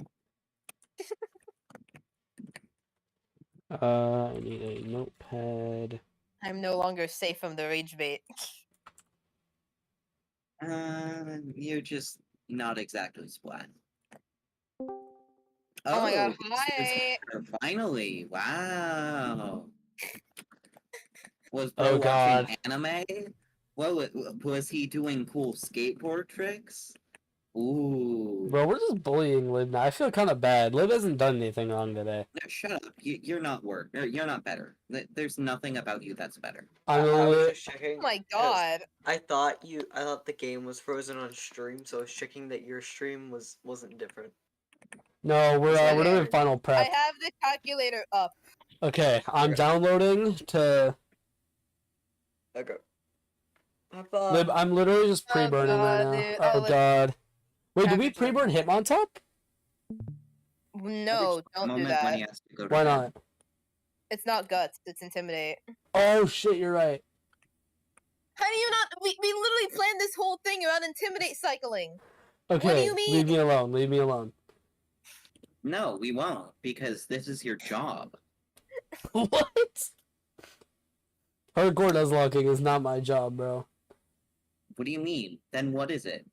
I need a notepad. I'm no longer safe from the rage bait. You're just not exactly Splat. Oh my god, it's hi. finally! Wow. Was Oh, bro God. watching anime? What was he doing? Cool skateboard tricks? Ooh. Bro, we're just bullying Lib now. I feel kind of bad. Lib hasn't done anything wrong today. No, shut up. You're not worse. You're not better. There's nothing about you that's better. I was I'm just checking. Oh my 'cause god. I thought the game was frozen on stream, so I was checking that your stream wasn't different. No, we're Okay. doing final I prep. have the calculator up. Okay, I'm Okay. downloading to Okay. I thought. Lib. I'm literally just Oh, pre-burning right God, now. dude. Oh, Oh, Lib- God. Wait, did we Average pre-burn Hitmontop? No, don't do Moment when that. he has to go to Why bed. not? It's not guts, it's intimidate. Oh shit, you're right. How do you not? We literally planned this whole thing around intimidate cycling. Okay, What do you mean? leave me alone. Leave me alone. No, we won't, because this is your job. What? Hardcore Nuzlocking is not my job, bro. What do you mean? Then what is it?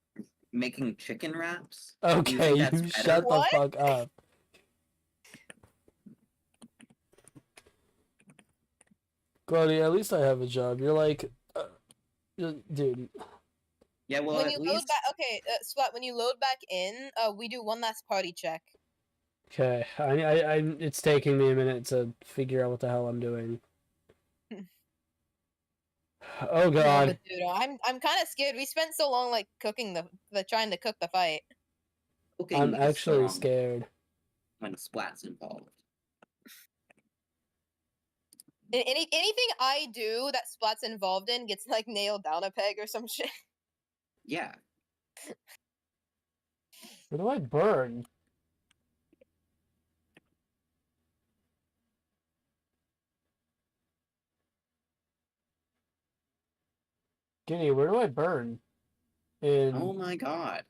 Making chicken wraps? Okay, think you that's better? shut the What? fuck up. Claudia, at least I have a job. You're like, dude. Yeah, well, When at you least load back, okay, Splat. When you load back in, we do one last party check. Okay, it's taking me a minute to figure out what the hell I'm doing. Oh No, god. but dude, I'm kind of scared. We spent so long like cooking the trying to cook the fight. cooking I'm is actually strong scared. when Splat's involved. Anything I do that Splat's involved in gets like nailed down a peg or some shit. Yeah. Where do I burn? Guinea, where do I burn? In Oh my god.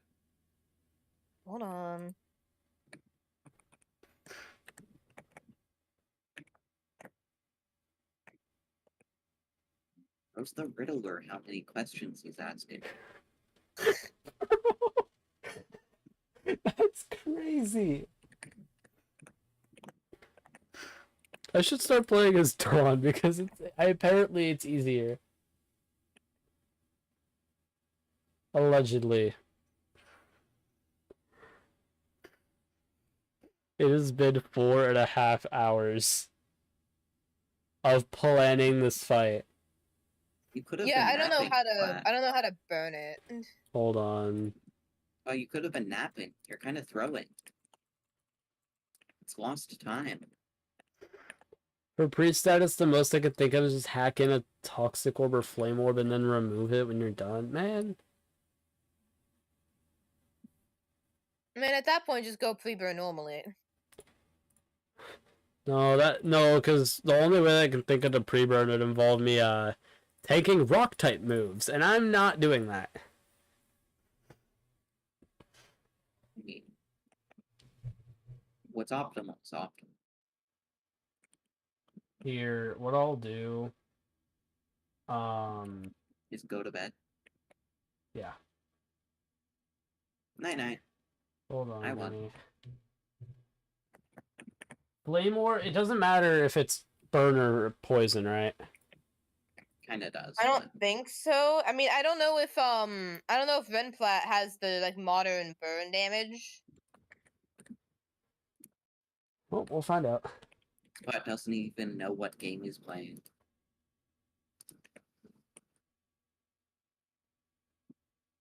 Hold on. How's the Riddler? How many questions he's asking? That's crazy. I should start playing as Dawn because apparently it's easier. Allegedly. It has been 4.5 hours of planning this fight. You could have Yeah, been I don't know napping, how to. Splat. I don't know how to burn it. Hold on. Oh, you could have been napping. You're kind of throwing. It's lost time. For pre-status, the most I could think of is just hack in a toxic orb or flame orb and then remove it when you're done. Man. I mean, at that point, just go pre-burn normally. No, because the only way I can think of to pre-burn would involve me taking rock type moves, and I'm not doing that. I mean, what's optimal is optimal. Here, what I'll do, Just go to bed. yeah. Night night. Hold on, I won. Vinny. Flame orb, it doesn't matter if it's burn or poison, right? Kinda does. I don't but think so. I mean, I don't know if Renplat has the like modern burn damage. Well, we'll find out. Splat doesn't even know what game he's playing.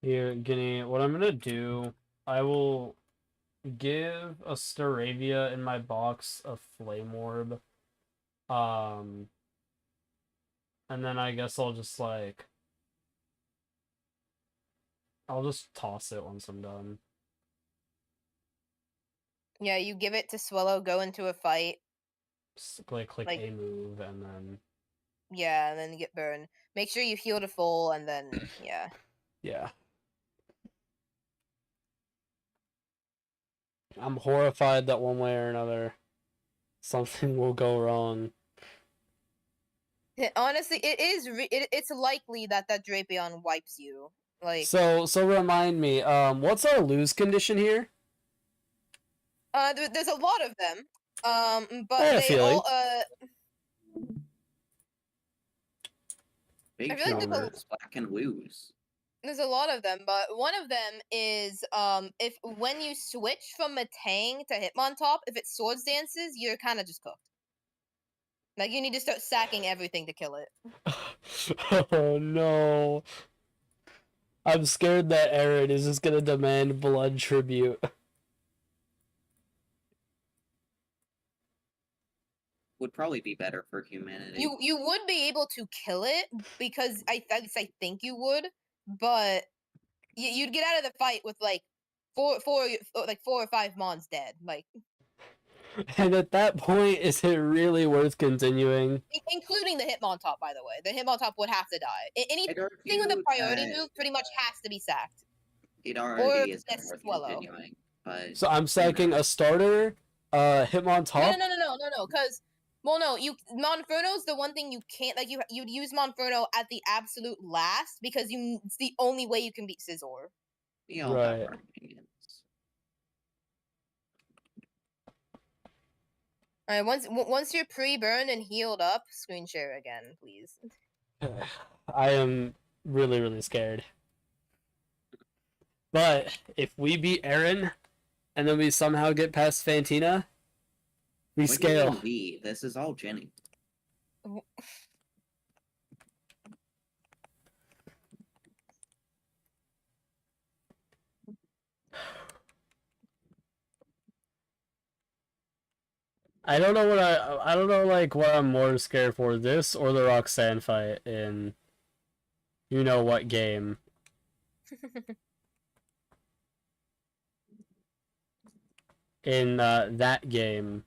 Here, Guinea, what I'm gonna do, I will give a Staravia in my box a flame orb. And then I guess I'll just like I'll just toss it once I'm done. Yeah, you give it to Swallow, go into a fight. Click Like- a move and then Yeah, and then you get burned. Make sure you heal to full, and then yeah. yeah. I'm horrified that one way or another something will go wrong. Honestly, it's likely that Drapion wipes you. Like, So remind me, what's our lose condition here? there's a lot of them. But I had a they feeling. all Big I feel like there's a- trouble. Splat can lose. there's a lot of them, but one of them is if when you switch from a Tang to Hitmontop, if it swords dances, you're kind of just cooked. Like you need to start sacking everything to kill it. Oh no. I'm scared that Aaron is just gonna demand blood tribute. Would probably be better for humanity. You would be able to kill it because I think you would, but you'd get out of the fight with like four or five mons dead. Like And at that point, is it really worth continuing? Including the Hitmontop, by the way. The Hitmontop would have to die. Anything I'd with a argue priority that move pretty much has to be sacked. it Or already isn't yes, worth Swallow. continuing. But So I'm sacking a starter, Hitmontop. No, because well, no, Monferno's the one thing you can't like. You'd use Monferno at the absolute last because it's the only way you can beat Scizor. we all have Right. our opinions. All right, once you're pre-burned and healed up, screen share again, please. I am really, really scared. But if we beat Aaron, and then we somehow get past Fantina, we What do you scale. mean we? This is all Jenny. I don't know I don't know like what I'm more scared for, this or the Roxanne fight in you know what game. In that game.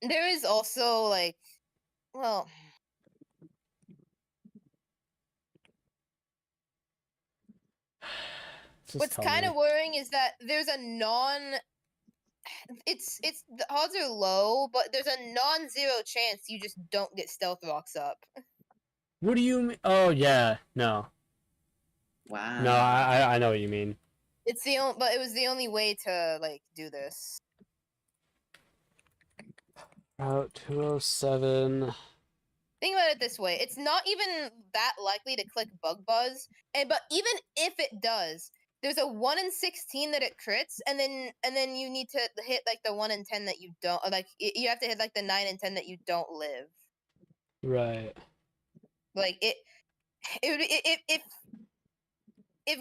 There is also like, well, Just what's tell kind me. of worrying is that there's a it's the odds are low, but there's a non-zero chance you just don't get Stealth Rocks up. What do you mean? Oh yeah, no. Wow. No, I know what you mean. It's but it was the only way to like do this. Route 207. Think about it this way: it's not even that likely to click Bug Buzz, but even if it does, there's a 1 in 16 that it crits, and then you need to hit like the 1 in 10 that you don't, or like you have to hit like the 9 in 10 that you don't live. Right. Like if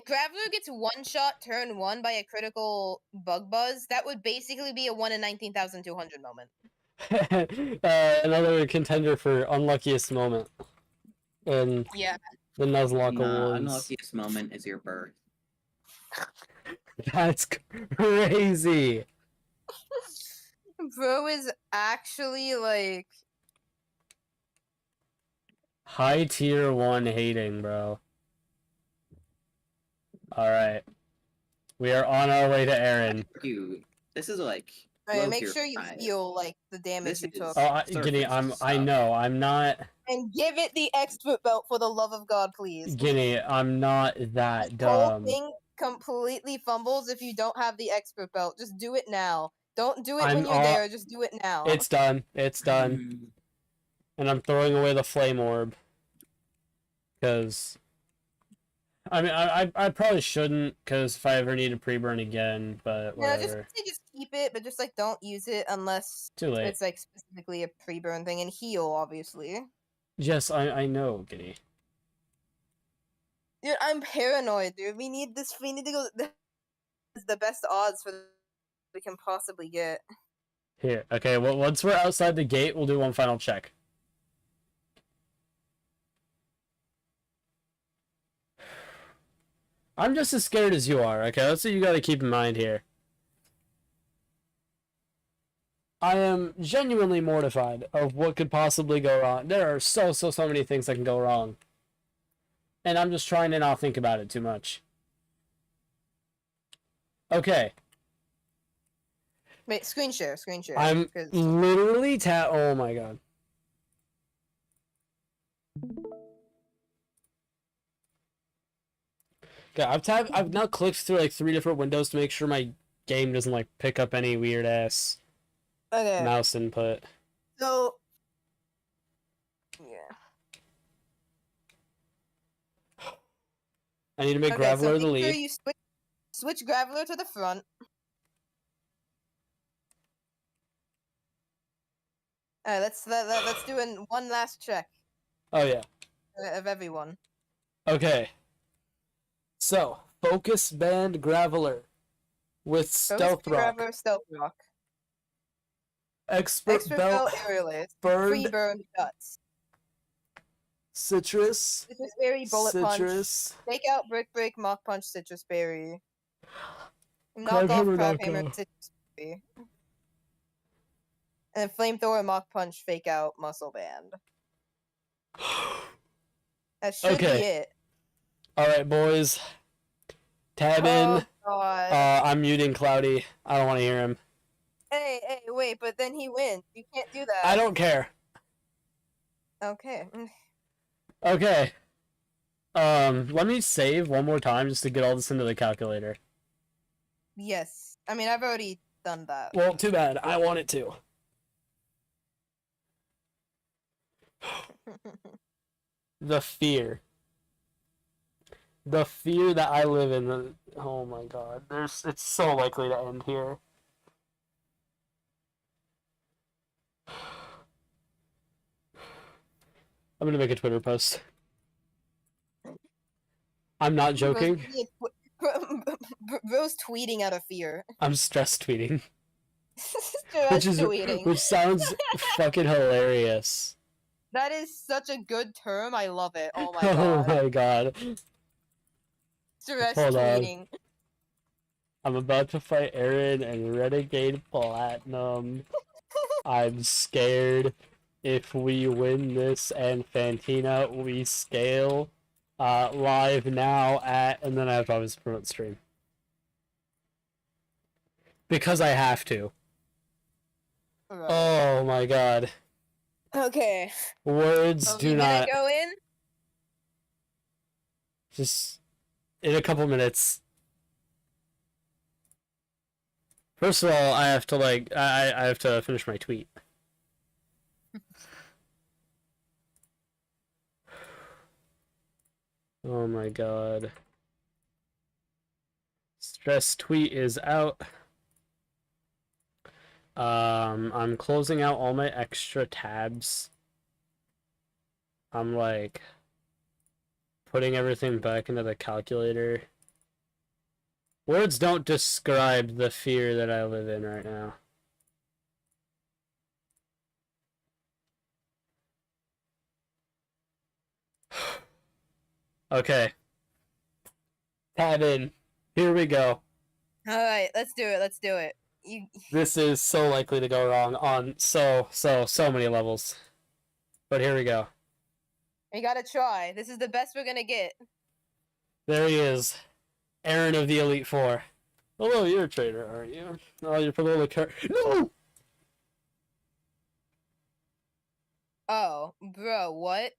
Graveler gets one shot turn 1 by a critical Bug Buzz, that would basically be a 1 in 19,200 moment. Another contender for unluckiest moment in Yeah. the Nuzlocke Nah, Awards. unluckiest moment is your birth. That's crazy. Bro is actually like High tier 1 hating, bro. Alright. We are on our way to Aaron. Dude, this is like. Alright, low make tier sure you 5. feel like the damage This you took. is- Oh, Guinea, surface I stuff. know, I'm not. And give it the expert belt for the love of God, please. Guinea, I'm not that This whole dumb. thing completely fumbles if you don't have the expert belt. Just do it now. Don't do it I'm when you're there. Just do it now. It's done. It's done. And I'm throwing away the flame orb. Because I mean, I probably shouldn't, because if I ever need a pre-burn again, but Yeah, whatever. just keep it, but just like don't use it unless Too late. it's like specifically a pre-burn thing, and heal obviously. Yes, I know, Guinea. Dude, I'm paranoid, dude. We need this. We need to go. This is the best odds for we can possibly get. Here, okay, well, once we're outside the gate, we'll do one final check. I'm just as scared as you are, okay? That's what you gotta keep in mind here. I am genuinely mortified of what could possibly go wrong. There are so many things that can go wrong. And I'm just trying to not think about it too much. Okay. Wait, screen share. I'm 'cause- literally oh my god. Okay, I've now clicked through like 3 different windows to make sure my game doesn't like pick up any weird ass Okay. mouse input. So. Yeah. I need to make Okay, Graveler so the make sure lead. you switch Graveler to the front. Alright, let's do one last check Oh yeah. of everyone. Okay. So, Focus Band Graveler with Stealth Rock, Graveler, Stealth Rock. Expert Expert Belt, Belt, Aerial Ace. Burned, Free burn guts. Citrus. Citrus berry, bullet Citrus. punch. Fake out, brick break, mock punch, citrus berry. Knock Crab off, hammer, crab knock hammer, off. citrus berry. And flamethrower, mock punch, fake out, muscle band. That should be Okay. it. Alright, boys. Tab in. Oh god. I'm muting Cloudy. I don't want to hear him. Hey, wait, but then he wins. You can't do that. I don't care. Okay. Okay. Let me save one more time just to get all this into the calculator. Yes. I mean, I've already done that. Well, too bad. I want it to. The fear. The fear that I live in. Oh my god. It's so likely to end here. I'm gonna make a Twitter post. I'm not joking. Bro's tweeting out of fear. I'm stress tweeting. Stress tweeting. Which sounds fucking hilarious. That is such a good term. I love it. Oh my Oh god. my god. Stress Hold on. tweeting. I'm about to fight Aaron and Renegade Platinum. I'm scared. If we win this and Fantina, we scale. Live now at, and then I have to always promote stream. Because I have to. Right. Oh my god. Okay. Words So do you not. gonna go in? Just in a couple minutes. First of all, I have to I have to finish my tweet. Oh my god. Stress tweet is out. I'm closing out all my extra tabs. I'm like putting everything back into the calculator. Words don't describe the fear that I live in right now. Okay. Tab in. Here we go. Alright, let's do it. Let's do it. This is so likely to go wrong on so many levels. But here we go. We gotta try. This is the best we're gonna get. There he is. Aaron of the Elite Four. Hello, you're a trader, aren't you? Oh, you're from the No! Oh, bro, what?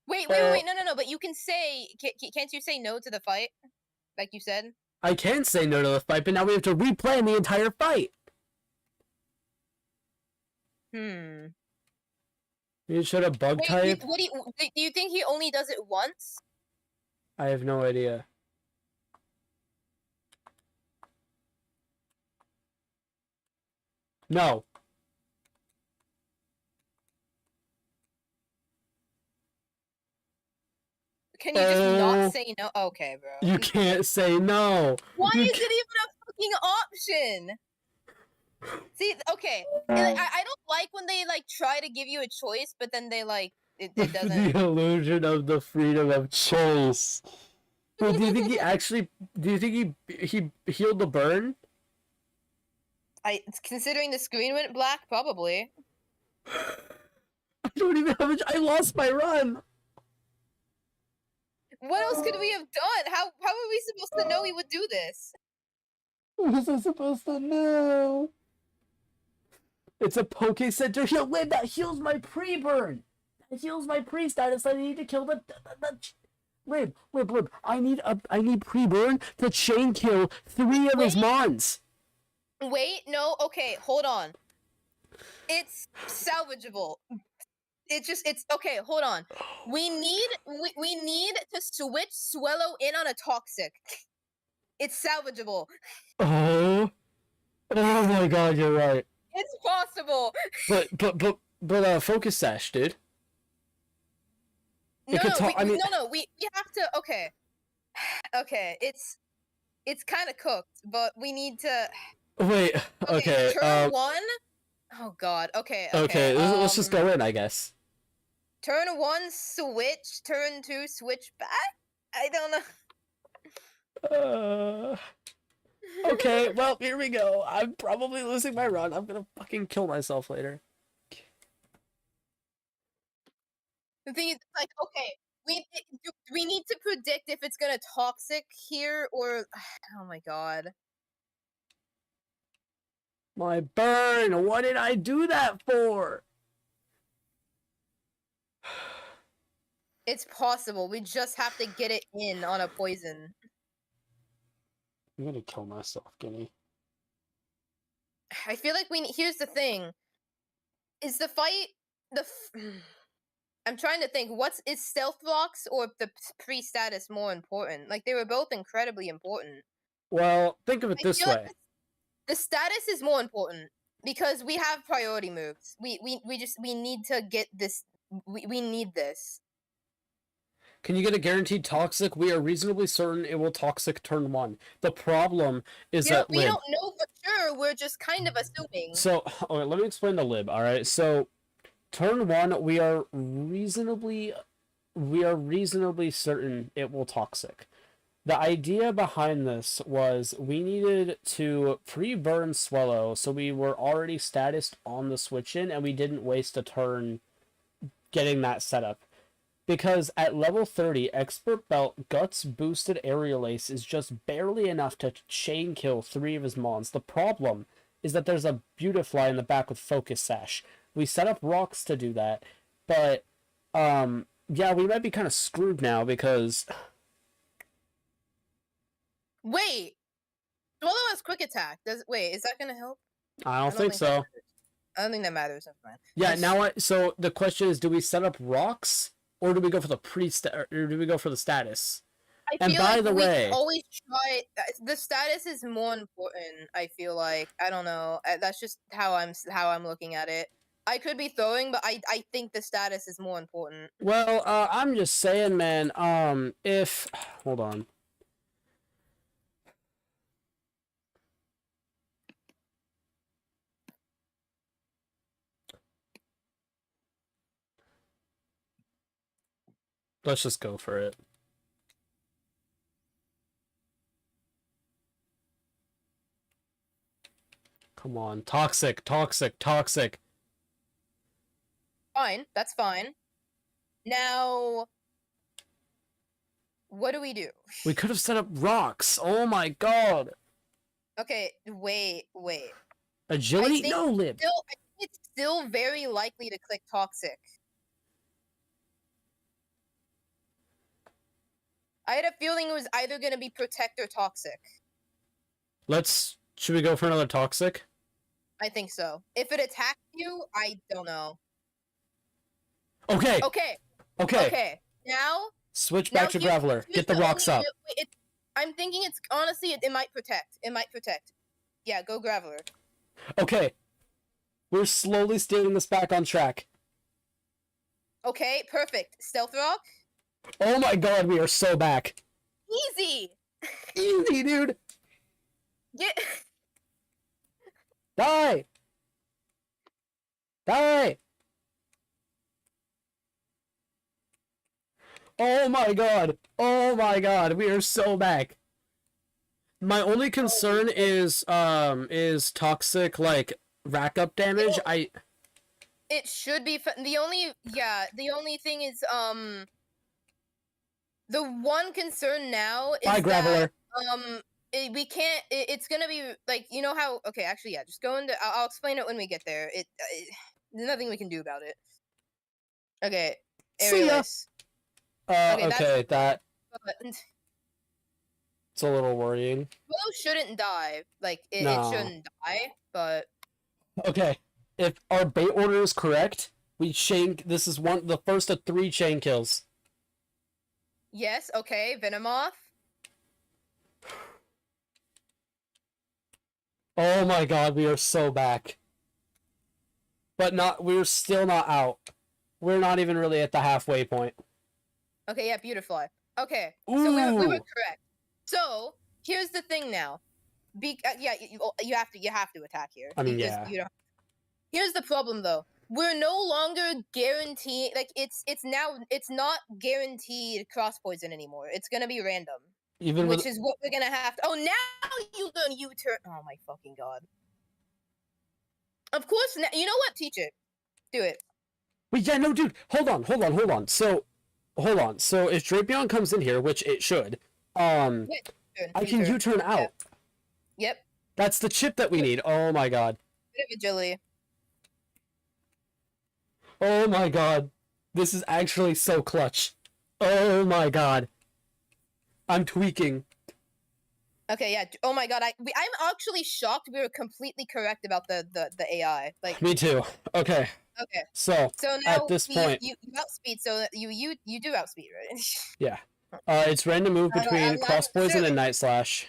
Wait, no, but you can say, can't you say no to the fight? Like you said? I can say no to the fight, but now we have to replan the entire fight. You should have bug Wait, type. do you think he only does it once? I have no idea. No. Can you just not say no? Okay, bro. You can't say no. Why You is ca- it even a fucking option? See, okay, I don't like when they like try to give you a choice, but then they like it doesn't. The illusion of the freedom of choice. Wait, do you think he actually? Do you think he healed the burn? Considering the screen went black, probably. I don't even have. I lost my run. What else could we have done? How are we supposed to know he would do this? What was I supposed to know? It's a Poke Center heal. Wait, that heals my pre-burn. That heals my pre-status. I need to kill the Lib. I need pre-burn to chain kill 3 of his mons. Wait, no, okay, hold on. It's salvageable. It's okay, hold on. We need to switch Swellow in on a toxic. It's salvageable. Oh my god, you're right. It's possible. But Focus Sash, dude. We have to. Okay, it's kind of cooked, but we need to. Wait, okay. Turn 1. Oh god. Okay. Okay. Let's just go in, I guess. Turn 1 switch, turn 2 switch back? I don't know. Okay, well, here we go. I'm probably losing my run. I'm gonna fucking kill myself later. The thing is, like, okay, we need to predict if it's gonna toxic here or oh my god. My burn! What did I do that for? It's possible. We just have to get it in on a poison. I'm gonna kill myself, Guinea. I feel like here's the thing. Is the fight I'm trying to think. Is stealth blocks or the pre-status more important? Like they were both incredibly important. Well, think of it I this feel like way. the status is more important because we have priority moves. We need to get this. We need this. Can you get a guaranteed toxic? We are reasonably certain it will toxic turn 1. The problem is that we Lib. don't know for sure. We're just kind of assuming. So, okay, let me explain the Lib. All right. So, turn 1, we are reasonably certain it will toxic. The idea behind this was we needed to pre-burn Swallow, so we were already statused on the switch in, and we didn't waste a turn getting that set up. Because at level 30, Expert Belt Guts boosted Aerial Ace is just barely enough to chain kill 3 of his mons. The problem is that there's a Beautifly in the back with Focus Sash. We set up rocks to do that, but yeah, we might be kind of screwed now because... Wait! Swallow has quick attack. Wait, is that gonna help? I don't think so. I don't think that matters. Never mind. Yeah, now so the question is, do we set up rocks or do we go for the or do we go for the status? I feel like we always try. The status is more important. I feel like I don't know. That's just how I'm looking at it. I could be throwing, but I think the status is more important. Well, I'm just saying, man. If hold on. Let's just go for it. Come on. Toxic, toxic, toxic. Fine. That's fine. Now, what do we do? We could have set up rocks. Oh my god. Okay, wait. Agility? No, Lib. I think it's still very likely to click toxic. I had a feeling it was either going to be protect or toxic. Should we go for another toxic? I think so. If it attacks you, I don't know. Okay. Okay. Now Switch back to Graveler. Get the rocks up. I'm thinking it's honestly it might protect. Yeah, go Graveler. Okay. We're slowly steering this back on track. Okay, perfect. Stealth Rock. Oh my god, we are so back. Easy. Easy, dude. Get. Die. Die. Oh my god. Oh my god, we are so back. My only concern is toxic, like, rack up damage. It should be the only thing is the one concern now is Bye, Graveler. that we can't it's gonna be like, you know how, okay, actually, yeah, just go into I'll explain it when we get there. There's nothing we can do about it. Okay. See ya. Okay, that it's a little worrying. Willow shouldn't die. Like it shouldn't die, but okay. If our bait order is correct, this is the first of 3 chain kills. yes, okay, Venomoth. Oh my god, we are so back. But we're still not out. We're not even really at the halfway point. Okay, yeah, Beautifly. Okay, Ooh. so we were correct. So here's the thing now. Yeah, you have to attack here. I mean, yeah. Here's the problem though. we're no longer guaranteed. Like it's not guaranteed cross poison anymore. It's gonna be random, Even which with is what we're gonna have to. Oh, now you gonna U-turn. Oh my fucking god. Of course, you know what? Teach it. Do it. wait, yeah, no, dude, hold on. So, hold on. So if Drapion comes in here, which it should, Yeah, I can U-turn out. Yep. That's the chip that we need. Oh my god. Bit of agility. Oh my god. This is actually so clutch. Oh my god. I'm tweaking. Okay, yeah. Oh my god, I'm actually shocked we were completely correct about the AI. Like, Me too. Okay. okay. So, So now at this point, you outspeed, so you do outspeed, right? yeah. It's random move between cross poison and night slash.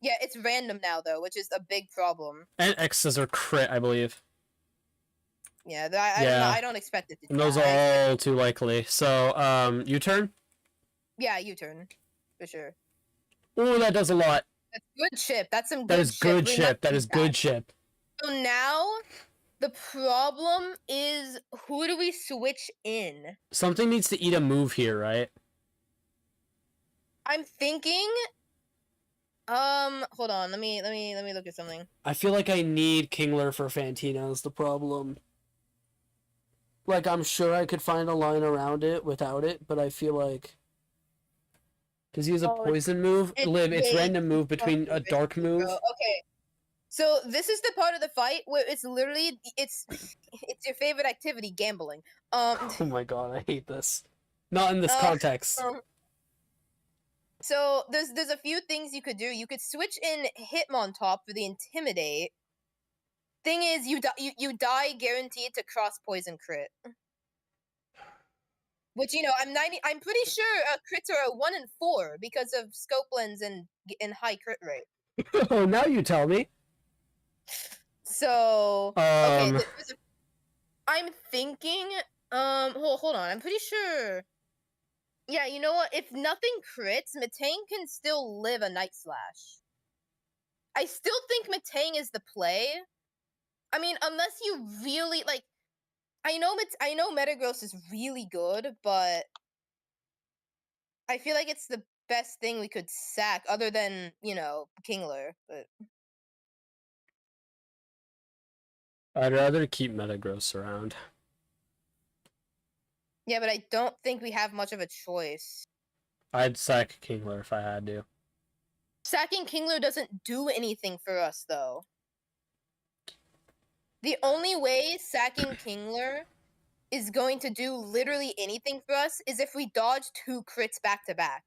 Yeah, it's random now though, which is a big problem. And X scissor crit, I believe. Yeah, Yeah. I don't expect it to. And those are all too likely. So, U-turn? Yeah, U-turn. For sure. Oh, that does a lot. That's good chip. That's some good That is good We're chip. not That doing is good chip. So now, the problem is, who do we switch in? Something needs to eat a move here, right? I'm thinking. Hold on. Let me look at something. I feel like I need Kingler for Fantina is the problem. Like, I'm sure I could find a line around it without it, but I feel like... Does he use a poison move? Liv, it's random move between a dark move. Okay. So this is the part of the fight where it's literally it's your favorite activity, gambling. Oh my god, I hate this. Not in this context. So there's a few things you could do. You could switch in Hitmontop for the Intimidate. Thing is, you die guaranteed to cross poison crit. Which, you know, I'm pretty sure crits are a 1 in 4 because of scope lens and high crit rate. Oh, now you tell me. So okay, I'm thinking. Hold on. I'm pretty sure. Yeah, you know what? If nothing crits, Matang can still live a Night Slash. I still think Matang is the play. I mean, unless you really like. I know Metagross is really good, but I feel like it's the best thing we could sack, other than, you know, Kingler. But I'd rather keep Metagross around. yeah, but I don't think we have much of a choice. I'd sack Kingler if I had to. Sacking Kingler doesn't do anything for us, though. The only way sacking Kingler is going to do literally anything for us is if we dodge 2 crits back to back.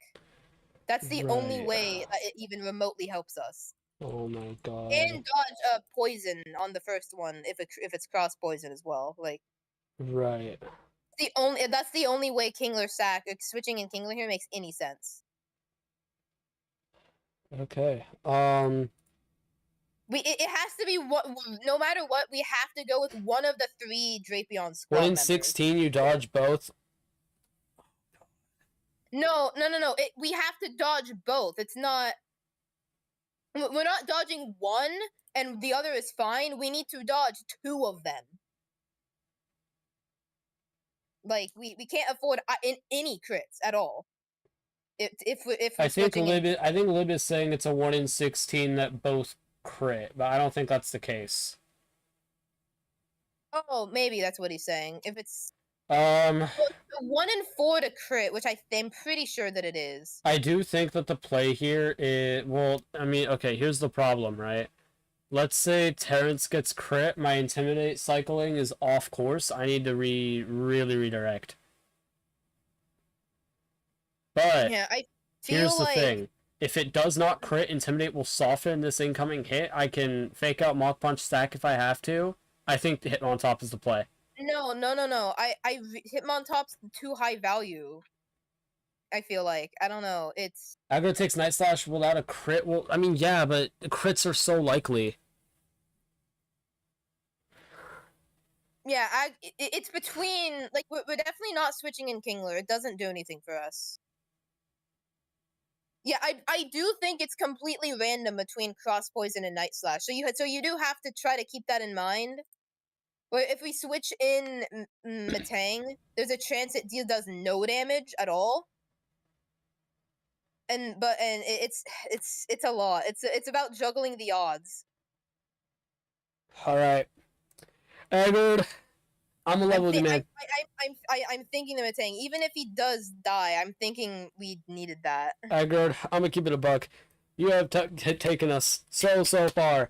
That's the only way that it even remotely helps us. Oh my god. And dodge poison on the first one if it's cross poison as well. Like, right. That's the only way Kingler sack, like, switching in Kingler here makes any sense. Okay. It has to be no matter what, we have to go with one of the 3 Drapion squad 1 in members. 16, you dodge both. No. We have to dodge both. It's not. We're not dodging one and the other is fine. We need to dodge 2 of them. Like, we can't afford any crits at all. If we're I think Lib is saying it's a 1 in 16 that both crit, but I don't think that's the case. Oh, maybe that's what he's saying. If it's 1 in 4 to crit, which I'm pretty sure that it is. I do think that the play here is, well, I mean, okay, here's the problem, right? Let's say Terrence gets crit, my Intimidate cycling is off course, I need to really redirect. But, yeah, I feel here's the like thing. If it does not crit, Intimidate will soften this incoming hit. I can fake out Mach Punch stack if I have to. I think the Hitmontop is the play. No. Hitmontop's too high value. I feel like. I don't know. It's... Aggro takes Night Slash without a crit. Well, I mean, yeah, but the crits are so likely. Yeah, it's between... Like, we're definitely not switching in Kingler. It doesn't do anything for us. Yeah, I do think it's completely random between Cross Poison and Night Slash. So you do have to try to keep that in mind. Well, if we switch in Matang, there's a chance it does no damage at all. It's a lot. It's about juggling the odds. All right, Edward, I'm a level man. I'm thinking the Matang. Even if he does die, I'm thinking we needed that. Edward, I'm gonna keep it a buck. You have taken us so far,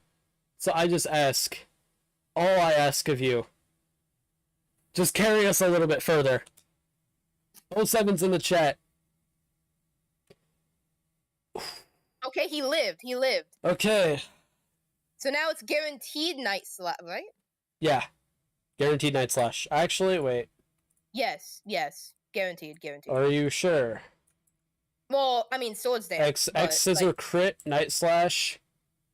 so I just ask, all I ask of you, just carry us a little bit further. 07's in the chat. Okay, he lived. He lived. Okay. So now it's guaranteed night slash, right? Yeah. Guaranteed night slash. Actually, wait. Yes. Guaranteed. Are you sure? Well, I mean, swords there. X scissor like, crit night slash.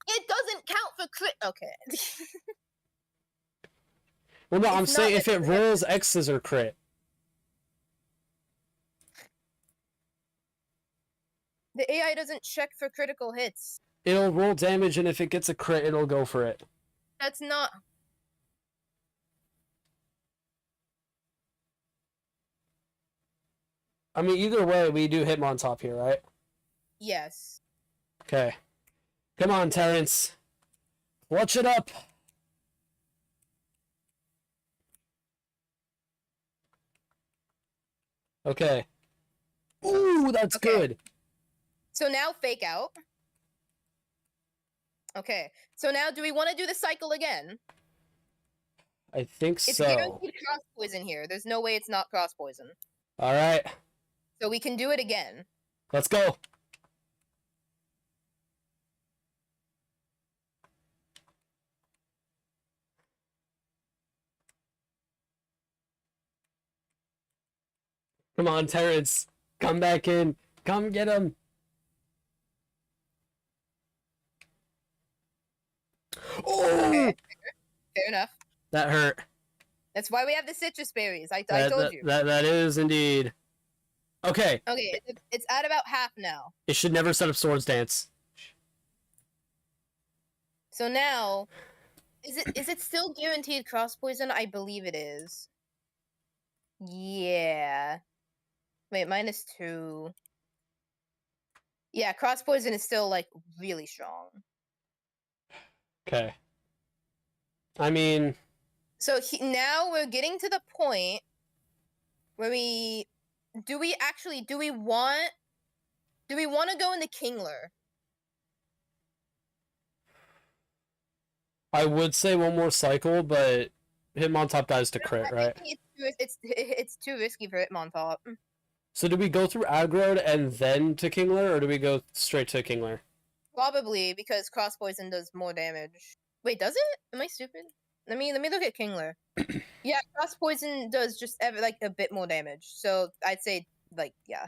It doesn't count for crit. Okay. Well, no, I'm It's saying not if it rolls X scissor crit. The AI doesn't check for critical hits. It'll roll damage, and if it gets a crit, it'll go for it. That's not. I mean, either way, we do Hitmontop here, right? Yes. Okay. Come on, Terrence. Watch it up. Okay. Ooh, that's Okay. good. So now fake out. Okay. So now do we want to do the cycle again? I think It's so. guaranteed cross poison here. There's no way it's not cross poison. All right. So we can do it again. Let's go. Come on, Terrence. Come back in. Come get him. Oh, Okay. Fair enough. that hurt. That's why we have the citrus berries. I That, told that, you. that is indeed. Okay. Okay, it's at about half now. It should never set up Swords Dance. So now, is it still guaranteed cross poison? I believe it is. Yeah. Wait, -2. Yeah, cross poison is still like really strong. Okay. I mean, So now we're getting to the point where do we want to go into Kingler? I would say one more cycle, but Hitmontop dies to crit, I right? think it's too risky for Hitmontop. So do we go through Aggroed and then to Kingler, or do we go straight to Kingler? Probably because cross poison does more damage. Wait, does it? Am I stupid? Let me look at Kingler. Yeah, cross poison does just like a bit more damage. So I'd say like yeah.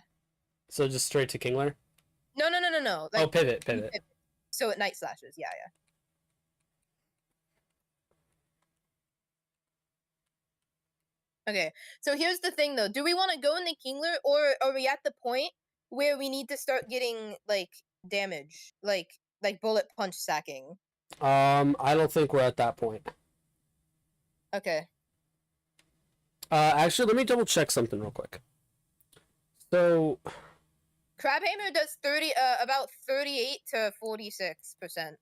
So just straight to Kingler? No. Like, Oh, pivot. So at night slashes, yeah. Okay, so here's the thing though. Do we want to go into Kingler, or are we at the point where we need to start getting like damage, like bullet punch sacking? I don't think we're at that point. Okay. Actually, let me double check something real quick. So, Crabhammer does about 38 to 46%.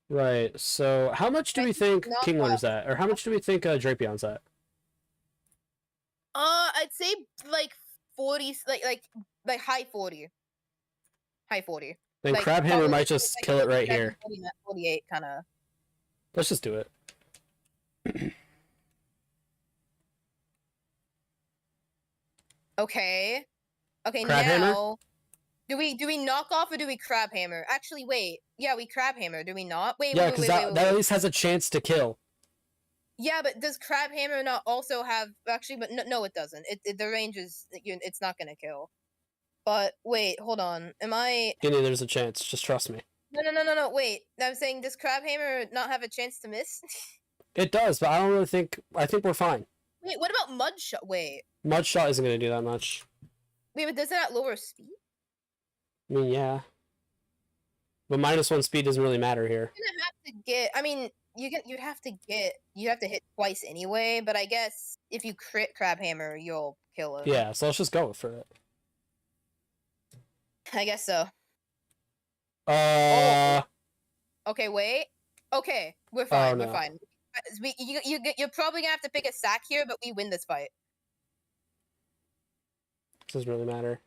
right. So, how much do we think Not Kingler's at, or how much do we think Drapion's at? I'd say like 40, like high 40. High 40. Then Like, Crabhammer probably might like just kill it right 47, here. 48 kind of. Let's just do it. Okay. Okay, Crabhammer? now do we knock off or do we Crabhammer? Actually, wait. Yeah, we Crabhammer, do we not? Wait, Yeah, wait, because wait, that wait, at wait. least has a chance to kill. Yeah, but does Crabhammer not also have actually? But no, it doesn't. The range is it's not gonna kill. But wait, hold on. Am I? Guinea, there's a chance. Just trust me. No. Wait, I'm saying does Crabhammer not have a chance to miss? It does, but I don't really think. I think we're fine. Wait, what about Mudshot? Wait, Mudshot isn't going to do that much. but does it at lower speed? I mean, yeah. But -1 speed doesn't really matter here. We're gonna have to get. I mean, you'd have to hit twice anyway. But I guess if you crit Crab Hammer, you'll kill him. Yeah, so let's just go for it. I guess so. Oh. Okay, wait. Okay, we're fine. no. We're fine. You're probably gonna have to pick a sack here, but we win this fight. Doesn't really matter.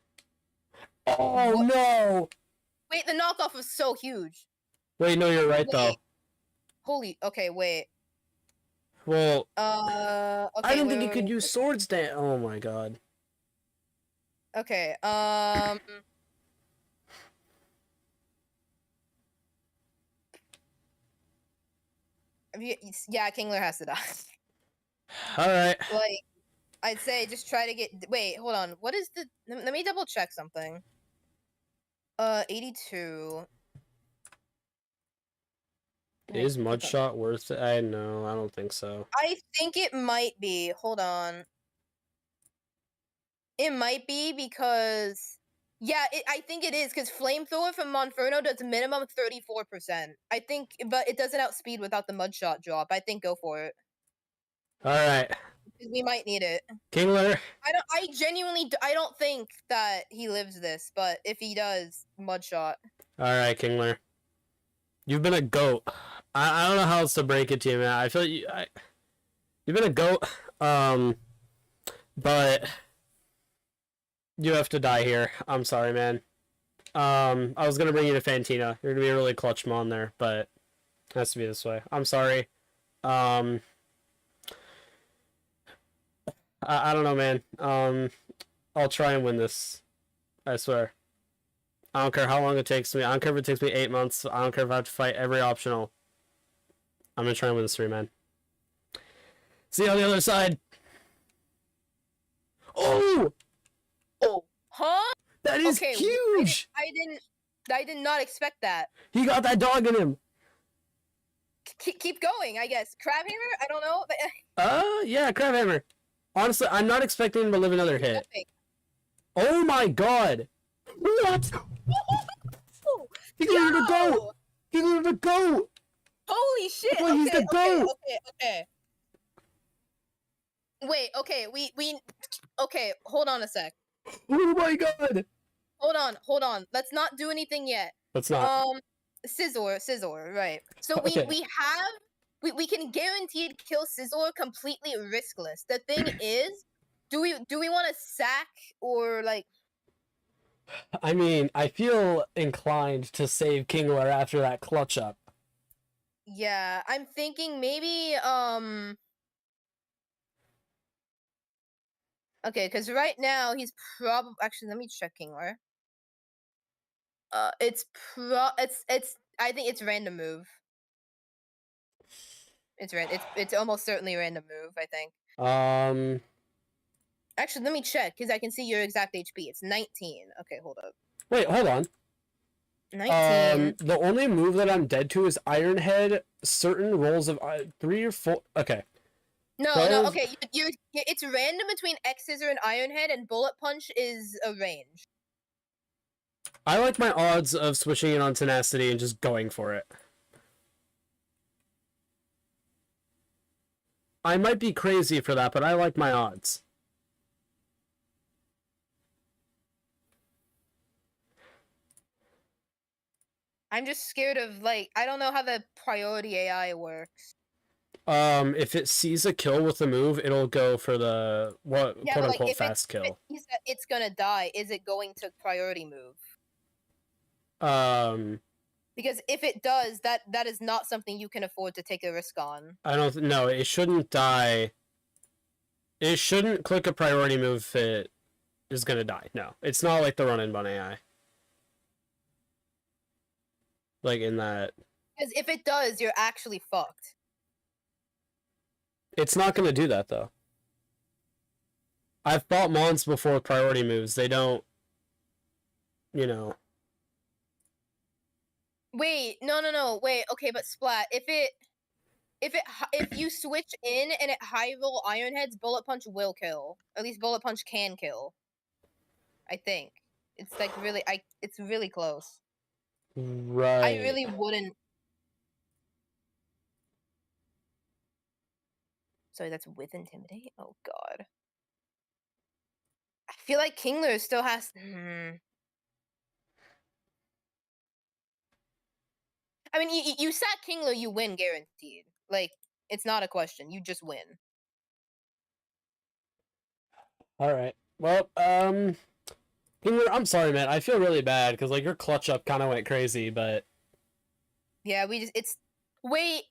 Oh What? no! Wait, the knockoff was so huge. Wait, no, you're right though. Wait. Holy. Okay, wait. Well, Okay. I didn't think wait, you could wait. use swords dan. Oh my god. Okay. Yeah, Kingler has to die. All right. Like, I'd say just try to get. Wait, hold on. What is the? Let me double check something. 82. Is Mudshot worth it? I don't think so. I think it might be. Hold on. It might be because. Yeah, I think it is because Flamethrower from Monferno does minimum 34%. I think, but it doesn't outspeed without the Mudshot drop. I think go for it. All right. We might need it. Kingler. I genuinely, I don't think that he lives this, but if he does, Mudshot. All right, Kingler. You've been a goat. I don't know how else to break it to you, man. I feel you've been a goat. But you have to die here. I'm sorry, man. I was gonna bring you to Fantina. You're gonna be a really clutch mon there, but it has to be this way. I'm sorry. I don't know, man. I'll try and win this. I swear. I don't care how long it takes me. I don't care if it takes me 8 months. I don't care if I have to fight every optional. I'm gonna try and win this 3, man. See you on the other side. Oh! Oh, huh? That is Okay, huge! I did not expect that. He got that dog in him. Keep going, I guess. Crab Hammer? I don't know. Yeah, Crab Hammer. Honestly, I'm not expecting him to live another hit. Oh my god! What? He got the goat! He got the goat! Holy shit! Well, he's the goat! Okay. Wait, okay, okay, hold on a sec. Oh my god! Hold on. Let's not do anything yet. Let's not. Scizor, right. So we can guaranteed kill Scizor completely riskless. The thing is, do we want to sack or like I mean, I feel inclined to save Kingler after that clutch up. yeah, I'm thinking maybe okay, because right now he's probably actually let me check Kingler. It's I think it's random move. It's almost certainly a random move, I think. Actually, let me check because I can see your exact HP. It's 19. Okay, hold up. Wait, hold on. 19. The only move that I'm dead to is Iron Head. Certain rolls of 3 or 4. Okay. No, 12. okay. It's random between X Scissor and Iron Head, and Bullet Punch is a range. I like my odds of switching it on Tenacity and just going for it. I might be crazy for that, but I like my odds. I'm just scared of, like, I don't know how the priority AI works. If it sees a kill with the move, it'll go for the quote-unquote fast kill. If it sees that it's gonna die, is it going to priority move? Because if it does, that is not something you can afford to take a risk on. I don't know. It shouldn't die. It shouldn't click a priority move if it is gonna die. No, it's not like the run-in bun AI. Like in that. Because if it does, you're actually fucked. It's not gonna do that though. I've bought mons before with priority moves. They don't. You know. Wait, no. Wait, okay, but Splat, if you switch in and it high roll Iron Heads, Bullet Punch will kill. At least Bullet Punch can kill. I think. It's like really it's really close. Right. I really wouldn't. Sorry, that's with Intimidate? Oh, God. I feel like Kingler still has... I mean, you sack Kingler, you win guaranteed. Like, it's not a question. You just win. All right. Well, Kingler, I'm sorry, man. I feel really bad because like your clutch up kind of went crazy, but Yeah, it's... Wait.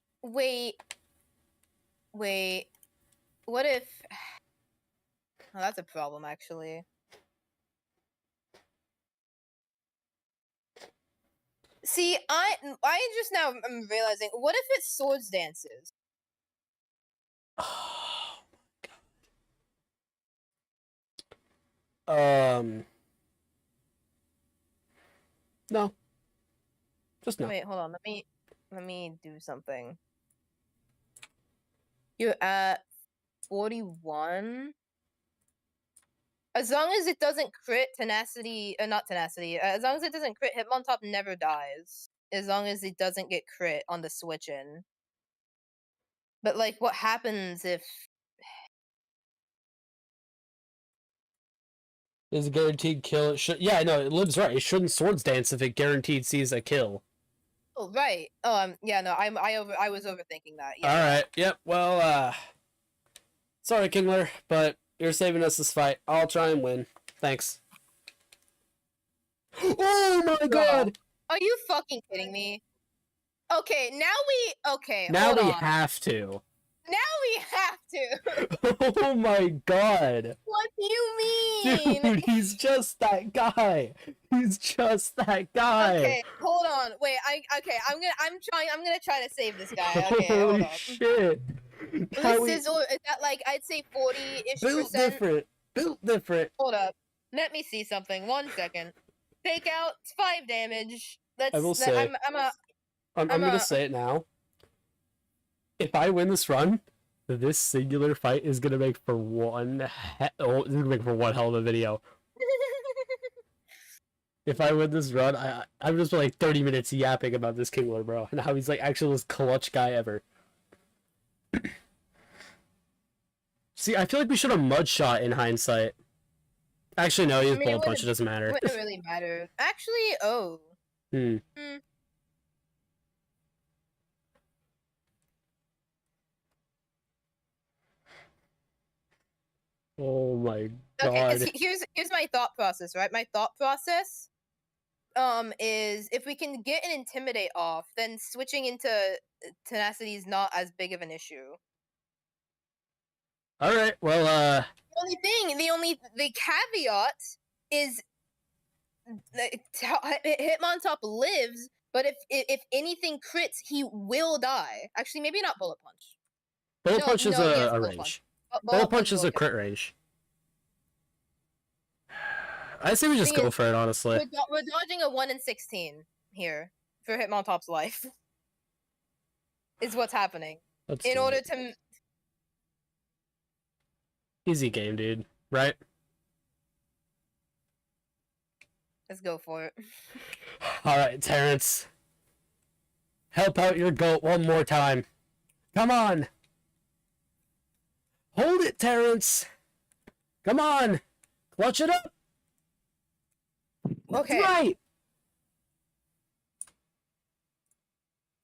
What if... Oh, that's a problem, actually. See, I just now am realizing, what if it's Swords Dances? No. Just no. Wait, hold on. Let me do something. You're at 41. As long as it doesn't crit tenacity, not tenacity. As long as it doesn't crit, Hitmontop never dies. As long as it doesn't get crit on the switch in. But like, what happens if? Is a guaranteed kill? It should. Yeah, no, it lives right. It shouldn't swords dance if it guaranteed sees a kill. Oh right. Yeah. No. I was overthinking that. Yeah. All right. Yep. Well. Sorry, Kingler, but you're saving us this fight. I'll try and win. Thanks. Oh my God! Are you fucking kidding me? Okay. Now hold we on. have to. Now we have to. Oh my God! What do you mean? Dude, he's just that guy. He's just that guy. Okay, hold on. Wait, I'm gonna try to save this guy. Okay, Holy hold on. shit! This is that like I'd say 40-ish built percent. different. Built different. Hold up. Let me see something. 1 second. Take out 5 damage. I will say. I'm gonna say it now. If I win this run, this singular fight is gonna make for one. It's gonna make for one hell of a video. If I win this run, I'm just like 30 minutes yapping about this Kingler, bro, and how he's like actually the most clutch guy ever. See, I feel like we should have mud shot in hindsight. Actually, no, he's bullet punch. It doesn't matter. Wouldn't really matter. Actually, oh. Oh my God. Okay, here's my thought process, right? My thought process is if we can get an Intimidate off, then switching into Tenacity is not as big of an issue. All right, well, the caveat is Hitmontop lives, but if anything crits, he will die. Actually, maybe not Bullet Punch. Bullet Punch is a range. Bullet Punch is a crit range. I say we just go for it, honestly. We're dodging a 1 in 16 here for Hitmontop's life. Is what's happening. In order to... Easy game, dude. Right? Let's go for it. Alright, Terrence. Help out your goat one more time. Come on! Hold it, Terrence! Come on! Clutch it up! Okay. Right!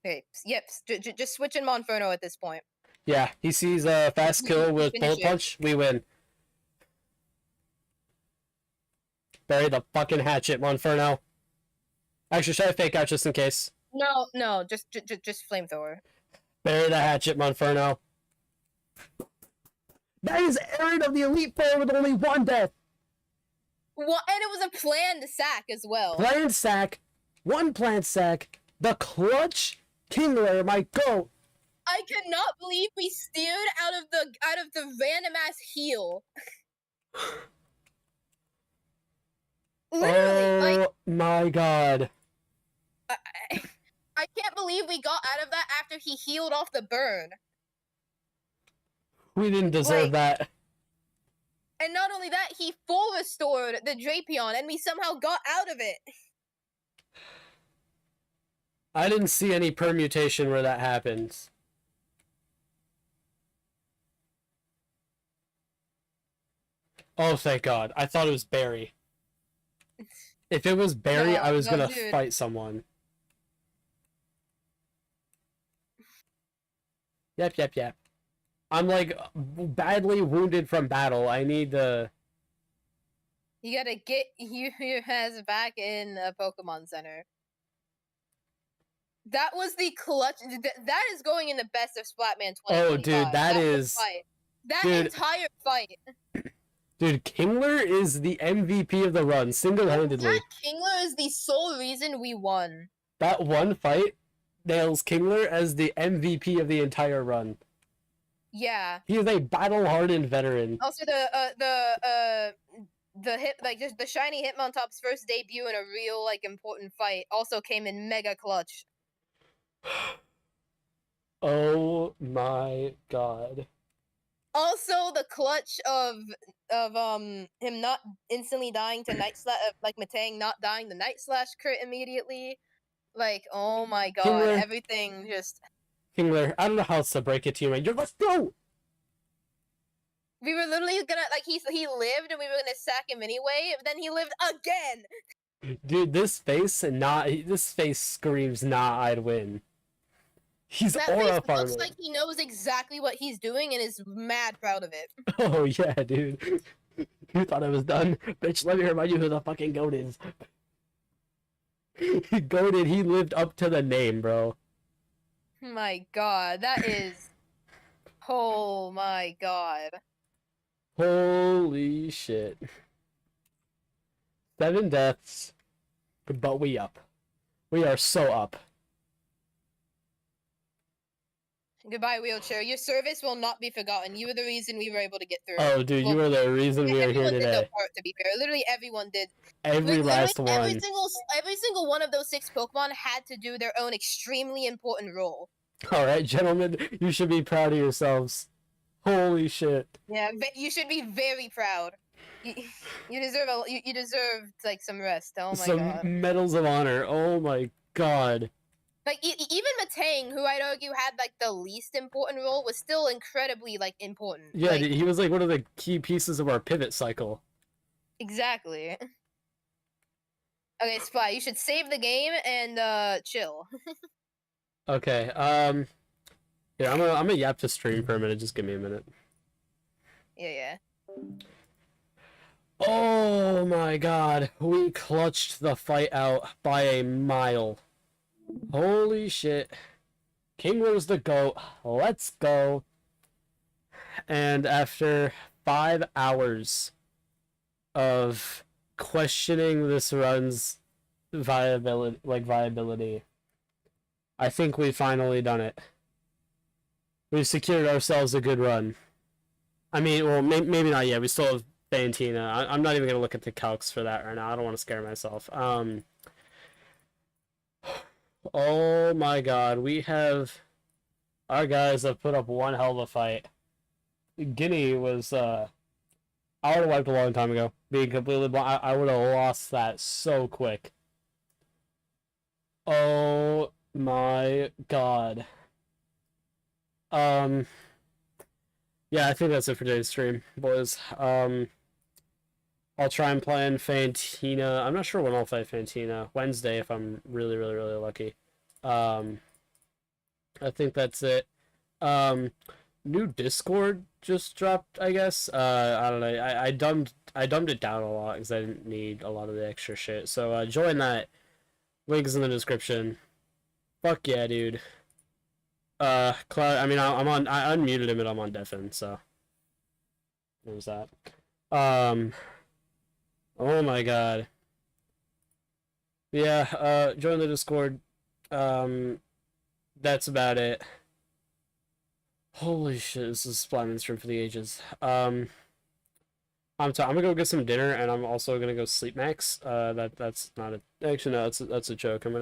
Okay, yep, just switch in Monferno at this point. Yeah, he sees a fast kill with Bullet Punch, we win. Bury the fucking hatchet, Monferno. Actually, should I fake out just in case? No, just Flamethrower. Bury the hatchet, Monferno. That is Aaron of the Elite Four with only 1 death. Well, and it was a planned sack as well. Planned sack, 1 planned sack, the clutch Kingler, my goat. I cannot believe we steered out of the random ass heal. Literally, oh my God. I can't believe we got out of that after he healed off the burn. We didn't deserve that. And not only that, he full restored the Drapion, and we somehow got out of it. I didn't see any permutation where that happens. Oh, thank God. I thought it was Barry. If it was Barry, I was no, gonna dude. fight someone. Yep. I'm like badly wounded from battle. I need to. You gotta get your ass back in a Pokemon Center. That was the clutch. That is going in the best of Splatman 2025. Oh, dude, that whole is. fight. That Dude. entire fight. Dude, Kingler is the MVP of the run, single-handedly. That Kingler is the sole reason we won. That one fight nails Kingler as the MVP of the entire run. Yeah. He is a battle-hardened veteran. Also, the hit, like, just the shiny Hitmontop's first debut in a real, like, important fight also came in mega clutch. Oh my God. Also, the clutch of him not instantly dying to Night Slash, like Matang not dying to Night Slash crit immediately. Like, oh my God, Kingler. everything just. Kingler, I don't know how else to break it to you, man. Let's go! We were literally gonna, like, he lived and we were gonna sack him anyway, but then he lived again! Dude, this face screams, nah, I'd win. He's That aura face looks farming. like he knows exactly what he's doing and is mad proud of it. Oh yeah, dude. You thought I was done? Bitch, let me remind you who the fucking goat is. Goated, he lived up to the name, bro. My God, that is. Oh my God. Holy shit. 7 deaths, but we up. We are so up. Goodbye, wheelchair. Your service will not be forgotten. You were the reason we were able to get through. Oh, dude, you Well, are the reason we are here everyone did their today. part, to be fair. Literally everyone did. Every last one. Every single one of those 6 Pokemon had to do their own extremely important role. Alright, gentlemen, you should be proud of yourselves. Holy shit. Yeah, you should be very proud. You deserve you deserve like some rest. Oh my Some God. medals of honor. Oh my God. Like even Matang, who I'd argue had like the least important role, was still incredibly like important. Yeah, like, dude, he was like one of the key pieces of our pivot cycle. Exactly. Okay, Splat, you should save the game and chill. Okay, yeah, I'm gonna yap to stream for a minute, just give me a minute. Yeah. Oh my God, we clutched the fight out by a mile. Holy shit. Kingler's the GOAT. Let's go. And after 5 hours of questioning this run's viability, I think we've finally done it. We've secured ourselves a good run. I mean, well, maybe not yet. We still have Fantina. I'm not even going to look at the calcs for that right now. I don't want to scare myself. Oh my God. Our guys have put up one hell of a fight. Guinea was, I would have wiped a long time ago. Being completely blind, I would have lost that so quick. Oh my God. Yeah, I think that's it for today's stream, boys. I'll try and plan Fantina. I'm not sure when I'll fight Fantina. Wednesday, if I'm really lucky. I think that's it. New Discord just dropped, I guess. I don't know. I dumbed it down a lot because I didn't need a lot of the extra shit. So join that. Link is in the description. Fuck yeah, dude. Cloud. I mean, I unmuted him and I'm on deafen, so there's that. Oh my God. Yeah. Join the Discord. That's about it. Holy shit, this is Splatman stream for the ages. I'm gonna go get some dinner, and I'm also gonna go sleep max. That's not a actually no, that's a joke. I'm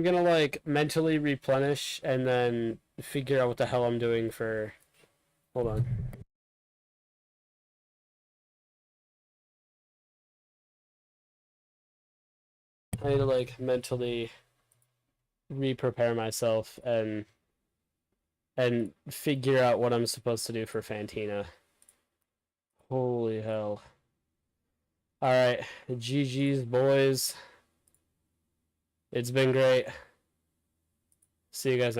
gonna like mentally replenish and then figure out what the hell I'm doing for. Hold on. I need to like mentally re-prepare myself and figure out what I'm supposed to do for Fantina. Holy hell. Alright, GG's, boys. It's been great. See you guys.